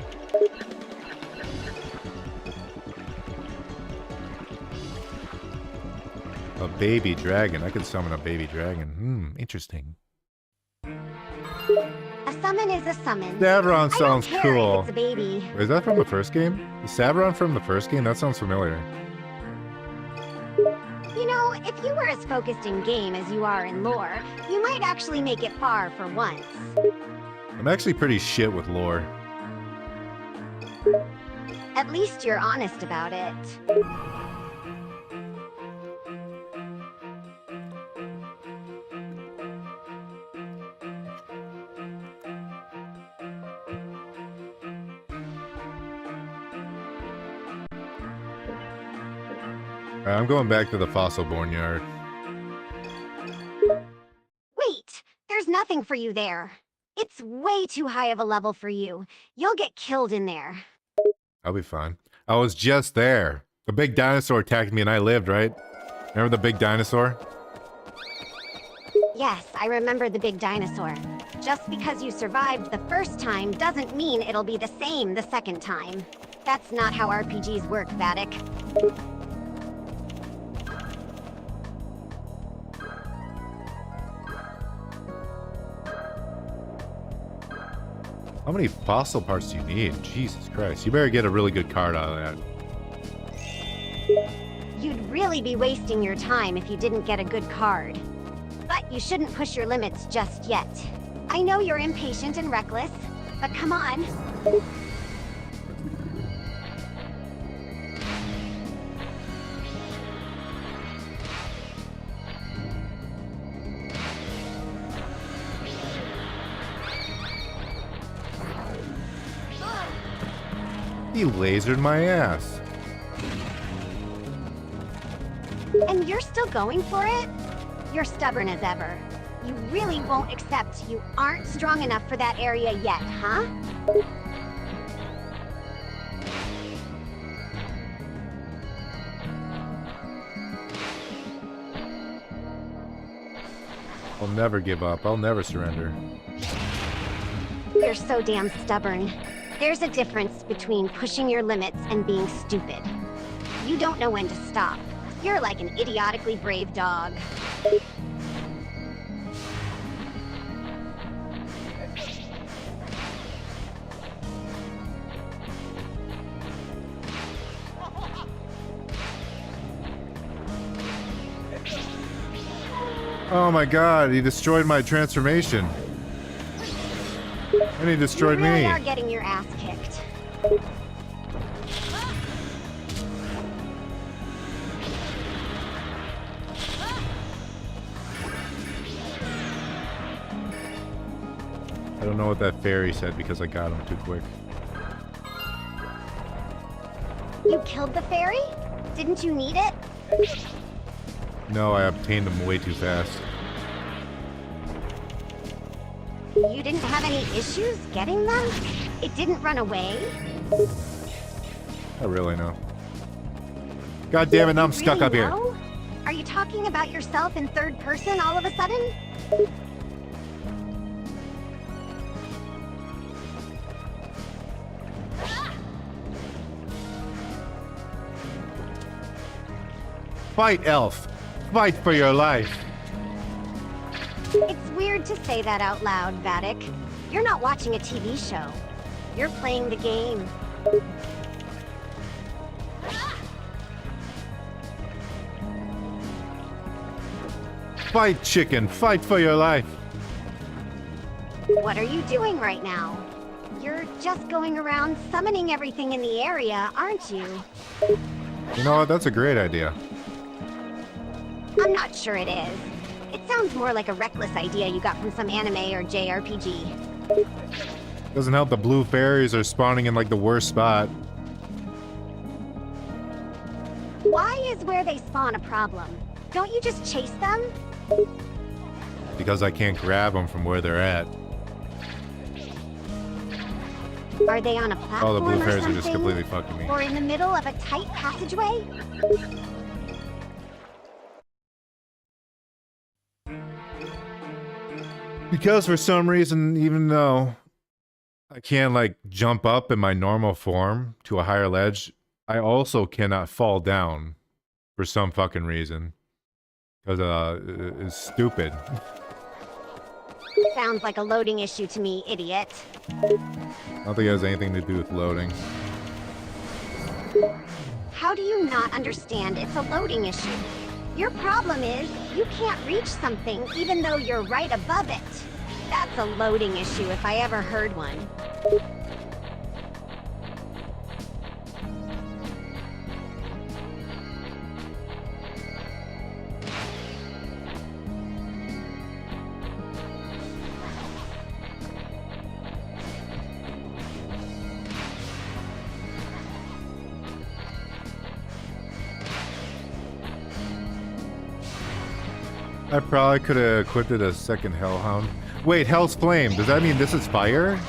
A baby dragon. I could summon a baby dragon. Interesting. A summon is a summon. Savron sounds I don't care cool. if it's a baby. Is that from the first game? Is Savron from the first game? That sounds familiar. You know, if you were as focused in game as you are in lore, you might actually make it far for once. I'm actually pretty shit with lore. At least you're honest about it. Alright, I'm going back to the fossil barnyard. Wait, there's nothing for you there. It's way too high of a level for you. You'll get killed in there. I'll be fine. I was just there. The big dinosaur attacked me and I lived, right? Remember the big dinosaur? Yes, I remember the big dinosaur. Just because you survived the first time doesn't mean it'll be the same the second time. That's not how RPGs work, Vattic. How many fossil parts do you need? Jesus Christ. You better get a really good card out of that. You'd really be wasting your time if you didn't get a good card. But you shouldn't push your limits just yet. I know you're impatient and reckless, but come on. He lasered my ass. And you're still going for it? You're stubborn as ever. You really won't accept you aren't strong enough for that area yet, huh? I'll never give up. I'll never surrender. You're so damn stubborn. There's a difference between pushing your limits and being stupid. You don't know when to stop. You're like an idiotically brave dog. Oh my god, he destroyed my transformation. And he destroyed you really me. are getting your ass kicked. I don't know what that fairy said because I got him too quick. You killed the fairy? Didn't you need it? No, I obtained them way too fast. You didn't have any issues getting them? It didn't run away? I really know. God damn it, now I'm stuck Really up here. know? Are you talking about yourself in third person all of a sudden? Fight, elf. Fight for your life. It's weird to say that out loud, Vattic. You're not watching a TV show. You're playing the game. Fight, chicken. Fight for your life. What are you doing right now? You're just going around summoning everything in the area, aren't you? You know what? That's a great idea. I'm not sure it is. It sounds more like a reckless idea you got from some anime or JRPG. Doesn't help the blue fairies are spawning in like the worst spot. Why is where they spawn a problem? Don't you just chase them? Because I can't grab them from where they're at. Are they on a platform Oh, the blue or fairies are something? just completely fucking me. Or in the middle of a tight passageway? Because for some reason, even though I can't like jump up in my normal form to a higher ledge, I also cannot fall down for some fucking reason. Because it's stupid. Sounds like a loading issue to me, idiot. I don't think it has anything to do with loading. How do you not understand it's a loading issue? Your problem is, you can't reach something even though you're right above it. That's a loading issue if I ever heard one. I probably could have equipped it a second Hellhound. Wait, Hell's Flame. Does that mean this is fire?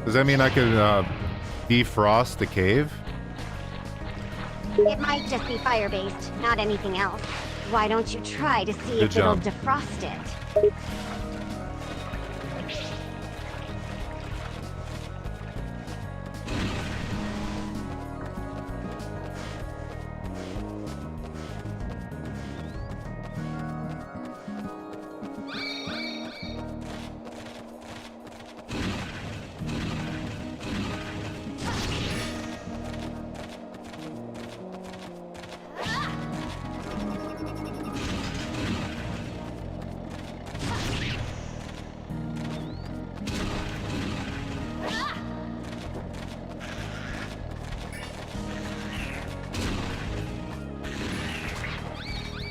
Does that mean I could defrost the cave? It might just be fire-based, not anything else. Why don't you try to see if it'll defrost it?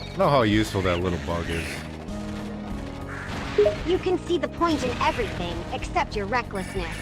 I don't know how useful that little bug is. You can see the point in everything, except your recklessness.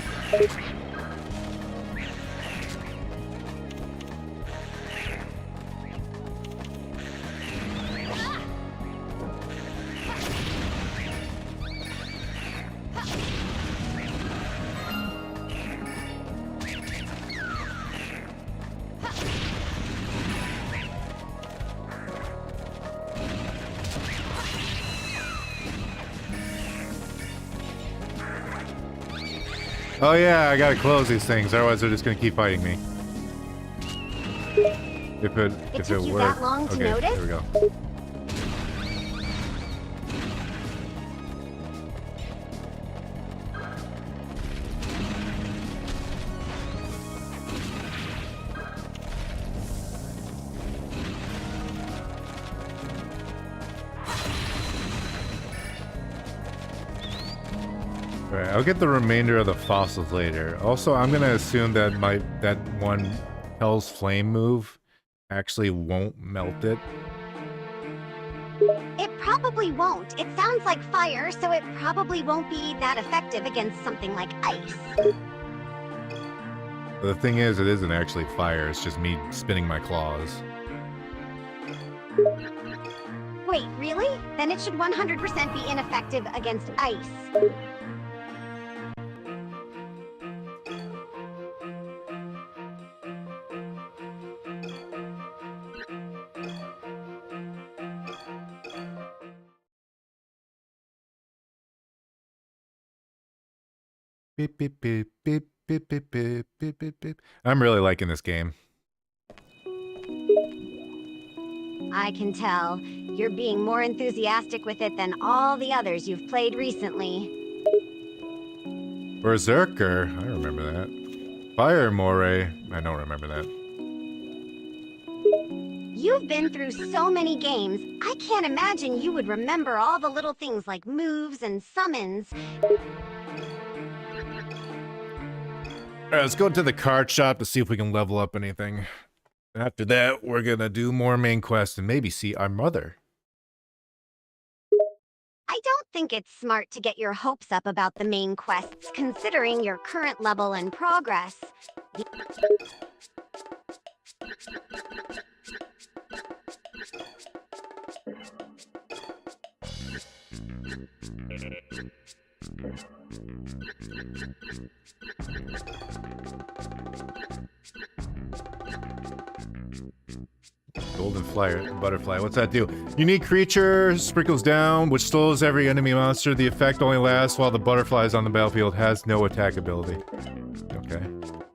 Oh yeah, I gotta close these things, otherwise they're just gonna keep fighting me. If it took you worked. that long to Okay, notice? there we go. Alright, I'll get the remainder of the fossils later. Also, I'm gonna assume that that one Hell's Flame move actually won't melt it. It probably won't. It sounds like fire, so it probably won't be that effective against something like ice. The thing is, it isn't actually fire, it's just me spinning my claws. Wait, really? Then it should 100% be ineffective against ice. Beep, beep, beep, beep, beep, beep, beep, beep, beep, beep. I'm really liking this game. I can tell. You're being more enthusiastic with it than all the others you've played recently. Berserker, I remember that. Fire Moray, I don't remember that. You've been through so many games, I can't imagine you would remember all the little things like moves and summons. Alright, let's go to the card shop to see if we can level up anything. After that, we're gonna do more main quests and maybe see our mother. I don't think it's smart to get your hopes up about the main quests, considering your current level and progress. Golden butterfly, what's that do? Unique creature, sprinkles down, which slows every enemy monster. The effect only lasts while the butterfly is on the battlefield, has no attack ability. Okay.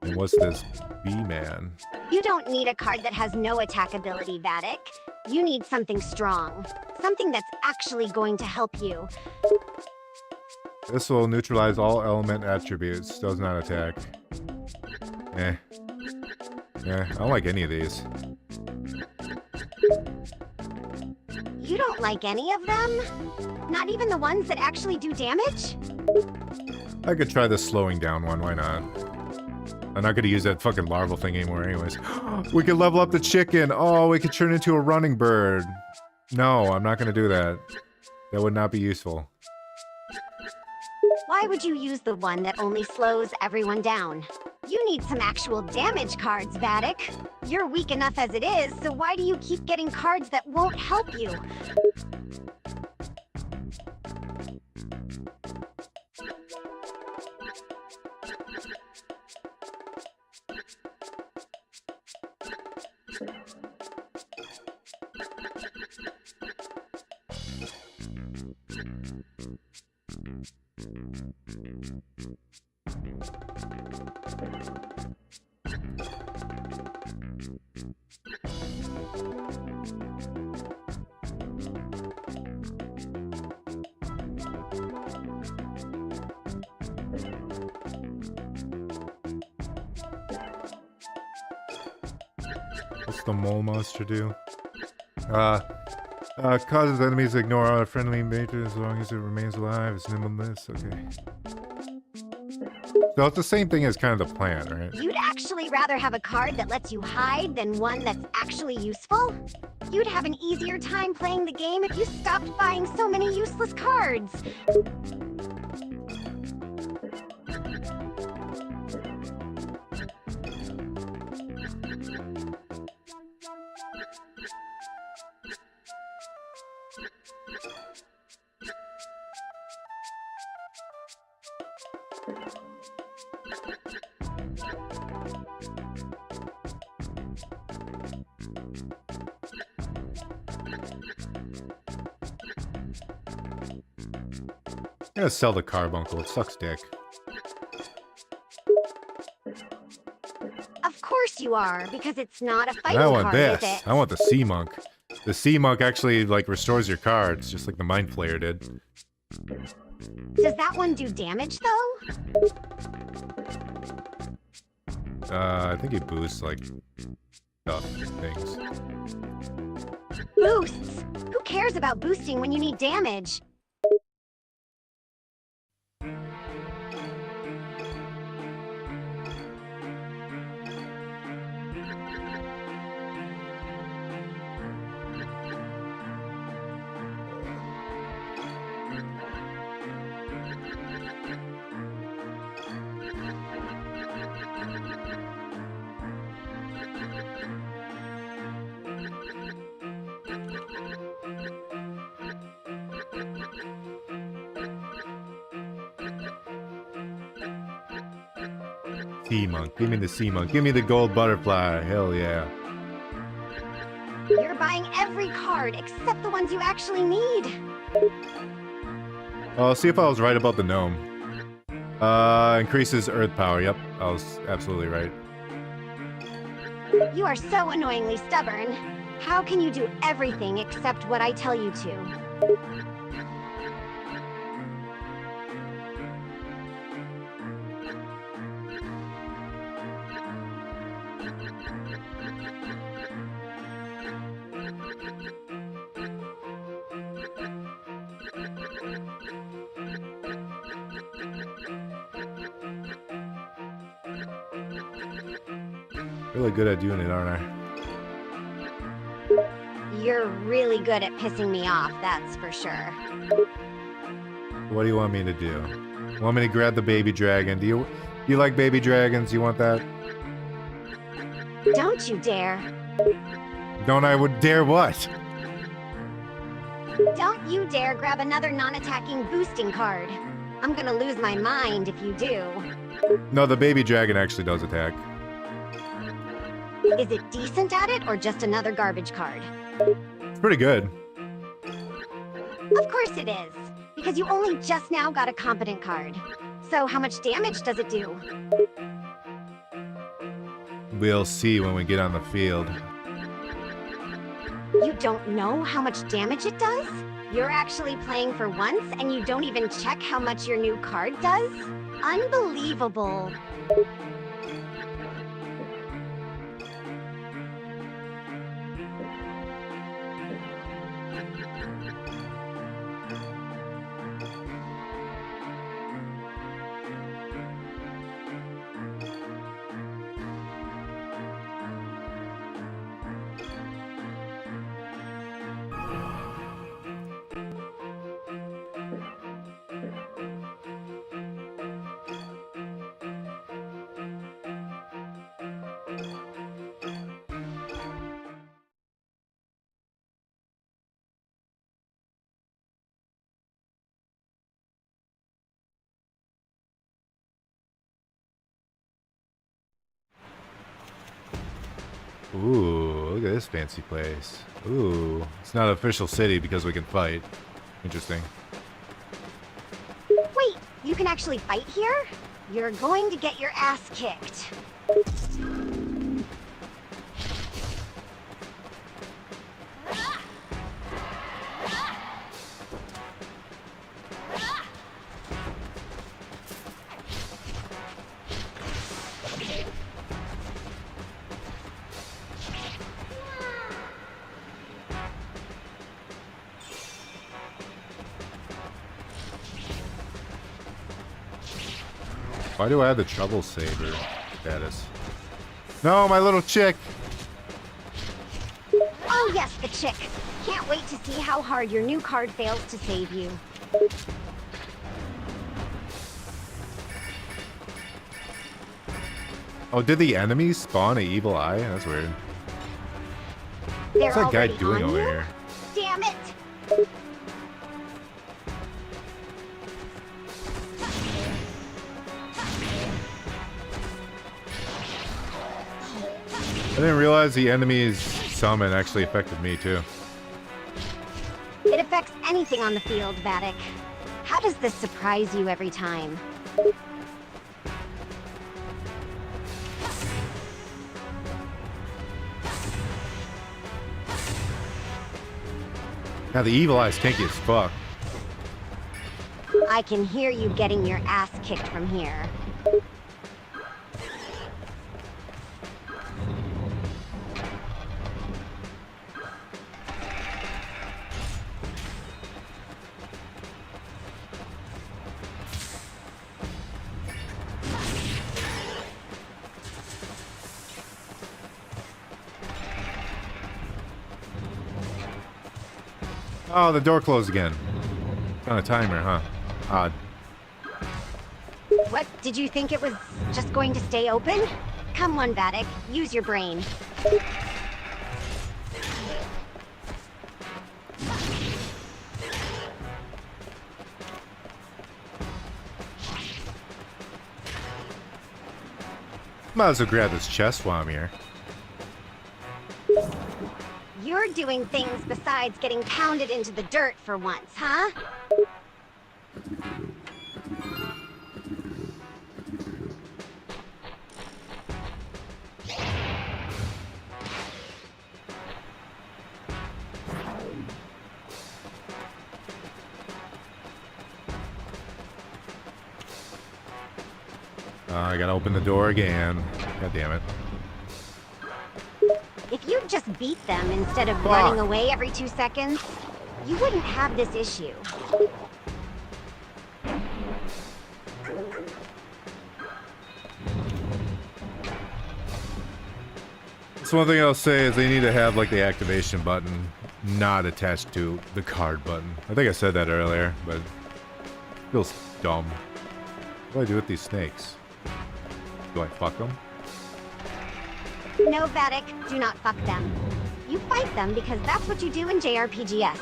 And what's this? B-Man. You don't need a card that has no attack ability, Vattic. You need something strong. Something that's actually going to help you. This will neutralize all element attributes. Does not attack. Eh. Yeah, I don't like any of these. You don't like any of them? Not even the ones that actually do damage? I could try the slowing down one, why not? I'm not gonna use that fucking larval thing anymore anyways. We could level up the chicken! Oh, we could turn into a running bird! No, I'm not gonna do that. That would not be useful. Why would you use the one that only slows everyone down? You need some actual damage cards, Vattic. You're weak enough as it is, so why do you keep getting cards that won't help you? What's the mole monster do? Causes enemies to ignore our friendly mates as long as it remains alive. It's nimbleness. Okay. So it's the same thing as kind of the plant, right? You'd actually rather have a card that lets you hide than one that's actually useful? You'd have an easier time playing the game if you stopped buying so many useless cards. I'm gonna sell the carbuncle. It sucks dick. Of course you are, because it's not a fighting And I want card, is this. it? I want the sea monk. The sea monk actually like restores your cards, just like the mind flayer did. Does that one do damage, though? I think it boosts like stuff, things. Boosts! Who cares about boosting when you need damage? Sea monk. Give me the sea monk. Give me the gold butterfly. Hell yeah. You're buying every card except the ones you actually need. I'll see if I was right about the gnome. Increases earth power. Yep, I was absolutely right. You are so annoyingly stubborn. How can you do everything except what I tell you to? Really good at doing it, aren't I? You're really good at pissing me off, that's for sure. What do you want me to do? Want me to grab the baby dragon? Do you like baby dragons? You want that? Don't you dare. Don't I would dare what? Don't you dare grab another non-attacking boosting card. I'm gonna lose my mind if you do. No, the baby dragon actually does attack. Is it decent at it or just another garbage card? It's pretty good. Of course it is, because you only just now got a competent card. So how much damage does it do? We'll see when we get on the field. You don't know how much damage it does? You're actually playing for once and you don't even check how much your new card does? Unbelievable. Ooh, look at this fancy place. Ooh, it's not an official city because we can fight. Interesting. Wait, you can actually fight here? You're going to get your ass kicked. Why do I have the trouble saver status? No, my little chick! Oh yes, the chick. Can't wait to see how hard your new card fails to save you. Oh, did the enemies spawn an evil eye? That's weird. They're What's that guy already doing on over you? here? Damn it! I didn't realize the enemy's summon actually affected me too. It affects anything on the field, Vattic. How does this surprise you every time? Now the evil eye's tanky as fuck. I can hear you getting your ass kicked from here. Oh, the door closed again. On a timer, huh? Odd. What, did you think it was just going to stay open? Come on, Vattic, use your brain. Might as well grab this chest while I'm here. You're doing things besides getting pounded into the dirt for once, huh? I gotta open the door again. God damn it. If you just beat them instead of running away every 2 seconds, you wouldn't have this issue. So one thing I'll say is they need to have like the activation button not attached to the card button. I think I said that earlier, but it feels dumb. What do I do with these snakes? Do I fuck them? No, Vattic, do not fuck them. You fight them because that's what you do in JRPGs.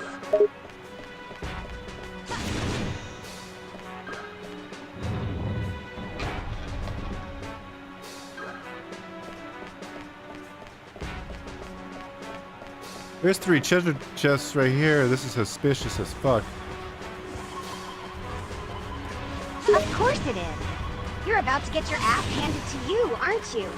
There's 3 treasure chests right here. This is suspicious as fuck. Of course it is. You're about to get your ass handed to you, aren't you?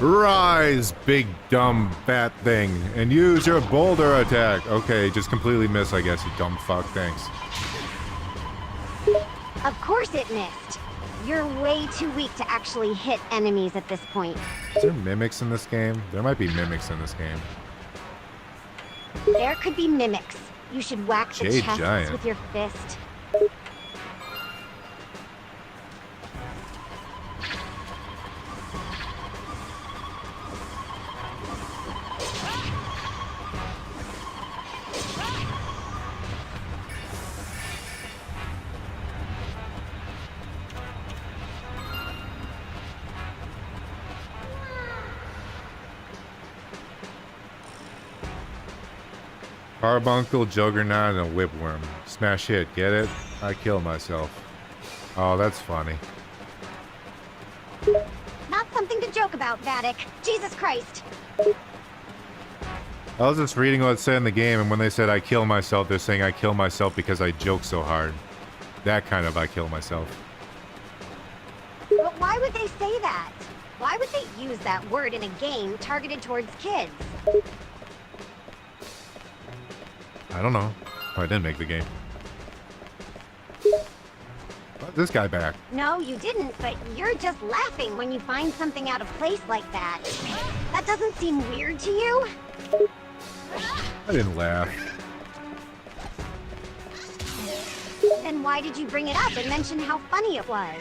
Rise, big dumb fat thing, and use your boulder attack. Okay, just completely miss, I guess, you dumb fuck. Thanks. Of course it missed. You're way too weak to actually hit enemies at this point. Is there mimics in this game? There might be mimics in this game. There could be mimics. You should whack the Jade chests Giant. with your fist. Carbuncle, Juggernaut, and a Whipworm. Smash hit, get it? I kill myself. Oh, that's funny. Not something to joke about, Vattic. Jesus Christ. I was just reading what it said in the game, and when they said I kill myself, they're saying I kill myself because I joke so hard. That kind of I kill myself. But why would they say that? Why would they use that word in a game targeted towards kids? I don't know. Oh, I didn't make the game. Brought this guy back. No, you didn't, but you're just laughing when you find something out of place like that. That doesn't seem weird to you? I didn't laugh. Then why did you bring it up and mention how funny it was?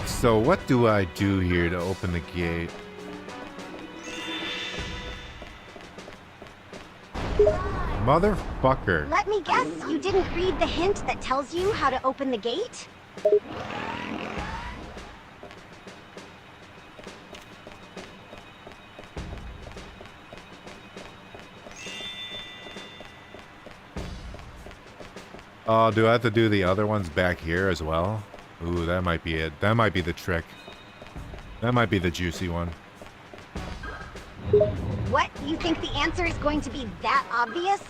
So what do I do here to open the gate? Motherfucker. Let me guess, you didn't read the hint that tells you how to open the gate? Oh, do I have to do the other ones back here as well? Ooh, that might be it. That might be the trick. That might be the juicy one. What? You think the answer is going to be that obvious?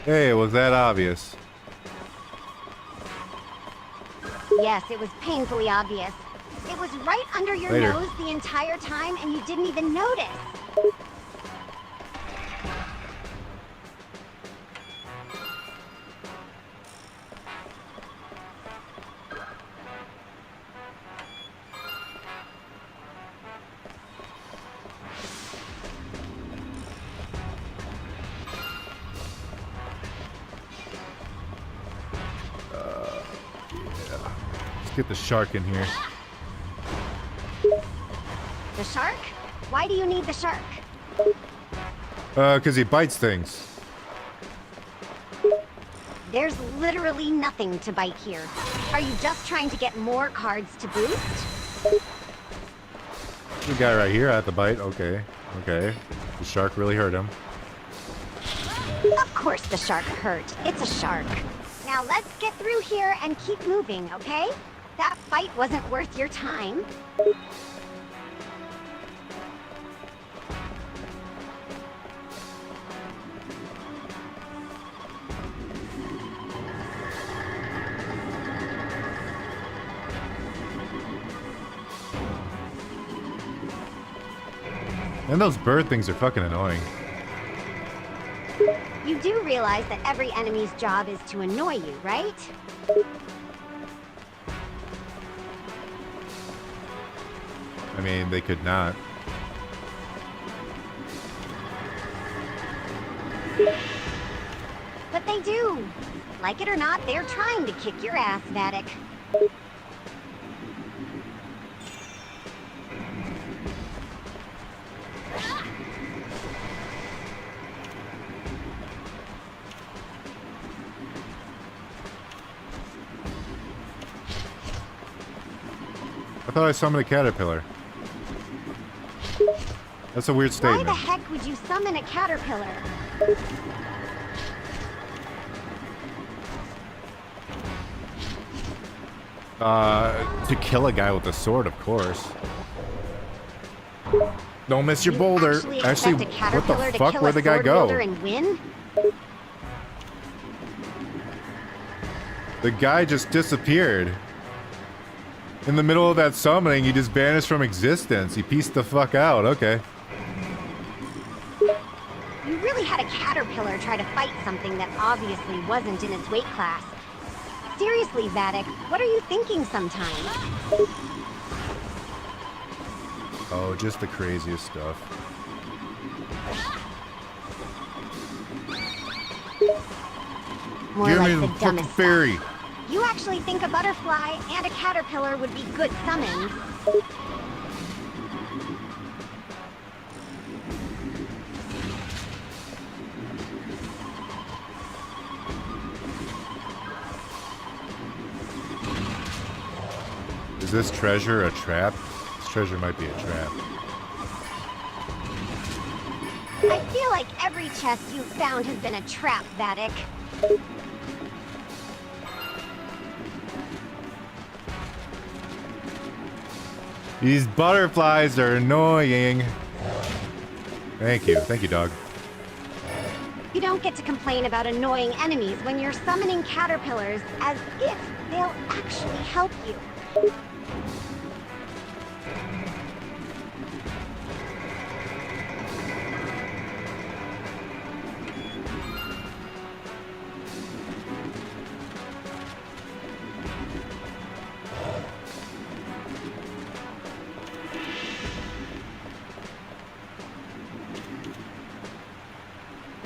Hey, was that obvious? Yes, it was painfully obvious. It was right under your Later. nose the entire time and you didn't even notice. Let's get the shark in here. The shark? Why do you need the shark? Because he bites things. There's literally nothing to bite here. Are you just trying to get more cards to boost? The guy right here at the bite. Okay. Okay. The shark really hurt him. Of course the shark hurt. It's a shark. Now let's get through here and keep moving, okay? That fight wasn't worth your time. And those bird things are fucking annoying. You do realize that every enemy's job is to annoy you, right? I mean, they could not. But they do. Like it or not, they're trying to kick your ass, Vattic. I thought I summoned a caterpillar. That's a weird Why statement. the heck would you summon a caterpillar? To kill a guy with a sword, of course. Don't miss your boulder. Actually, What the fuck? Where'd the guy go? And win? The guy just disappeared. In the middle of that summoning, he just vanished from existence. He pieced the fuck out. Okay. You really had a caterpillar try to fight something that obviously wasn't in its weight class. Seriously, Vattic, what are you thinking sometimes? Oh, just the craziest stuff. More Give like me the the fucking dumbest stuff. fairy. You actually think a butterfly and a caterpillar would be good summons? Is this treasure a trap? This treasure might be a trap. I feel like every chest you've found has been a trap, Vattic. These butterflies are annoying. Thank you, dog. You don't get to complain about annoying enemies when you're summoning caterpillars as if they'll actually help you.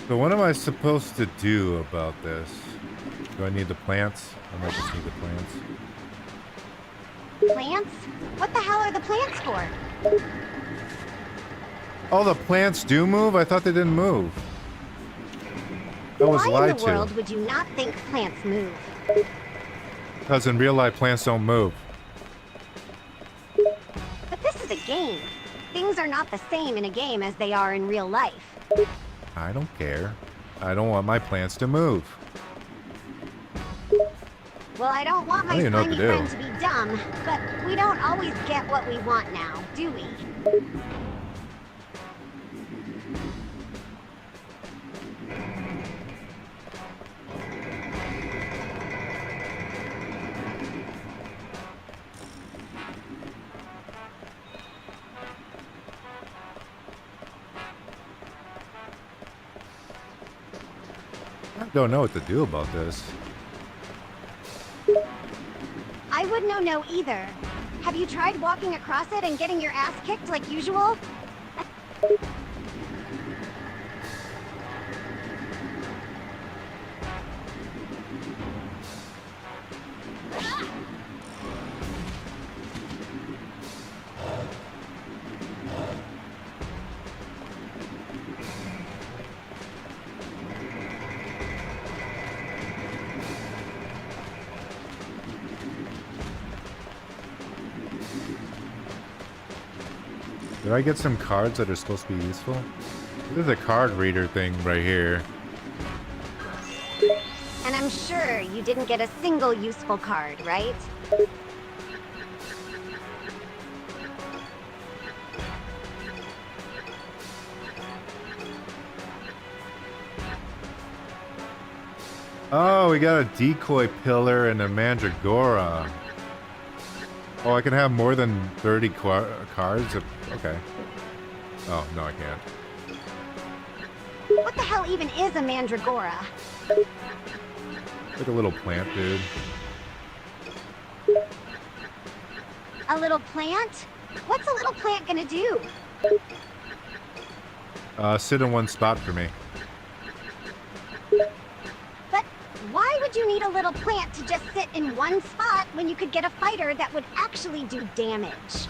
So what am I supposed to do about this? Do I need the plants? I might just need the plants. Plants? What the hell are the plants for? Oh, the plants do move? I thought they didn't move. I was Why lied in the world to. would you not think plants move? Because in real life, plants don't move. But this is a game. Things are not the same in a game as they are in real life. I don't care. I don't want my plants to move. Well, I don't want my I don't even know what slimy to do. friend to be dumb, but we don't always get what we want now, do we? I don't know what to do about this. I wouldn't know either. Have you tried walking across it and getting your ass kicked like usual? Did I get some cards that are supposed to be useful? There's a card reader thing right here. And I'm sure you didn't get a single useful card, right? Oh, we got a decoy pillar and a mandragora. Oh, I can have more than 30 cards? Okay. Oh, no, I can't. What the hell even is a mandragora? Like a little plant, dude. A little plant? What's a little plant gonna do? Sit in one spot for me. But why would you need a little plant to just sit in one spot when you could get a fighter that would actually do damage?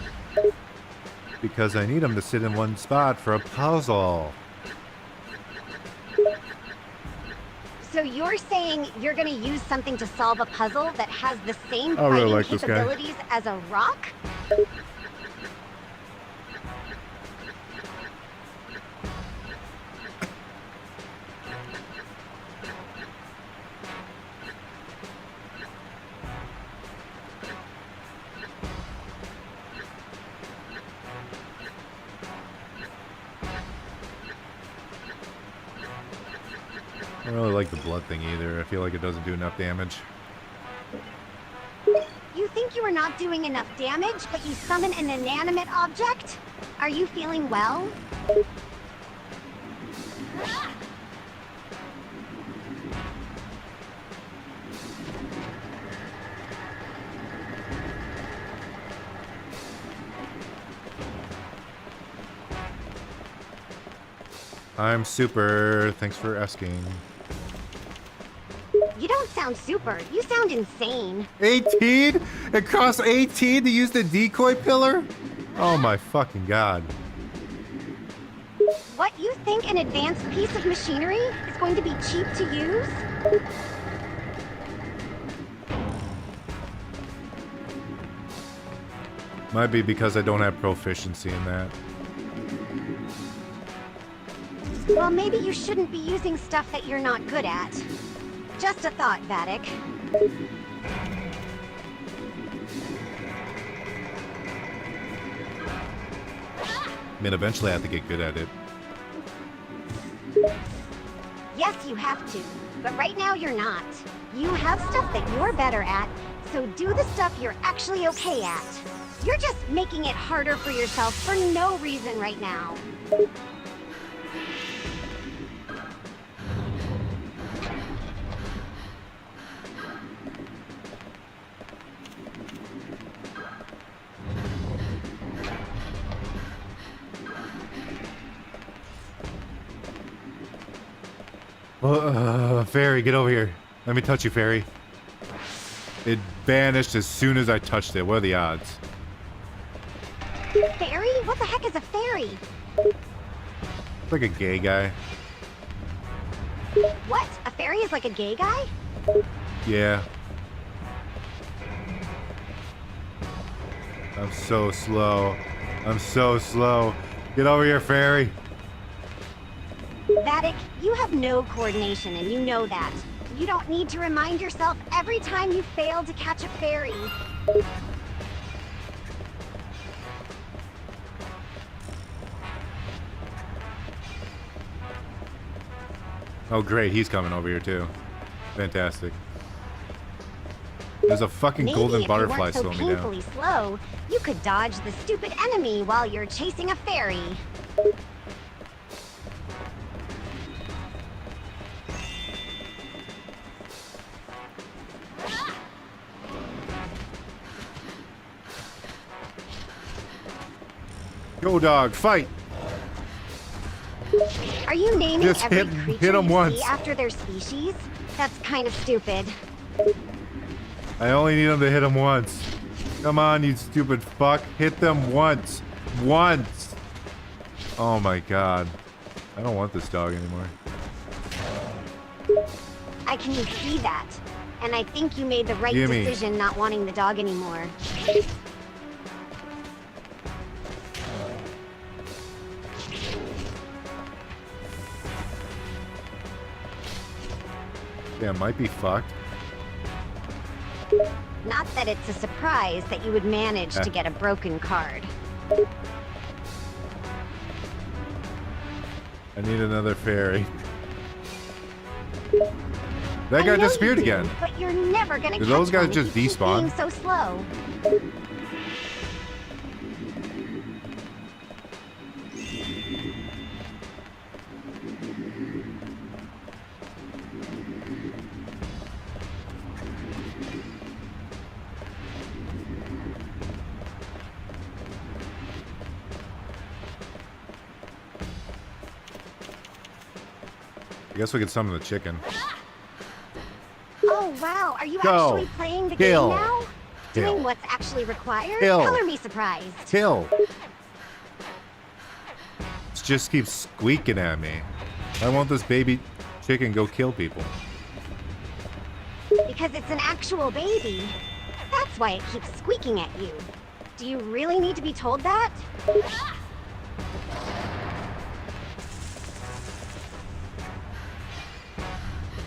Because I need them to sit in one spot for a puzzle. So you're saying you're gonna use something to solve a puzzle that has the same I really fighting like this guy. capabilities as a rock? I don't really like the blood thing either. I feel like it doesn't do enough damage. You think you are not doing enough damage, but you summon an inanimate object? Are you feeling well? I'm super. Thanks for asking. You don't sound super. You sound insane. 18? It costs 18 to use the decoy pillar? Oh my fucking god. What, you think an advanced piece of machinery is going to be cheap to use? Might be because I don't have proficiency in that. Well, maybe you shouldn't be using stuff that you're not good at. Just a thought, Vattic. I mean, eventually I have to get good at it. Yes, you have to. But right now you're not. You have stuff that you're better at, so do the stuff you're actually okay at. You're just making it harder for yourself for no reason right now. Fairy, get over here. Let me touch you, Fairy. It vanished as soon as I touched it. What are the odds? Fairy? What the heck is a fairy? It's like a gay guy. What? A fairy is like a gay guy? Yeah. I'm so slow. I'm so slow. Get over here, Fairy. Vattic, you have no coordination and you know that. You don't need to remind yourself every time you fail to catch a fairy. Oh great, he's coming over here too. Fantastic. There's a fucking Maybe golden if butterfly you weren't so slowing me down. painfully slow, you could dodge the stupid enemy while you're chasing a fairy. Go dog, fight! Are you naming Just every hit creature 'em you once. see after their species? That's kind of stupid. I only need him to hit him once. Come on, you stupid fuck. Hit them once. Once! Oh my god. I don't want this dog anymore. I can see that. And I think you made the right Gimme. decision not wanting the dog anymore. Yeah, it might be fucked. Not that it's a surprise that you would manage to get a broken card. I need another fairy. That I guy know you disappeared do, again. But you're never gonna Do catch those guys one if just you keep despawn? being so slow. I guess we could summon the chicken. Oh wow, are you Go. actually playing the Kill. game now? Kill. Doing what's actually required? Kill. Color me surprised. Kill! It just keeps squeaking at me. I want this baby chicken go kill people. Because it's an actual baby. That's why it keeps squeaking at you. Do you really need to be told that?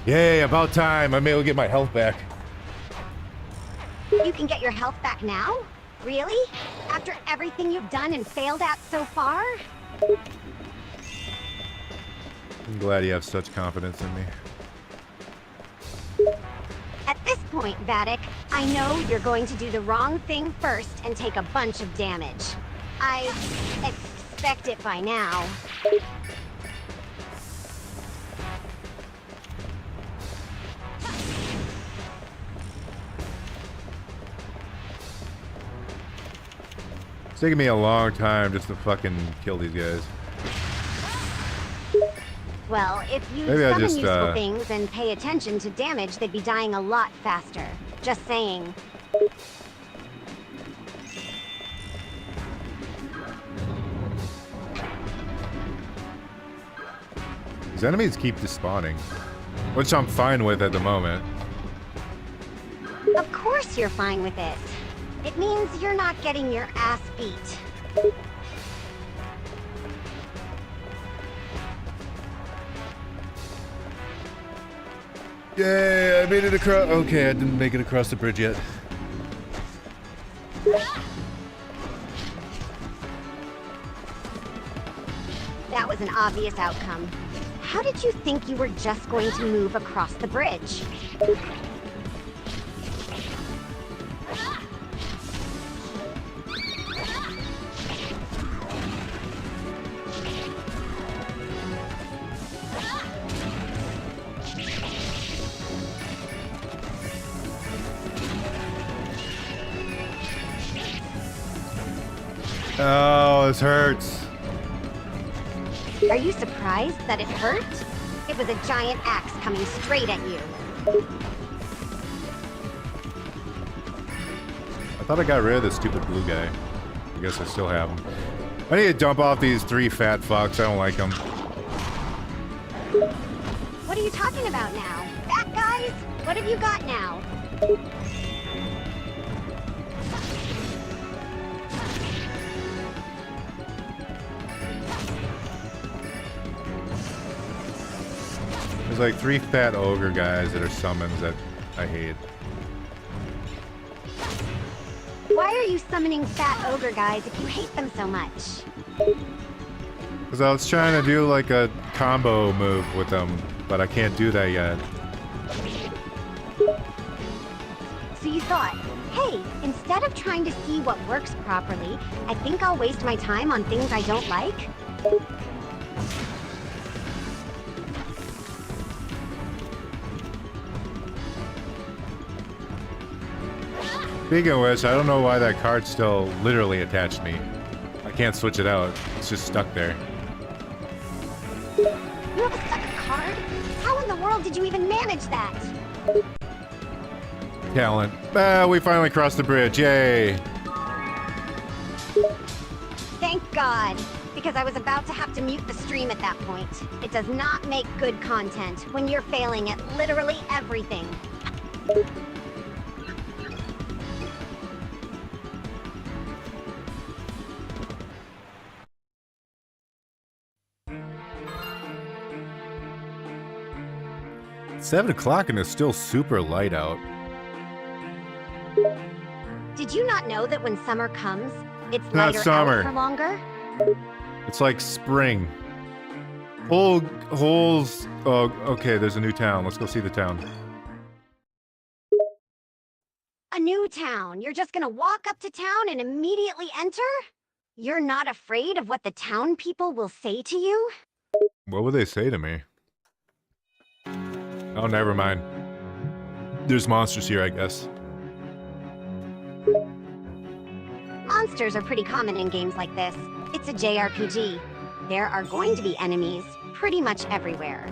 Yay, about time. I'm able to get my health back. You can get your health back now? Really? After everything you've done and failed at so far? I'm glad you have such confidence in me. At this point, Vattic, I know you're going to do the wrong thing first and take a bunch of damage. I expect it by now. It's taking me a long time just to fucking kill these guys. Well, if you Maybe I summon just, useful things and pay attention to damage, they'd be dying a lot faster. Just saying. These enemies keep despawning, which I'm fine with at the moment. Of course you're fine with it. It means you're not getting your ass beat. Yay, I made it across. Okay, I didn't make it across the bridge yet. was an obvious outcome. How did you think you were just going to move across the bridge? Oh, this hurts. Are you surprised that it hurt? It was a giant axe coming straight at you. I thought I got rid of this stupid blue guy. I guess I still have him. I need to dump off these 3 fat fucks. I don't like them. What are you talking about now? Fat guys? What have you got now? There's like 3 fat ogre guys that are summons that I hate. Why are you summoning fat ogre guys if you hate them so much? Because I was trying to do like a combo move with them, but I can't do that yet. So you thought, hey, instead of trying to see what works properly, I think I'll waste my time on things I don't like? Speaking of which, I don't know why that card's still literally attached to me. I can't switch it out. It's just stuck there. You have a stuck card? How in the world did you even manage that? Talent. We finally crossed the bridge. Yay! Thank God, because I was about to have to mute the stream at that point. It does not make good content when you're failing at literally everything. It's 7 o'clock and it's still super light out. Did you not know that when summer comes, it's Not lighter summer. out for longer? It's like spring. Holes. Oh, okay, there's a new town. Let's go see the town. A new town. You're just gonna walk up to town and immediately enter? You're not afraid of what the town people will say to you? What would they say to me? Oh, never mind. There's monsters here, I guess. Monsters are pretty common in games like this. It's a JRPG. There are going to be enemies pretty much everywhere.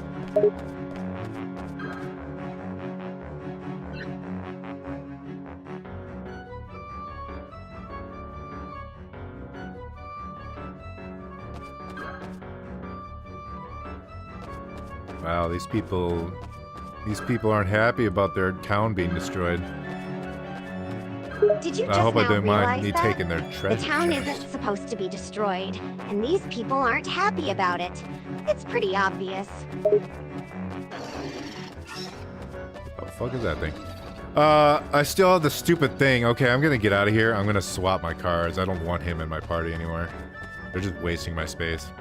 Wow, these people aren't happy about their town being destroyed. Did you I just hope I now didn't mind realize me that? taking their The treasure town chest. isn't supposed to be destroyed, and these people aren't happy about it. It's pretty obvious. What the fuck is that thing? I still have the stupid thing. Okay, I'm gonna get out of here. I'm gonna swap my cards. I don't want him in my party anymore. They're just wasting my space.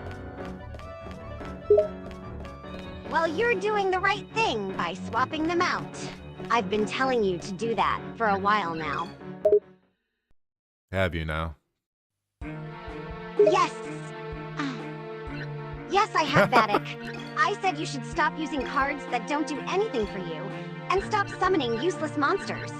Well, you're doing the right thing by swapping them out. I've been telling you to do that for a while now. Have you now? Yes! Yes, I have, Vattic. I said you should stop using cards that don't do anything for you, and stop summoning useless monsters.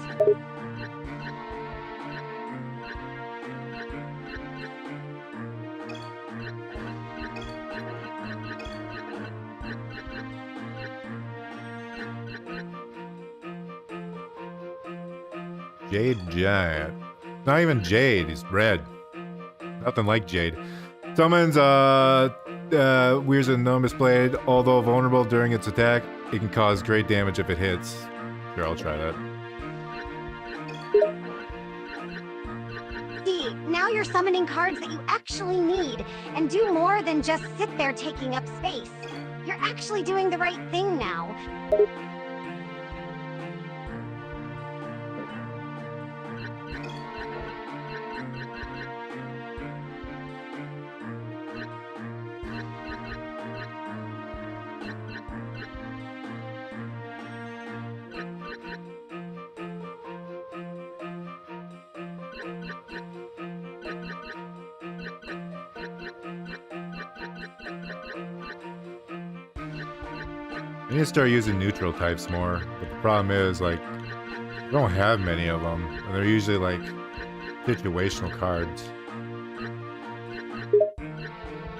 Jade Giant. Not even Jade, he's red. Nothing like Jade. Summons, weirds an enormous blade. Although vulnerable during its attack, it can cause great damage if it hits. Sure, I'll try that. See, now you're summoning cards that you actually need, and do more than just sit there taking up space. You're actually doing the right thing now. I need to start using neutral types more, but the problem is, like, I don't have many of them, and they're usually, like, situational cards.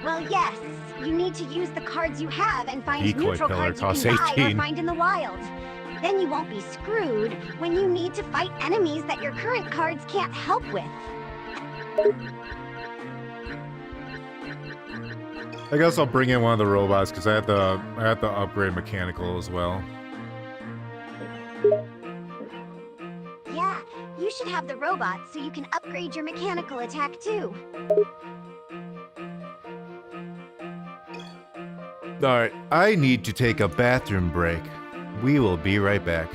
Well, yes. You need to use the cards you have and find Decoy neutral pillar cards you costs can buy or 18. find in the wild. Then you won't be screwed when you need to fight enemies that your current cards can't help with. I guess I'll bring in one of the robots because I have to upgrade mechanical as well. Yeah, you should have the robot so you can upgrade your mechanical attack too. Alright, I need to take a bathroom break. We will be right back.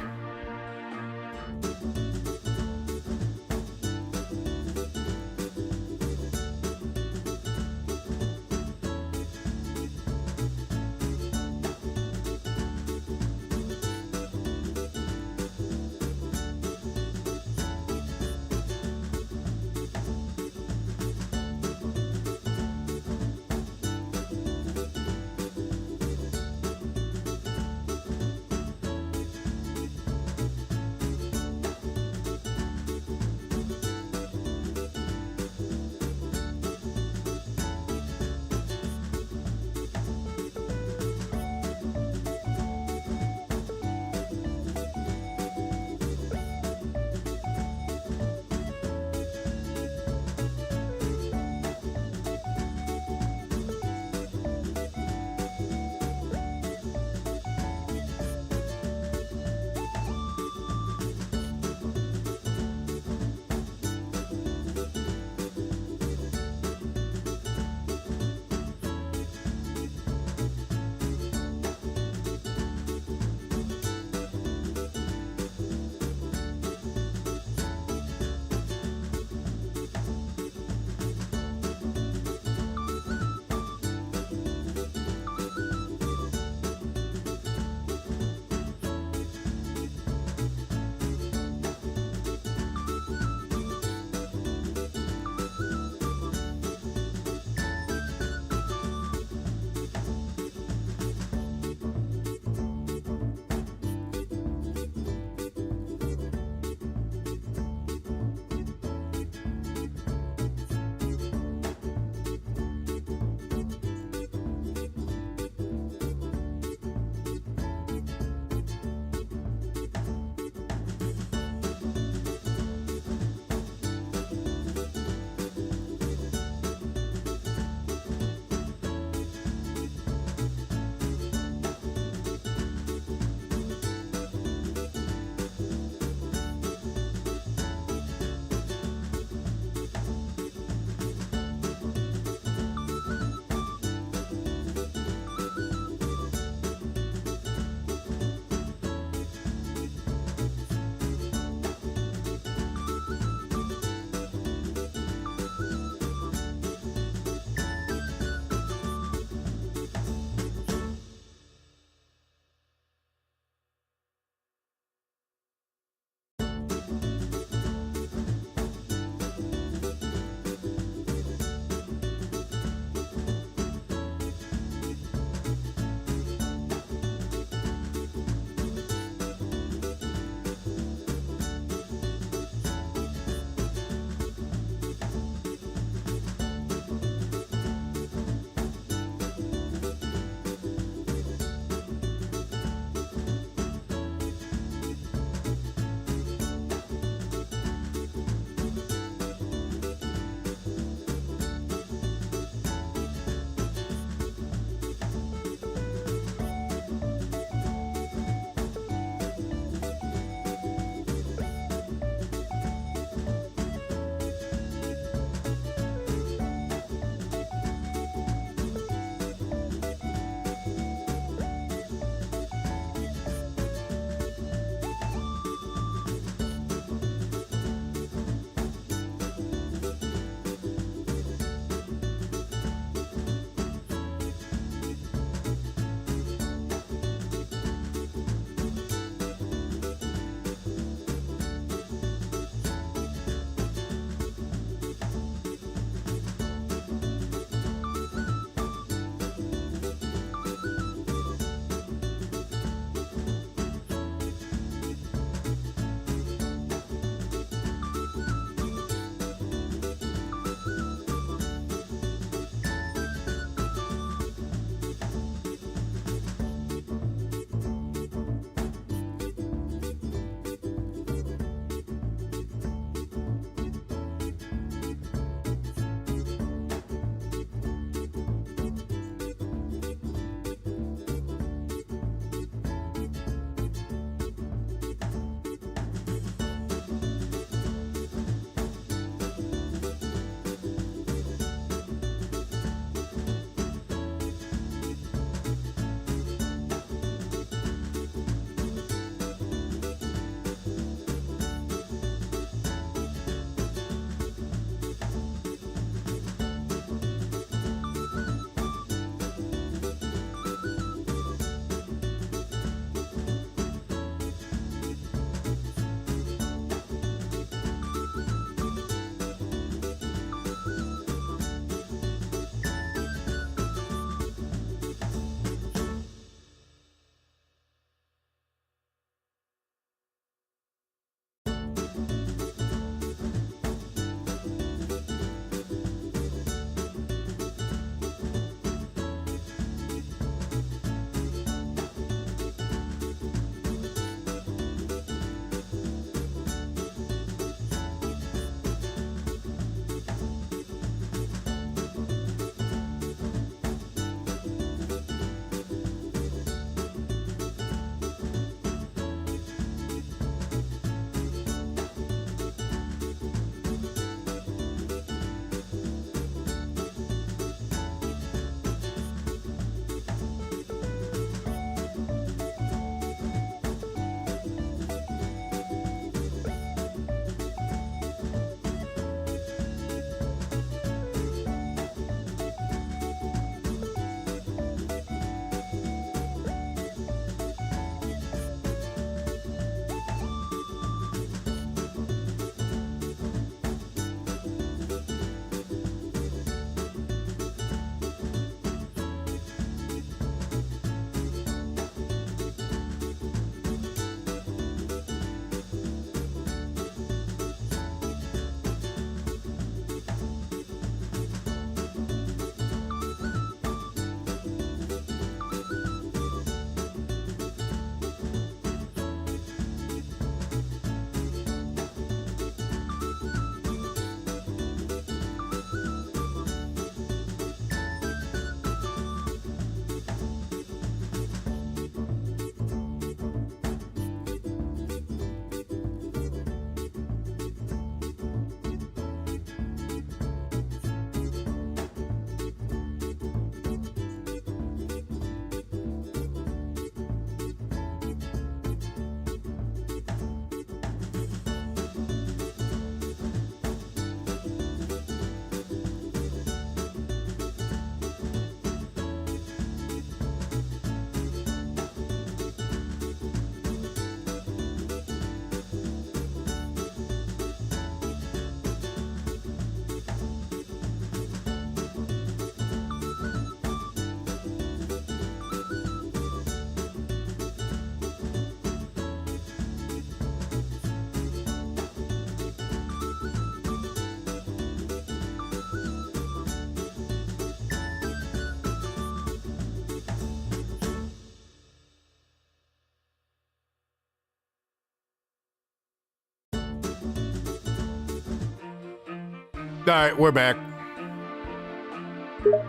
Alright, we're back.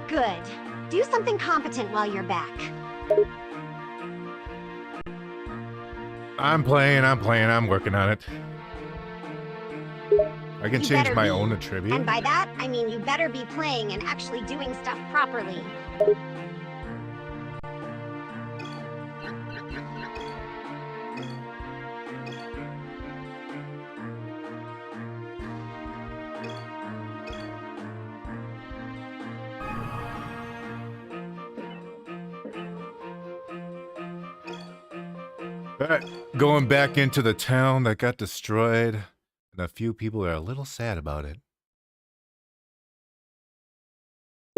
Good. Do something competent while you're back. I'm playing, I'm working on it. I can You change better my be. own attribute. And by that, I mean you better be playing and actually doing stuff properly. Alright, going back into the town that got destroyed, and a few people are a little sad about it.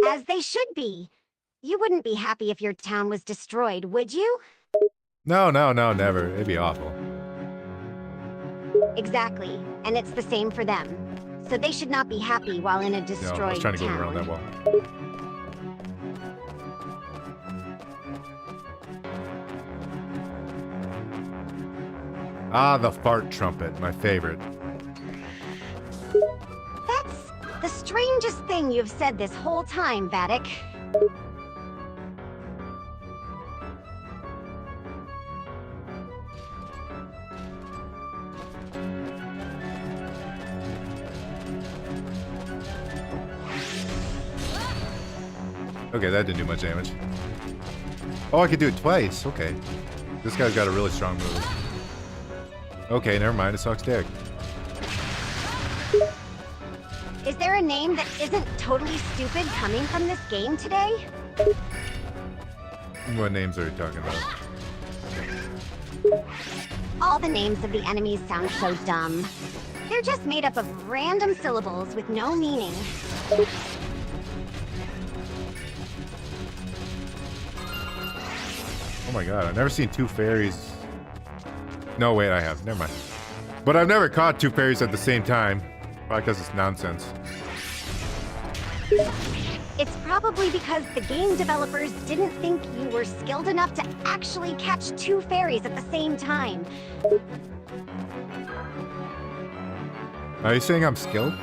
As they should be. You wouldn't be happy if your town was destroyed, would you? No, never. It'd be awful. Exactly. And it's the same for them. So they should not be happy while in a No, destroyed I was trying to go town. around that wall. Ah, the fart trumpet, my favorite. That's the strangest thing you've said this whole time, Vattic. Okay, that didn't do much damage. Oh, I could do it twice. Okay. This guy's got a really strong move. Okay, never mind. It sucks dick. Is there a name that isn't totally stupid coming from this game today? What names are you talking about? All the names of the enemies sound so dumb. They're just made up of random syllables with no meaning. Oh my god, I've never seen two fairies. No, wait, I have. Never mind. But I've never caught two fairies at the same time. Probably because it's nonsense. It's probably because the game developers didn't think you were skilled enough to actually catch two fairies at the same time. Are you saying I'm skilled?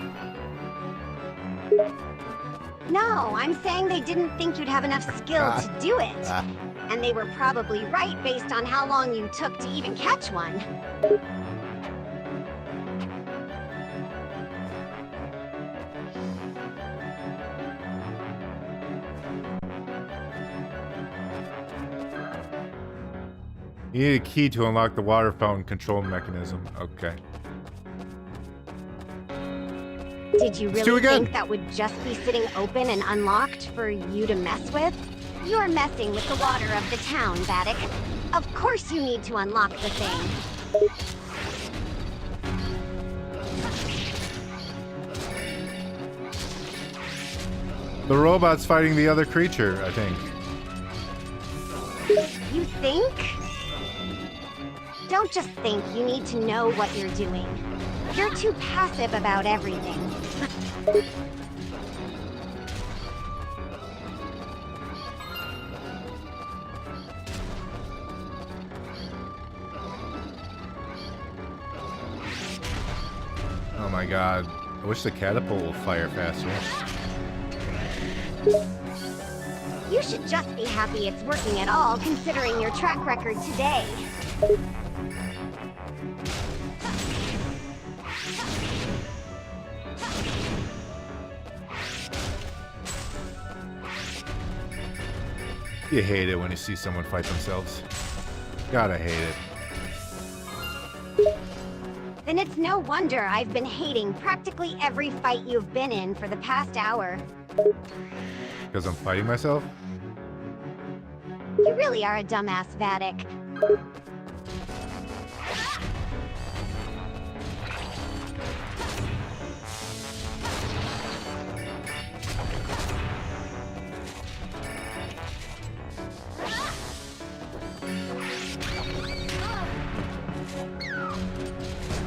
No, I'm saying they didn't think you'd have enough skill to do it. And they were probably right based on how long you took to even catch one. You need a key to unlock the water fountain control mechanism. Okay. Did you Let's do it really again. think that would just be sitting open and unlocked for you to mess with? You're messing with the water of the town, Vattic. Of course you need to unlock the thing. The robot's fighting the other creature, I think. You think? Don't just think, you need to know what you're doing. You're too passive about everything. Oh my god. I wish the catapult will fire faster. You should just be happy it's working at all, considering your track record today. You hate it when you see someone fight themselves. Gotta hate it. Then it's no wonder I've been hating practically every fight you've been in for the past hour. Because I'm fighting myself? You really are a dumbass, Vattic.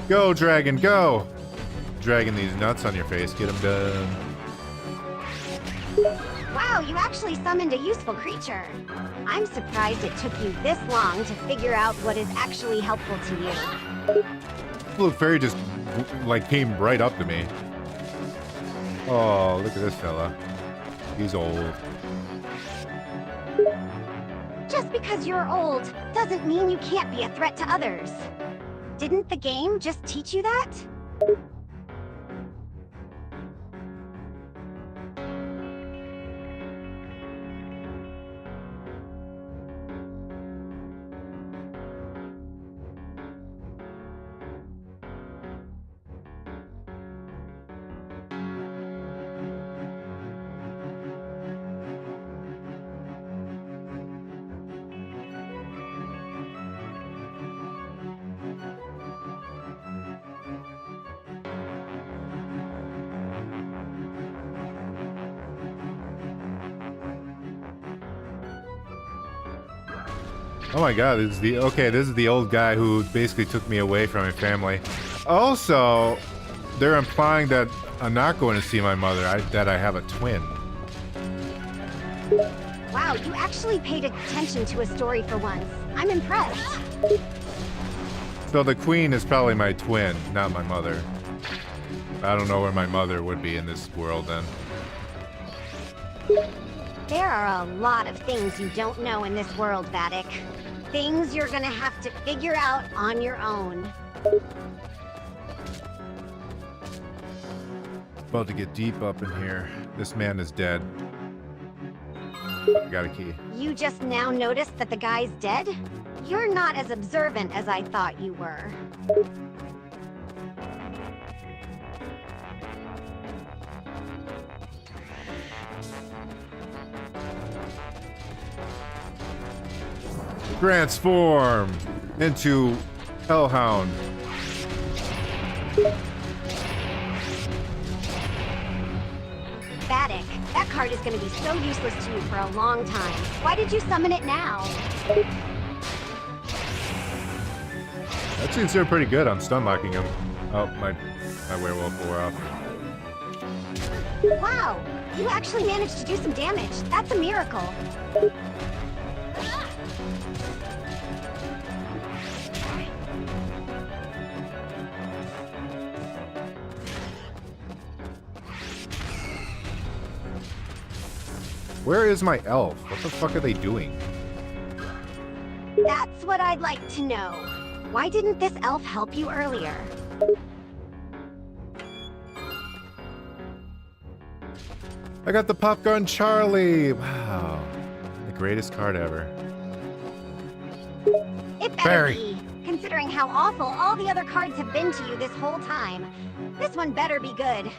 Go, dragon, go! Dragging these nuts on your face. Get them done. Wow, you actually summoned a useful creature. I'm surprised it took you this long to figure out what is actually helpful to you. Blue fairy just, like, came right up to me. Oh, look at this fella. He's old. Just because you're old doesn't mean you can't be a threat to others. Didn't the game just teach you that? Oh my god, this is the old guy who basically took me away from my family. Also, they're implying that I'm not going to see my mother, that I have a twin. Wow, you actually paid attention to a story for once. I'm impressed. So the queen is probably my twin, not my mother. I don't know where my mother would be in this world then. There are a lot of things you don't know in this world, Vattic. Things you're gonna have to figure out on your own. About to get deep up in here. This man is dead. I got a key. You just now noticed that the guy's dead? You're not as observant as I thought you were. Transform into Hellhound. Vattic, that card is gonna be so useless to you for a long time. Why did you summon it now? That seems to be pretty good. I'm stun locking him. Oh, my werewolf wore off. Wow, you actually managed to do some damage. That's a miracle. Where is my elf? What the fuck are they doing? That's what I'd like to know. Why didn't this elf help you earlier? I got the Popgun Charlie! Wow. The greatest card ever. It better Barry. be, considering how awful all the other cards have been to you this whole time. This one better be good.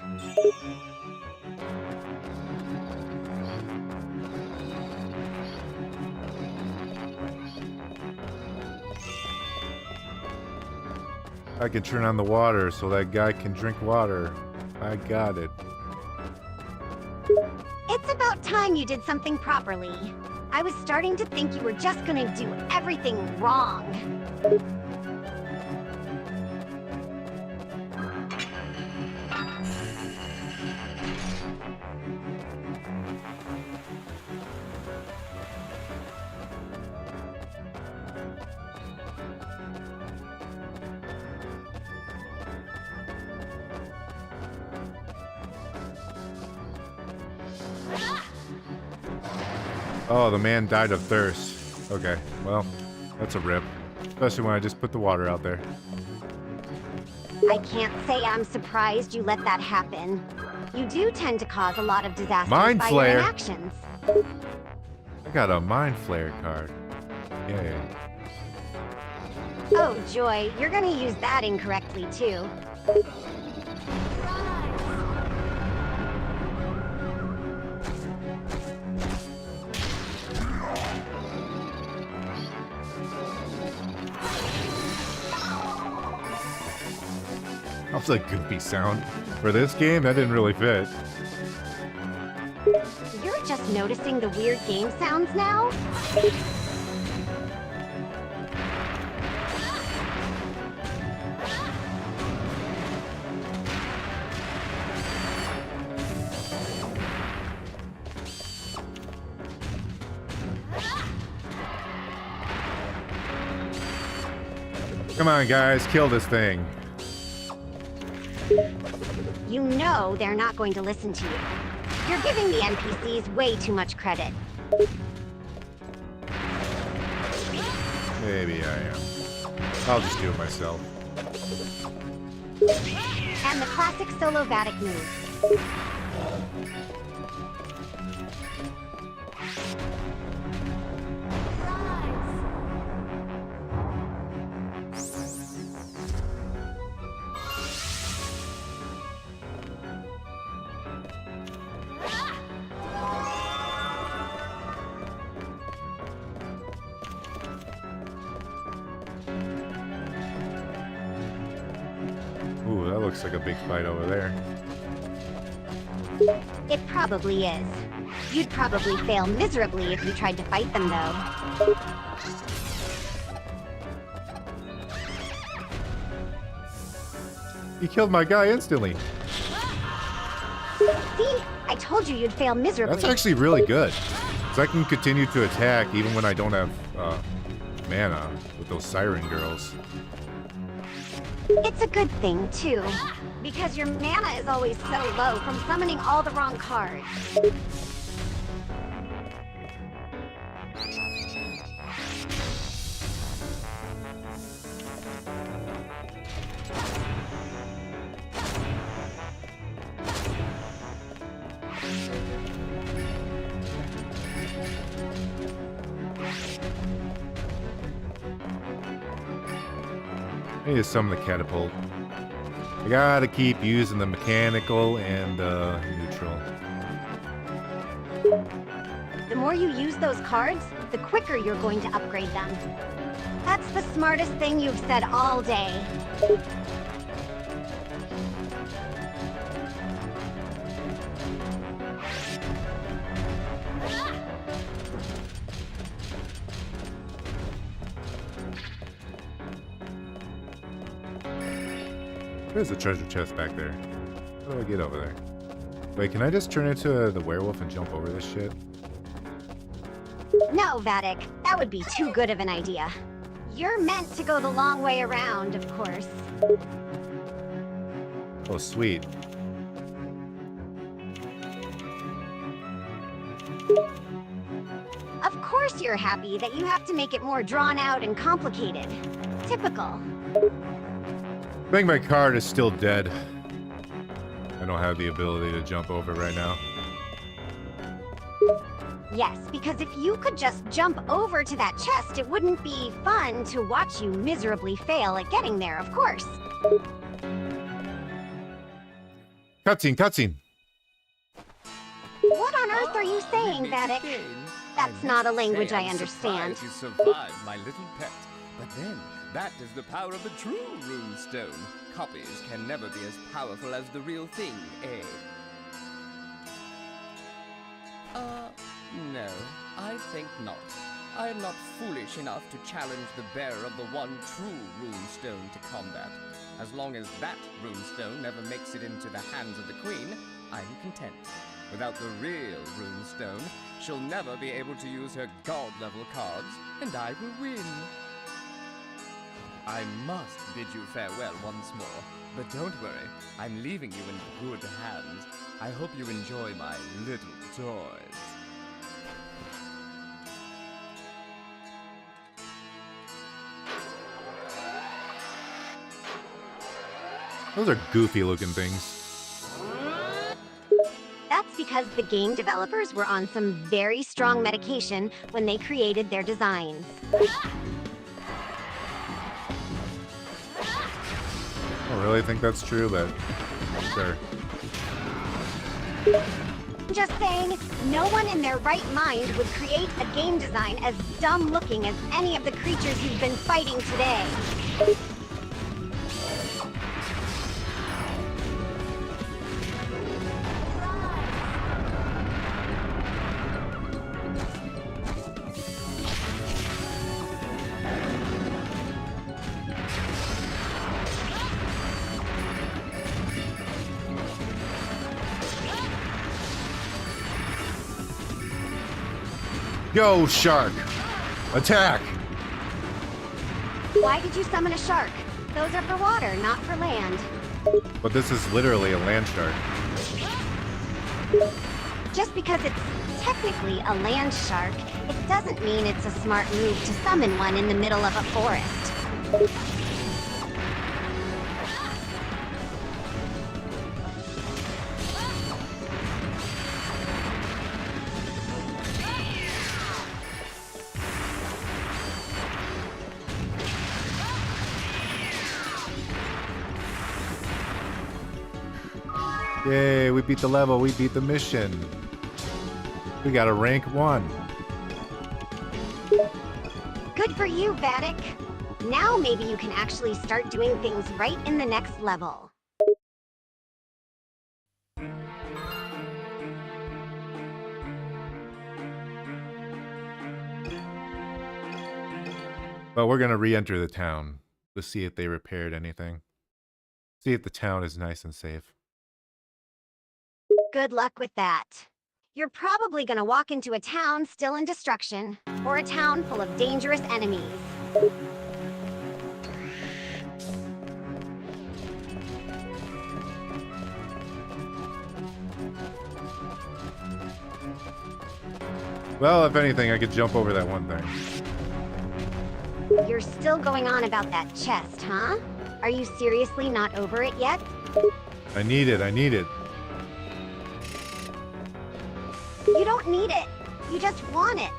I can turn on the water so that guy can drink water. I got it. It's about time you did something properly. I was starting to think you were just gonna do everything wrong. Oh, the man died of thirst. Okay, well, that's a rip. Especially when I just put the water out there. I can't say I'm surprised you let that happen. You do tend to cause a lot of disasters Mind by your flare. inactions. I got a Mind Flare card. Yay. Oh, joy, you're gonna use that incorrectly, too. That was a goofy sound. For this game, that didn't really fit. You're just noticing the weird game sounds now? Come on, guys, kill this thing. You know they're not going to listen to you. You're giving the NPCs way too much credit. Maybe I am. I'll just do it myself. And the classic solo Vattic move. Ooh, that looks like a big fight over there. It probably is. You'd probably fail miserably if you tried to fight them, though. He killed my guy instantly. See? I told you you'd fail miserably. That's actually really good. Because I can continue to attack even when I don't have mana with those siren girls. It's a good thing, too. Because your mana is always so low from summoning all the wrong cards. I need to summon the catapult. I gotta keep using the mechanical and neutral. The more you use those cards, the quicker you're going to upgrade them. That's the smartest thing you've said all day. There's a treasure chest back there. How do I get over there? Wait, can I just turn into the werewolf and jump over this shit? No, Vattic. That would be too good of an idea. You're meant to go the long way around, of course. Oh, sweet. Of course you're happy that you have to make it more drawn out and complicated. Typical. I think my card is still dead. I don't have the ability to jump over right now. Yes, because if you could just jump over to that chest, it wouldn't be fun to watch you miserably fail at getting there, of course. Cutscene, cutscene. What on earth are you saying, Vattic? That's not a language I understand. You survived, my little pet. But then, that is the power of the true rune stone. Copies can never be as powerful as the real thing, eh? No, I think not. I am not foolish enough to challenge the bearer of the one true rune stone to combat. As long as that rune stone never makes it into the hands of the queen, I'm content. Without the real rune stone, she'll never be able to use her god-level cards, and I will win. I must bid you farewell once more, but don't worry, I'm leaving you in good hands. I hope you enjoy my little toys. Those are goofy looking things. That's because the game developers were on some very strong medication when they created their designs. I don't really think that's true, but sure. Just saying, no one in their right mind would create a game design as dumb looking as any of the creatures you've been fighting today. Go, shark! Attack! Why did you summon a shark? Those are for water, not for land. But this is literally a land shark. Just because it's technically a land shark, it doesn't mean it's a smart move to summon one in the middle of a forest. Yay, we beat the level, we beat the mission. We got a rank 1. Good for you, Vattic. Now maybe you can actually start doing things right in the next level. But we're gonna re-enter the town to see if they repaired anything. See if the town is nice and safe. Good luck with that. You're probably gonna walk into a town still in destruction, or a town full of dangerous enemies. Well, if anything, I could jump over that one thing. You're still going on about that chest, huh? Are you seriously not over it yet? I need it, I need it. You don't need it. You just want it.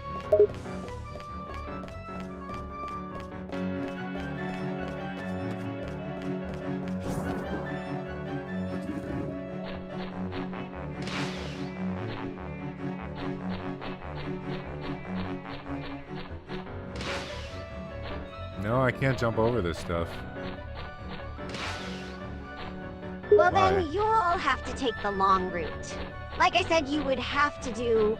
No, I can't jump over this stuff. Well, Why? then you'll have to take the long route. Like I said, you would have to do...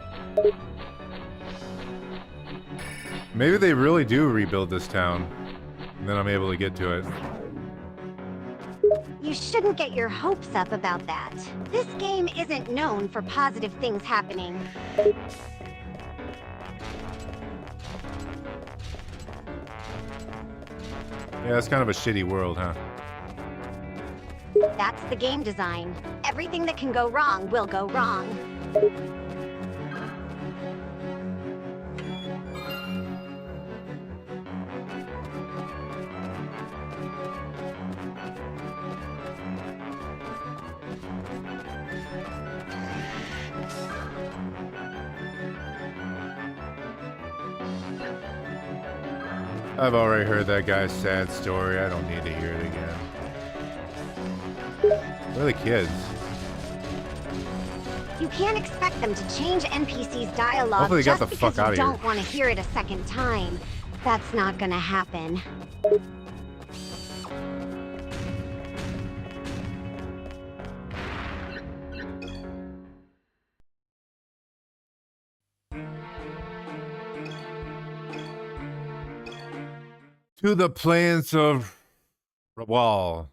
Maybe they really do rebuild this town, and then I'm able to get to it. You shouldn't get your hopes up about that. This game isn't known for positive things happening. Yeah, it's kind of a shitty world, huh? That's the game design. Everything that can go wrong will go wrong. I've already heard that guy's sad story. I don't need to hear it again. Where are the kids? You can't expect them to change NPC's dialogue Hopefully they got just the fuck because outta you here. don't want to hear it a second time. That's not gonna happen. To the plains of Wall.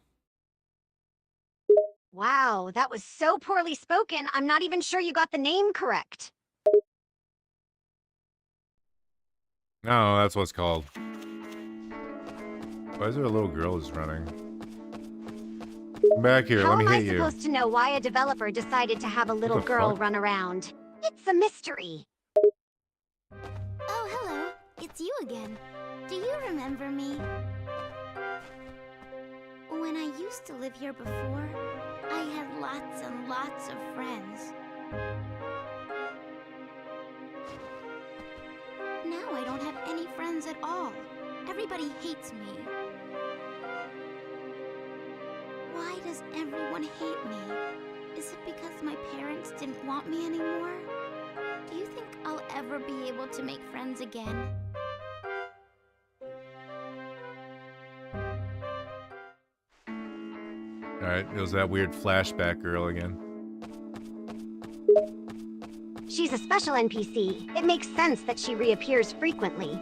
Wow, that was so poorly spoken, I'm not even sure you got the name correct. No, that's what it's called. Why is there a little girl who's running? Come back here, How let me am I hit you. supposed to know why a developer decided to have a little the girl fuck? run around? It's a mystery. Oh, hello. It's you again. Do you remember me? When I used to live here before, I had lots and lots of friends. Now I don't have any friends at all. Everybody hates me. Why does everyone hate me? Is it because my parents didn't want me anymore? Do you think I'll ever be able to make friends again? Alright, it was that weird flashback girl again. She's a special NPC. It makes sense that she reappears frequently.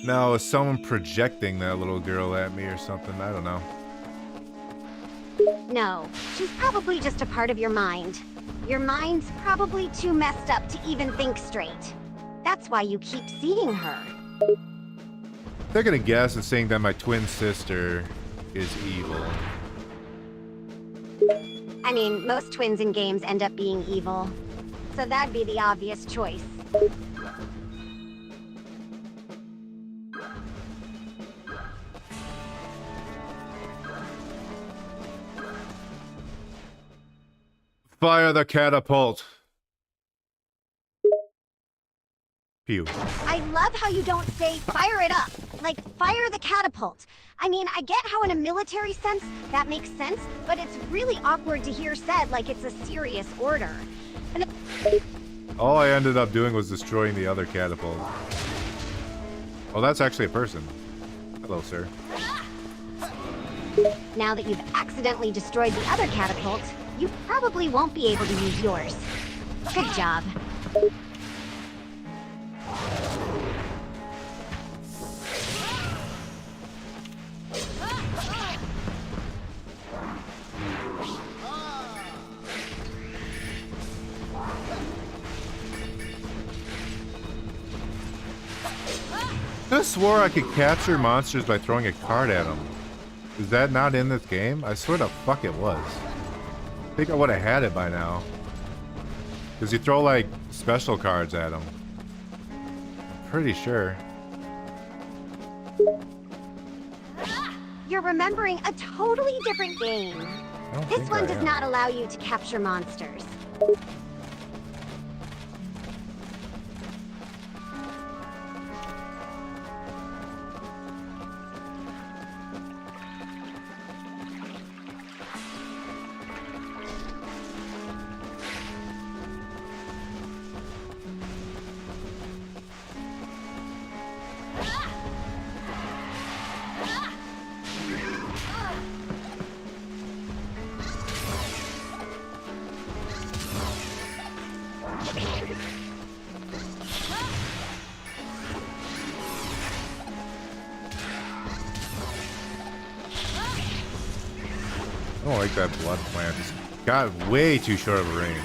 No, is someone projecting that little girl at me or something? I don't know. No, she's probably just a part of your mind. Your mind's probably too messed up to even think straight. That's why you keep seeing her. They're gonna guess and saying that my twin sister is evil. I mean, most twins in games end up being evil. So that'd be the obvious choice. Fire the catapult. Pew. I love how you don't say fire it up. Like, fire the catapult. I mean, I get how in a military sense that makes sense, but it's really awkward to hear said like it's a serious order. And All I ended up doing was destroying the other catapult. Oh, that's actually a person. Hello, sir. now that you've accidentally destroyed the other catapult, you probably won't be able to use yours. Good job. I swore I could capture monsters by throwing a card at them. Is that not in this game? I swear the fuck it was. I think I would have had it by now. Because you throw like special cards at them. I'm pretty sure. You're remembering a totally different game. This one does not allow you to capture monsters. I don't like that blood plant. It's got way too short of a range.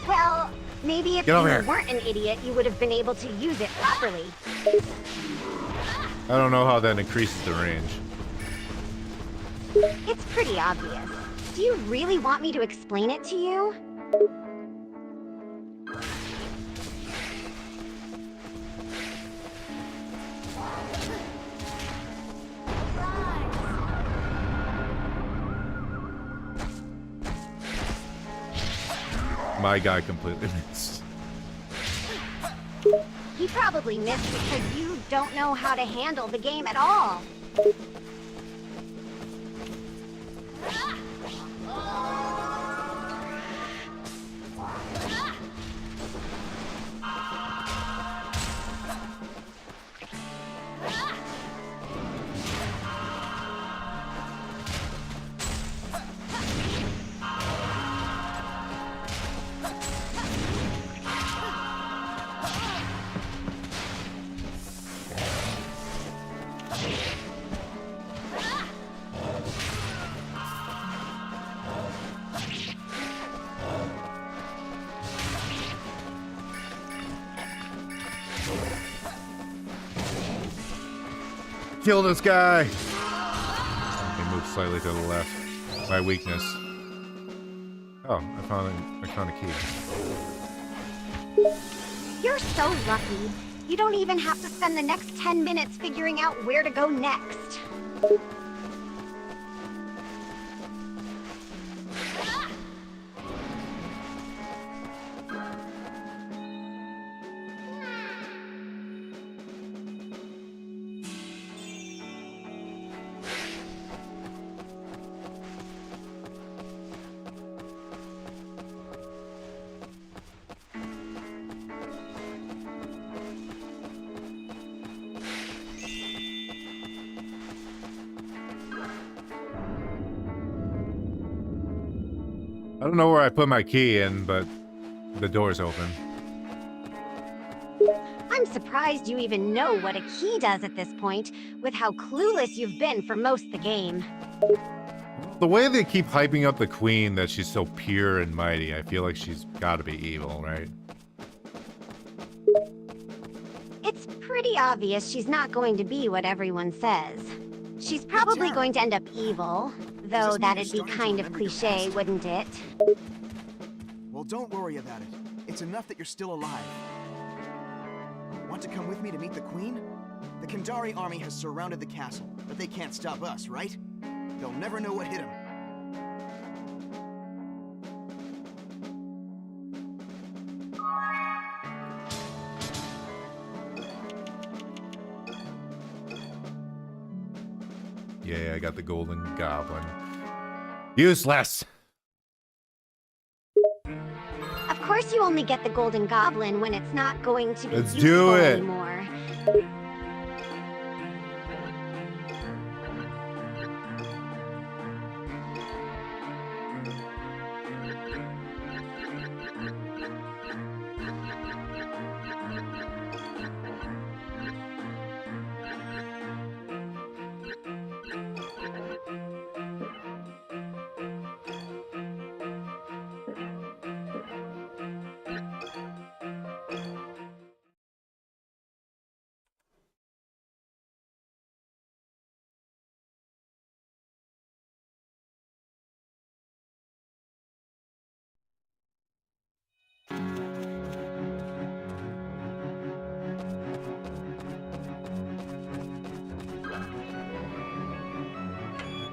Well, maybe if Get you over here. weren't an idiot, you would have been able to use it properly. I don't know how that increases the range. It's pretty obvious. Do you really want me to explain it to you? My guy completely missed. He probably missed because you don't know how to handle the game at all. Kill this guy! He moved slightly to the left. My weakness. Oh, I found a key. You're so lucky. You don't even have to spend the next 10 minutes figuring out where to go next. I don't know where I put my key in, but the door's open. I'm surprised you even know what a key does at this point, with how clueless you've been for most of the game. The way they keep hyping up the queen that she's so pure and mighty, I feel like she's gotta be evil, right? It's pretty obvious she's not going to be what everyone says. She's probably going to end up evil, though that'd be kind of cliche, wouldn't it? Well, don't worry about it. It's enough that you're still alive. Want to come with me to meet the Queen? The Kendari army has surrounded the castle, but they can't stop us, right? They'll never know what hit them. Yeah, I got the golden goblin. Useless! Of course you only get the golden goblin when it's not going to be Let's useful do it. anymore.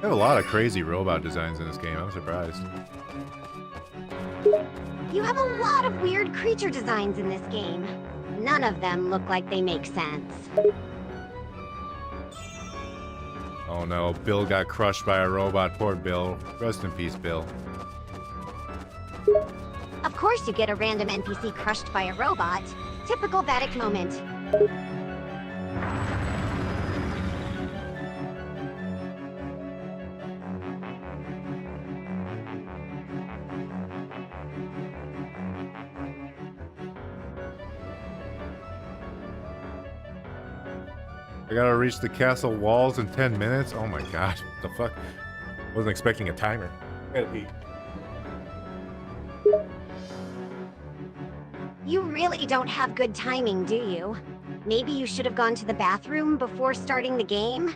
They have a lot of crazy robot designs in this game. I'm surprised. You have a lot of weird creature designs in this game. None of them look like they make sense. Oh no, Bill got crushed by a robot. Poor Bill. Rest in peace, Bill. Of course you get a random NPC crushed by a robot. Typical Vattic moment. I gotta reach the castle walls in 10 minutes? Oh my god, what the fuck? Wasn't expecting a timer. Gotta be. You really don't have good timing, do you? Maybe you should have gone to the bathroom before starting the game?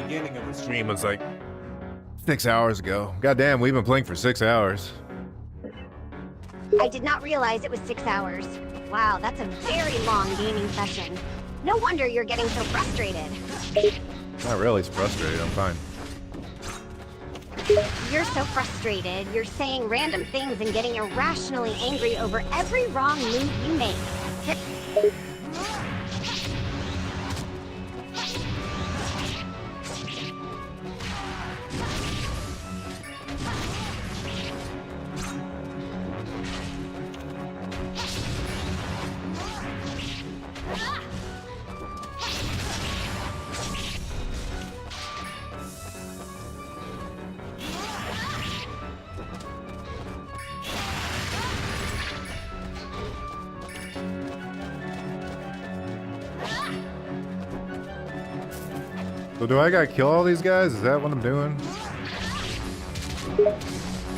Beginning of the stream was like 6 hours ago. Goddamn, we've been playing for 6 hours. I did not realize it was 6 hours. Wow, that's a very long gaming session. No wonder you're getting so frustrated. Not really, it's frustrated, I'm fine. You're so frustrated, you're saying random things and getting irrationally angry over every wrong move you make. So do I gotta kill all these guys? Is that what I'm doing?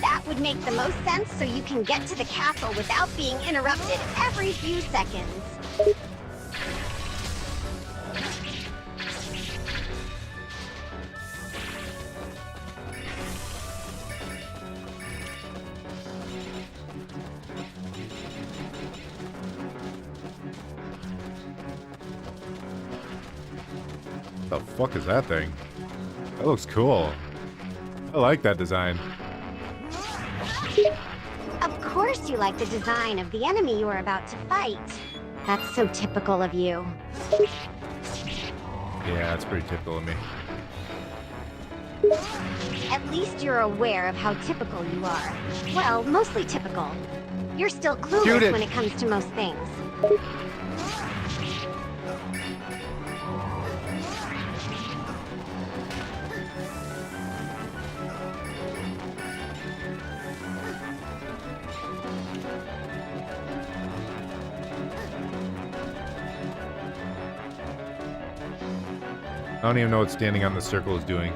That would make the most sense so you can get to the castle without being interrupted every few seconds. The fuck is that thing? That looks cool. I like that design. Of course you like the design of the enemy you are about to fight. That's so typical of you. Yeah, it's pretty typical of me. At least you're aware of how typical you are. Well, mostly typical. You're still clueless when it comes to most things. I don't even know what standing on the circle is doing.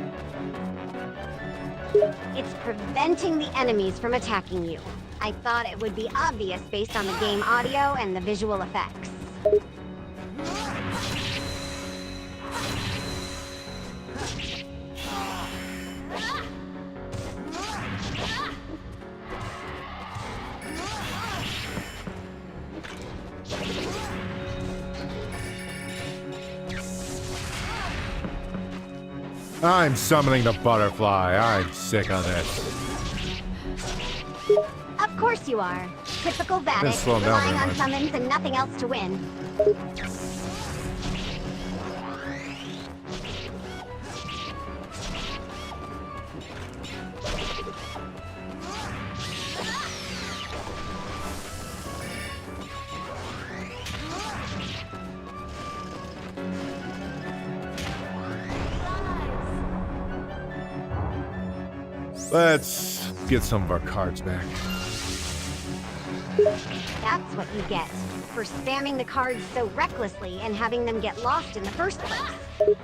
It's preventing the enemies from attacking you. I thought it would be obvious based on the game audio and the visual effects. I'm summoning the butterfly. I'm sick of this. Of course you are. Typical Vattic, relying on summons and nothing else to win. Let's get some of our cards back. That's what you get for spamming the cards so recklessly and having them get lost in the first place.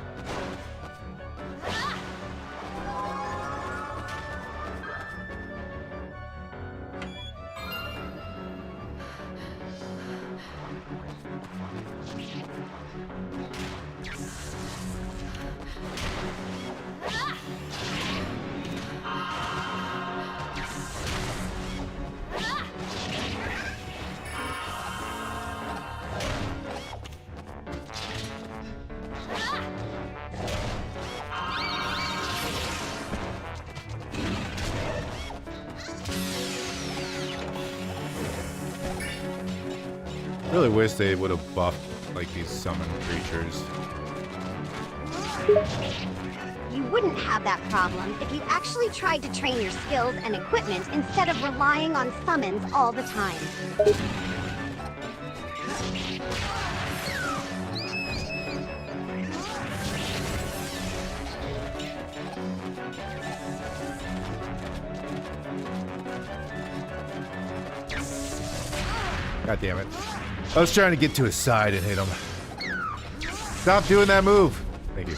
Really wish they would have buffed like these summon creatures. You wouldn't have that problem if you actually tried to train your skills and equipment instead of relying on summons all the time. God damn it. I was trying to get to his side and hit him. Stop doing that move. Thank you.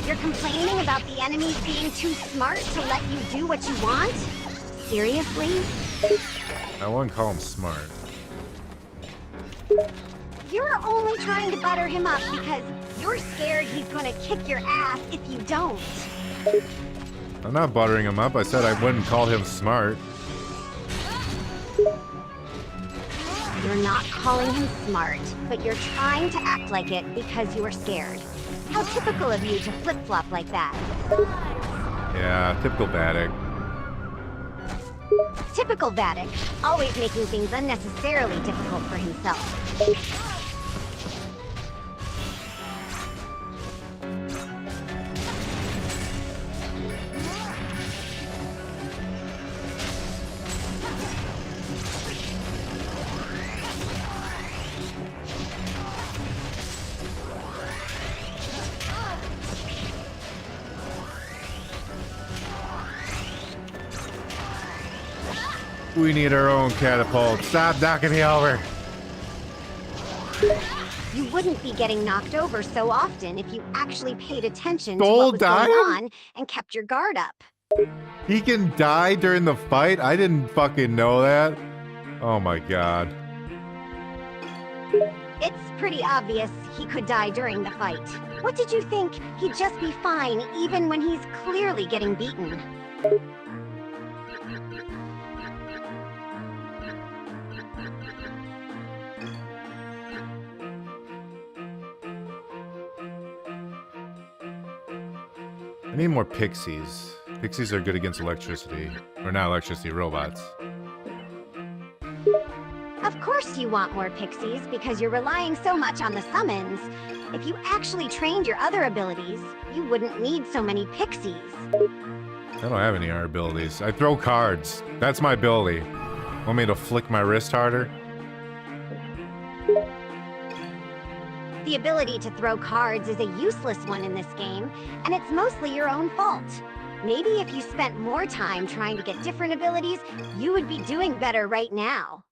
You're complaining about the enemies being too smart to let you do what you want? Seriously? I wouldn't call him smart. You're only trying to butter him up because you're scared he's gonna kick your ass if you don't. I'm not buttering him up. I said I wouldn't call him smart. You're not calling him smart, but you're trying to act like it because you are scared. How typical of you to flip-flop like that. Yeah, typical Vattic. Typical Vattic, always making things unnecessarily difficult for himself. We need our own catapult. Stop knocking me over. You wouldn't be getting knocked over so often if you actually paid attention to what was going on and kept your guard up. He can die during the fight? I didn't fucking know that. Oh my god. It's pretty obvious he could die during the fight. What did you think? He'd just be fine even when he's clearly getting beaten. I need more pixies. Pixies are good against electricity. Or not electricity, robots. Of course you want more pixies because you're relying so much on the summons. If you actually trained your other abilities, you wouldn't need so many pixies. I don't have any other abilities. I throw cards. That's my ability. Want me to flick my wrist harder? The ability to throw cards is a useless one in this game, and it's mostly your own fault. Maybe if you spent more time trying to get different abilities, you would be doing better right now.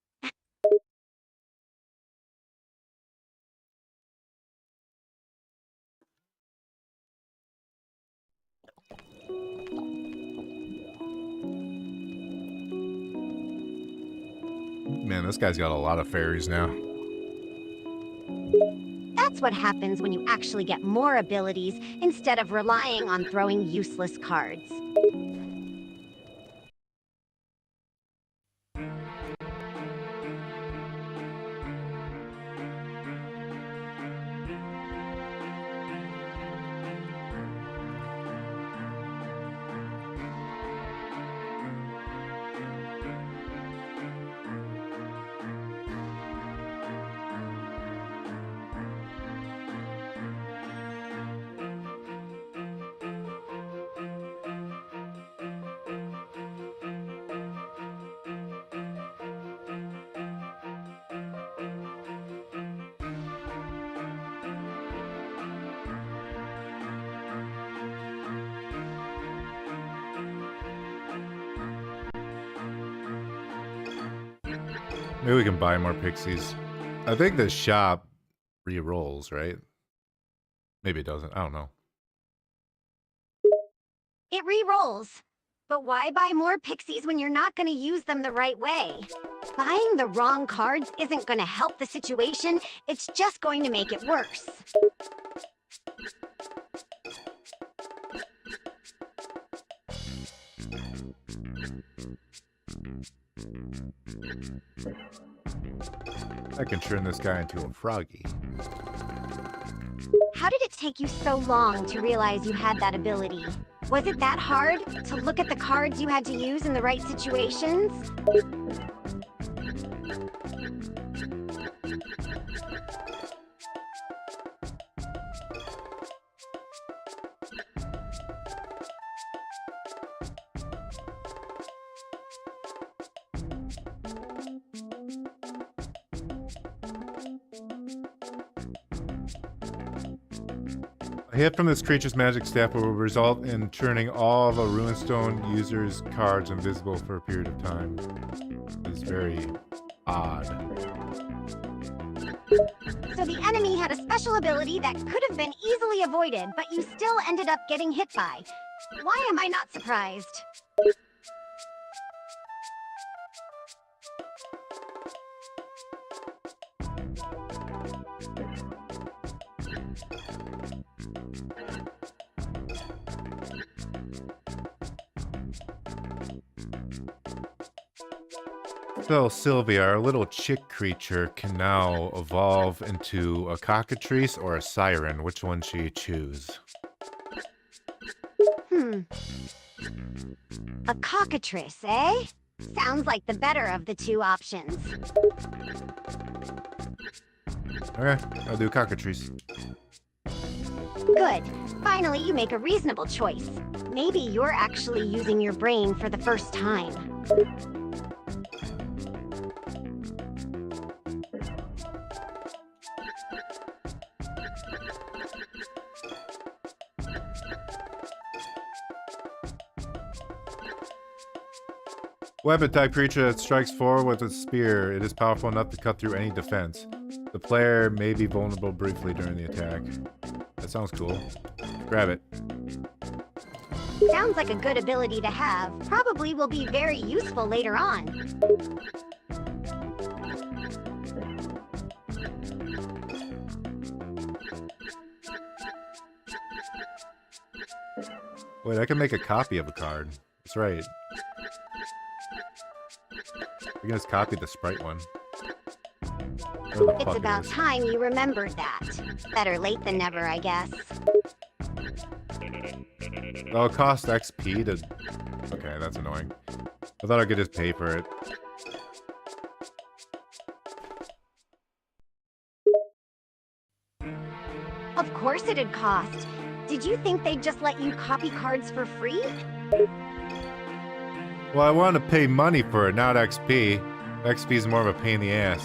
Man, this guy's got a lot of fairies now. That's what happens when you actually get more abilities instead of relying on throwing useless cards. Maybe we can buy more pixies. I think the shop re-rolls, right? Maybe it doesn't. I don't know. It re-rolls. But why buy more pixies when you're not going to use them the right way? Buying the wrong cards isn't going to help the situation, it's just going to make it worse. I can turn this guy into a froggy. How did it take you so long to realize you had that ability? Was it that hard to look at the cards you had to use in the right situations? A hit from this creature's magic staff will result in turning all of a Runestone user's cards invisible for a period of time. It's very odd. So the enemy had a special ability that could have been easily avoided, but you still ended up getting hit by. Why am I not surprised? So Sylvia, our little chick creature, can now evolve into a cockatrice or a siren. Which one should you choose? A cockatrice, eh? Sounds like the better of the two options. Okay, I'll do cockatrice. Good. Finally, you make a reasonable choice. Maybe you're actually using your brain for the first time. Weapon-type creature that strikes forward with a spear. It is powerful enough to cut through any defense. The player may be vulnerable briefly during the attack. That sounds cool. Grab it. Sounds like a good ability to have. Probably will be very useful later on. Wait, I can make a copy of a card. That's right. We can just copy the sprite one. It's about time you remembered that. Better late than never, I guess. Oh, it costs XP to Okay, that's annoying. I thought I could just pay for it. Of course it'd cost. Did you think they'd just let you copy cards for free? Well, I want to pay money for it, not XP. XP is more of a pain in the ass.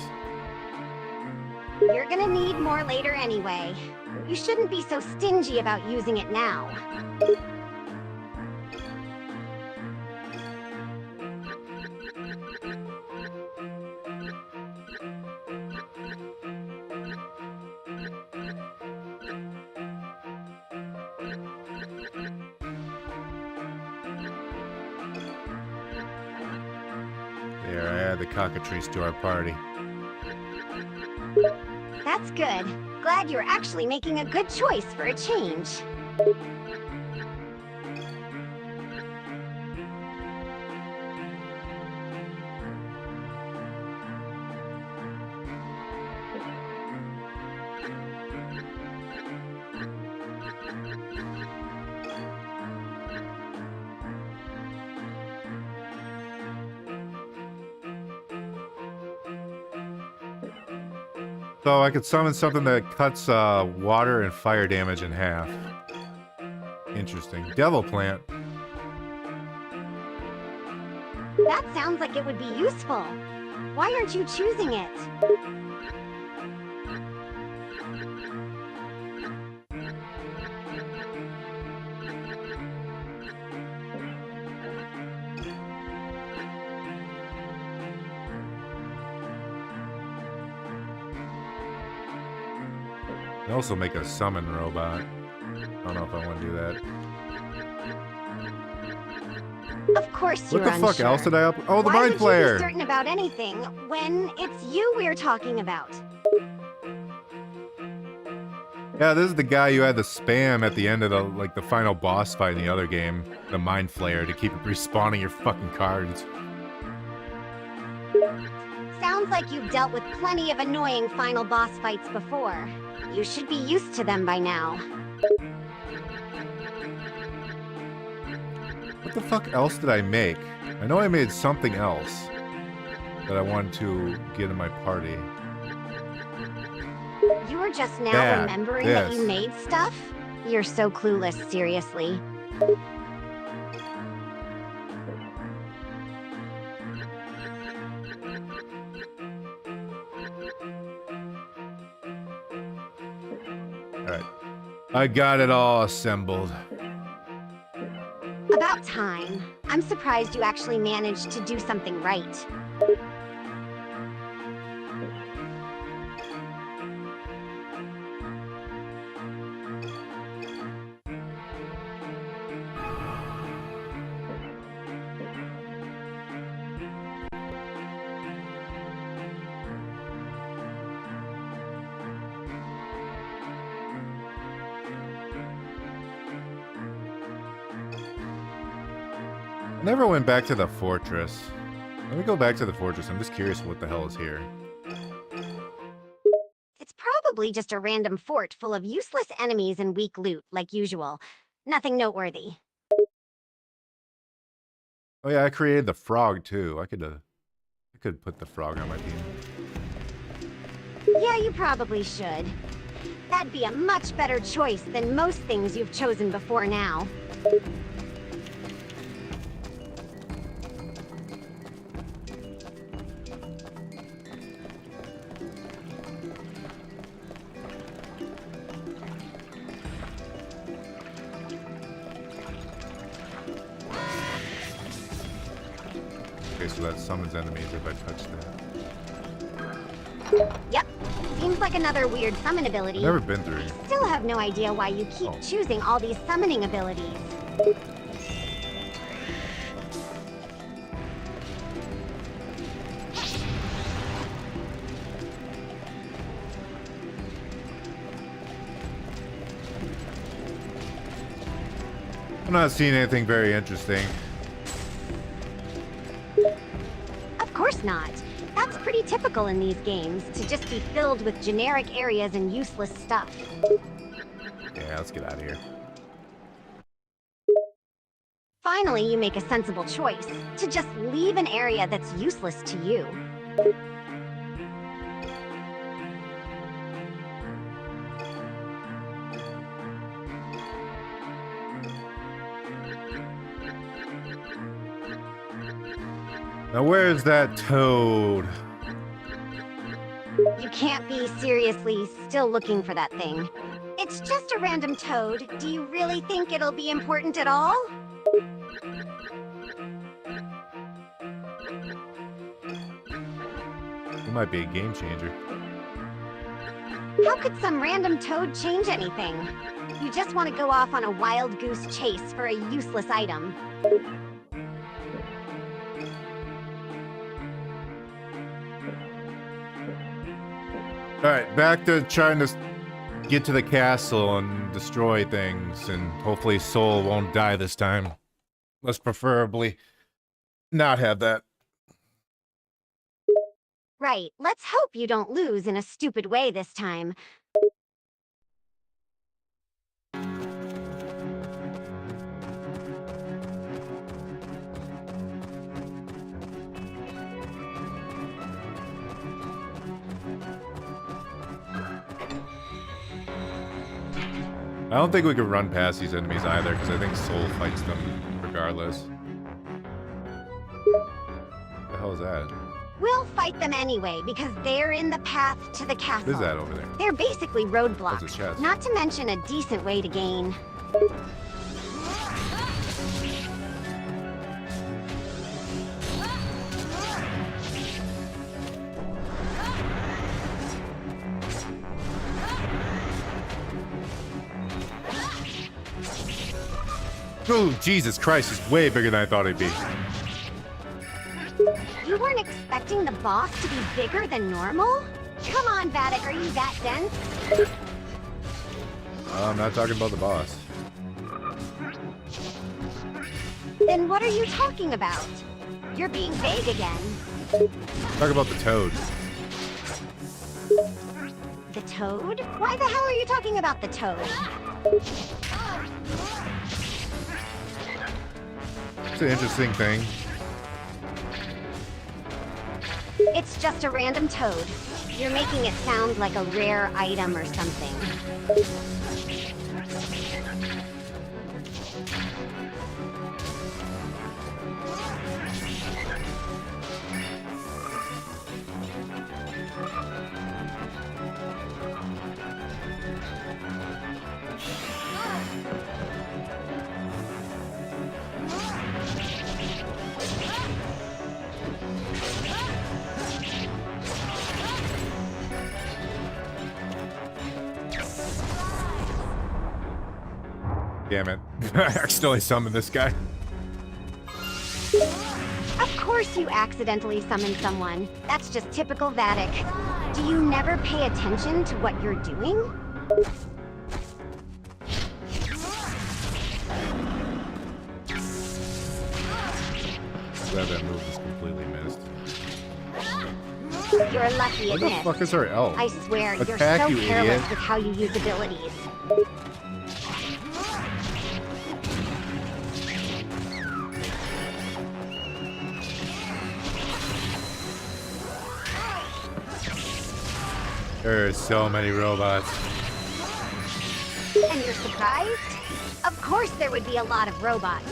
You're gonna need more later anyway. You shouldn't be so stingy about using it now. There, I add the cockatrice to our party. That's good. Glad you're actually making a good choice for a change. So I could summon something that cuts water and fire damage in half. Interesting. Devil plant. That sounds like it would be useful. Why aren't you choosing it? I can also make a summon robot. I don't know if I want to do that. Of course What you're the fuck unsure. else did I up? Oh, the Why mind would you player! be certain about anything when it's you we're talking about? Yeah, this is the guy you had to spam at the end of the final boss fight in the other game, the mind flayer, to keep respawning your fucking cards. Sounds like you've dealt with plenty of annoying final boss fights before. You should be used to them by now. What the fuck else did I make? I know I made something else that I wanted to get in my party. You were just now Yeah, remembering that this. you made stuff? You're so clueless, seriously. Alright. I got it all assembled. About time. I'm surprised you actually managed to do something right. I never went back to the fortress. Let me go back to the fortress. I'm just curious what the hell is here. It's probably just a random fort full of useless enemies and weak loot, like usual. Nothing noteworthy. Oh yeah, I created the frog too. I could put the frog on my team. Yeah, you probably should. That'd be a much better choice than most things you've chosen before now. Okay, so that summons enemies if I touch that. Yep. Seems like another weird summon ability. I've never been through. Still have no idea why you keep choosing all these summoning abilities. I'm not seeing anything very interesting. Of course not. That's pretty typical in these games, to just be filled with generic areas and useless stuff. Yeah, let's get out of here. finally you make a sensible choice to just leave an area that's useless to you. Now where's that toad? You can't be seriously still looking for that thing. It's just a random toad. Do you really think it'll be important at all? It might be a game changer. How could some random toad change anything? You just want to go off on a wild goose chase for a useless item. Alright, back to trying to get to the castle and destroy things, and hopefully Soul won't die this time. Let's preferably not have that. Right, let's hope you don't lose in a stupid way this time. I don't think we can run past these enemies either, because I think Soul fights them regardless. What the hell is that? We'll fight them anyway, because they're in the path to the castle. What is that over there? They're basically That's a roadblocks, chest. not to mention a decent way to gain. Oh, Jesus Christ, he's way bigger than I thought he'd be. You weren't expecting the boss to be bigger than normal? Come on, Vattic, are you that dense? I'm not talking about the boss. Then what are you talking about? You're being vague again. Talk about the toad. The toad? Why the hell are you talking about the toad? It's an interesting thing. It's just a random toad. You're making it sound like a rare item or something. Damn it. I accidentally summoned this guy. Of course you accidentally summon someone. That's just typical Vattic. Do you never pay attention to what you're doing? Glad that move was completely missed. You're lucky What it the missed. fuck is her elf? I swear, you're Attack, so you careless idiot. with how you use abilities. There's so many robots. And you're surprised? Of course there would be a lot of robots.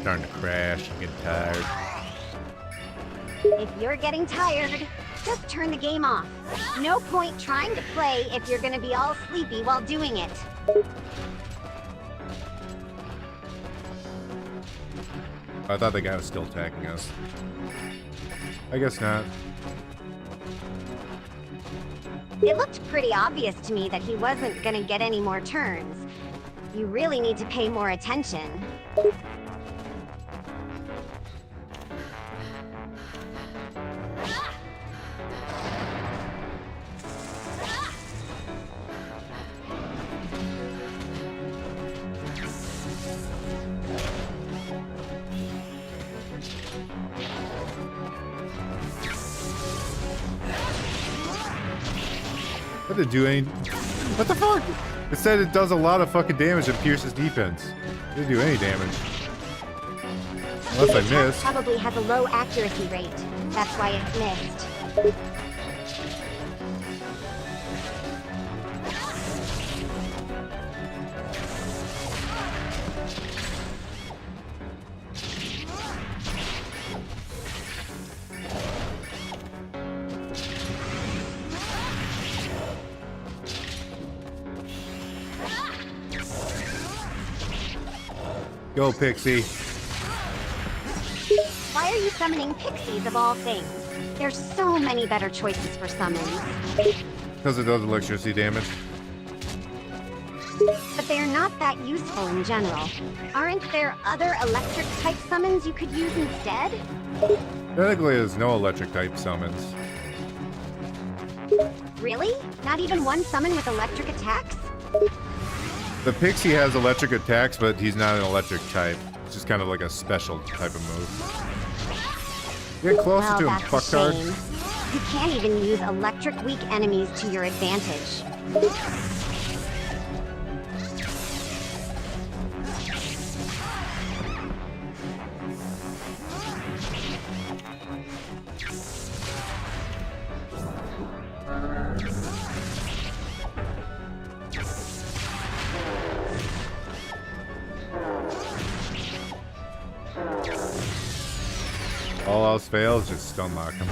Starting to crash. I'm getting tired. If you're getting tired, just turn the game off. No point trying to play if you're gonna be all sleepy while doing it. I thought the guy was still attacking us. I guess not. It looked pretty obvious to me that he wasn't gonna get any more turns. You really need to pay more attention. That didn't do any. What the fuck? It said it does a lot of fucking damage and pierces defense. It didn't do any damage. Unless I missed. Probably has a low accuracy rate. That's why it's missed. Go, Pixie. Why are you summoning pixies of all things? There's so many better choices for summons. Because it does electricity damage. But they're not that useful in general. Aren't there other electric type summons you could use instead? Technically, there's no electric type summons. Really? Not even one summon with electric attacks? The Pixie has electric attacks, but he's not an electric type. It's just kind of like a special type of move. Get closer Well, to him, that's a fucktard. shame. You can't even use electric weak enemies to your advantage. All else fails, just stun lock him.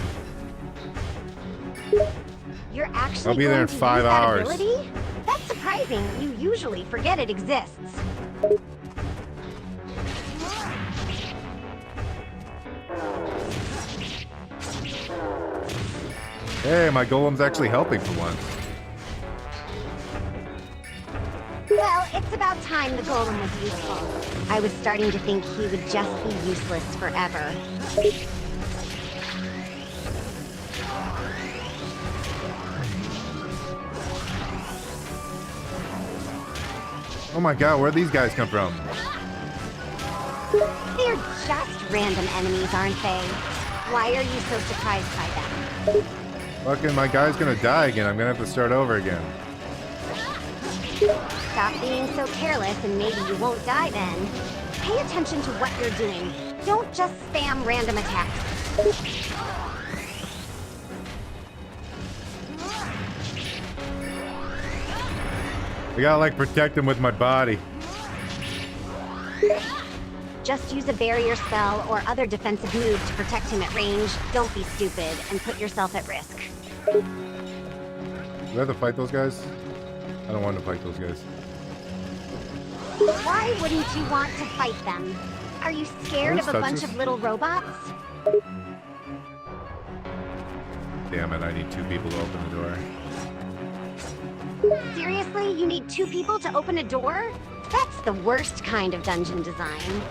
You're actually I'll be there in going to 5 use that hours. ability? That's surprising. You usually forget it exists. Hey, my golem's actually helping for once. Well, it's about time the golem was useful. I was starting to think he would just be useless forever. Oh my god, where'd these guys come from? They're just random enemies, aren't they? Why are you so surprised by them? Fucking my guy's gonna die again. I'm gonna have to start over again. Stop being so careless and maybe you won't die then. Pay attention to what you're doing. Don't just spam random attacks. I gotta like protect him with my body. Just use a barrier spell or other defensive move to protect him at range. Don't be stupid and put yourself at risk. Do I have to fight those guys? I don't want to fight those guys. Why wouldn't you want to fight them? Are you scared of a bunch of little robots? Damn it, I need 2 people to open the door. Seriously? You need 2 people to open a door? That's the worst kind of dungeon design.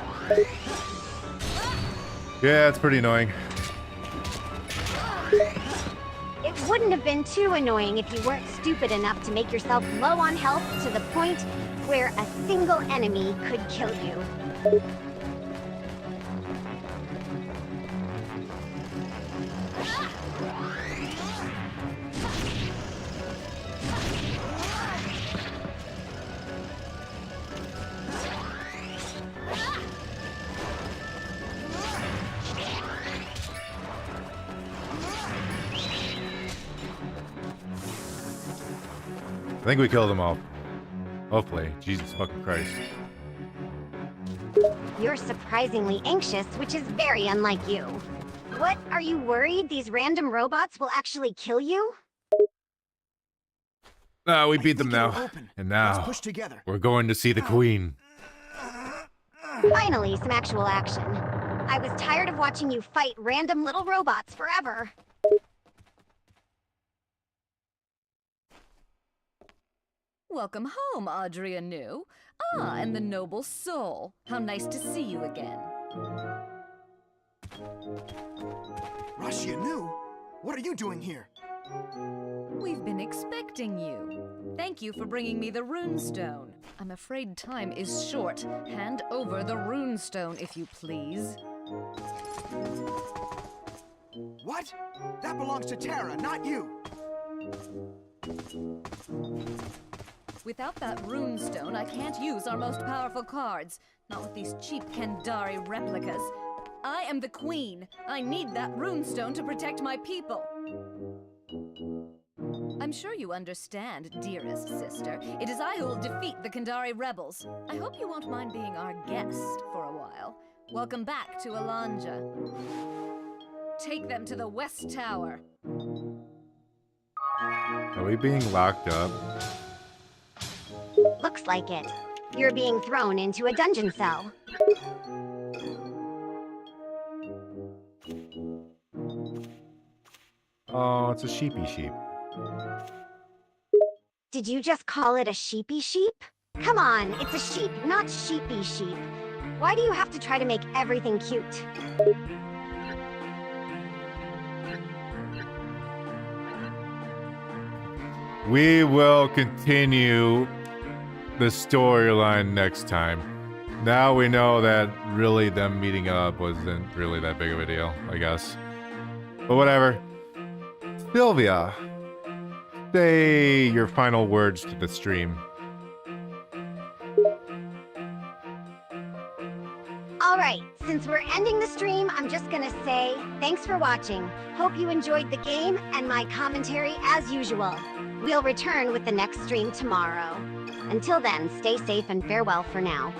Yeah, it's pretty annoying. It wouldn't have been too annoying if you weren't stupid enough to make yourself low on health to the point where a single enemy could kill you. I think we killed them all. Hopefully. Jesus fucking Christ. You're surprisingly anxious, which is very unlike you. What, are you worried these random robots will actually kill you? We beat them now. And now, push together. we're going to see the queen. Finally, some actual action. I was tired of watching you fight random little robots forever. Welcome home, Audrey anew. Ah, and the noble soul. How nice to see you again. Rashi anew? What are you doing here? We've been expecting you. Thank you for bringing me the runestone. I'm afraid time is short. Hand over the runestone, if you please. What? That belongs to Tara, not you. Without that runestone, I can't use our most powerful cards. Not with these cheap Kendari replicas. I am the queen. I need that runestone to protect my people. I'm sure you understand, dearest sister. It is I who will defeat the Kendari rebels. I hope you won't mind being our guest for a while. Welcome back to Alanja. Take them to the West Tower. Are we being locked up? Looks like it. You're being thrown into a dungeon cell. Oh, it's a sheepy sheep. Did you just call it a sheepy sheep? Come on, it's a sheep, not sheepy sheep. Why do you have to try to make everything cute? We will continue the storyline next time. Now we know that really them meeting up wasn't really that big of a deal, I guess. But whatever. Sylvia, say your final words to the stream. Alright, since we're ending the stream, I'm just gonna say, thanks for watching. Hope you enjoyed the game and my commentary as usual. We'll return with the next stream tomorrow. Until then, stay safe and farewell for now.